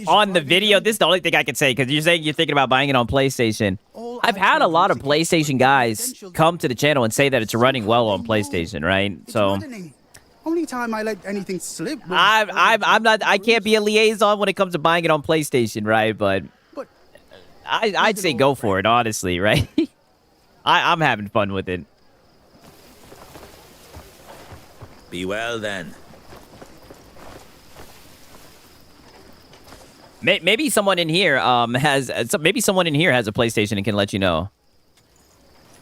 on the video, this is the only thing I can say, because you're saying you're thinking about buying it on PlayStation. I've had a lot of PlayStation guys come to the channel and say that it's running well on PlayStation, right? So Only time I let anything slip. I'm not. I can't be a liaison when it comes to buying it on PlayStation, right? But I'd say go for it, honestly, right? I'm having fun with it. Be well then. Maybe someone in here has a PlayStation and can let you know.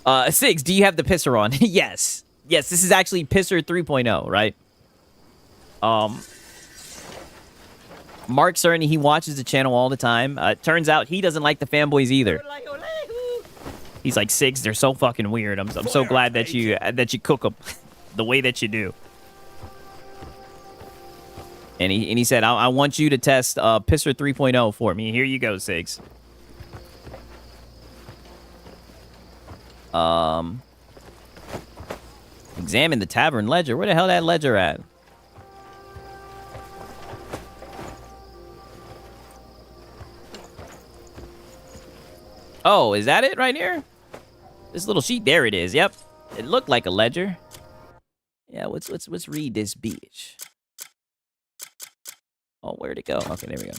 Sigs, do you have the pisser on? Yes. Yes, this is actually Pisser 3.0, right? Mark Cerny, he watches the channel all the time. Turns out he doesn't like the fanboys either. He's like, Sigs, they're so fucking weird. I'm so glad that you cook them the way that you do. And he said, I want you to test Pisser 3.0 for me. Here you go, Sigs. Examine the tavern ledger. Where the hell that ledger at? Oh, is that it right here? This little sheet. There it is. Yep. It looked like a ledger. Yeah, let's read this bitch. Oh, where'd it go? Okay, there we go.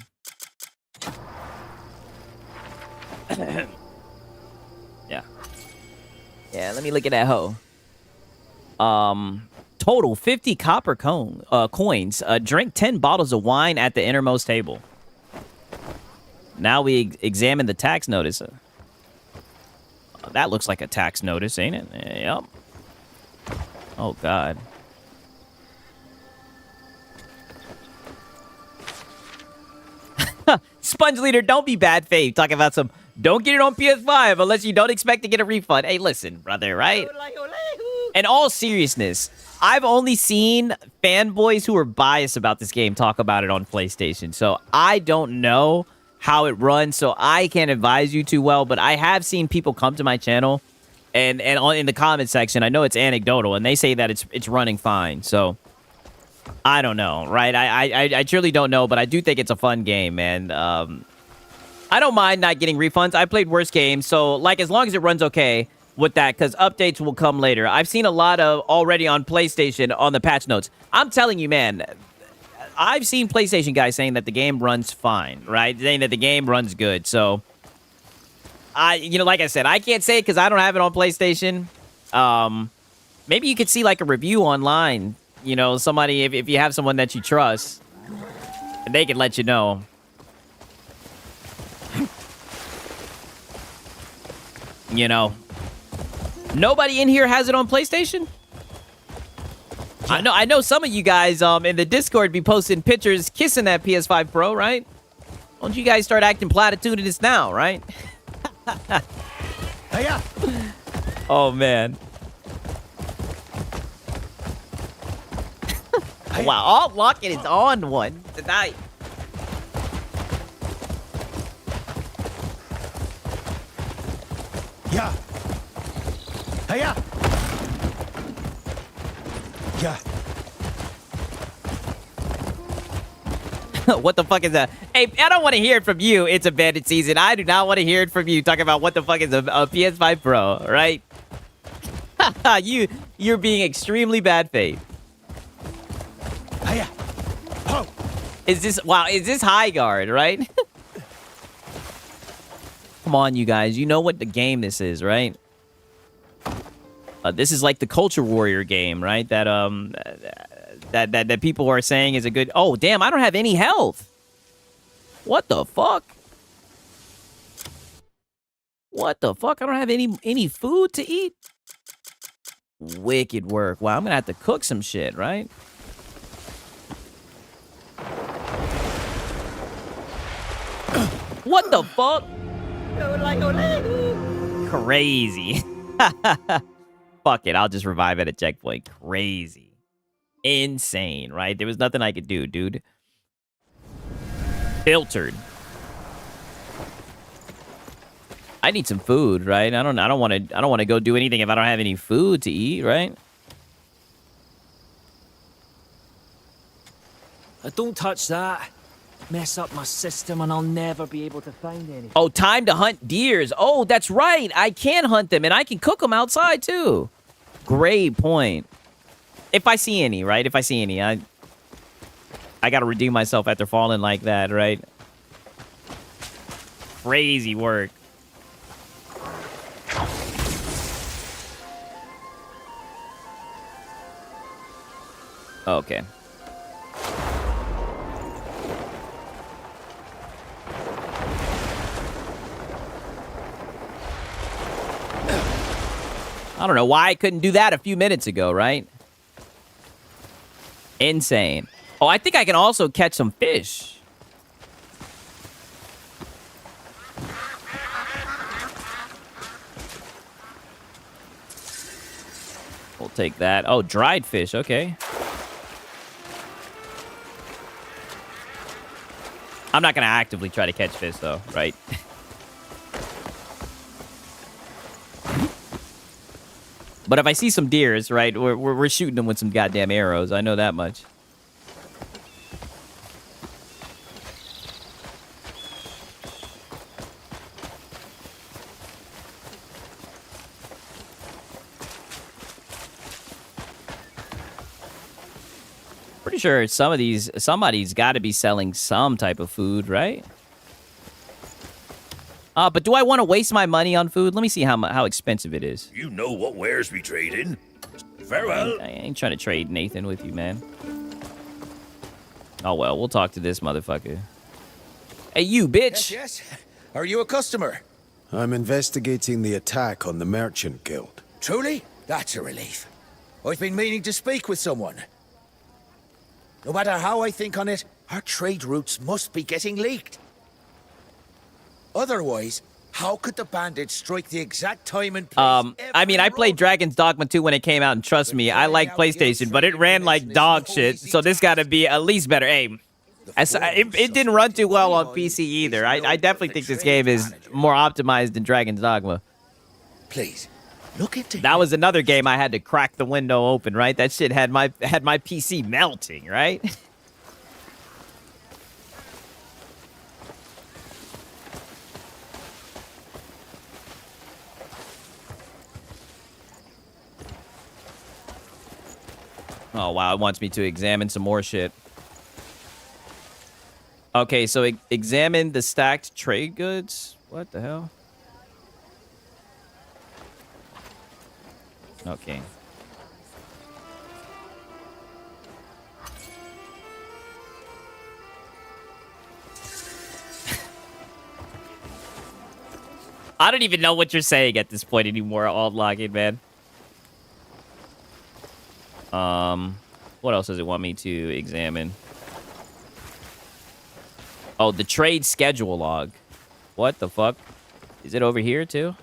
Yeah. Yeah, let me look at that hoe. Total 50 copper coins. Drink 10 bottles of wine at the innermost table. Now we examine the tax notice. That looks like a tax notice, ain't it? Yep. Oh, God. Sponge Leader, don't be bad faith. Talking about some, don't get it on PS5 unless you don't expect to get a refund. Hey, listen, brother, right? In all seriousness, I've only seen fanboys who are biased about this game talk about it on PlayStation. So I don't know how it runs, so I can't advise you too well. But I have seen people come to my channel and in the comment section, I know it's anecdotal, and they say that it's running fine. So I don't know, right? I truly don't know, but I do think it's a fun game, man. I don't mind not getting refunds. I played worse games, so like as long as it runs okay with that, because updates will come later. I've seen a lot of already on PlayStation on the patch notes. I'm telling you, man, I've seen PlayStation guys saying that the game runs fine, right? Saying that the game runs good. So like I said, I can't say it because I don't have it on PlayStation. Maybe you could see like a review online. You know, somebody, if you have someone that you trust, and they can let you know. You know, nobody in here has it on PlayStation? I know some of you guys in the Discord be posting pictures kissing that PS5 Pro, right? Why don't you guys start acting platitudinous now, right? Hey, oh, man. Wow, all Locket is on one tonight. Yeah. Hey, yeah. Yeah. What the fuck is that? Hey, I don't want to hear it from you. It's a bandit season. I do not want to hear it from you talking about what the fuck is a PS5 Pro, right? You're being extremely bad faith. Hey, oh. Is this high guard, right? Come on, you guys. You know what the game this is, right? This is like the Culture Warrior game, right? That that people are saying is a good. Oh, damn! I don't have any health. What the fuck? What the fuck? I don't have any food to eat. Wicked work. Wow, I'm gonna have to cook some shit, right? What the fuck? Crazy. Fuck it, I'll just revive at a checkpoint. Crazy. Insane, right? There was nothing I could do, dude. Filtered. I need some food, right? I don't want to go do anything if I don't have any food to eat, right? Don't touch that. Mess up my system and I'll never be able to find any. Oh, time to hunt deers. Oh, that's right. I can hunt them, and I can cook them outside, too. Great point. If I see any, right? If I see any, I got to redeem myself after falling like that, right? Crazy work. Okay. I don't know why I couldn't do that a few minutes ago, right? Insane. Oh, I think I can also catch some fish. We'll take that. Oh, dried fish. Okay. I'm not going to actively try to catch fish, though, right? But if I see some deers, right, we're shooting them with some goddamn arrows. I know that much. Pretty sure somebody's got to be selling some type of food, right? But do I want to waste my money on food? Let me see how expensive it is. You know what wares we trade in. Farewell. I ain't trying to trade Nathan with you, man. Oh, well, we'll talk to this motherfucker. Hey, you, bitch. Yes. Are you a customer? I'm investigating the attack on the Merchant Guild. Truly? That's a relief. I've been meaning to speak with someone. No matter how I think on it, our trade routes must be getting leaked. Otherwise, how could the bandits strike the exact time and place? I mean, I played Dragon's Dogma 2 when it came out, and trust me, I like PlayStation, but it ran like dog shit, so this gotta be at least better. Hey, it didn't run too well on PC either. I definitely think this game is more optimized than Dragon's Dogma. Please, look into that was another game I had to crack the window open, right? That shit had my PC melting, right? Oh, wow. It wants me to examine some more shit. Okay, so examine the stacked trade goods. What the hell? Okay. I don't even know what you're saying at this point anymore, alt logging, man. What else does it want me to examine? Oh, the trade schedule log. What the fuck? Is it over here too?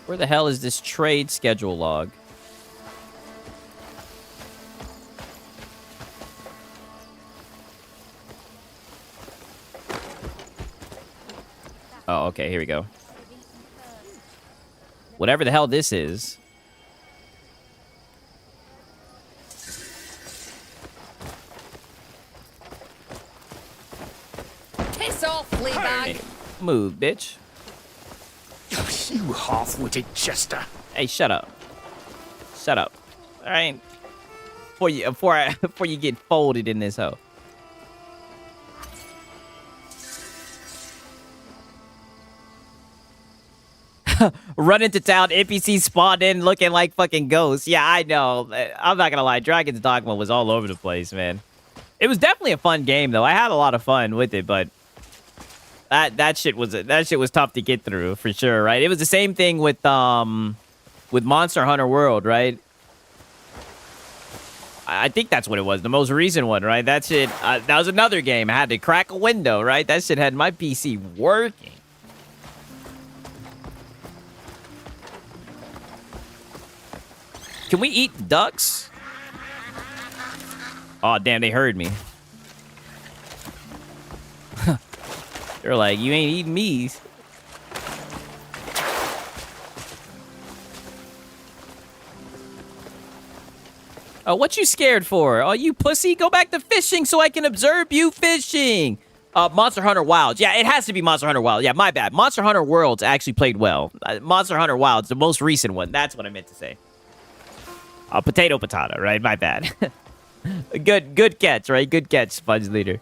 Where the hell is this trade schedule log? Oh, okay, here we go. Whatever the hell this is. Piss off, Fleabag! Hey, move, bitch. You half-witted jester. Hey, shut up. Shut up. All right. Before you get folded in this hoe. Run into town, NPCs spawned in looking like fucking ghosts. Yeah, I know. I'm not gonna lie. Dragon's Dogma was all over the place, man. It was definitely a fun game, though. I had a lot of fun with it, but that shit was tough to get through for sure, right? It was the same thing with Monster Hunter World, right? I think that's what it was, the most recent one, right? That shit, that was another game. I had to crack a window, right? That shit had my PC working. Can we eat ducks? Oh, damn, they heard me. They're like, you ain't eating me's. Oh, what you scared for? Oh, you pussy, go back to fishing so I can observe you fishing. Monster Hunter Wilds. Yeah, it has to be Monster Hunter Wilds. Yeah, my bad. Monster Hunter Worlds actually played well. Monster Hunter Wilds, the most recent one. That's what I meant to say. Potato, right? My bad. Good catch, right? Good catch, Sponge Leader.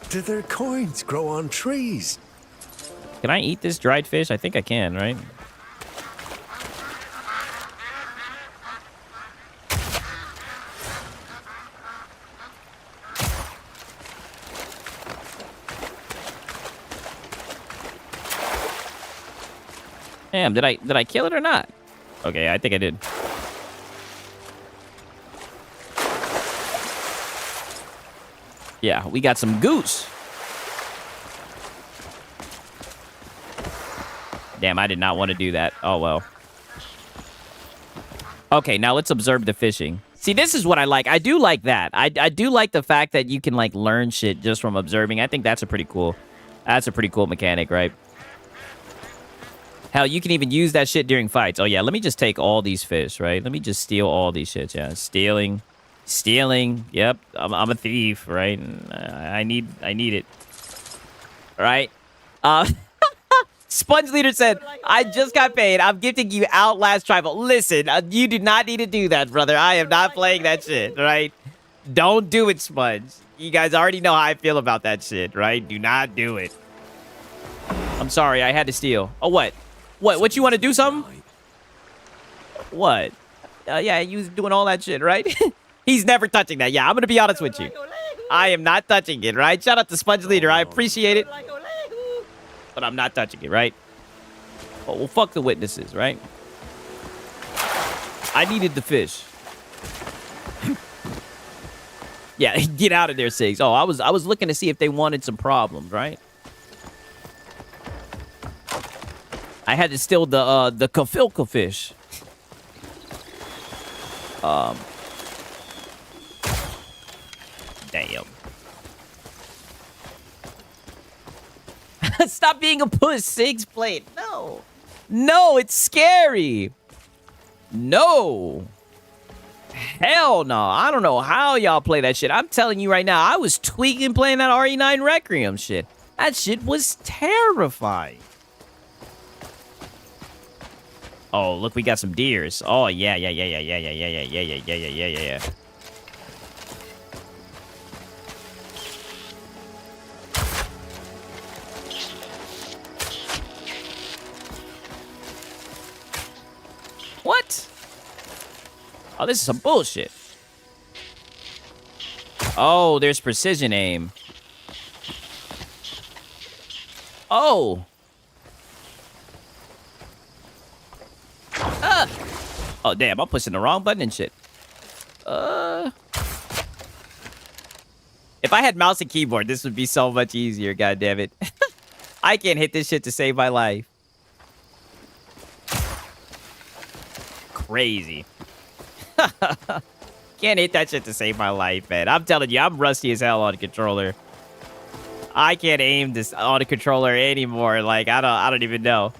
Do their coins grow on trees? Can I eat this dried fish? I think I can, right? Damn, did I kill it or not? Okay, I think I did. Yeah, we got some goose. Damn, I did not want to do that. Oh, well. Okay, now let's observe the fishing. See, this is what I like. I do like that. I do like the fact that you can, like, learn shit just from observing. I think that's a pretty cool mechanic, right? Hell, you can even use that shit during fights. Oh, yeah, let me just take all these fish, right? Let me just steal all these shits, yeah. Stealing. Yep, I'm a thief, right? I need it. All right? Sponge Leader said, I just got paid. I'm gifting you Outlast Tribal. Listen, you do not need to do that, brother. I am not playing that shit, right? Don't do it, Sponge. You guys already know how I feel about that shit, right? Do not do it. I'm sorry, I had to steal. Oh, what? What, you want to do something? What? Yeah, you was doing all that shit, right? He's never touching that. Yeah, I'm going to be honest with you. I am not touching it, right? Shout out to Sponge Leader. I appreciate it. But I'm not touching it, right? Oh, well, fuck the witnesses, right? I needed the fish. Yeah, get out of there, Sigs. Oh, I was looking to see if they wanted some problems, right? I had to steal the kafilka fish. Damn. Stop being a puss, Sigs. Play it. No. No, it's scary. No. Hell no. I don't know how y'all play that shit. I'm telling you right now, I was tweaking playing that RE9 Requiem shit. That shit was terrifying. Oh, look, we got some deers. Oh, yeah. What? Oh, this is some bullshit. Oh, there's precision aim. Oh. Oh, damn, I'm pushing the wrong button and shit. If I had mouse and keyboard, this would be so much easier, goddammit. I can't hit this shit to save my life. Crazy. Can't hit that shit to save my life, man. I'm telling you, I'm rusty as hell on a controller. I can't aim this on a controller anymore. Like, I don't even know.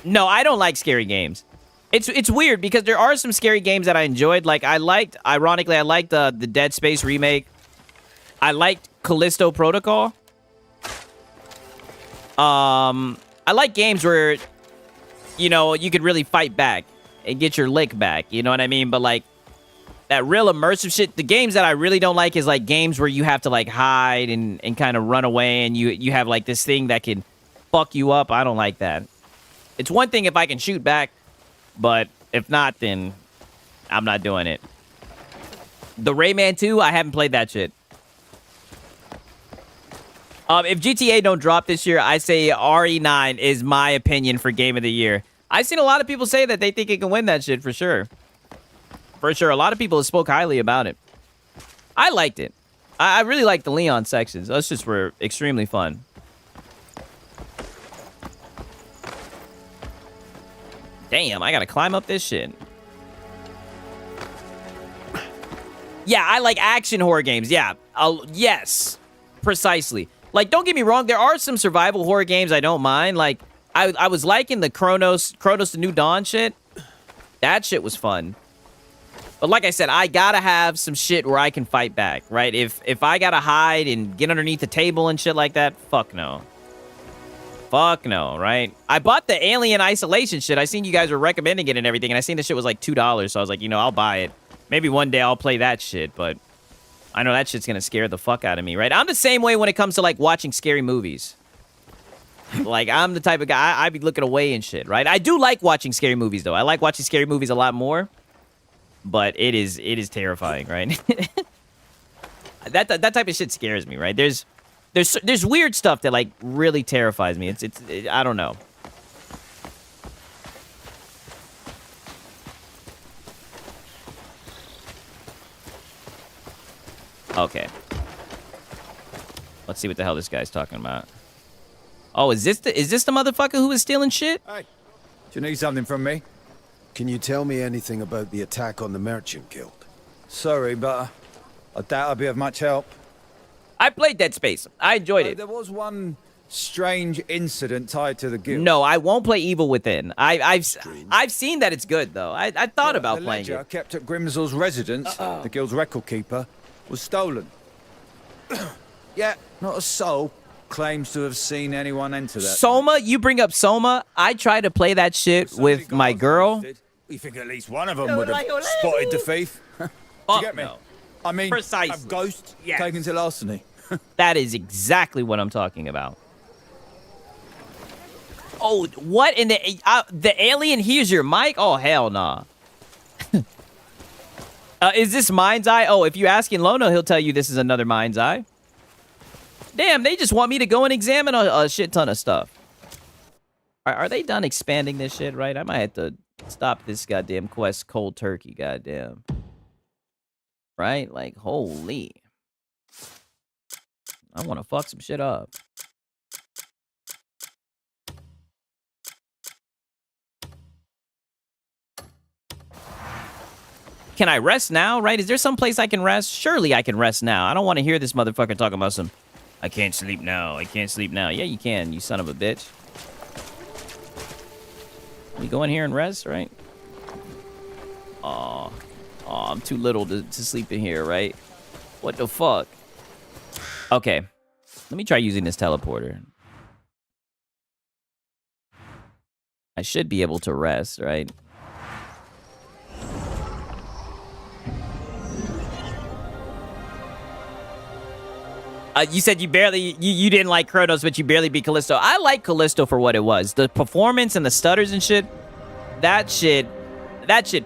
No, I don't like scary games. It's weird because there are some scary games that I enjoyed. Like, ironically, I liked the Dead Space remake. I liked Callisto Protocol. I like games where, you know, you could really fight back and get your lick back. You know what I mean? But, like, that real immersive shit, the games that I really don't like is, like, games where you have to, like, hide and kind of run away and you have, like, this thing that can fuck you up. I don't like that. It's one thing if I can shoot back, but if not, then I'm not doing it. The Rayman 2, I haven't played that shit. If GTA don't drop this year, I say RE9 is my opinion for Game of the Year. I've seen a lot of people say that they think it can win that shit for sure. For sure, a lot of people have spoke highly about it. I liked it. I really liked the Leon sections. Those just were extremely fun. Damn, I gotta climb up this shit. Yeah, I like action horror games. Yeah. Yes. Precisely. Like, don't get me wrong. There are some survival horror games I don't mind. Like, I was liking the Chronos the New Dawn shit. That shit was fun. But like I said, I gotta have some shit where I can fight back, right? If I gotta hide and get underneath the table and shit like that, fuck no. Fuck no, right? I bought the Alien Isolation shit. I seen you guys were recommending it and everything, and I seen the shit was like $2, so I was like, you know, I'll buy it. Maybe one day I'll play that shit, but I know that shit's gonna scare the fuck out of me, right? I'm the same way when it comes to, like, watching scary movies. Like, I'm the type of guy, I be looking away and shit, right? I do like watching scary movies, though. I like watching scary movies a lot more. But it is terrifying, right? that type of shit scares me, right? There's weird stuff that, like, really terrifies me. It's I don't know. Okay. Let's see what the hell this guy's talking about. Oh, is this the motherfucker who was stealing shit? Hey, do you need something from me? Can you tell me anything about the attack on the Merchant Guild? Sorry, but I doubt I'll be of much help. I played Dead Space. I enjoyed it. There was one strange incident tied to the guild. No, I won't play Evil Within. I've seen that it's good, though. I thought about the playing ledger it. Kept at Grimsall's residence, the guild's record keeper, was stolen. Yeah, not a soul claims to have seen anyone enter that. Soma, you bring up Soma. I tried to play that shit with my girl. You think at least one of them would have spotted the thief? Do you get me? No. I mean, Precisely. have ghosts taken to larceny. That is exactly what I'm talking about. Oh, what in the alien hears your mic? Oh, hell nah. Is this Mind's Eye? Oh, if you ask in Lono, he'll tell you this is another Mind's Eye. Damn, they just want me to go and examine a shit ton of stuff. Are they done expanding this shit, right? I might have to stop this goddamn quest cold turkey, goddamn. Right? Like, holy. I want to fuck some shit up. Can I rest now, right? Is there some place I can rest? Surely I can rest now. I don't want to hear this motherfucker talking about some, I can't sleep now. I can't sleep now. Yeah, you can, you son of a bitch. You go in here and rest, right? Aw. Aw, I'm too little to sleep in here, right? What the fuck? Okay. Let me try using this teleporter. I should be able to rest, right? You said you barely, you didn't like Kronos, but you barely beat Callisto. I like Callisto for what it was. The performance and the stutters and shit, that shit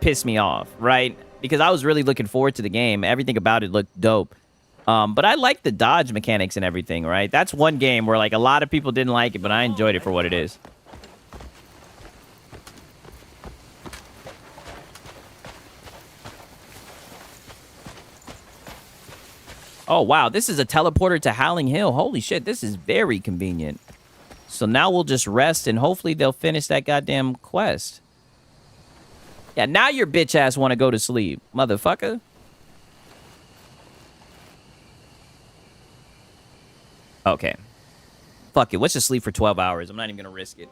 pissed me off, right? Because I was really looking forward to the game. Everything about it looked dope. But I like the dodge mechanics and everything, right? That's one game where, like, a lot of people didn't like it, but I enjoyed it for what it is. Oh, wow. This is a teleporter to Howling Hill. Holy shit, this is very convenient. So now we'll just rest, and hopefully they'll finish that goddamn quest. Yeah, now your bitch ass want to go to sleep, motherfucker. Okay. Fuck it. Let's just sleep for 12 hours. I'm not even going to risk it.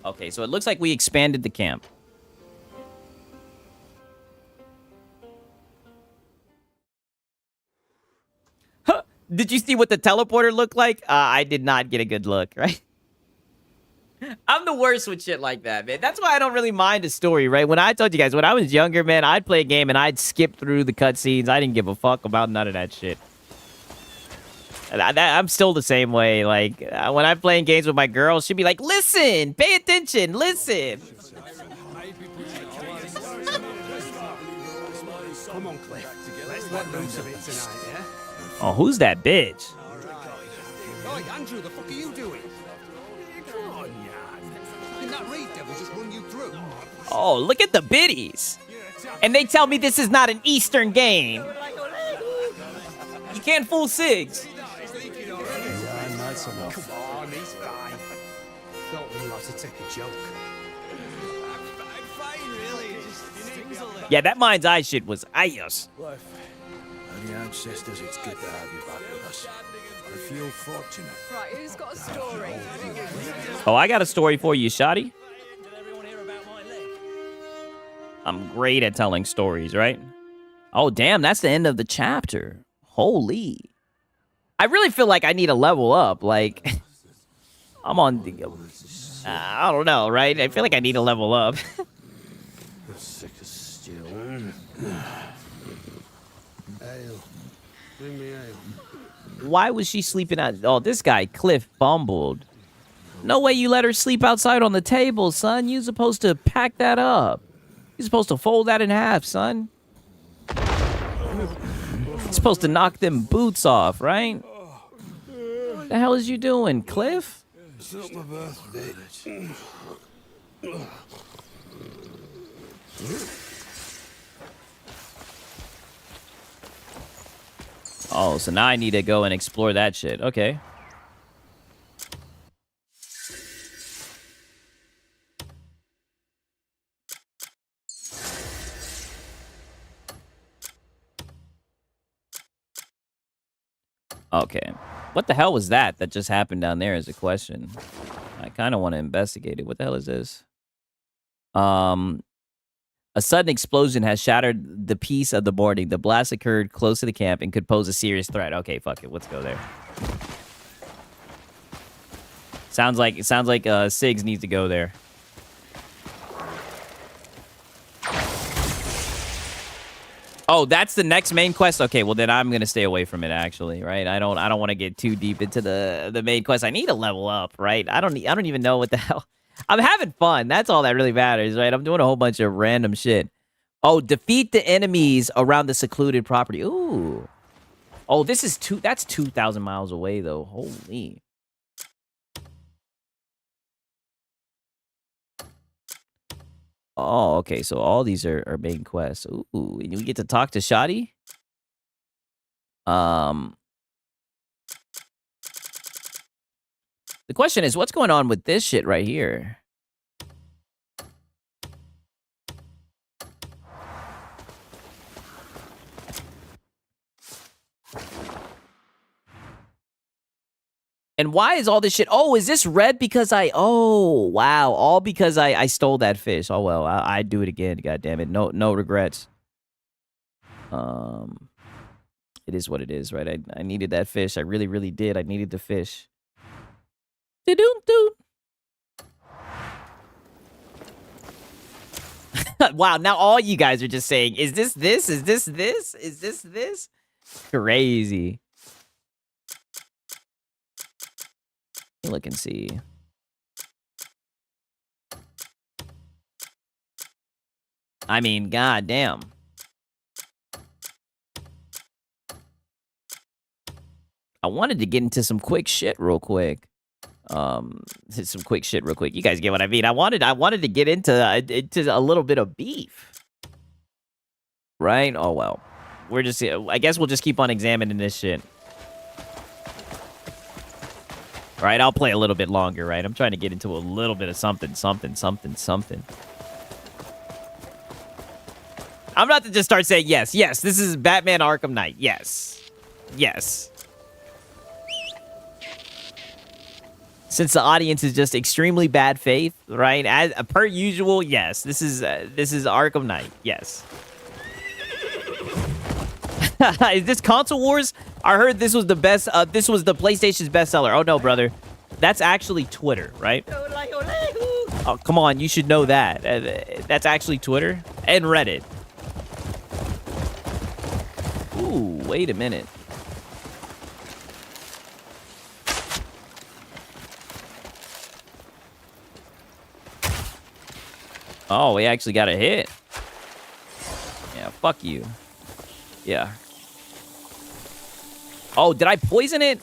Okay, so it looks like we expanded the camp. Huh. Did you see what the teleporter looked like? I did not get a good look, right? I'm the worst with shit like that, man. That's why I don't really mind a story, right? When I told you guys, when I was younger, man, I'd play a game and I'd skip through the cutscenes. I didn't give a fuck about none of that shit. I'm still the same way. Like, when I'm playing games with my girl, she'd be like, listen, pay attention, listen. Come on, Cliff. Let's let loose a bit tonight, yeah? Oh, who's that bitch? Right, Andrew, the fuck are you doing? Come on, Jan. Can that raid devil just run you through? Oh, look at the biddies. And they tell me this is not an Eastern game. You can't fool Sigs. Yeah, nice enough. Come on, he's fine. Don't really like to take a joke. I'm fine, really. Yeah, that mind's eye shit was ayos. Wife, and the ancestors, it's good to have you back with us. I feel fortunate. Right, who's got a story? Oh, I got a story for you, Shotty. I'm great at telling stories, right? Oh, damn, that's the end of the chapter. Holy. I really feel like I need to level up. Like, I'm on the... I don't know, right? I feel like I need to level up. Sick as steel. Ale. Bring me ale. Why was she sleeping out? Oh, this guy, Cliff, bumbled. No way you let her sleep outside on the table, son. You're supposed to pack that up. You're supposed to fold that in half, son. You're supposed to knock them boots off, right? What the hell is you doing, Cliff? It's not my birthday. Oh, so now I need to go and explore that shit. Okay. Okay. What the hell was that just happened down there is a question. I kind of want to investigate it. What the hell is this? A sudden explosion has shattered the peace of the morning. The blast occurred close to the camp and could pose a serious threat. Okay, fuck it. Let's go there. Sounds like Siggs needs to go there. Oh, that's the next main quest. Okay, well then I'm gonna stay away from it. Actually, right? I don't want to get too deep into the main quest. I need to level up, right? I don't even know what the hell. I'm having fun. That's all that really matters, right? I'm doing a whole bunch of random shit. Oh, defeat the enemies around the secluded property. Ooh. Oh, this is that's 2,000 miles away though. Holy. Oh, okay. So all these are main quests. Ooh, and we get to talk to Shotty. The question is, what's going on with this shit right here? And why is all this shit? Oh, is this red because oh, wow. All because I stole that fish. Oh, well, I'd do it again. God damn it. No regrets. It is what it is, right? I needed that fish. I really, really did. I needed the fish. Wow, now all you guys are just saying, is this this? Is this this? Is this this? Crazy. Look and see. I mean, goddamn. I wanted to get into some quick shit real quick. Some quick shit real quick. You guys get what I mean? I wanted to get into a little bit of beef. Right? Oh well. I guess we'll just keep on examining this shit. All right, I'll play a little bit longer, right? I'm trying to get into a little bit of something. I'm about to just start saying yes, this is Batman Arkham Knight. Yes. Since the audience is just extremely bad faith, right? As per usual, yes. This is Arkham Knight. Yes. Is this Console Wars? I heard this was the best. This was the PlayStation's bestseller. Oh no, brother, that's actually Twitter, right? Oh come on, you should know that. That's actually Twitter and Reddit. Ooh, wait a minute. Oh, we actually got a hit. Yeah, fuck you. Yeah. Oh, did I poison it?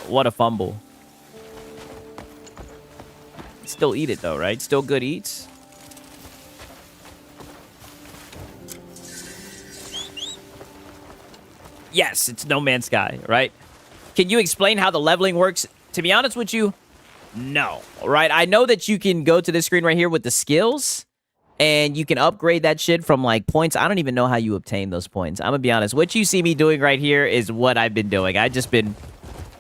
What a fumble. Still eat it though, right? Still good eats. Yes, it's No Man's Sky, right? Can you explain how the leveling works? To be honest with you, no. Right? I know that you can go to this screen right here with the skills, and you can upgrade that shit from like points. I don't even know how you obtain those points. I'm gonna be honest. What you see me doing right here is what I've been doing. I've just been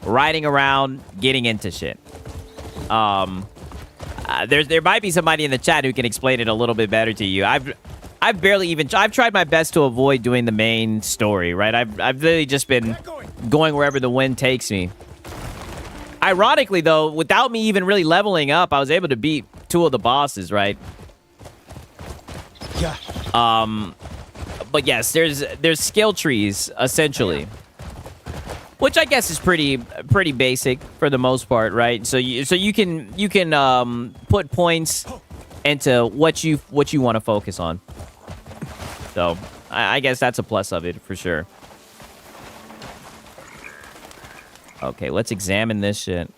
riding around, getting into shit. There might be somebody in the chat who can explain it a little bit better to you. I've tried my best to avoid doing the main story, right? I've really just been going wherever the wind takes me. Ironically, though, without me even really leveling up, I was able to beat 2 of the bosses, right? Yeah. But yes, there's skill trees essentially, which I guess is pretty basic for the most part, right? So you can put points into what you want to focus on. So I guess that's a plus of it for sure. Okay, let's examine this shit.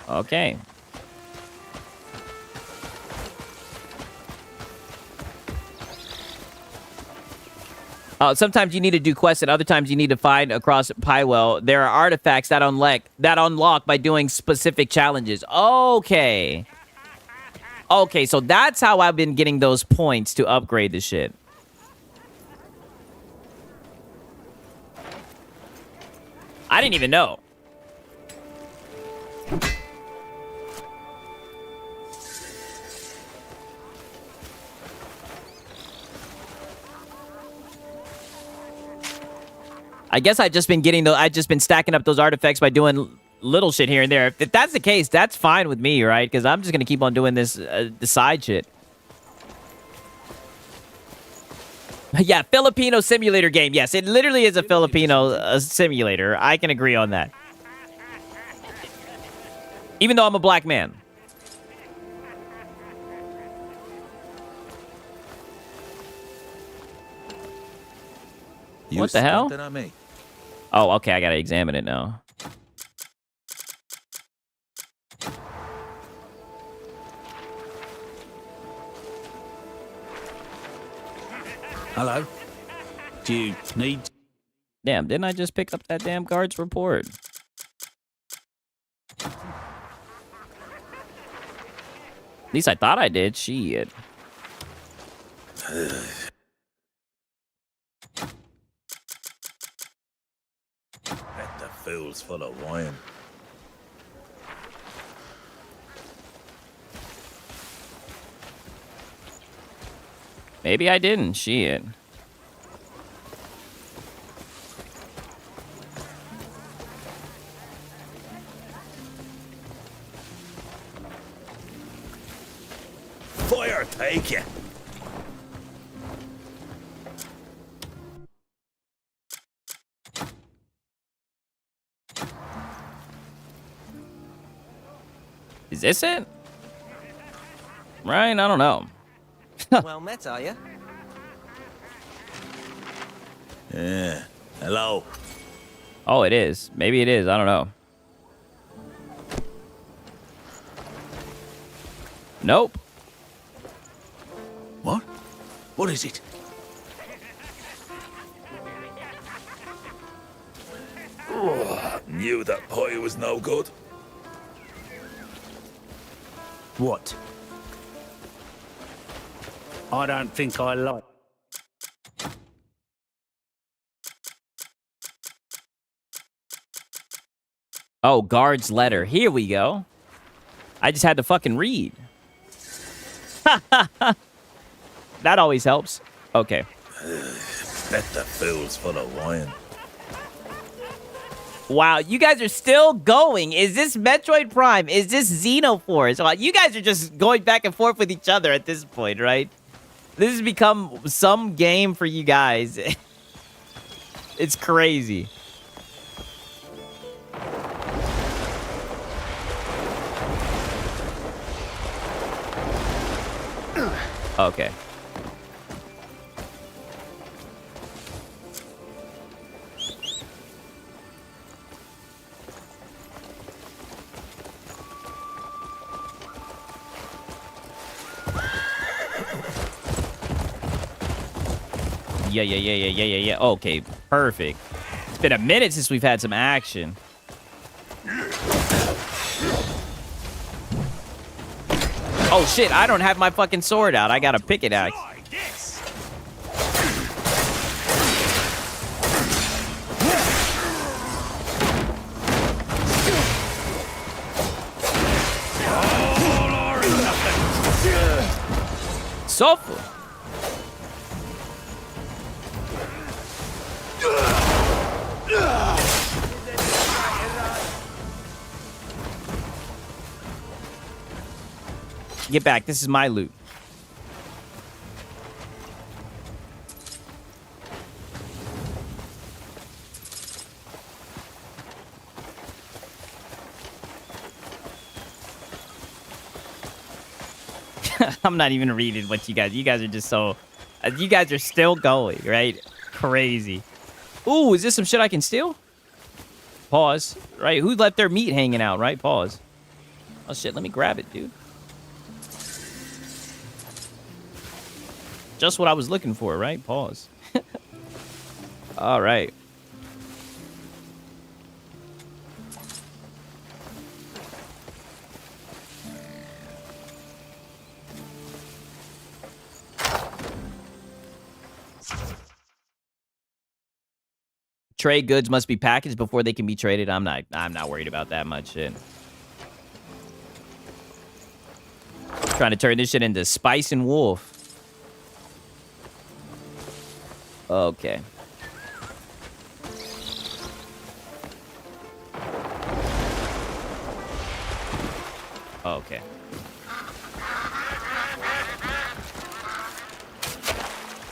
Okay. Sometimes you need to do quests, and other times you need to find across Pywell. There are artifacts that unlock by doing specific challenges. Okay. Okay, so that's how I've been getting those points to upgrade the shit. I didn't even know. I guess I've just been stacking up those artifacts by doing little shit here and there. If that's the case, that's fine with me, right? Because I'm just gonna keep on doing this the side shit. Yeah, Filipino simulator game. Yes, it literally is a Filipino simulator. I can agree on that. Even though I'm a black man. What the hell? Oh, okay, I gotta examine it now. Hello? Do you need... Damn, didn't I just pick up that damn guard's report? At least I thought I did. Shit. Bet the fool's full of wine. Maybe I didn't. Shit. Fire take you. Is this it? Right? I don't know. Well met, are you? Yeah. Hello. Oh, it is. Maybe it is. I don't know. Nope. What? What is it? Oh, knew that pie was no good. What? I don't think I like. Oh, guard's letter. Here we go. I just had to fucking read. That always helps. Okay. Bet the fool's full of wine. Wow, you guys are still going. Is this Metroid Prime? Is this Xenoforce? Well, you guys are just going back and forth with each other at this point, right? This has become some game for you guys. It's crazy. Okay. Yeah. Okay, perfect. It's been a minute since we've had some action. Oh shit, I don't have my fucking sword out. I got a picket axe. Suffer. Get back. This is my loot. I'm not even reading what you guys are just so... you guys are still going, right? Crazy. Ooh, is this some shit I can steal? Pause. Right, who left their meat hanging out, right? Pause. Oh shit, let me grab it, dude. Just what I was looking for, right? Pause. All right. Trade goods must be packaged before they can be traded. I'm not worried about that much shit. Trying to turn this shit into Spice and Wolf. Okay. Okay.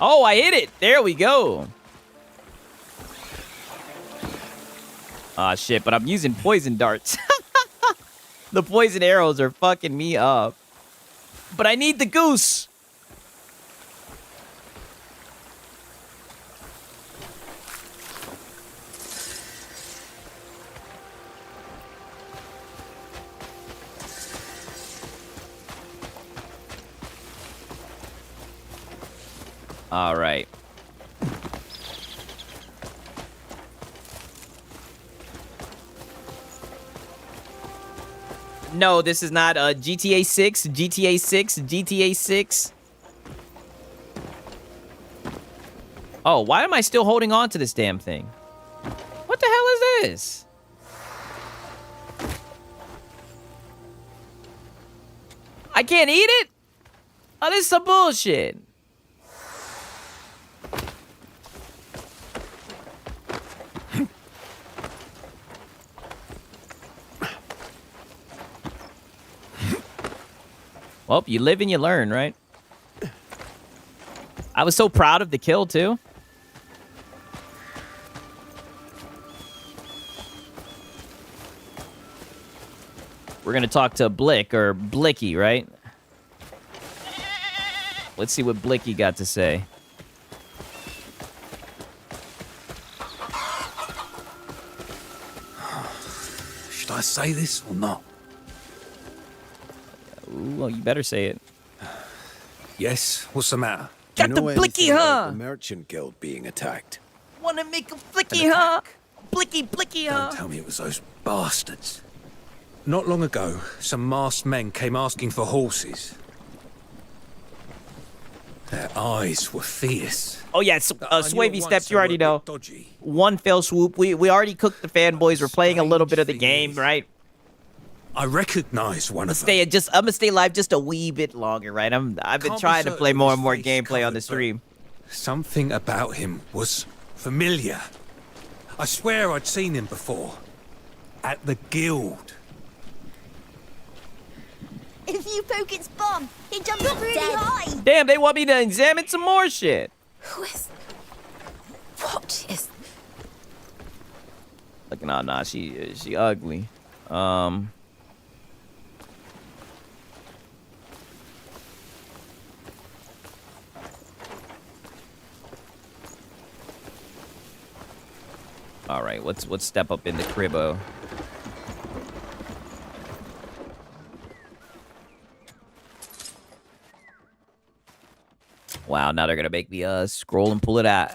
Oh, I hit it. There we go. Ah, shit, but I'm using poison darts. The poison arrows are fucking me up. But I need the goose. All right. No, this is not GTA 6, GTA 6, GTA 6. Oh, why am I still holding on to this damn thing? What the hell is this? I can't eat it? Oh, this is some bullshit. Well, you live and you learn, right? I was so proud of the kill, too. We're going to talk to Blick, or Blicky, right? Let's see what Blicky got to say. Should I say this or not? Ooh, well, you better say it. Yes? What's the matter? Got the Blicky, huh? The Merchant Guild being attacked. Wanna make a Blicky, huh? Blicky, huh? Don't tell me it was those bastards. Not long ago, some masked men came asking for horses. Their eyes were fierce. Oh, yeah, Swavy Steps, you already know. Dodgy. One fell swoop. We already cooked the fanboys. We're playing a little bit of the game, right? I recognize one of them. I'm gonna stay alive just a wee bit longer, right? I've been trying to play more and more gameplay on the stream. Something about him was familiar. I swear I'd seen him before. At the guild. If you poke its bum, it jumps really high. Damn, they want me to examine some more shit. What is... Look, nah, she ugly. All right, let's step up in the cribbo. Wow, now they're gonna make me scroll and pull it out.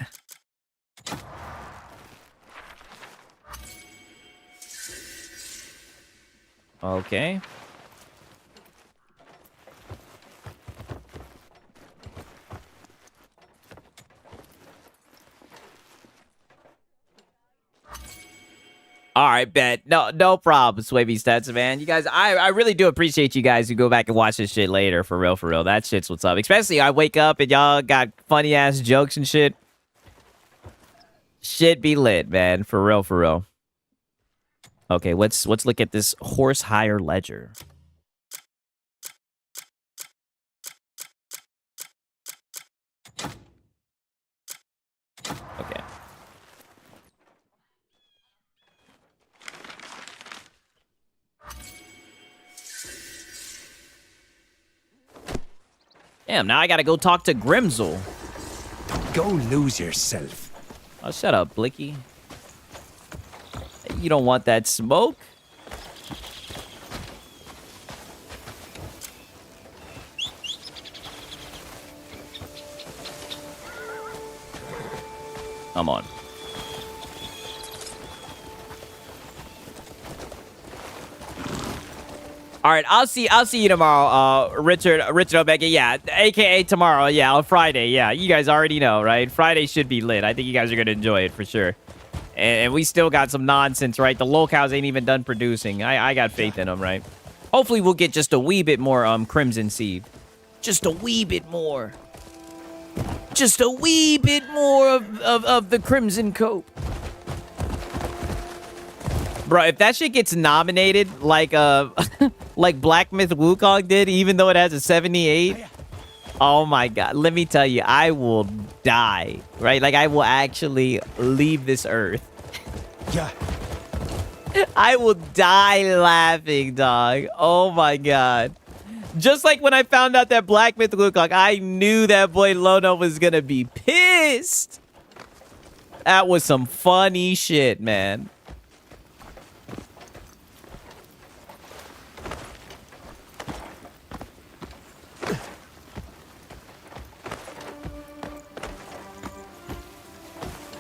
Okay. All right, bet. No problem, Swavy Stats, man. You guys, I really do appreciate you guys who go back and watch this shit later, for real, for real. That shit's what's up. Especially I wake up and y'all got funny ass jokes and shit. Shit be lit, man. For real, for real. Okay, let's look at this horse hire ledger. Okay. Damn, now I gotta go talk to Grimsel. Go lose yourself. Oh, shut up, Blicky. You don't want that smoke? Come on. All right, I'll see you tomorrow, Richard Omega. Yeah, aka tomorrow. Yeah, on Friday. Yeah, you guys already know, right? Friday should be lit. I think you guys are gonna enjoy it for sure. And we still got some nonsense, right? The locals ain't even done producing. I got faith in them, right? Hopefully we'll get just a wee bit more Crimson Seed. Just a wee bit more. Just a wee bit more of the Crimson Cope. Bro, if that shit gets nominated like like Black Myth Wukong did, even though it has a 78, oh my god, let me tell you, I will die, right? Like, I will actually leave this earth. Yeah. I will die laughing, dog. Oh my god. Just like when I found out that Black Myth Wukong, I knew that boy Lono was gonna be pissed. That was some funny shit, man.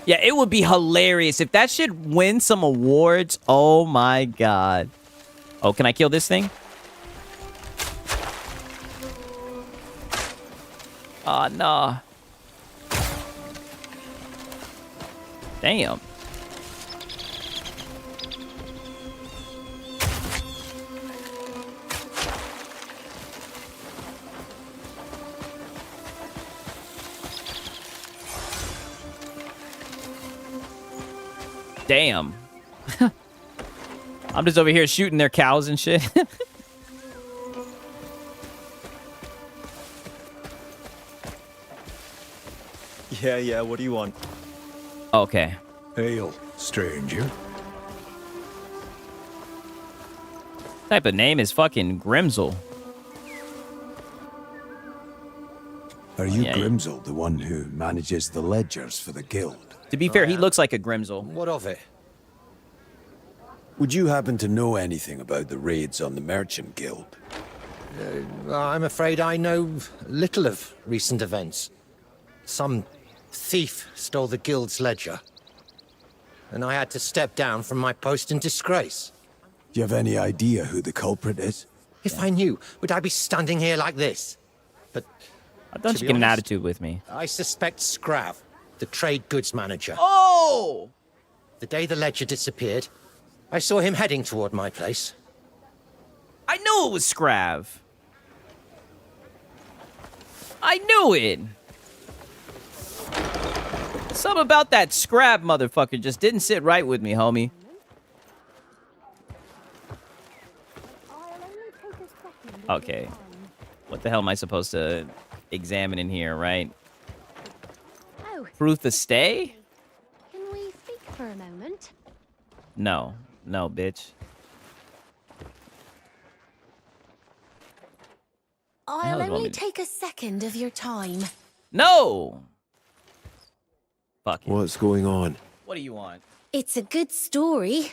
Yeah, it would be hilarious if that shit wins some awards. Oh my god. Oh, can I kill this thing? Oh, no. Damn. Damn. I'm just over here shooting their cows and shit. Yeah, what do you want? Okay. Hail, stranger. Type of name is fucking Grimsel. Are you Grimsel, the one who manages the ledgers for the guild? To be fair, he looks like a Grimsel. What of it? Would you happen to know anything about the raids on the Merchant Guild? I'm afraid I know little of recent events. Some thief stole the guild's ledger, and I had to step down from my post in disgrace. Do you have any idea who the culprit is? If I knew, would I be standing here like this? But I thought you get an attitude with me. I suspect Scrav, the trade goods manager. Oh! The day the ledger disappeared, I saw him heading toward my place. I knew it was Scrav. I knew it. Something about that Scrav motherfucker just didn't sit right with me, homie. Okay. What the hell am I supposed to examine in here, right? Oh. Proof to stay? Can we speak for a moment? No. No, bitch. I'll only take a second of your time. No! Fuck it. What's going on? What do you want? It's a good story.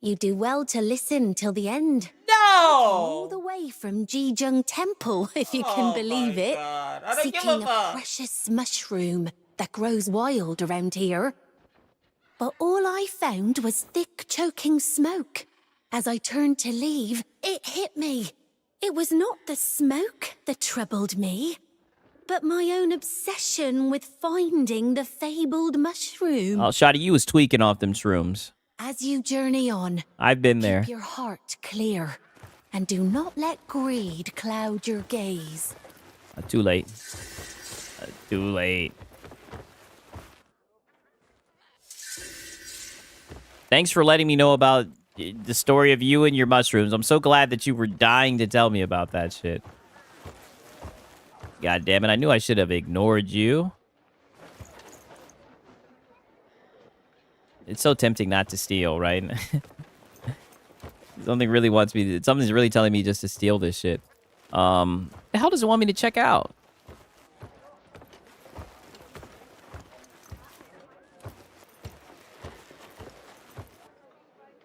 You do well to listen till the end. No! All the way from Jijung Temple, if you can believe it. Seeking a precious mushroom that grows wild around here. But all I found was thick, choking smoke. As I turned to leave, it hit me. It was not the smoke that troubled me, but my own obsession with finding the fabled mushroom. Oh, Shotty, you was tweaking off them shrooms. As you journey on, I've been there. keep your heart clear, and do not let greed cloud your gaze. Too late. Too late. Thanks for letting me know about the story of you and your mushrooms. I'm so glad that you were dying to tell me about that shit. God damn it, I knew I should have ignored you. It's so tempting not to steal, right? Something's really telling me just to steal this shit. The hell does it want me to check out?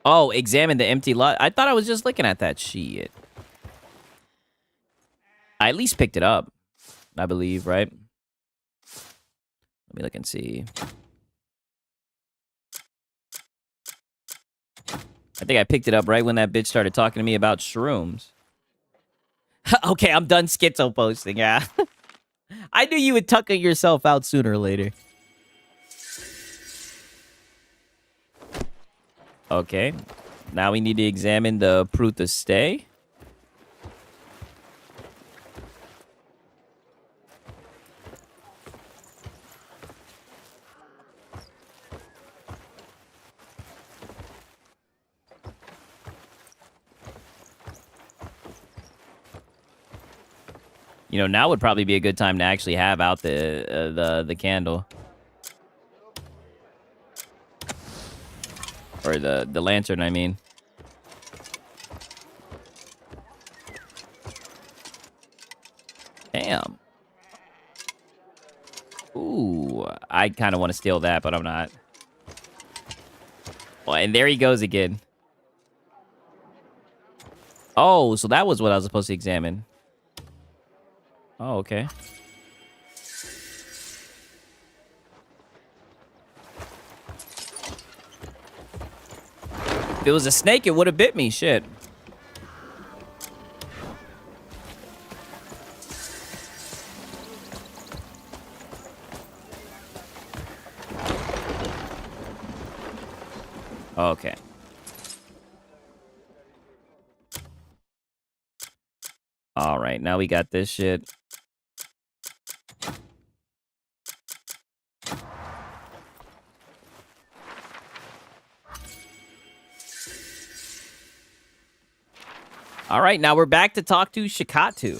Oh, examine the empty lot. I thought I was just looking at that shit. I at least picked it up, I believe, right? Let me look and see. I think I picked it up right when that bitch started talking to me about shrooms. Okay, I'm done schizo posting, yeah. I knew you would tuck yourself out sooner or later. Okay, now we need to examine the Pruta stay. You know, now would probably be a good time to actually have out the candle. Or the lantern, I mean. Damn. Ooh, I kind of want to steal that, but I'm not. Well, and there he goes again. Oh, so that was what I was supposed to examine. Oh, okay. If it was a snake, it would have bit me. Shit. Okay. All right, now we got this shit. All right, now we're back to talk to Shikatu.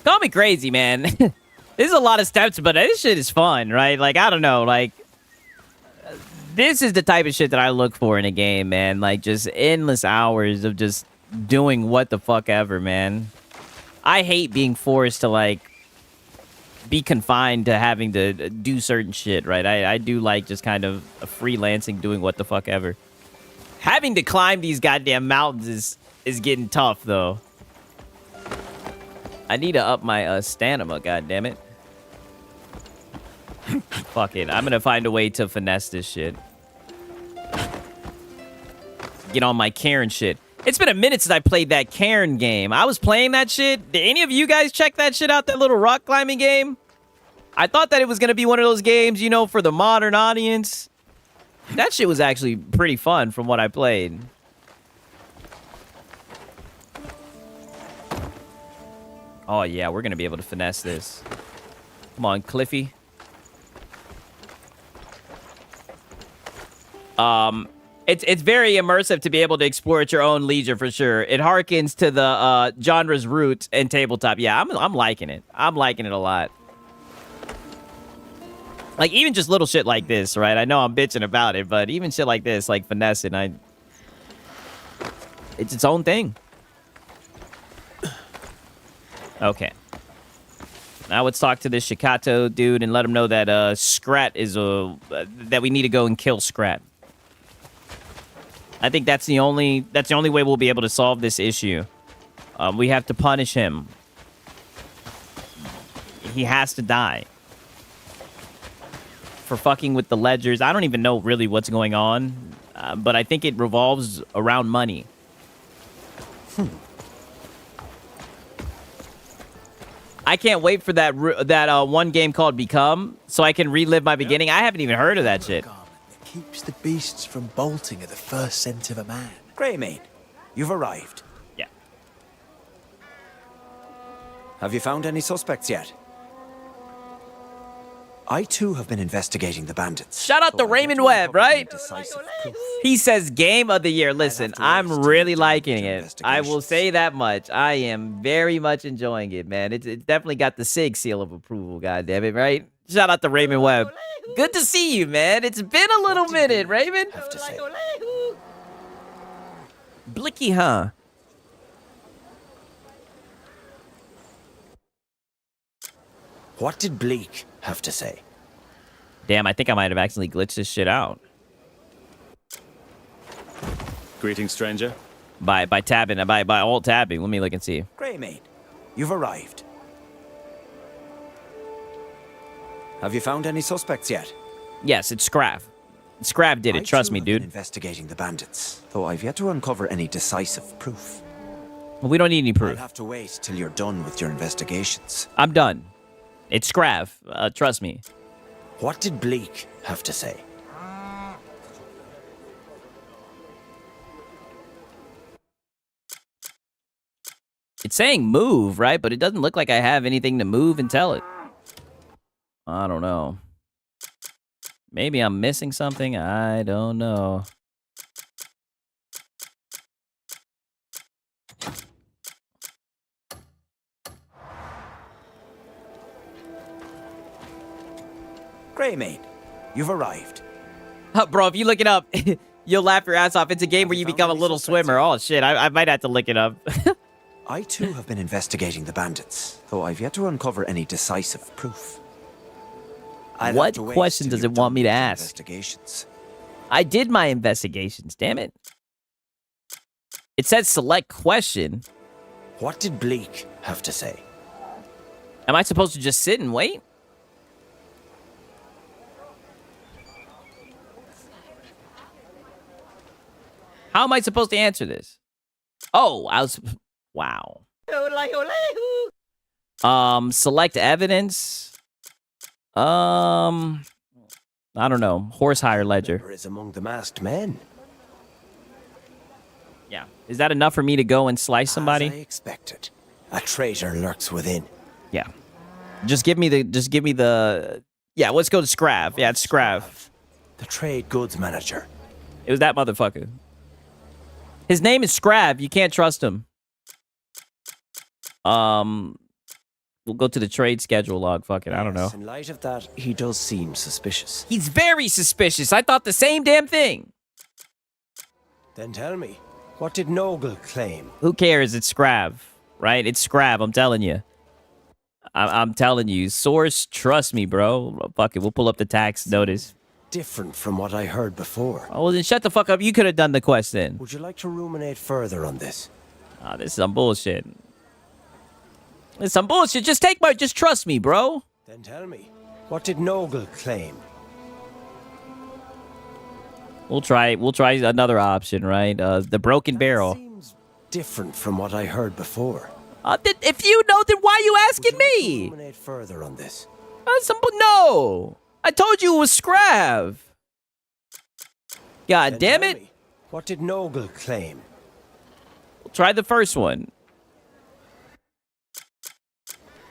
Call me crazy, man. This is a lot of steps, but this shit is fun, right? Like, I don't know, like, this is the type of shit that I look for in a game, man. Like, just endless hours of just doing what the fuck ever, man. I hate being forced to, like, be confined to having to do certain shit, right? I do like just kind of freelancing, doing what the fuck ever. Having to climb these goddamn mountains is getting tough, though. I need to up my stamina, goddammit. Fuck it. I'm gonna find a way to finesse this shit. Get on my Cairn shit. It's been a minute since I played that Cairn game. I was playing that shit. Did any of you guys check that shit out, that little rock climbing game? I thought that it was going to be one of those games, you know, for the modern audience. That shit was actually pretty fun from what I played. Oh, yeah, we're going to be able to finesse this. Come on, Cliffy. It's very immersive to be able to explore at your own leisure, for sure. It harkens to the genre's roots in tabletop. Yeah, I'm liking it. I'm liking it a lot. Like, even just little shit like this, right? I know I'm bitching about it, but even shit like this, like finessing, it's its own thing. Okay. would talk to this Shikato dude and let him know that Scrat is that we need to go and kill Scrat. I think that's the only way we'll be able to solve this issue. We have to punish him. He has to die for fucking with the ledgers. I don't even know really what's going on, but I think it revolves around money. I can't wait for that one game called Become so I can relive my beginning. I haven't even heard of that shit. Keeps the beasts from bolting at the first scent of a man. Greymane, you've arrived. Yeah. Have you found any suspects yet? I too have been investigating the bandits. Shout out to Raymond Webb, right? He says game of the year. Listen, I'm really liking it. I will say that much. I am very much enjoying it, man. It's definitely got the SIG seal of approval, goddammit, right? Shout out to Raymond Webb. Good to see you, man. It's been a little minute, Raymond. Blicky, huh? What did Bleak have to say? Damn, I think I might have accidentally glitched this shit out. Greetings, stranger. By tabbing, by alt tabbing. Let me look and see. Greymane, you've arrived. Have you found any suspects yet? Yes, it's Scrav. Scrav did it. Trust me, dude. Investigating the bandits, though I've yet to uncover any decisive proof. Well, we don't need any proof. I'll have to wait till you're done with your investigations. I'm done. It's Scrav. Trust me. What did Bleak have to say? It's saying move, right? But it doesn't look like I have anything to move and tell it. I don't know. Maybe I'm missing something. I don't know. Greymane, you've arrived. Bro, if you look it up, you'll laugh your ass off. It's a game where you become a little swimmer. Oh, shit. I might have to look it up. I, too, have been investigating the bandits, though I've yet to uncover any decisive proof. What question does it want me to ask? Investigations. I did my investigations, damn it. It says select question. What did Bleak have to say? Am I supposed to just sit and wait? How am I supposed to answer this? Oh, wow. Select evidence. I don't know. Horse hire ledger. Is among the masked men. Yeah. Is that enough for me to go and slice somebody? As I expected. A traitor lurks within. Yeah. Just give me the yeah, let's go to Scrav. Yeah, it's Scrav. The trade goods manager. It was that motherfucker. His name is Scrav. You can't trust him. We'll go to the trade schedule log. Fuck it. I don't know. In light of that, he does seem suspicious. He's very suspicious. I thought the same damn thing. Then tell me, what did Nogle claim? Who cares? It's Scrav, right? It's Scrav. I'm telling you. I'm telling you. Source, trust me, bro. Fuck it. We'll pull up the tax notice. Different from what I heard before. Oh, well, then shut the fuck up. You could have done the quest then. Would you like to ruminate further on this? Ah, this is some bullshit. It's some bullshit. Just trust me, bro. Then tell me, what did Nogle claim? We'll try another option, right? The broken barrel. Seems different from what I heard before. If you know, then why are you asking me? Ruminate further on this. No. I told you it was Scrav. God damn it. What did Nogle claim? We'll try the first one.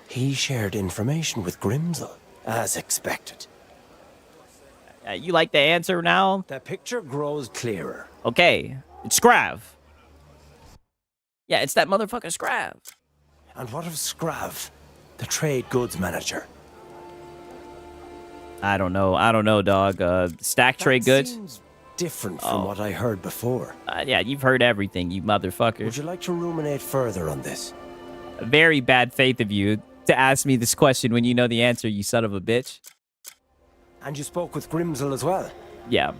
He shared information with Grimsel, as expected. You like the answer now? The picture grows clearer. Okay, it's Scrav. Yeah, it's that motherfucker Scrav. And what of Scrav, the trade goods manager? I don't know, dog. Stack trade goods? Seems different from what I heard before. Yeah, you've heard everything, you motherfucker. Would you like to ruminate further on this? Very bad faith of you. to ask me this question when you know the answer, you son of a bitch. And you spoke with Grimsel as well? Yeah.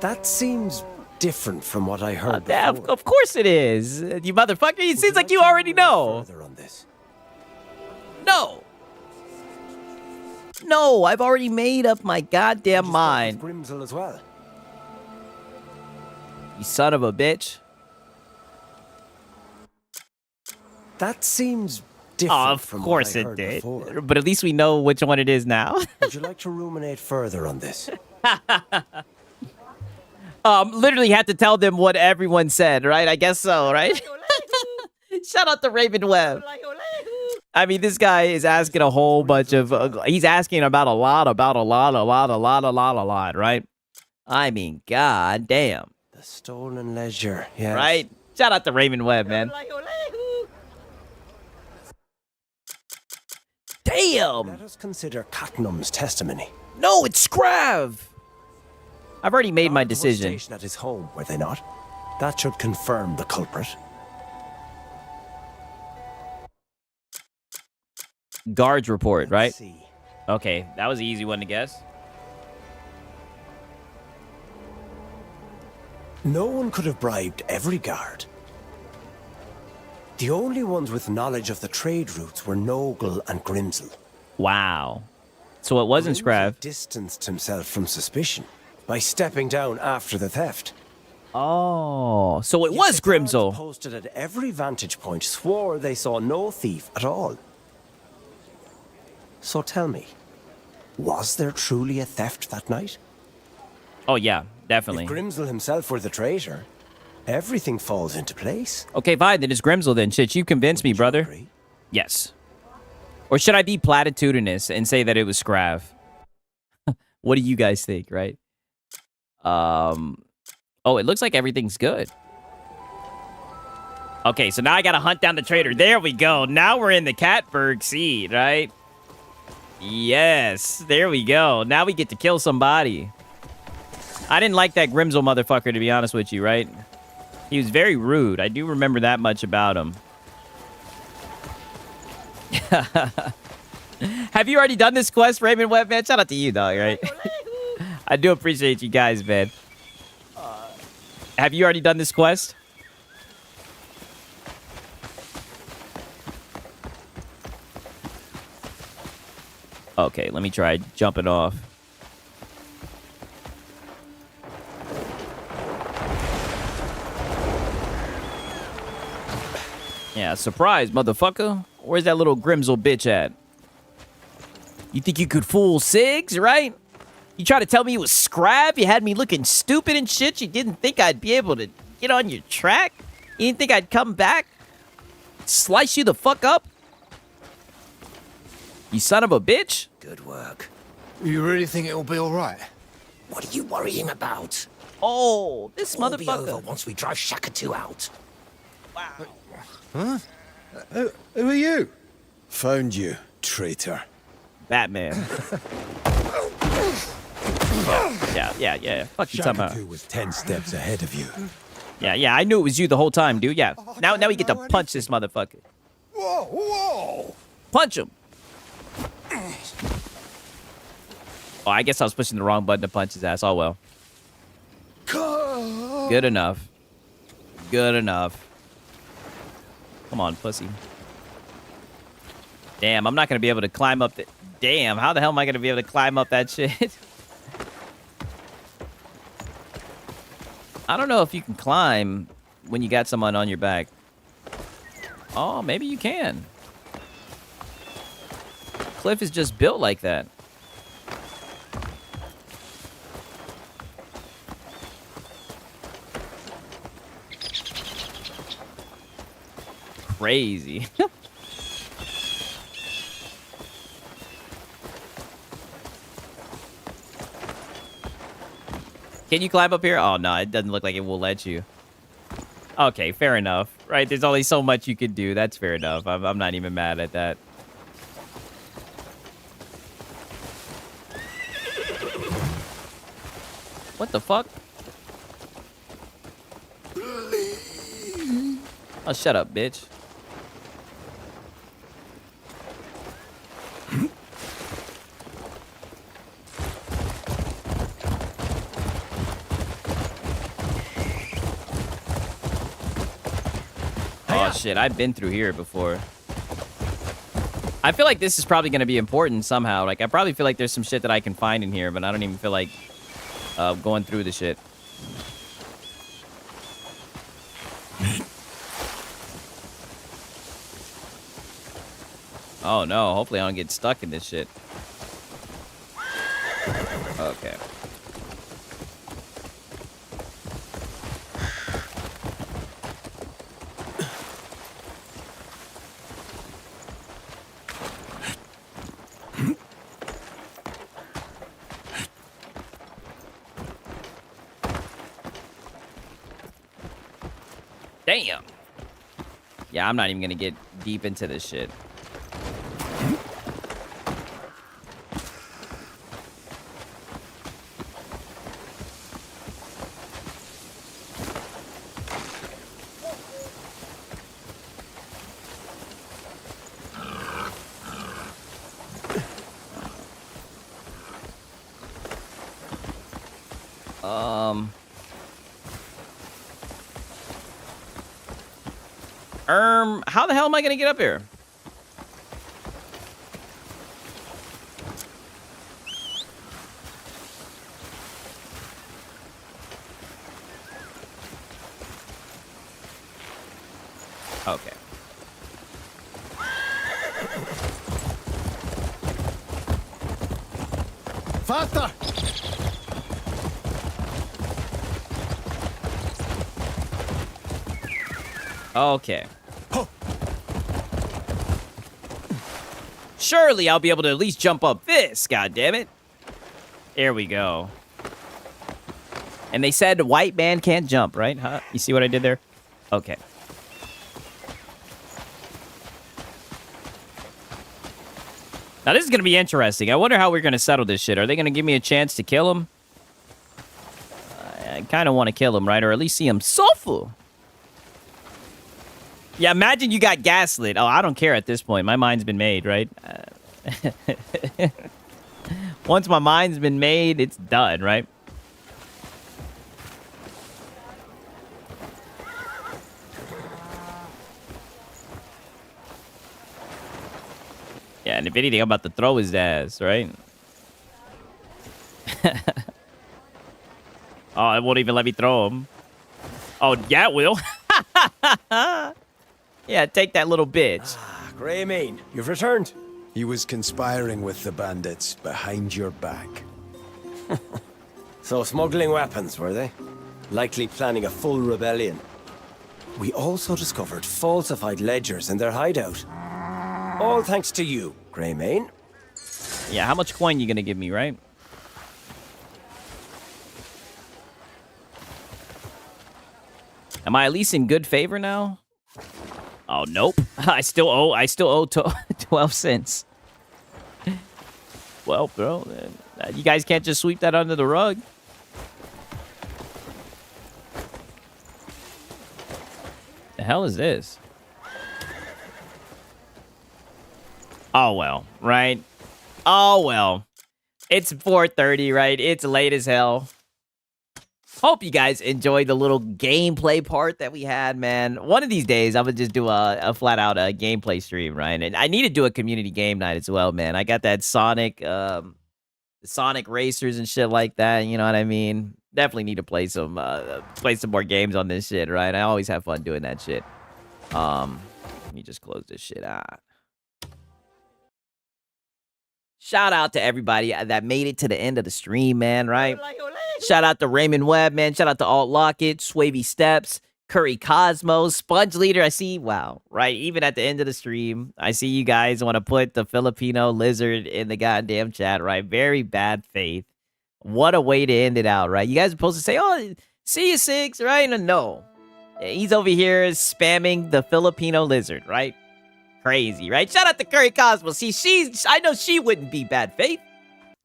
That seems different from what I heard before. Yeah, of course it is. You motherfucker. It seems like you already know. On this? No. No, I've already made up my goddamn mind. Grimsel as well? You son of a bitch. That seems different from what I heard did. Before. But at least we know which one it is now. Would you like to ruminate further on this? Literally had to tell them what everyone said, right? I guess so, right? Shout out to Raven Webb. I mean, this guy is asking a whole bunch of... he's asking about a lot, right? I mean, god damn. The stolen leisure, yes. Right? Shout out to Raven Webb, man. Damn! Let us consider Catnum's testimony. No, it's Scrav! I've already made my decision. Stationed at his home, were they not? That should confirm the culprit. Guards report, right? Okay, that was an easy one to guess. No one could have bribed every guard. The only ones with knowledge of the trade routes were Nogle and Grimsel. Wow. So it wasn't Scrav. Distanced himself from suspicion by stepping down after the theft. Oh, so it was Grimsel. Posted at every vantage point swore they saw no thief at all. So tell me, was there truly a theft that night? Oh yeah, definitely. If Grimsel himself were the traitor, everything falls into place. Okay, fine, then it's Grimsel then. Shit, you convinced me, brother. Yes. Or should I be platitudinous and say that it was Scrav? What do you guys think, right? Oh, it looks like everything's good. Okay, so now I gotta hunt down the traitor. There we go. Now we're in the Catberg seed, right? Yes, there we go. Now we get to kill somebody. I didn't like that Grimsel motherfucker, to be honest with you, right? He was very rude. I do remember that much about him. Have you already done this quest, Raymond Webb, man? Shout out to you, dog, right? I do appreciate you guys, man. Have you already done this quest? Okay, let me try jumping off. Yeah, surprise, motherfucker. Where's that little Grimsel bitch at? You think you could fool Sigs, right? You tried to tell me it was Scrav? You had me looking stupid and shit? You didn't think I'd be able to get on your track? You didn't think I'd come back? Slice you the fuck up? You son of a bitch? Good work. You really think it'll be all right? What are you worrying about? Oh, this It'll all be motherfucker. over once we drive Shaka-2 out. Wow. Huh? Who are you? Found you, traitor. Batman. Yeah. Fuck you talking about. Shaka-2 was 10 steps ahead of you. Yeah, I knew it was you the whole time, dude. Yeah. Now we get to punch this motherfucker. Whoa! Punch him. Oh, I guess I was pushing the wrong button to punch his ass. Oh, well. Good enough. Good enough. Come on, pussy. Damn, I'm not going to be able to climb up the... Damn, how the hell am I going to be able to climb up that shit? I don't know if you can climb when you got someone on your back. Oh, maybe you can. Cliff is just built like that. Crazy. Can you climb up here? Oh, no, it doesn't look like it will let you. Okay, fair enough. Right, there's only so much you could do. That's fair enough. I'm not even mad at that. What the fuck? Oh, shut up, bitch. Oh, shit. I've been through here before. I feel like this is probably going to be important somehow. Like, I probably feel like there's some shit that I can find in here, but I don't even feel like going through the shit. Oh, no. Hopefully I don't get stuck in this shit. Okay. Damn. Yeah, I'm not even gonna get deep into this shit. How the hell am I gonna get up here? Okay. Faster! Okay. Surely I'll be able to at least jump up this, goddammit. There we go. And they said white man can't jump, right? Huh? You see what I did there? Okay. Now this is going to be interesting. I wonder how we're going to settle this shit. Are they going to give me a chance to kill him? I kind of want to kill him, right? Or at least see him suffer. Yeah, imagine you got gaslit. Oh, I don't care at this point. My mind's been made, right? Once my mind's been made, it's done, right? Yeah, and if anything, I'm about to throw his ass, right? Oh, it won't even let me throw him. Oh, yeah, it will. Yeah, take that little bitch. Greymane, you've returned. He was conspiring with the bandits behind your back. So smuggling weapons, were they? Likely planning a full rebellion. We also discovered falsified ledgers in their hideout. All thanks to you, Greymane. Yeah, how much coin you gonna give me, right? Am I at least in good favor now? Oh, nope. I still owe 12 cents. Well, bro, you guys can't just sweep that under the rug. The hell is this? Oh, well, right? Oh, well. It's 4:30, right? It's late as hell. Hope you guys enjoyed the little gameplay part that we had, man. One of these days, I'm going to just do a flat-out gameplay stream, right? And I need to do a community game night as well, man. I got that Sonic racers and shit like that, you know what I mean? Definitely need to play some more games on this shit, right? I always have fun doing that shit. Let me just close this shit out. Shout out to everybody that made it to the end of the stream, man, right? Shout out to Raymond Webb, man. Shout out to Alt Lockett, Swavy Steps, Curry Cosmos, Sponge Leader. I see, wow, right? Even at the end of the stream, I see you guys want to put the Filipino lizard in the goddamn chat, right? Very bad faith. What a way to end it out, right? You guys are supposed to say, oh, see you, Six, right? No. He's over here spamming the Filipino lizard, right? Crazy, right? Shout out to Curry Cosmos. See, I know she wouldn't be bad faith.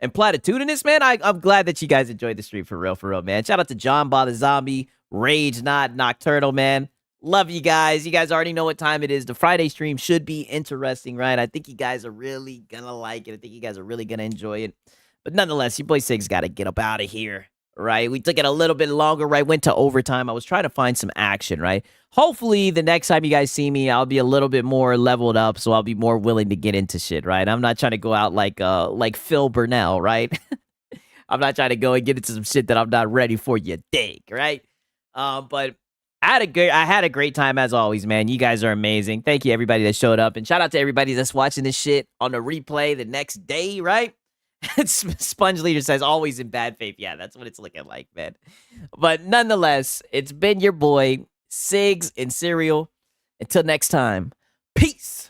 And Platitudinous, man, I'm glad that you guys enjoyed the stream for real, man. Shout out to John Ba the Zombie, Rage Not, Nocturnal, man. Love you guys. You guys already know what time it is. The Friday stream should be interesting, right? I think you guys are really gonna like it. I think you guys are really gonna enjoy it. But nonetheless, your boy Sig's got to get up out of here. right? We took it a little bit longer, right? Went to overtime. I was trying to find some action, right? Hopefully, the next time you guys see me, I'll be a little bit more leveled up, so I'll be more willing to get into shit, right? I'm not trying to go out like Phil Burnell, right? I'm not trying to go and get into some shit that I'm not ready for, you dig, right? But I had a great time as always, man. You guys are amazing. Thank you, everybody that showed up. And shout out to everybody that's watching this shit on the replay the next day, right? Sponge Leader says, always in bad faith. Yeah, that's what it's looking like, man. But nonetheless, it's been your boy, Sigs and Cereal. Until next time, peace.